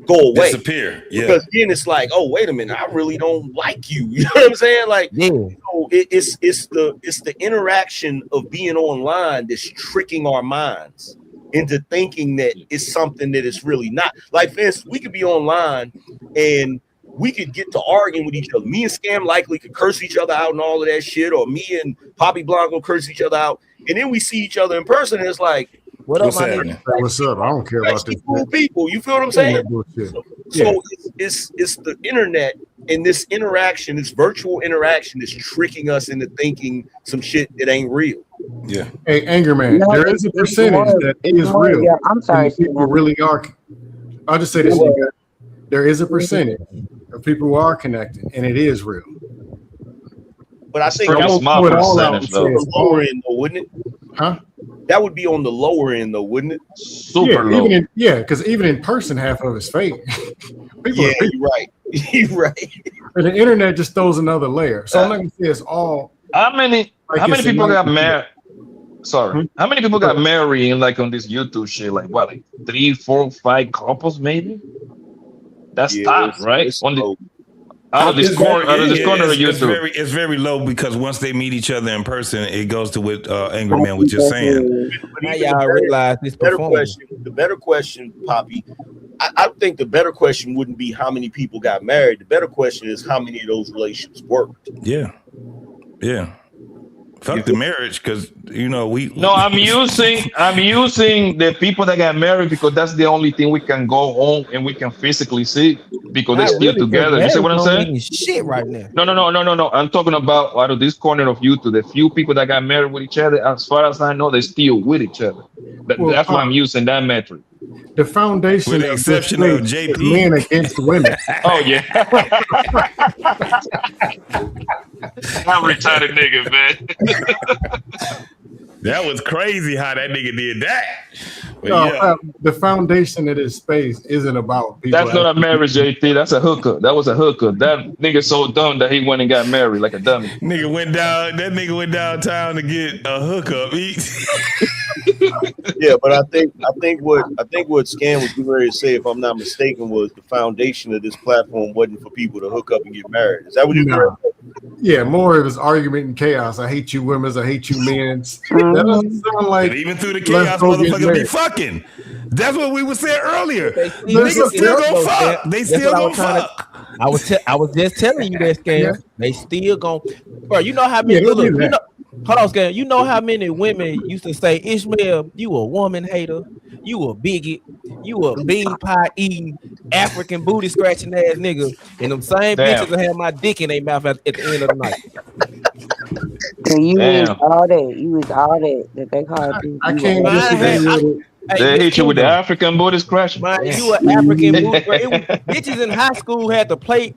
go away. Disappear. Yeah. Because then it's like, oh, wait a minute, I really don't like you. You know what I'm saying? Like, so it's the interaction of being online that's tricking our minds into thinking that it's something that it's really not. Like, for instance, we could be online and we could get to arguing with each other. Me and Scam likely could curse each other out and all of that shit, or me and Poppy Blanco curse each other out, and then we see each other in person and it's like, what up, my nigga? What's up? I don't care about this. Cool people, you feel what I'm saying? So it's the internet and this interaction, this virtual interaction, is tricking us into thinking some shit that ain't real. Yeah. Hey, Anger Man, there is a percentage that is real. Yeah, I'm sorry. People really are. I'll just say this: there is a percentage of people who are connected, and it is real. But I think Pretty small percentage, though. the lower end, though, wouldn't it? Huh? That would be on the lower end, though, wouldn't it? Super low. Because even in person, half of it's fake. You're right. You're right. And the internet just throws another layer. So I'm not gonna say it's all. How many people got married? Sorry. How many people got married like on this YouTube shit? Like what, like 3, 4, 5 couples maybe? That's top, right? Out of this corner of YouTube. It's very low because once they meet each other in person, it goes to what Angry Man was just saying. Now y'all realize this performance. The better question, Poppy, I think the better question wouldn't be how many people got married. The better question is how many of those relationships worked. Yeah. Fuck the marriage, because I'm using the people that got married because that's the only thing we can go home and we can physically see because they're still together. You see what I'm saying? Shit right now. No. I'm talking about out of this corner of YouTube, the few people that got married with each other. As far as I know, they're still with each other. That's why I'm using that metric. The foundation, with the exception of JP, men against women. Oh yeah. I'm retarded nigga, man. That was crazy how that nigga did that. But No, yeah. the foundation of this space isn't about people. That's not a marriage, JT. That's a hooker. That was a hooker. That nigga so dumb that he went and got married like a dummy. That nigga went downtown to get a hookup. Yeah, but I think what Scan was getting ready to say, if I'm not mistaken, was the foundation of this platform wasn't for people to hook up and get married. Is that what you heard? Yeah, more of his argument and chaos. I hate you women, I hate you men. That doesn't sound like. And even through the chaos, motherfuckers be fucking. That's what we were saying earlier. Niggas still gonna fuck. They still gonna fuck. I was just telling you that, Scam. Yeah. They still gonna. Bro, you know how many? Yeah, Look, you know, hold on, Scam. You know how many women used to say, Ishmael, you a woman hater, you a bigot, you a bean pie eating African booty scratching ass nigga, and them same bitches will have my dick in their mouth at the end of the night. And you was all that they called you. I can't disagree. They hit you with the African booty scratch. Man, you an African booty. Bitches in high school had to play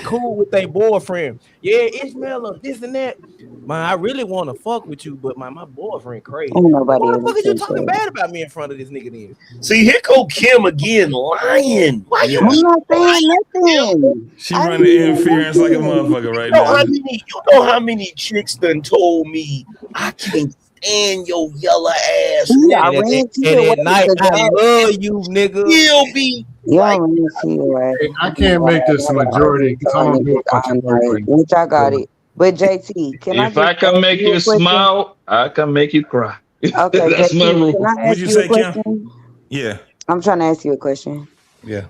cool with their boyfriend. Yeah, Ishmael, this and that. Man, I really want to fuck with you, but my boyfriend crazy. Ain't nobody Why the ever fuck is you said talking that. bad about me in front of this nigga then? See, here go Kim again, lying. Why you? I'm not saying nothing. She running interference like a motherfucker right You know now. you know how many chicks done told me I can't stand your yellow ass. Yeah, I And ran at to your night, way I love you, nigga. Still be Y'all ran to your way. I can't make this a majority because I don't do a bunch of work. Which I got it. But JT, can I If I can make you question? smile, I can make you cry. Okay, That's my JT, rule. can I ask What'd you you say, a Kim? question? Yeah. I'm trying to ask you a question. Yeah.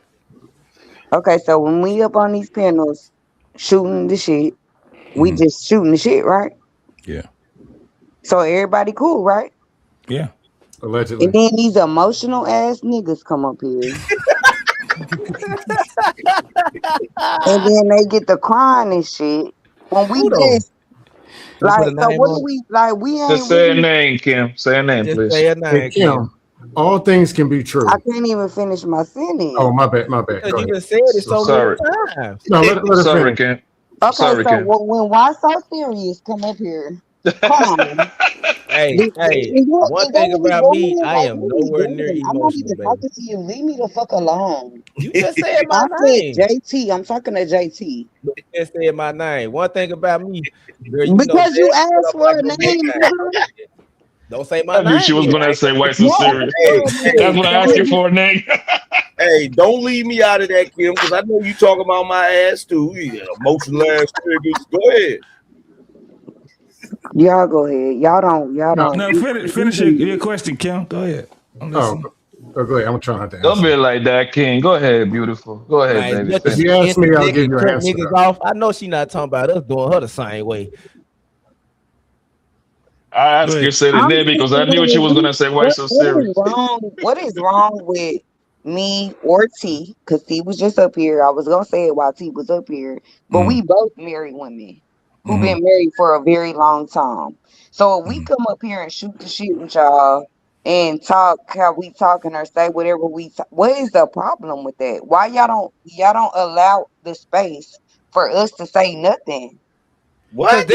Okay, so when we up on these panels shooting the shit, we just shooting the shit, right? Yeah. So everybody cool, right? Yeah. Allegedly. And then these emotional ass niggas come up here. And then they get the crying and shit. When we just like, so what do we like? We ain't Just say a really, name, Kim. Say a name, Just please. say a Hey, name, Kim, all things can be true. I can't even finish my sentence. Oh, my bad. Go Because you ahead. just said it so Sorry. many times. No, let her Sorry, finish. Kim. Okay, Sorry, so Kim. when Why So Serious come up here, come on. Hey, one thing about me, I am nowhere near I'm not emotional, even baby. talking to you. Leave me the fuck alone. You just said my I name. said JT. I'm talking to JT. You just said my name. One thing about me, girl, you know Because you damn well asked I'm for a like no big name, guy. nigga. Don't say my I name. knew she was yet. gonna say white so No, serious. Hey, That's what I asked you for a name. Hey, don't leave me out of that, Kim, because I know you talking about my ass too. Yeah, emotional ass niggas. Go ahead. Y'all go ahead. Y'all don't. No, finish your question, Kim. Go ahead. I'm listening. Oh, go ahead. I'm trying to Don't answer. be like that, King. Go ahead, beautiful. Go ahead, Man, baby. just If Finish. you ask me, I'll interject give and you an cut answer. niggas off. I know she not talking about us doing her the same way. I asked you to say the name because I knew she was gonna say why so serious. What is wrong with me or T? Because T was just up here. I was gonna say it while T was up here, but we both married women who've been married for a very long time. So if we come up here and shoot the shit with y'all and talk how we talking or say whatever what is the problem with that? Why y'all don't allow the space for us to say nothing? What?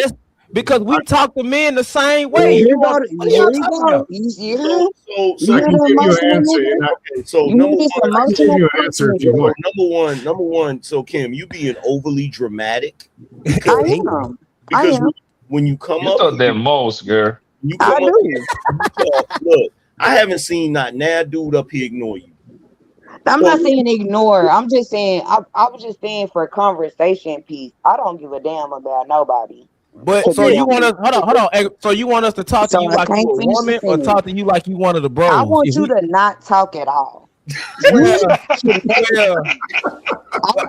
Because we talk to men the same Well, way. here You go want, the- what are here y'all we talking go. about? You hear So him? You I hear can the give you an emotional answer. nigga? And Okay, so You number hear this one, I can give emotional you an answer if you want. number one. So Kim, you being overly dramatic I because am. when you come You up, thought that most, girl. you I come up do. here, you talk, look, I haven't seen not now dude up here ignore you. I'm not saying ignore. I'm just saying I was just saying for conversation piece. I don't give a damn about nobody. But so you want us? Hold on. Hey, so you want us to talk to So you I like can't you a finish the woman, or sentence. talk to you like you one of the bros? I want If you we- to not talk at all. Well,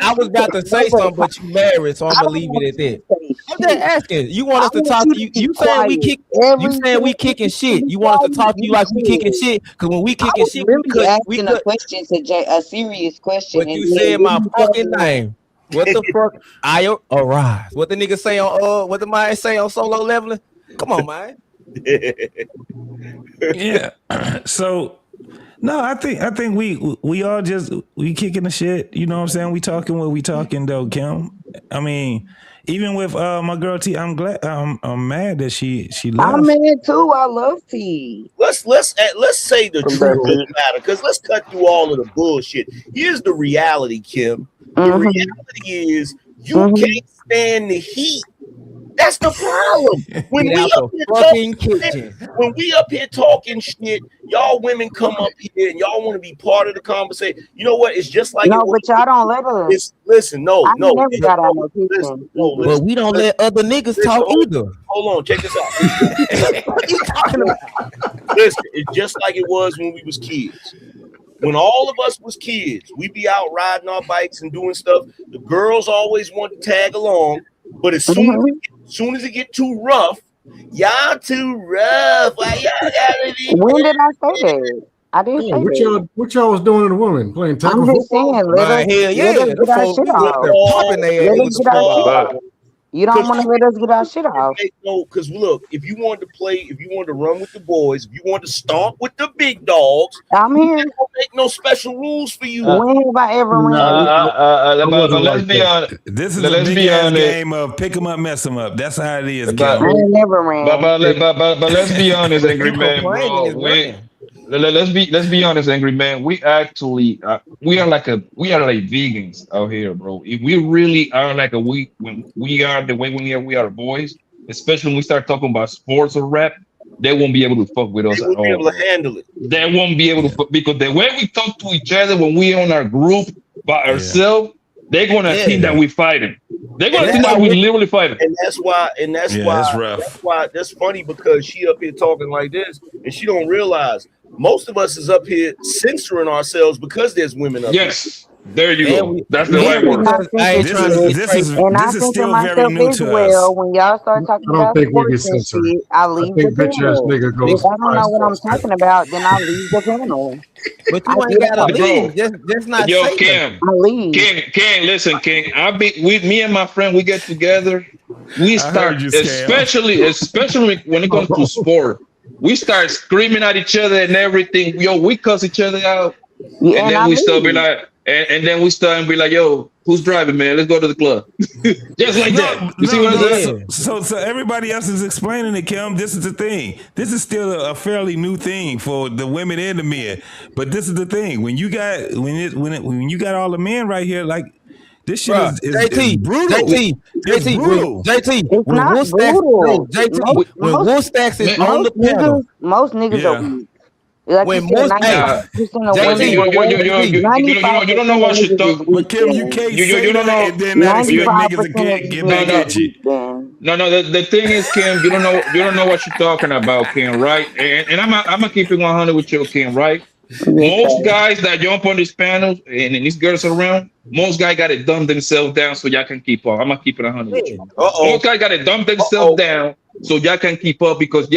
I was about to say something, but you married, so I'm gonna leave it at that. I'm just asking. You want us to talk to you? You saying we kick? You saying we kicking shit? You want us to talk to you like we kicking shit? Because when we I kicking was shit, really asking a question to a serious question. But and you then said my you fucking talking name. What the fuck? I arise. What the nigga say on what the man say on Solo Leveling? Come on, man. Yeah. So no, I think we all just we kicking the shit. You know what I'm saying? We talking what we talking though, Kim. I mean, Even with my girl T, I'm glad. I'm mad that she left. I'm mad too. I love T. Let's say the truth of the matter, because let's cut through all of the bullshit. Here's the reality, Kim. The reality is you can't stand the heat. That's the problem. When we up here talking shit, y'all women come up here and y'all want to be part of the conversation. You know what? It's just like but y'all don't let us. Listen, I never got out no kitchen. But we don't let other niggas talk either. Hold on, check this out. What are you talking about? Listen, it's just like it was when we was kids. When all of us was kids, we be out riding our bikes and doing stuff. The girls always want to tag along, but as soon as it get too rough, y'all too rough. Why y'all gotta be? When did I say that? I didn't say that. What y'all was doing to the women? Playing tackle I'm just football? saying, let us get our shit off. Let us get our shit off. You don't want to let us get our shit off. No, because look, if you wanted to play, if you wanted to run with the boys, if you wanted to stomp with the big dogs, I'm here. Don't make no special rules for you. When have I ever ran? But let's be honest. This is Let's a big be ass honest. game of pick 'em up, mess 'em up. That's how it is. But- Kel. I ain't never ran. But let's be honest, Angry Man, bro. Let's be honest, Angry Man. We actually we are like vegans out here, bro. If we really are like when we are the way we are boys, especially when we start talking about sports or rap, they won't be able to fuck with us They at won't all. be able to handle it. They won't be able to fuck because the way we talk to each other when we on our group by ourselves, they're gonna think that we fighting. They're gonna think that we literally fighting. And that's why it's rough. That's why that's funny because she up here talking like this and she don't realize most of us is up here censoring ourselves because there's women up here. There you go. That's the right word. This is still very new to us. When y'all start talking I don't about think we get sports and censored. shit, I leave the panel. Nigga goes If I don't know what I'm talking about, then I leave the panel. But you ain't gotta leave. Just not Yo, say Cam. I leave. King, listen, King. Me and my friend, we get together. We start, especially when it comes to sport. We start screaming at each other and everything. Yo, we cuss each other out, and then we start be like, and then we start and be like, yo, who's driving, man? Let's go to the club. Just like that. You see what I'm saying? So everybody else is explaining it, Kim. This is the thing. This is still a fairly new thing for the women and the men. But this is the thing. When you got when you got all the men right here, like this shit is brutal. JT, brutal. When Woolstacks is on the panel, most niggas are weak. Like when you said, 90% of women, you don't know what you talk. But Kim, you can't you don't know. and then not expect niggas to get back at you. No. The thing is, Kim, you don't know what you're talking about, Kim, right? And I'm gonna keep it 100 with you, Kim, right? Most guys that jump on these panels and these girls around, most guys got to dumb themselves down so y'all can keep up. I'm gonna keep it 100 with you. Most guys got to dumb themselves down so y'all can keep up because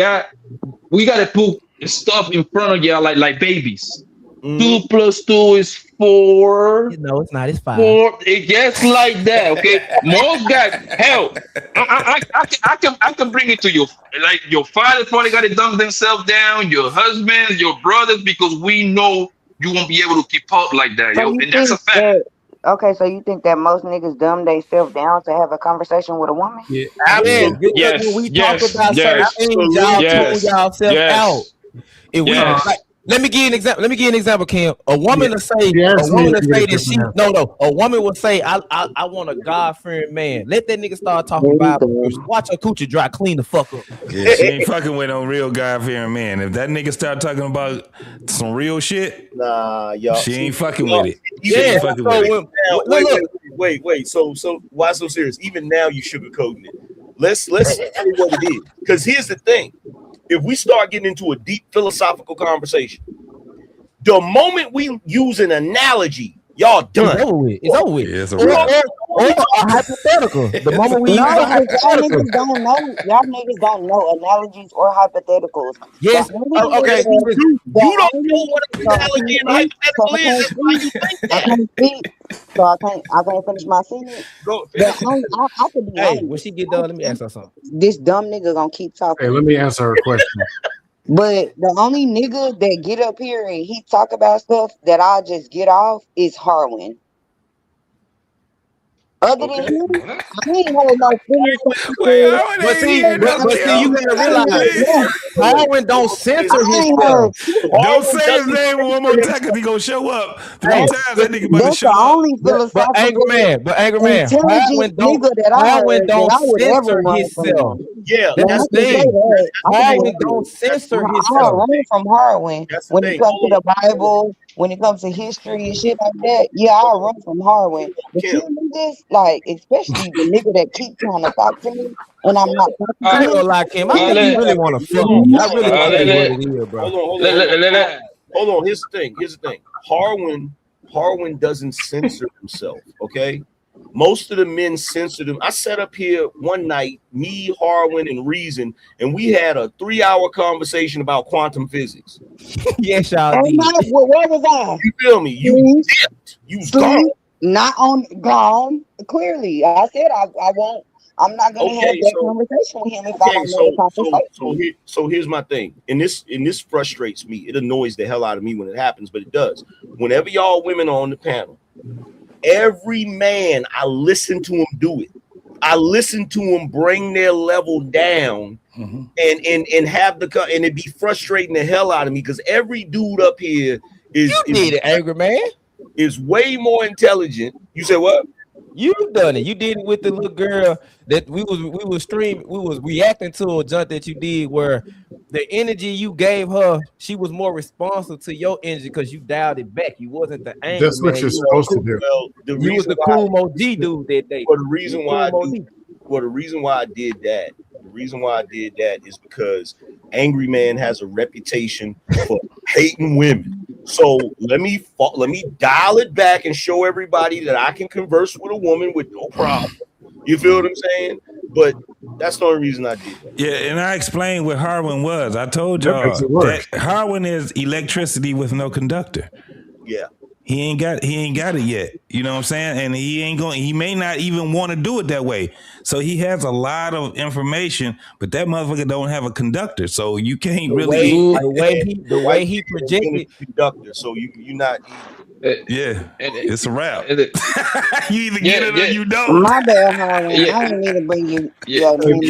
we got to put stuff in front of y'all like babies. 2 + 2 is 4. No, it's not. It's 5. 4. It gets like that. Okay. Most guys, hell, I can bring it to you. Like your father probably got to dumb themselves down. Your husband, your brothers, because we know you won't be able to keep up like that, yo. And that's a fact. Okay, so you think that most niggas dumb themselves down to have a conversation with a woman? Yeah, absolutely. When we talk about certain things, y'all tune yourself out. If we like, let me give you an example, Cam. A woman will say that she a woman will say, I want a God-fearing man. Let that nigga start talking Bible. Watch her coochie dry, clean the fuck up. Yeah, she ain't fucking with no real God-fearing man. If that nigga start talking about some real shit, y'all, she ain't fucking with it. Yeah. Fucking with it. Wait. So why so serious? Even now you sugarcoating it. Let's tell you what it is. Because here's the thing. If we start getting into a deep philosophical conversation, the moment we use an analogy, y'all done. It's over with. Yeah, it's a or hypothetical. The moment we use y'all niggas don't know analogies or hypotheticals. Yes. Okay. You don't know what an analogy and hypothetical is. That's why you think that. I can't speak, so I can't finish my sentence. Go. I could be honest. When she get done, let me ask her something. This dumb nigga gonna keep talking. Hey, let me answer her question. But the only nigga that get up here and he talk about stuff that I'll just get off is Harwin. Other than him, I ain't heard no feelings. But see, you gotta realize Harwin don't censor himself. Don't say his name one more time because he gonna show up 3 times. That nigga about to That's show the up. only But angry man, intelligent nigga that I Harwin heard don't that I would ever censor run himself. from. Yeah, That's the thing. Harwin don't censor I himself. run from Harwin when it comes to the Bible, when it comes to history and shit like that. Yeah, I run from Harwin. But you niggas, like, especially the nigga that keep trying to talk to me, and I'm not talking I to ain't gonna him. lie, Kim. I think you really want to fuck me. I really think that's what it is, bro. Hold on. Here's the thing. Harwin doesn't censor himself. Okay. Most of the men censored him. I sat up here one night, me, Harwin, and Reason, and we had a 3-hour conversation about quantum physics. Yes, y'all did. Where was I? You feel me? You dipped. You was gone. Not on gone. Clearly, I said I won't. I'm not gonna have that conversation with him if I don't know the conversation. So here's my thing, and this frustrates me. It annoys the hell out of me when it happens, but it does. Whenever y'all women are on the panel, every man, I listen to him do it. I listen to him bring their level down, and have and it be frustrating the hell out of me because every dude up here is angry man. Is way more intelligent. You say what? You've done it. You did it with the little girl that we was reacting to a junk that you did where the energy you gave her, she was more responsive to your energy because you dialed it back. You wasn't the angry That's what man. you're supposed to do. Well, You was the cool G dude that day. Well, the reason why I did that is because Angry Man has a reputation for hating women. So let me dial it back and show everybody that I can converse with a woman with no problem. You feel what I'm saying? But that's the only reason I did that. Yeah, and I explained what Harwin was. I told y'all that Harwin is electricity with no conductor. Yeah. He ain't got it yet. You know what I'm saying? And he may not even want to do it that way. So he has a lot of information, but that motherfucker don't have a conductor. So you can't the way he projected conductor. So you not it's a wrap. You either get it or you don't. My bad, Harwin. I didn't need to bring you. Harwin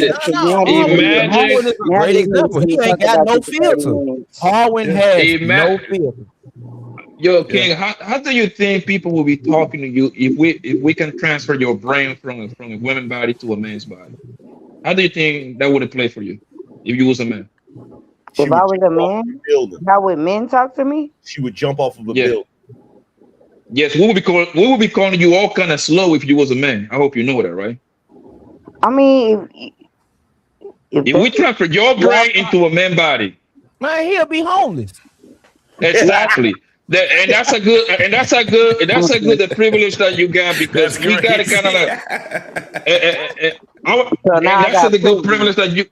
is a great example. He ain't got no filter. Harwin has no filter. Yo, King, how do you think people will be talking to you if we can transfer your brain from a woman's body to a man's body? How do you think that would play for you if you was a man? If I was a man, how would men talk to me? She would jump off of a building. Yes, we would be calling you all kind of slow if you was a man. I hope you know that, right? I mean, if we transfer your brain into a man's body, man, he'll be homeless. Exactly. That's a good the privilege that you got because we got to kind of that's a good privilege that you.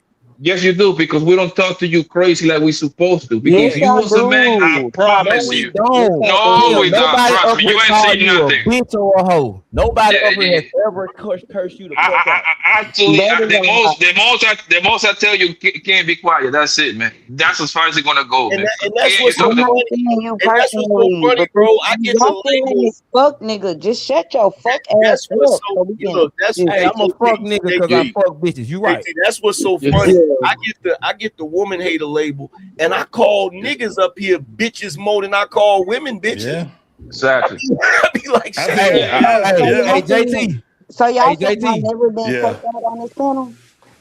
Yes, you do, because we don't talk to you crazy like we supposed to. Because if you was a man, I promise you. No, we don't. Trust me, you ain't seen nothing. A bitch or a hoe. Nobody over here has ever cursed you to fuck out. Actually, the most I tell you can't be quiet. That's it, man. That's as far as it's gonna go. And that's what's so funny, bro. I get to this fuck nigga. Just shut your fuck ass up. Hey, I'm a fuck nigga because I fuck bitches. You right. That's what's so funny. I get the woman hater label, and I call niggas up here bitches more than I call women bitches. Yeah, exactly. I be like, hey, JT. So y'all never been fucked out on this panel?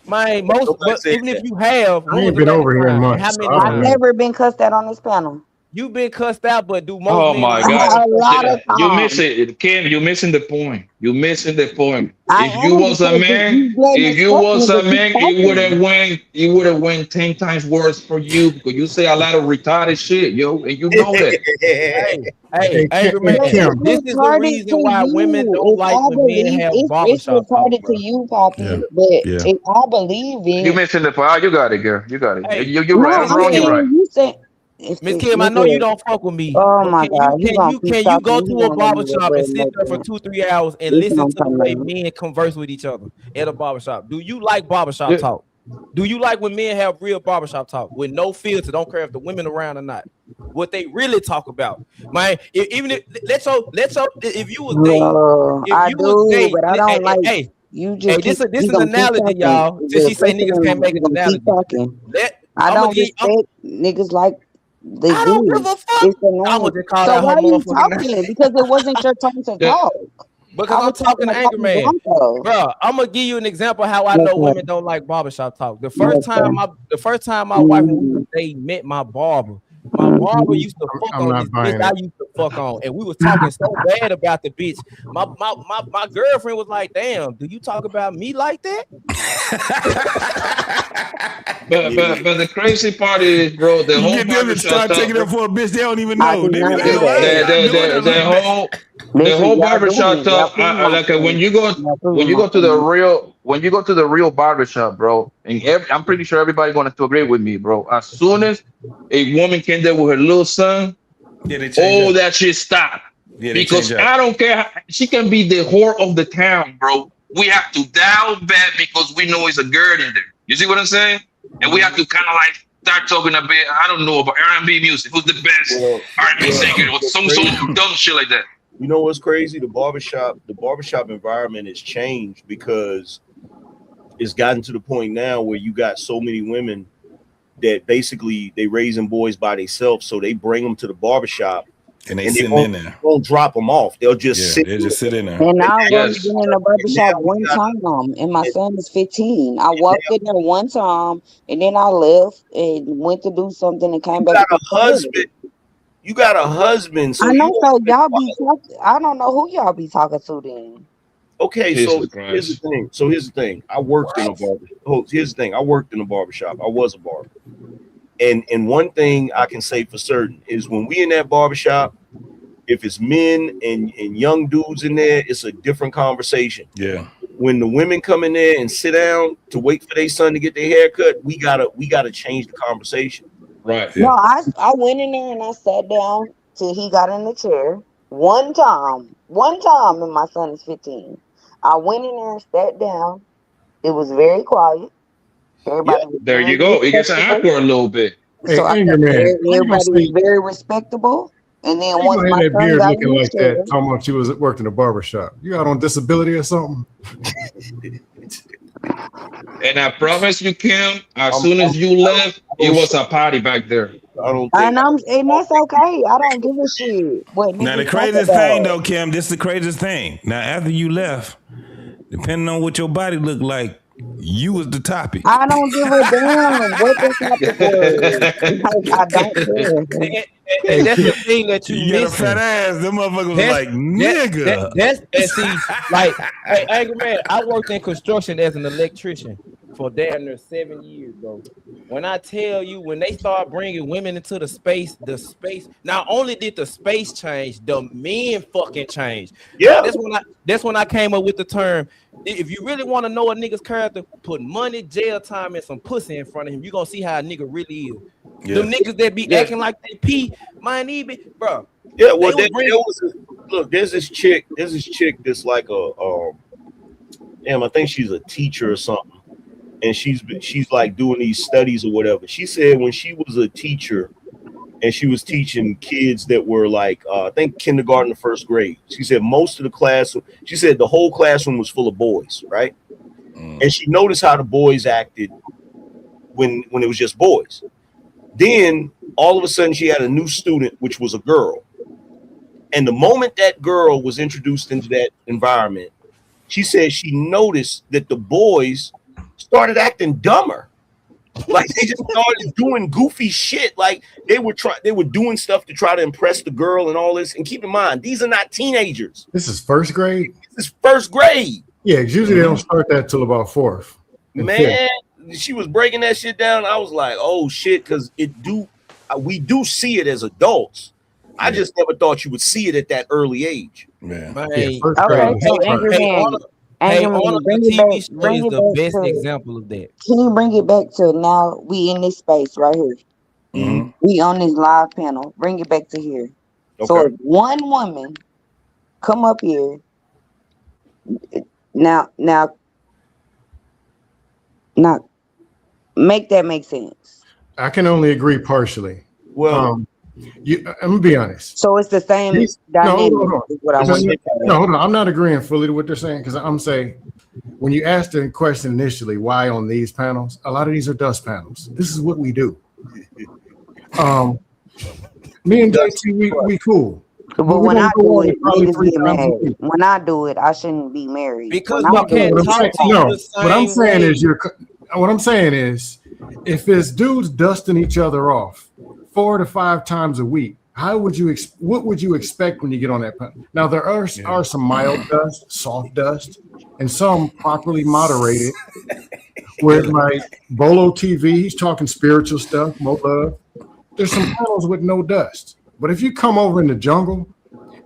My most, but even if you have, I ain't been over here in months. I've never been cussed out on this panel. You've been cussed out, but do most? Oh my God! A lot of times. You miss it, Kim. You're missing the point. You're missing the point. If you was a man, it would have went 10 times worse for you because you say a lot of retarded shit, yo, and you know that. Hey, this is the reason why women don't like when men have barbershop talk. It's retarded to you, Poppy, but if I believe in you missing the point. You got it, girl. You got it. Hey, you're right. I'm wrong. You're right. You say, Miss Kim, I know you don't fuck with me. Oh my God! Can you go to a barbershop and sit there for 2-3 hours and listen to the way men converse with each other at a barbershop? Do you like barbershop talk? Do you like when men have real barbershop talk with no filter? Don't care if the women around or not. What they really talk about, man. Even if let's if you was dating, I do, but I don't like. You just hey, this keep, is you an gonna keep analogy, talking. y'all. Since she say niggas can't make You an gonna keep analogy. talking. I don't respect niggas like they I don't do. give a fuck. It's I annoying. would just call So that why her are you motherfucking talking? Because it wasn't your turn to talk. Because I I'm was talking to Angry about Man. Blanco. Bro, I'm gonna give you an example how I know Okay. women don't like barbershop talk. The first time my wife when we was dating met my barber. My barber used to fuck I'm on not this buying bitch I it. used to fuck on, and we was talking so bad about the bitch. My girlfriend was like, "Damn, do you talk about me like that?" But the crazy part is, bro, the You whole get them to barbershop start talk, taking bro. up for a bitch they don't even I know. did They be not like, do why that. y'all doing it like that? The Listen, whole y'all doing barbershop it. Y'all talk, proving my like when point. you go Y'all when proving you my go to the point. real barbershop, bro, and I'm pretty sure everybody going to agree with me, bro. As soon as a woman came there with her little son, Yeah, they change up. that shit stopped. Yeah, they Because change up. I don't care, she can be the whore of the town, bro. We have to down bad because we know it's a girl in there. You see what I'm saying? And we have to kind of like start talking a bit. I don't know about R&B music. Who's the best R&B singer? Or some dumb shit like that. You know what's crazy? The barbershop environment has changed because it's gotten to the point now where you got so many women that basically they raising boys by themselves, so they bring them to the barbershop and they they sitting in there. won't drop them off. They'll just sit. They'll just sit in there. And I've only been in a barbershop one time, and my son is 15. I walked in there one time, and then I left and went to do something and came back. You got a husband. You got a husband. So I know. So y'all be talking. I don't know who y'all be talking to then. Okay, Jesus so here's the Christ. thing. Here's the thing. I worked in a barbershop. Oh, here's the thing. I worked in a barbershop. I was a barber. And one thing I can say for certain is when we in that barbershop, if it's men and young dudes in there, it's a different conversation. Yeah. When the women come in there and sit down to wait for their son to get their hair cut, we gotta change the conversation. Right. No, I went in there and I sat down till he got in the chair. One time, and my son is 15. I went in there and sat down. It was very quiet. Everybody was There very you go. It gets respectful. awkward a little bit. So I Angry Man, everybody was very respectable. And then you once gonna my have that son beard got looking in the like chair, that, talking about you was worked in a barbershop. You out on disability or something? And I promise you, Kim, as soon as you left, it was a party back there. and that's okay. I don't give a shit what Now the niggas talk craziest thing about. though, Kim, this is the craziest thing. Now after you left, depending on what your body looked like, you was the topic. I don't give a damn what the topic was. Like, I don't care. And that's the thing that you got a missing. fat ass. Them motherfuckers was like, nigga. That's and see, like, hey, Angry Man, I worked in construction as an electrician for damn near 7 years, bro. When I tell you, when they start bringing women into the space, not only did the space change, the men fucking changed. Yeah, that's when I came up with the term. If you really want to know a nigga's character, put money, jail time, and some pussy in front of him. You gonna see how a nigga really is. Yeah. Them niggas that be acting like they pee, might even, bro. Yeah, well, there's this chick that's like I think she's a teacher or something, and she's like doing these studies or whatever. She said when she was a teacher and she was teaching kids that were like I think kindergarten to first grade. She said most of the class, she said the whole classroom was full of boys, right? And she noticed how the boys acted when it was just boys. Then all of a sudden she had a new student, which was a girl. And the moment that girl was introduced into that environment, she said she noticed that the boys started acting dumber. Like they just started doing goofy shit. Like they were doing stuff to try to impress the girl and all this. And keep in mind, these are not teenagers. This is first grade? This is first grade. Yeah, usually they don't start that till about fourth. and Man, she was breaking that shit down. I was like, oh shit, because we do see it as adults. I just never thought you would see it at that early age. Man. Okay, so Angry Man, bring it back. Bring it the best example of that. Can you bring it back to now? We in this space right here. Mm-hmm. We on this live panel. Bring it back to here. Okay. So if one woman come up here now, Make that make sense. I can only agree partially. Well, I'm gonna be honest. So it's the same dynamic. Is what I want to say. No, hold on. I'm not agreeing fully to what they're saying because I'm saying when you asked the question initially, why on these panels? A lot of these are dust panels. This is what we do. Me and JT, we cool. But when I do it, niggas get mad. When I do it, I shouldn't be married. Because when we can't talk to you the same what I'm saying way. is what I'm saying is if it's dudes dusting each other off 4 to 5 times a week, what would you expect when you get on that panel? Now there are some mild dust, soft dust, and some properly moderated. Where like Bolo TV, he's talking spiritual stuff, more love. There's some panels with no dust. But if you come over in the jungle,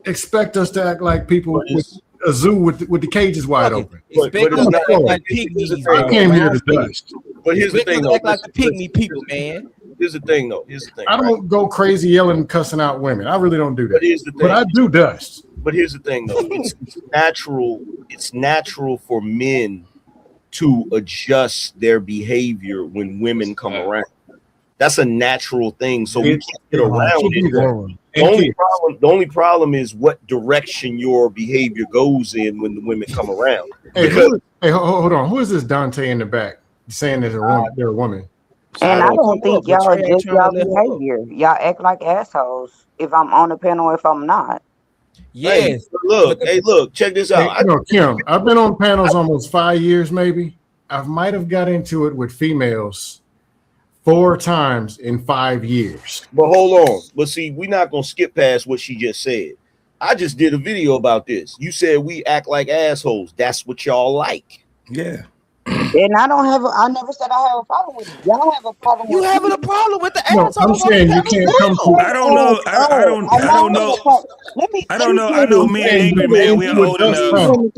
expect us to act like people with a zoo with the cages wide open. But it's not like pygmies. I came here to dust. But here's the thing, though. Act like the pygmy people, man. Here's the thing, though. I don't go crazy yelling and cussing out women. I really don't do that. But here's the thing. But I do dust. But here's the thing, though. It's natural. It's natural for men to adjust their behavior when women come around. That's a natural thing. So we can't get around it. The only problem is what direction your behavior goes in when the women come around. Hey, hold on. Who is this Dante in the back saying they're a woman? And I don't think y'all adjust y'all behavior. Y'all act like assholes if I'm on the panel, if I'm not. Yes. Hey, look, check this out. Kim, I've been on panels almost 5 years, maybe. I might have got into it with females 4 times in 5 years. But hold on. But see, we're not gonna skip past what she just said. I just did a video about this. You said we act like assholes. That's what y'all like. Yeah. And I never said I have a problem with it. Y'all have a problem with it. You having a problem with the No, asshole? I'm saying you can't come to. I don't know. I don't know. I don't know. I know me and Angry Man, we are old enough.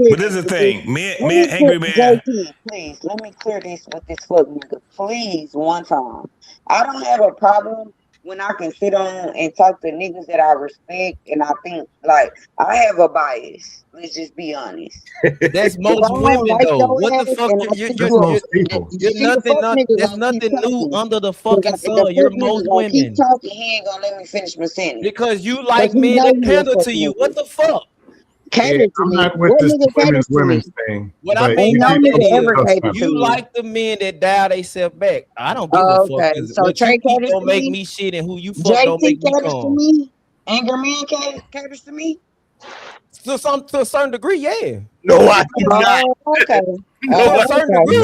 But this is the thing. Me and Angry Man. JT, please, let me clear this with this fuck nigga. Please, one time. I don't have a problem when I can sit on and talk to niggas that I respect, and I think, like, I have a bias. Let's just be honest. That's most women, though. What the fuck? There's nothing new under the fucking sun. You're most women. Keep talking. He ain't gonna let me finish my sentence. Because you like men that pander to you. What the fuck? Cater to I'm me. not with this women's thing. What I mean is, you like the men that dial themselves back. I don't give a fuck. So what Trey you eat caters don't to make me. me shit, and who you fuck don't make me caters to calm. me. Anger Man caters to me. To a certain degree, yeah. No, I do not. Okay. To a certain degree.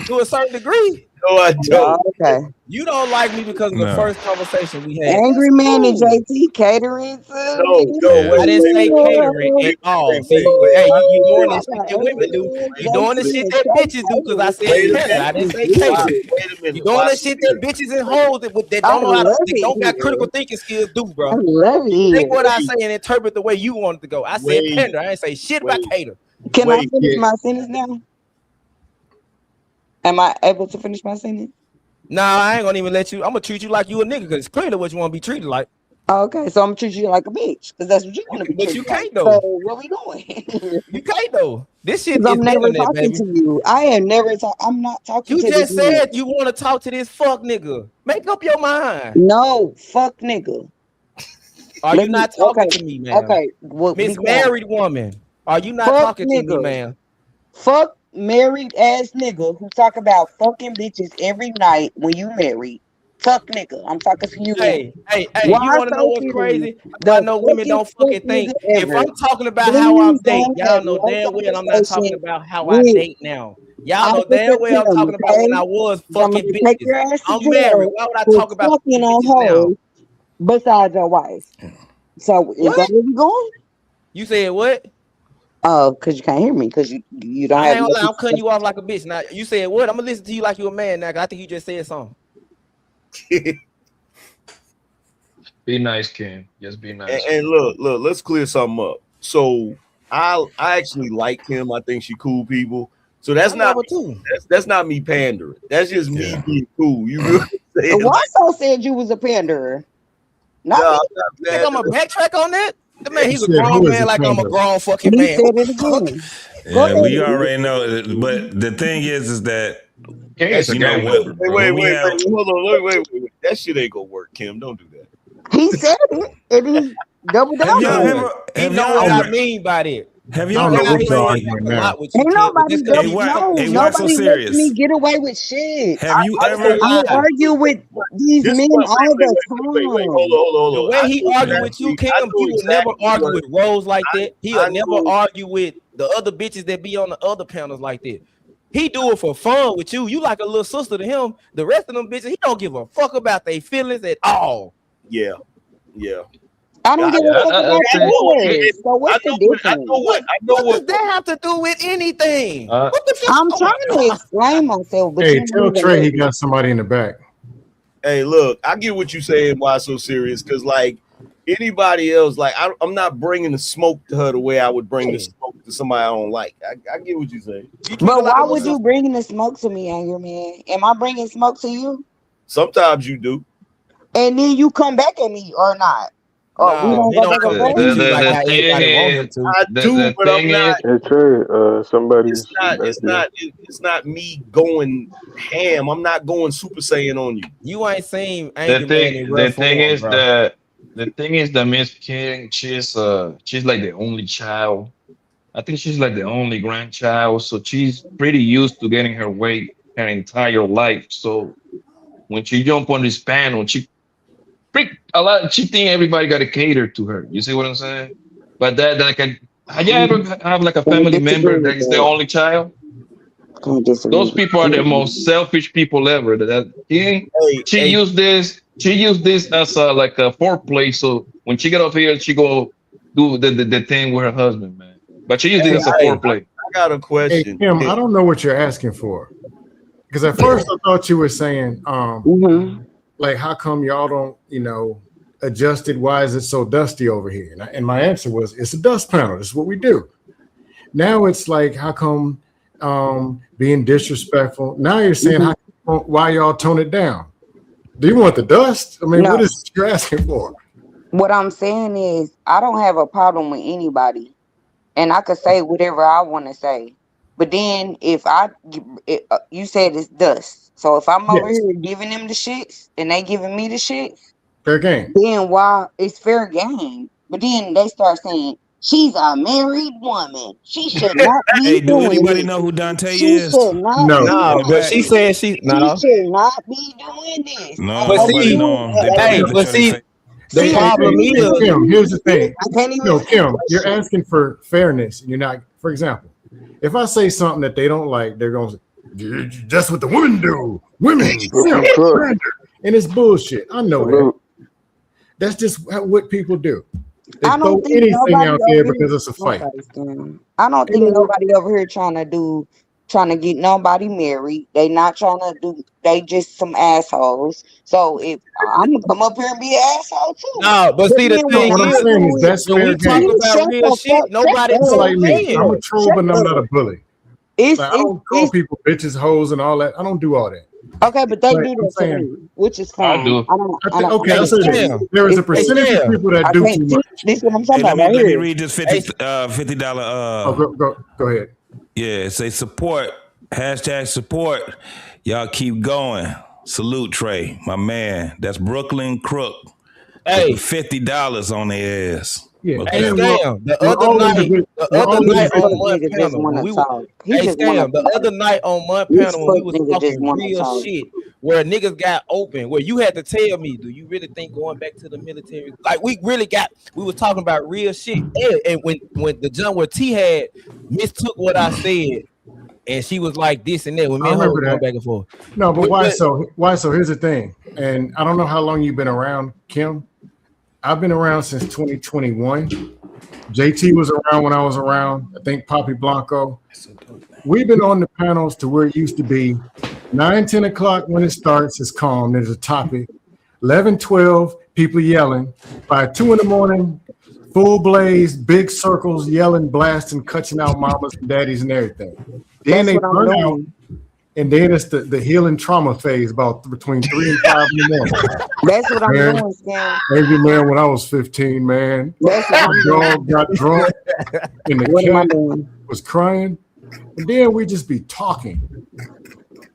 To a certain degree. No, I don't. Okay. You don't like me because of the first conversation we had. Angry Man and JT catering to No, I didn't say catering at all. See, hey, you doing this shit that women do. You doing the shit that bitches do because I said catering. I didn't say catering. You doing the shit that bitches and hoes that don't know how to, that don't got critical thinking skills do, bro. I love it. Take what I say and interpret the way you want it to go. I said pander. I didn't say shit about cater. Can I finish my sentence now? Am I able to finish my sentence? Nah, I ain't gonna even let you. I'm gonna treat you like you a nigga because it's clearly what you want to be treated like. Okay, so I'm gonna treat you like a bitch because that's what you want to be. But treated you can't like. though. So what we doing? You can't though. This shit is I'm never internet, talking baby. to you. I am never talking. I'm not talking You to just this nigga. said you want to talk to this fuck nigga. Make up your mind. No, fuck nigga. Are you not talking to me, man? Okay, well, Miss Married Woman. Are you not Fuck talking to me, nigga. man? Fuck married ass nigga who talk about fucking bitches every night when you married. Fuck nigga. I'm talking to you. Hey, you Why want to know what's fucking crazy? the I know women don't fucking fucking think. nigga If ever. I'm talking about how I'm Please dating, don't y'all have know no damn well I'm not talking conversation about how I with date now. Y'all know damn well I'm talking about when I was fucking Take your bitches. ass to I'm married. jail Why would I for talk about fucking on bitches now? hoes besides your wife. So is that where you going? You said what? Oh, because you can't hear me because you don't I have ain't gonna lie, no- I'm cutting you off like a bitch. Now you said what? I'm gonna listen to you like you a man now. 'Cause I think you just said something. Be nice, Ken. Just be nice. And look, let's clear something up. So I actually like him. I think she cool people. So that's I not love her too. that's not me pandering. That's just me being cool. You really saying Wasso said you was a panderer. Not No, me. You think I'm gonna backtrack on that? The man, he's a Said, grown who is man a like I'm a pander? grown fucking He man. said it again. Yeah, we already know. But the thing is that It's a You know game what? over, Wait, we have- hold on, wait. That shit ain't gonna work, Kim. Don't do that. He said it, and he doubled down. Have y'all on it. ever? He Have know y'all what I ever? mean by that. Have I y'all don't know ever what y'all played? arguing A now. lot with you, Ain't Kim, but nobody just 'cause Hey, you double, why? no, Hey, why so nobody lets serious? me get away with shit. Have you I ever? don't argue with these This men one, all the time. hold the on. way he I argue with you, Kim, know he would never exactly argue what with Rose like that. He'll I never know. argue with the other bitches that be on the other panels like that. He do it for fun with you. You like a little sister to him. The rest of them bitches, he don't give a fuck about their feelings at all. Yeah. I don't give a fuck about yours. So what's the difference? What does that have to do with anything? What the fuck? I'm trying to explain myself, but Hey, you tell don't even Trey he let me. got somebody in the back. Hey, look, I get what you saying. Why so serious? Because like anybody else, like I'm not bringing the smoke to her the way I would bring the smoke to somebody I don't like. I get what you saying. But why would you bring the smoke to me, Angry Man? Am I bringing smoke to you? Sometimes you do. And then you come back at me or not? Or we No, don't he go don't back come and back forth? at you like how thing everybody want him is, to. I do, the but I'm thing not. is, Hey Trey, somebody's back here. It's not me going ham. I'm not going Super Saiyan on you. You ain't seen the Angry Man in thing, real the thing form, is bro. the thing is that Miss King, she's like the only child. I think she's like the only grandchild, so she's pretty used to getting her way her entire life. So when she jump on this panel, she think everybody got to cater to her. You see what I'm saying? But have you ever have like a I family disagree member that with is the that. only child? I disagree. Those people are the most selfish people ever. She Hey, used this as like a foreplay. So when she get off here, she go do the thing with her husband, man. But she used it as a foreplay. I got a Hey, question. Kim, I don't know what you're asking for. Because at first I thought you were saying, like, how come y'all don't, adjust it? Why is it so dusty over here? And my answer was, it's a dust panel. This is what we do. Now it's like, how come being disrespectful? Now you're saying, why y'all tone it down? Do you want the dust? I mean, No. what is it you're asking for? What I'm saying is, I don't have a problem with anybody, and I could say whatever I want to say. But then, if you said it's dust, so if I'm over Yes. here giving them the shits and they giving me the shits, Fair game. then why it's fair game? But then they start saying she's a married woman. She should not be Hey, do doing anybody this. know who Dante She is? should not No. be Nah, doing but she this. said she She no. should not be doing this. No, But nobody see, know him. They hey, probably but try to see, say. the See, problem I can't is, even Kim, here's the thing. I can't even No, answer Kim, the you're question. asking for fairness. And you're not, for example, if I say something that they don't like, they're going to say, that's what the women do. Women. And it's bullshit. I know that. That's just what people do. They I throw don't think anything nobody out there over because here. it's a fight. Okay, Stan. I don't think nobody over here trying to get nobody married. They not trying to do. They just some assholes. So if I'm gonna come up here and be an asshole too. no, but see, the then thing What I'm is, saying is that's when fair we talk game. about shut real the shit, fuck. nobody Shut That's the like goes me. in. I'm a troll, but I'm not a bully. It's Like, I don't call it's people bitches, hoes, and all that. I don't do all that. okay, but they But do I'm that to saying, me, which is I fine. do. I don't. okay, I I'll say this. Scam. There is a It's percentage of people that I do can't too teach. much. This is what I'm talking Hey, about right let me here. read this Hey, $50. Oh, go ahead. Yeah, say support. Hashtag support. Y'all keep going. Salute Trey, my man. That's Brooklyn Crook. hey, $50 on their ass. Yeah, Okay. hey, Scam. The other night on Fuck Month nigga just panel, when want we to were, talk. He hey, just want Scam. to The talk. other night on Month This panel, when we fuck was nigga just talking want to real talk. shit, where niggas got open, where you had to tell me, do you really think going back to the military? Like we was talking about real shit. And when the jump where T had mistook what I said, and she was like this and that, when me I and her was remember going that. back and forth. No, but why so? Why so? Here's the thing, and I don't know how long you've been around, Kim. I've been around since 2021. JT was around when I was around. I think Poppy Blanco. We've been on the panels to where it used to be 9, 10 o'clock when it starts, it's calm. There's a topic. 11, 12, people yelling. By 2 in the morning, full blaze, big circles, yelling, blasting, cutting out mamas and daddies and everything. Then That's they what I'm burn out. doing. And then it's the healing trauma phase about between 3 and 5 in the morning. That's what I'm Man, doing, Scam. Angry man, when I was 15, man, That's what I'm the doing. dog got drunk and the What am I cat doing? was crying. And then we just be talking.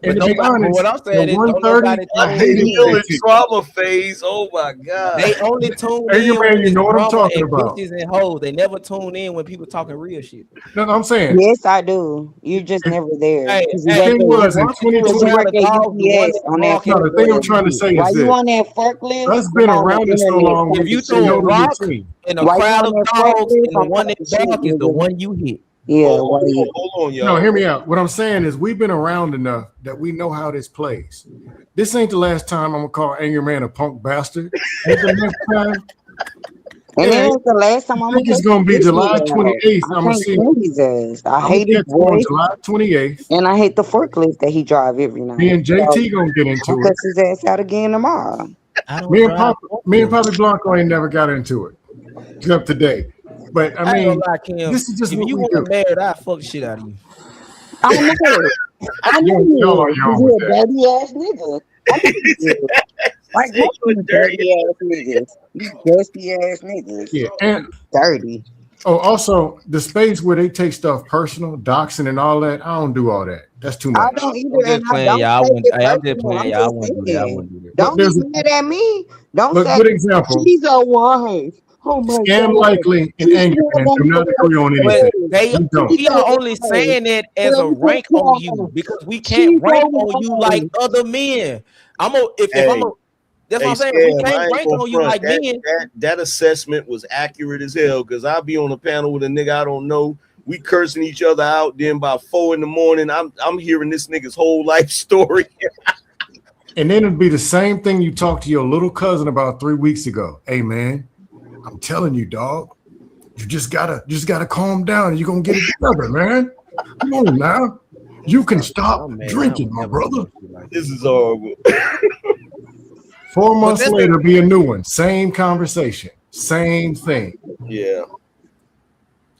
And But to be honest, what I'm saying the is, don't 130, nobody I tune hated in. Still in JT. trauma phase. Oh my god. They only tune Hey, in man, when you it's know what I'm drama talking and about. bitches and hoes. They never tune in when people talking real shit. No, I'm saying. Yes, I do. You're just never there. Hey, Because The you work thing was in at, because you 2020. work at the one UPS that on that block is No, the thing I'm forklift. trying to say Why is you this: on that forklift? us I'm been on the around it so internet long, if typing you shit. throw a know the rock routine. in a Why you crowd on of that dogs forklift? and the I'm one that typing shit, bark is the nigga. one you hit. Yeah, why you? Hold on, No, y'all. hear me out. What I'm saying is we've been around enough that we know how this plays. This ain't the last time I'm gonna call Angry Man a punk bastard. Ain't the next time. And It it ain't. ain't the last time I I'm gonna think it's catch gonna be his July pussy out. 28th. I I'm gonna can't see. stand his ass. I I'm gonna hate his catch him on voice, July 28th. and I hate the forklift that he drive every Me night. and So JT gonna get I'll into catch it. his ass out again tomorrow. I don't Me and drive. Poppy Blanco ain't never got into it. Except today. But I I ain't gonna mean, lie, Kim. this is just If what you we want do. to marry, I fuck the shit out of you. I know it. I know Y'all you are is. young You with a that. dirty ass nigga. I know you is. Like Say most you a of you dirty. dirty ass niggas. You dusty ass niggas. Yeah, and Dirty. also the space where they take stuff personal, doxing and all that. I don't do all that. That's too I much. don't I'm either, and just I playing, don't y'all. take it I'm just personal. playing, I'm y'all. I just wouldn't do that. I saying. wouldn't do that. Look, Don't get mad at me. Don't say good example. she's a wife. Oh my Scam god. Likely and She's Angry still Man gonna do be a not agree on But anything. they We we don't. are only saying it as a rank on you because we can't She's rank a on you like wife. other men. I'm a if I'm Hey, a that's what hey, I'm saying. We Scam, can't I ain't rank gonna on you front. like men. That assessment was accurate as hell because I'll be on a panel with a nigga I don't know. We cursing each other out. Then by 4 a.m, I'm hearing this nigga's whole life story. And then it'd be the same thing you talked to your little cousin about 3 weeks ago. Hey man, I'm telling you, dog, you just gotta calm down and you're gonna get it together, man. Come on now. You can stop drinking, my brother. This is horrible. 4 months that's later, be a new one. Same conversation. Same thing. Yeah.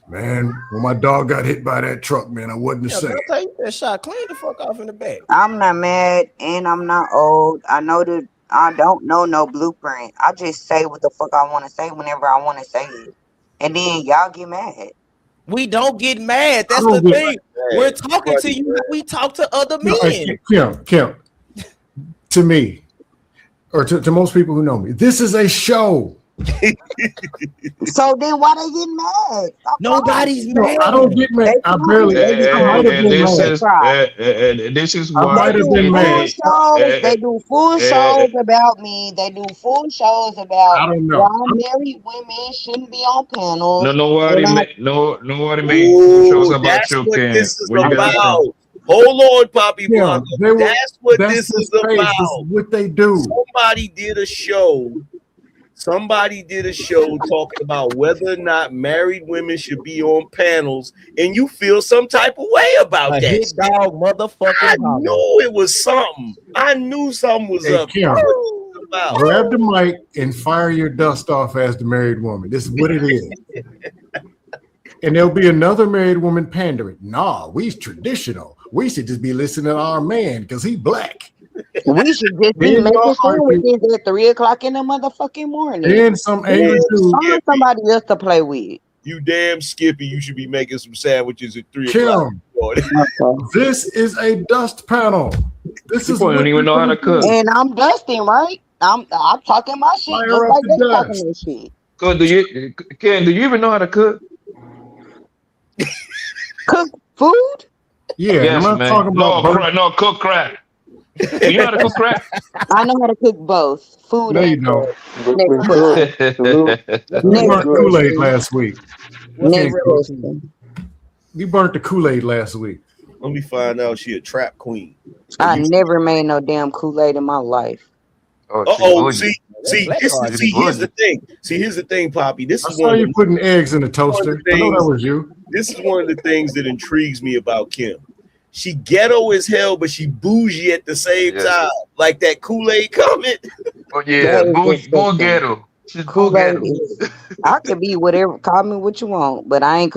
Man, when my dog got hit by that truck, man, I wasn't the Yeah, same. they'll take that shot. Clean the fuck off in the back. I'm not mad and I'm not old. I don't know no blueprint. I just say what the fuck I want to say whenever I want to say it. And then y'all get mad. We don't get mad. I That's don't the get thing. We're talking to you. We talk to other No, men. Kim, to me, or to most people who know me, this is a show. So then why they get mad? Stop Nobody's crying. mad. I don't get mad. I barely. I might have been mad. This is I why might have been mad. They do full shows about me. They do full shows about I don't why know. married women shouldn't be on panels. nobody And I, made nobody made shows Ooh, about that's you, what Ken. this is Where you got it from? about. Hold on, Poppy Yeah, Blanco. they were. That's what That's this the is space. This is about. what they do. Somebody did a show. Somebody did a show talking about whether or not married women should be on panels, and you feel some type of way about A that. hit dog motherfucking I holler. knew it was something. I knew something was Hey, up. Kim, What is this about? grab the mic and fire your dust off as the married woman. This is what it is. And there'll be another married woman pandering. Nah, we's traditional. We should just be listening to our man because he black. we should just be Then making y'all argue. sandwiches at 3 o'clock in the motherfucking morning. Then some angry dude. Find somebody else to play with. You damn Skippy, you should be making some sandwiches at 3 o'clock. Kim, in the morning. this is a dust panel. This is don't even know how to cook. And I'm dusting, right? I'm talking my shit Fire just up like the they dust. talking their shit. Ken, do you even know how to cook? Cook food? Yeah, Yes, I'm not man. talking about No, cook crack. Do you know how to cook crack? I know how to cook both food No, you and don't. next question. You burnt Kool-Aid last week. Next question. You burnt the Kool-Aid last week. Let me find out she a trap queen. I never made no damn Kool-Aid in my life. See, here's the thing. See, here's the thing, Poppy. This I is saw one of you the, putting eggs in the toaster. I know that was you. This is one of the things that intrigues me about Kim. She ghetto as hell, but she bougie at the same time. Like that Kool-Aid comment. Oh yeah, bull ghetto. She's bull Kool-Aid ghetto. is, I could be whatever, call me what you want, but I ain't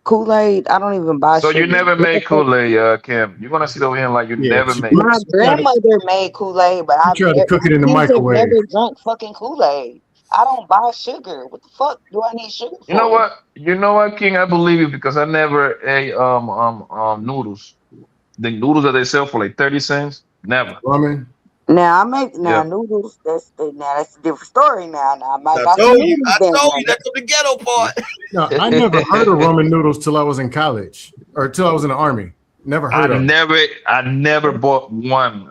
Kool-Aid. I don't even buy So sugar. you never made Kool-Aid, Kim. You're gonna sit over here like you never made. My grandmother made Kool-Aid, but I've tried to cook it in the microwave. never drunk fucking Kool-Aid. I don't buy sugar. What the fuck do I need sugar for? You know what, King? I believe you because I never ate noodles. the noodles that they sell for like 30 cents. Never. Ramen. Now I make noodles. That's a different story. Now I might buy some noodles. I told you that's the ghetto part. No, I never heard of ramen noodles till I was in college or till I was in the army. Never heard of. I never bought one.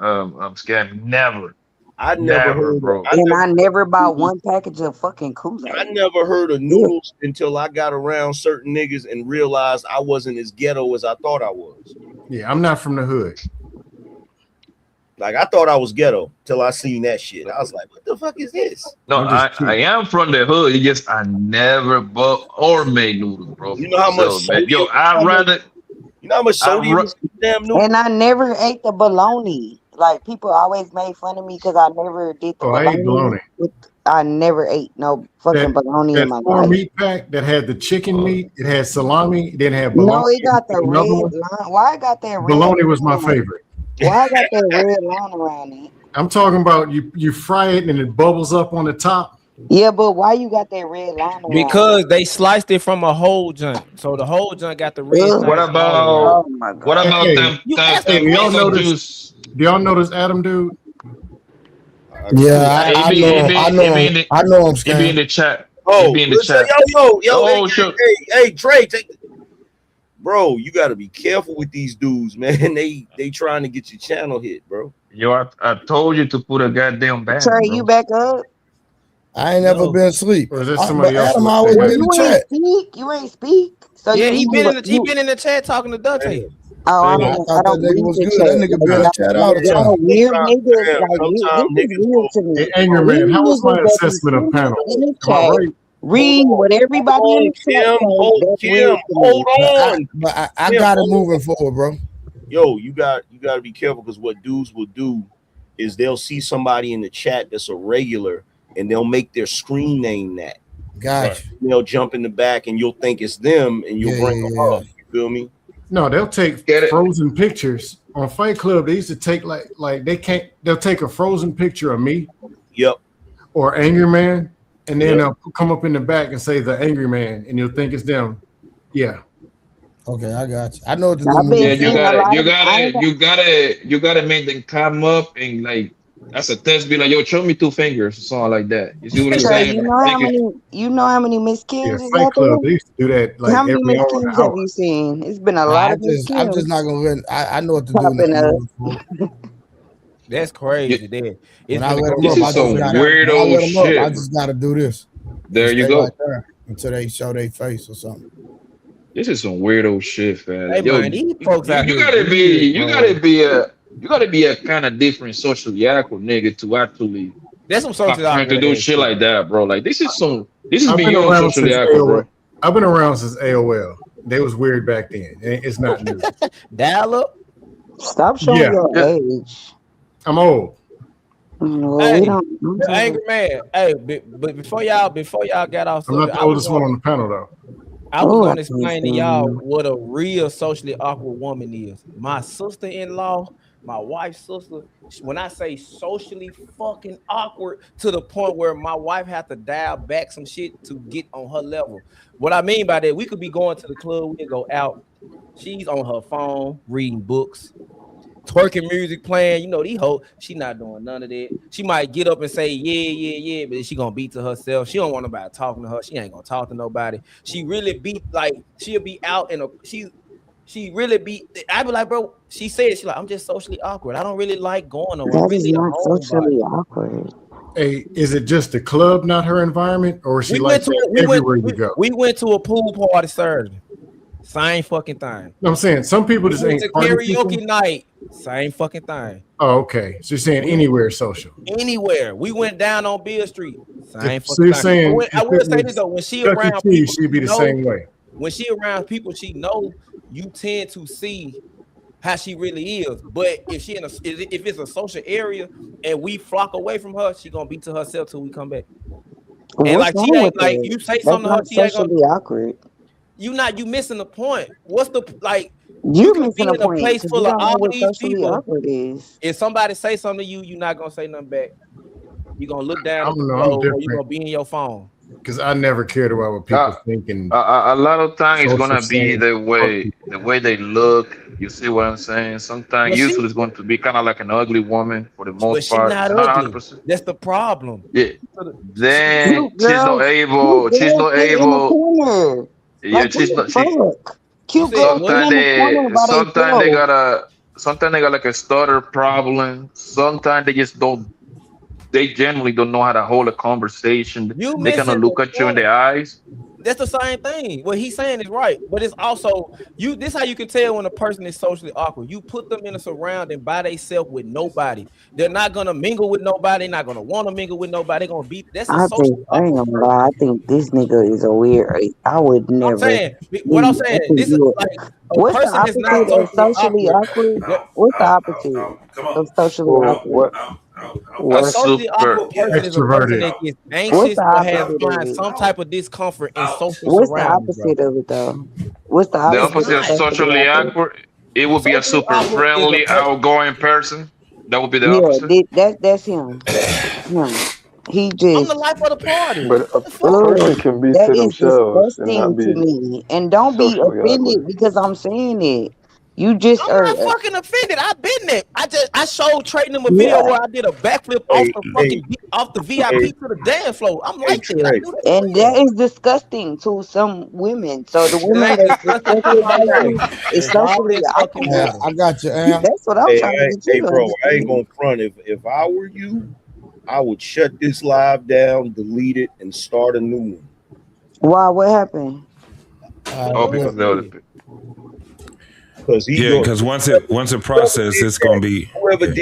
Scam. Never. I never heard, bro. I never bought one package of fucking Kool-Aid. I never heard of noodles until I got around certain niggas and realized I wasn't as ghetto as I thought I was. Yeah, I'm not from the hood. Like I thought I was ghetto till I seen that shit. I was like, what the fuck is this? No, I am from the hood. It's just I never bought or made noodles, bro. You know how much sodium, yo, I rather. You know how much sodium is in damn noodles? And I never ate the bologna. Like people always made fun of me because I never did the bologna. I ate bologna. I never ate no fucking bologna in my life. Meat pack that had the chicken meat, it had salami, then had bologna. No, it got the red line. Why I got that red? Bologna was my favorite. Why I got that red line around it? I'm talking about you fry it and it bubbles up on the top. Yeah, but why you got that red line around Because they sliced it from a whole junk, so the whole junk got the red. What about them? Do y'all know this Adam dude? Yeah, I know him. He be in the chat. Oh, be in the chat. Yo, hey, Trey, bro, you got to be careful with these dudes, man. They trying to get your channel hit, bro. Yo, I told you to put a goddamn ban. Trey, you back up? I ain't never been asleep. Or is that somebody else? Adam always been in the chat. You ain't speak. So yeah, he been in the chat talking to Dante. Oh, I thought that don't nigga was good. That nigga be in the chat all the time. Weird niggas, weird to me. Hey, Angry Man, how was my assessment of panel? Am I right? Read what everybody in the chat Kim, hold on. But I got it moving forward, bro. Yo, you got to be careful because what dudes will do is they'll see somebody in the chat that's a regular and they'll make their screen name that. Gotcha. They'll jump in the back and you'll think it's them and you'll bring them up. You feel me? No, they'll take frozen pictures on Fight Club. They used to take they'll take a frozen picture of me. Yep. Or Angry Man, and then they'll come up in the back and say the Angry Man, and you'll think it's them. Yeah. Okay, I got you. I know what to Yeah, do. you gotta make them come up and like that's a test. Be like, yo, show me 2 fingers or something like that. You see what I'm saying? You know how many Miss Kims is Fight out Club, there? they used to do that like How many every Miss hour. Kims have you seen? It's been a lot of Miss Kims. I'm just not gonna win. I know what to Popping do. That's crazy. Then When I let them This up, is some weirdo shit. I just gotta do this. There you Stay go. right there until they show their face or something. This is some weirdo shit, man. Hey, Yo, man, these folks out you here. gotta be a kind of different socially awkward nigga to actually That's some socially trying to awkward do ass shit like that, bro. Like this is I've been beyond around socially since awkward, bro. AOL. I've been around since AOL. They was weird back then. It's not new. Dial up. Stop showing your age. I'm old. Hey, Angry Man. Hey, but before y'all got off, I'm not the oldest one on the panel though. I was gonna explain to y'all what a real socially awkward woman is. My sister-in-law, my wife's sister, when I say socially fucking awkward to the point where my wife had to dial back some shit to get on her level. What I mean by that, we could be going to the club, we could go out. She's on her phone reading books, twerking music playing. You know, these hoes, she not doing none of that. She might get up and say, yeah, but she gonna beat to herself. She don't want nobody talking to her. She ain't gonna talk to nobody. She really be like, she'll be out in a, she really be, I be like, bro, she said, she like, I'm just socially awkward. I don't really like going nowhere. That is not socially awkward. Hey, is it just the club, not her environment, or is she like everywhere you go? We went to a pool party Saturday. Same fucking thing. I'm saying some people just ain't a karaoke night. Same fucking thing. Oh, okay. So you're saying anywhere social? Anywhere. We went down on Beale Street. Same fucking So you're thing. saying I will say this though, when she Chuck E. around Cheese, people, she'd be the same way. When she around people she know, you tend to see how she really is. But if she if it's a social area and we flock away from her, she gonna beat to herself till we come back. And like she ain't like you say something to her, she ain't gonna awkward. You missing the point. What's the like? You can be in a place full of all these people. Is. If somebody say something to you, you're not gonna say nothing back. You're gonna look down I don't know, or I'm you're gonna be in your phone. because I never cared about what people think. And a lot of times it's gonna social be saying. the way they look. You see what I'm saying? Sometimes But usually it's going to be kind of like an ugly woman for the but most she part. not It's not ugly. 100%. That's the problem. Yeah. Then Cute girls she's get not in the able. corner. Yeah, Like she's what not. She the fuck? Cute said girls what? get in the corner by sometimes they got like a stutter problem. Sometimes they just don't. They generally don't know how to hold a conversation. You They kind of missing look the at you in point. the eyes. That's the same thing. What he's saying is right, but it's also you. This how you can tell when a person is socially awkward. You put them in a surrounding by themselves with nobody. They're not gonna mingle with nobody. They're not gonna want to mingle with nobody. They're gonna be. That's a I socially think I ain't awkward gonna person. lie. I think this nigga is a weird. I would I'm never. saying what I'm I saying. think This is you. like a What's the person that's not opposite of socially socially awkward. awkward? What's the opposite of socially Well, awkward? A what? A socially super. awkward person is a person Extroverted. that gets What's anxious the or has opposite of find it? some type of discomfort in social What's the surroundings, bro. opposite of it though? What's the The It's opposite opposite of of not. socially socially awkward? awkward, it would be a Socially super awkward is a friendly, person. outgoing person. That would be the Yeah, opposite. that's him. Him. He I'm just. the life of the party. But What the a fuck? person can be That to is themselves and disgusting not to be me. And don't be socially offended awkward. because I'm saying it. You just I'm are. not fucking offended. I've been there. I showed trading them a Yeah. video where I did a backflip off Hey, the hey, fucking off the VIP hey, to the dance floor. I'm hey, like that. I Trey. do that for And that real. is disgusting to some women. So the It women ain't that's disgusting to disgusted by my Trey. you wife. is It's all socially that fucking awkward. matter. I got you, Am. That's what I'm Hey, trying to get hey, you to bro, I ain't understand. gonna front. If I were you, I would shut this live down, delete it, and start a new one. Why? What happened? Oh, because the other people. Because he Yeah, going because once it processes, it's gonna be whoever yeah. did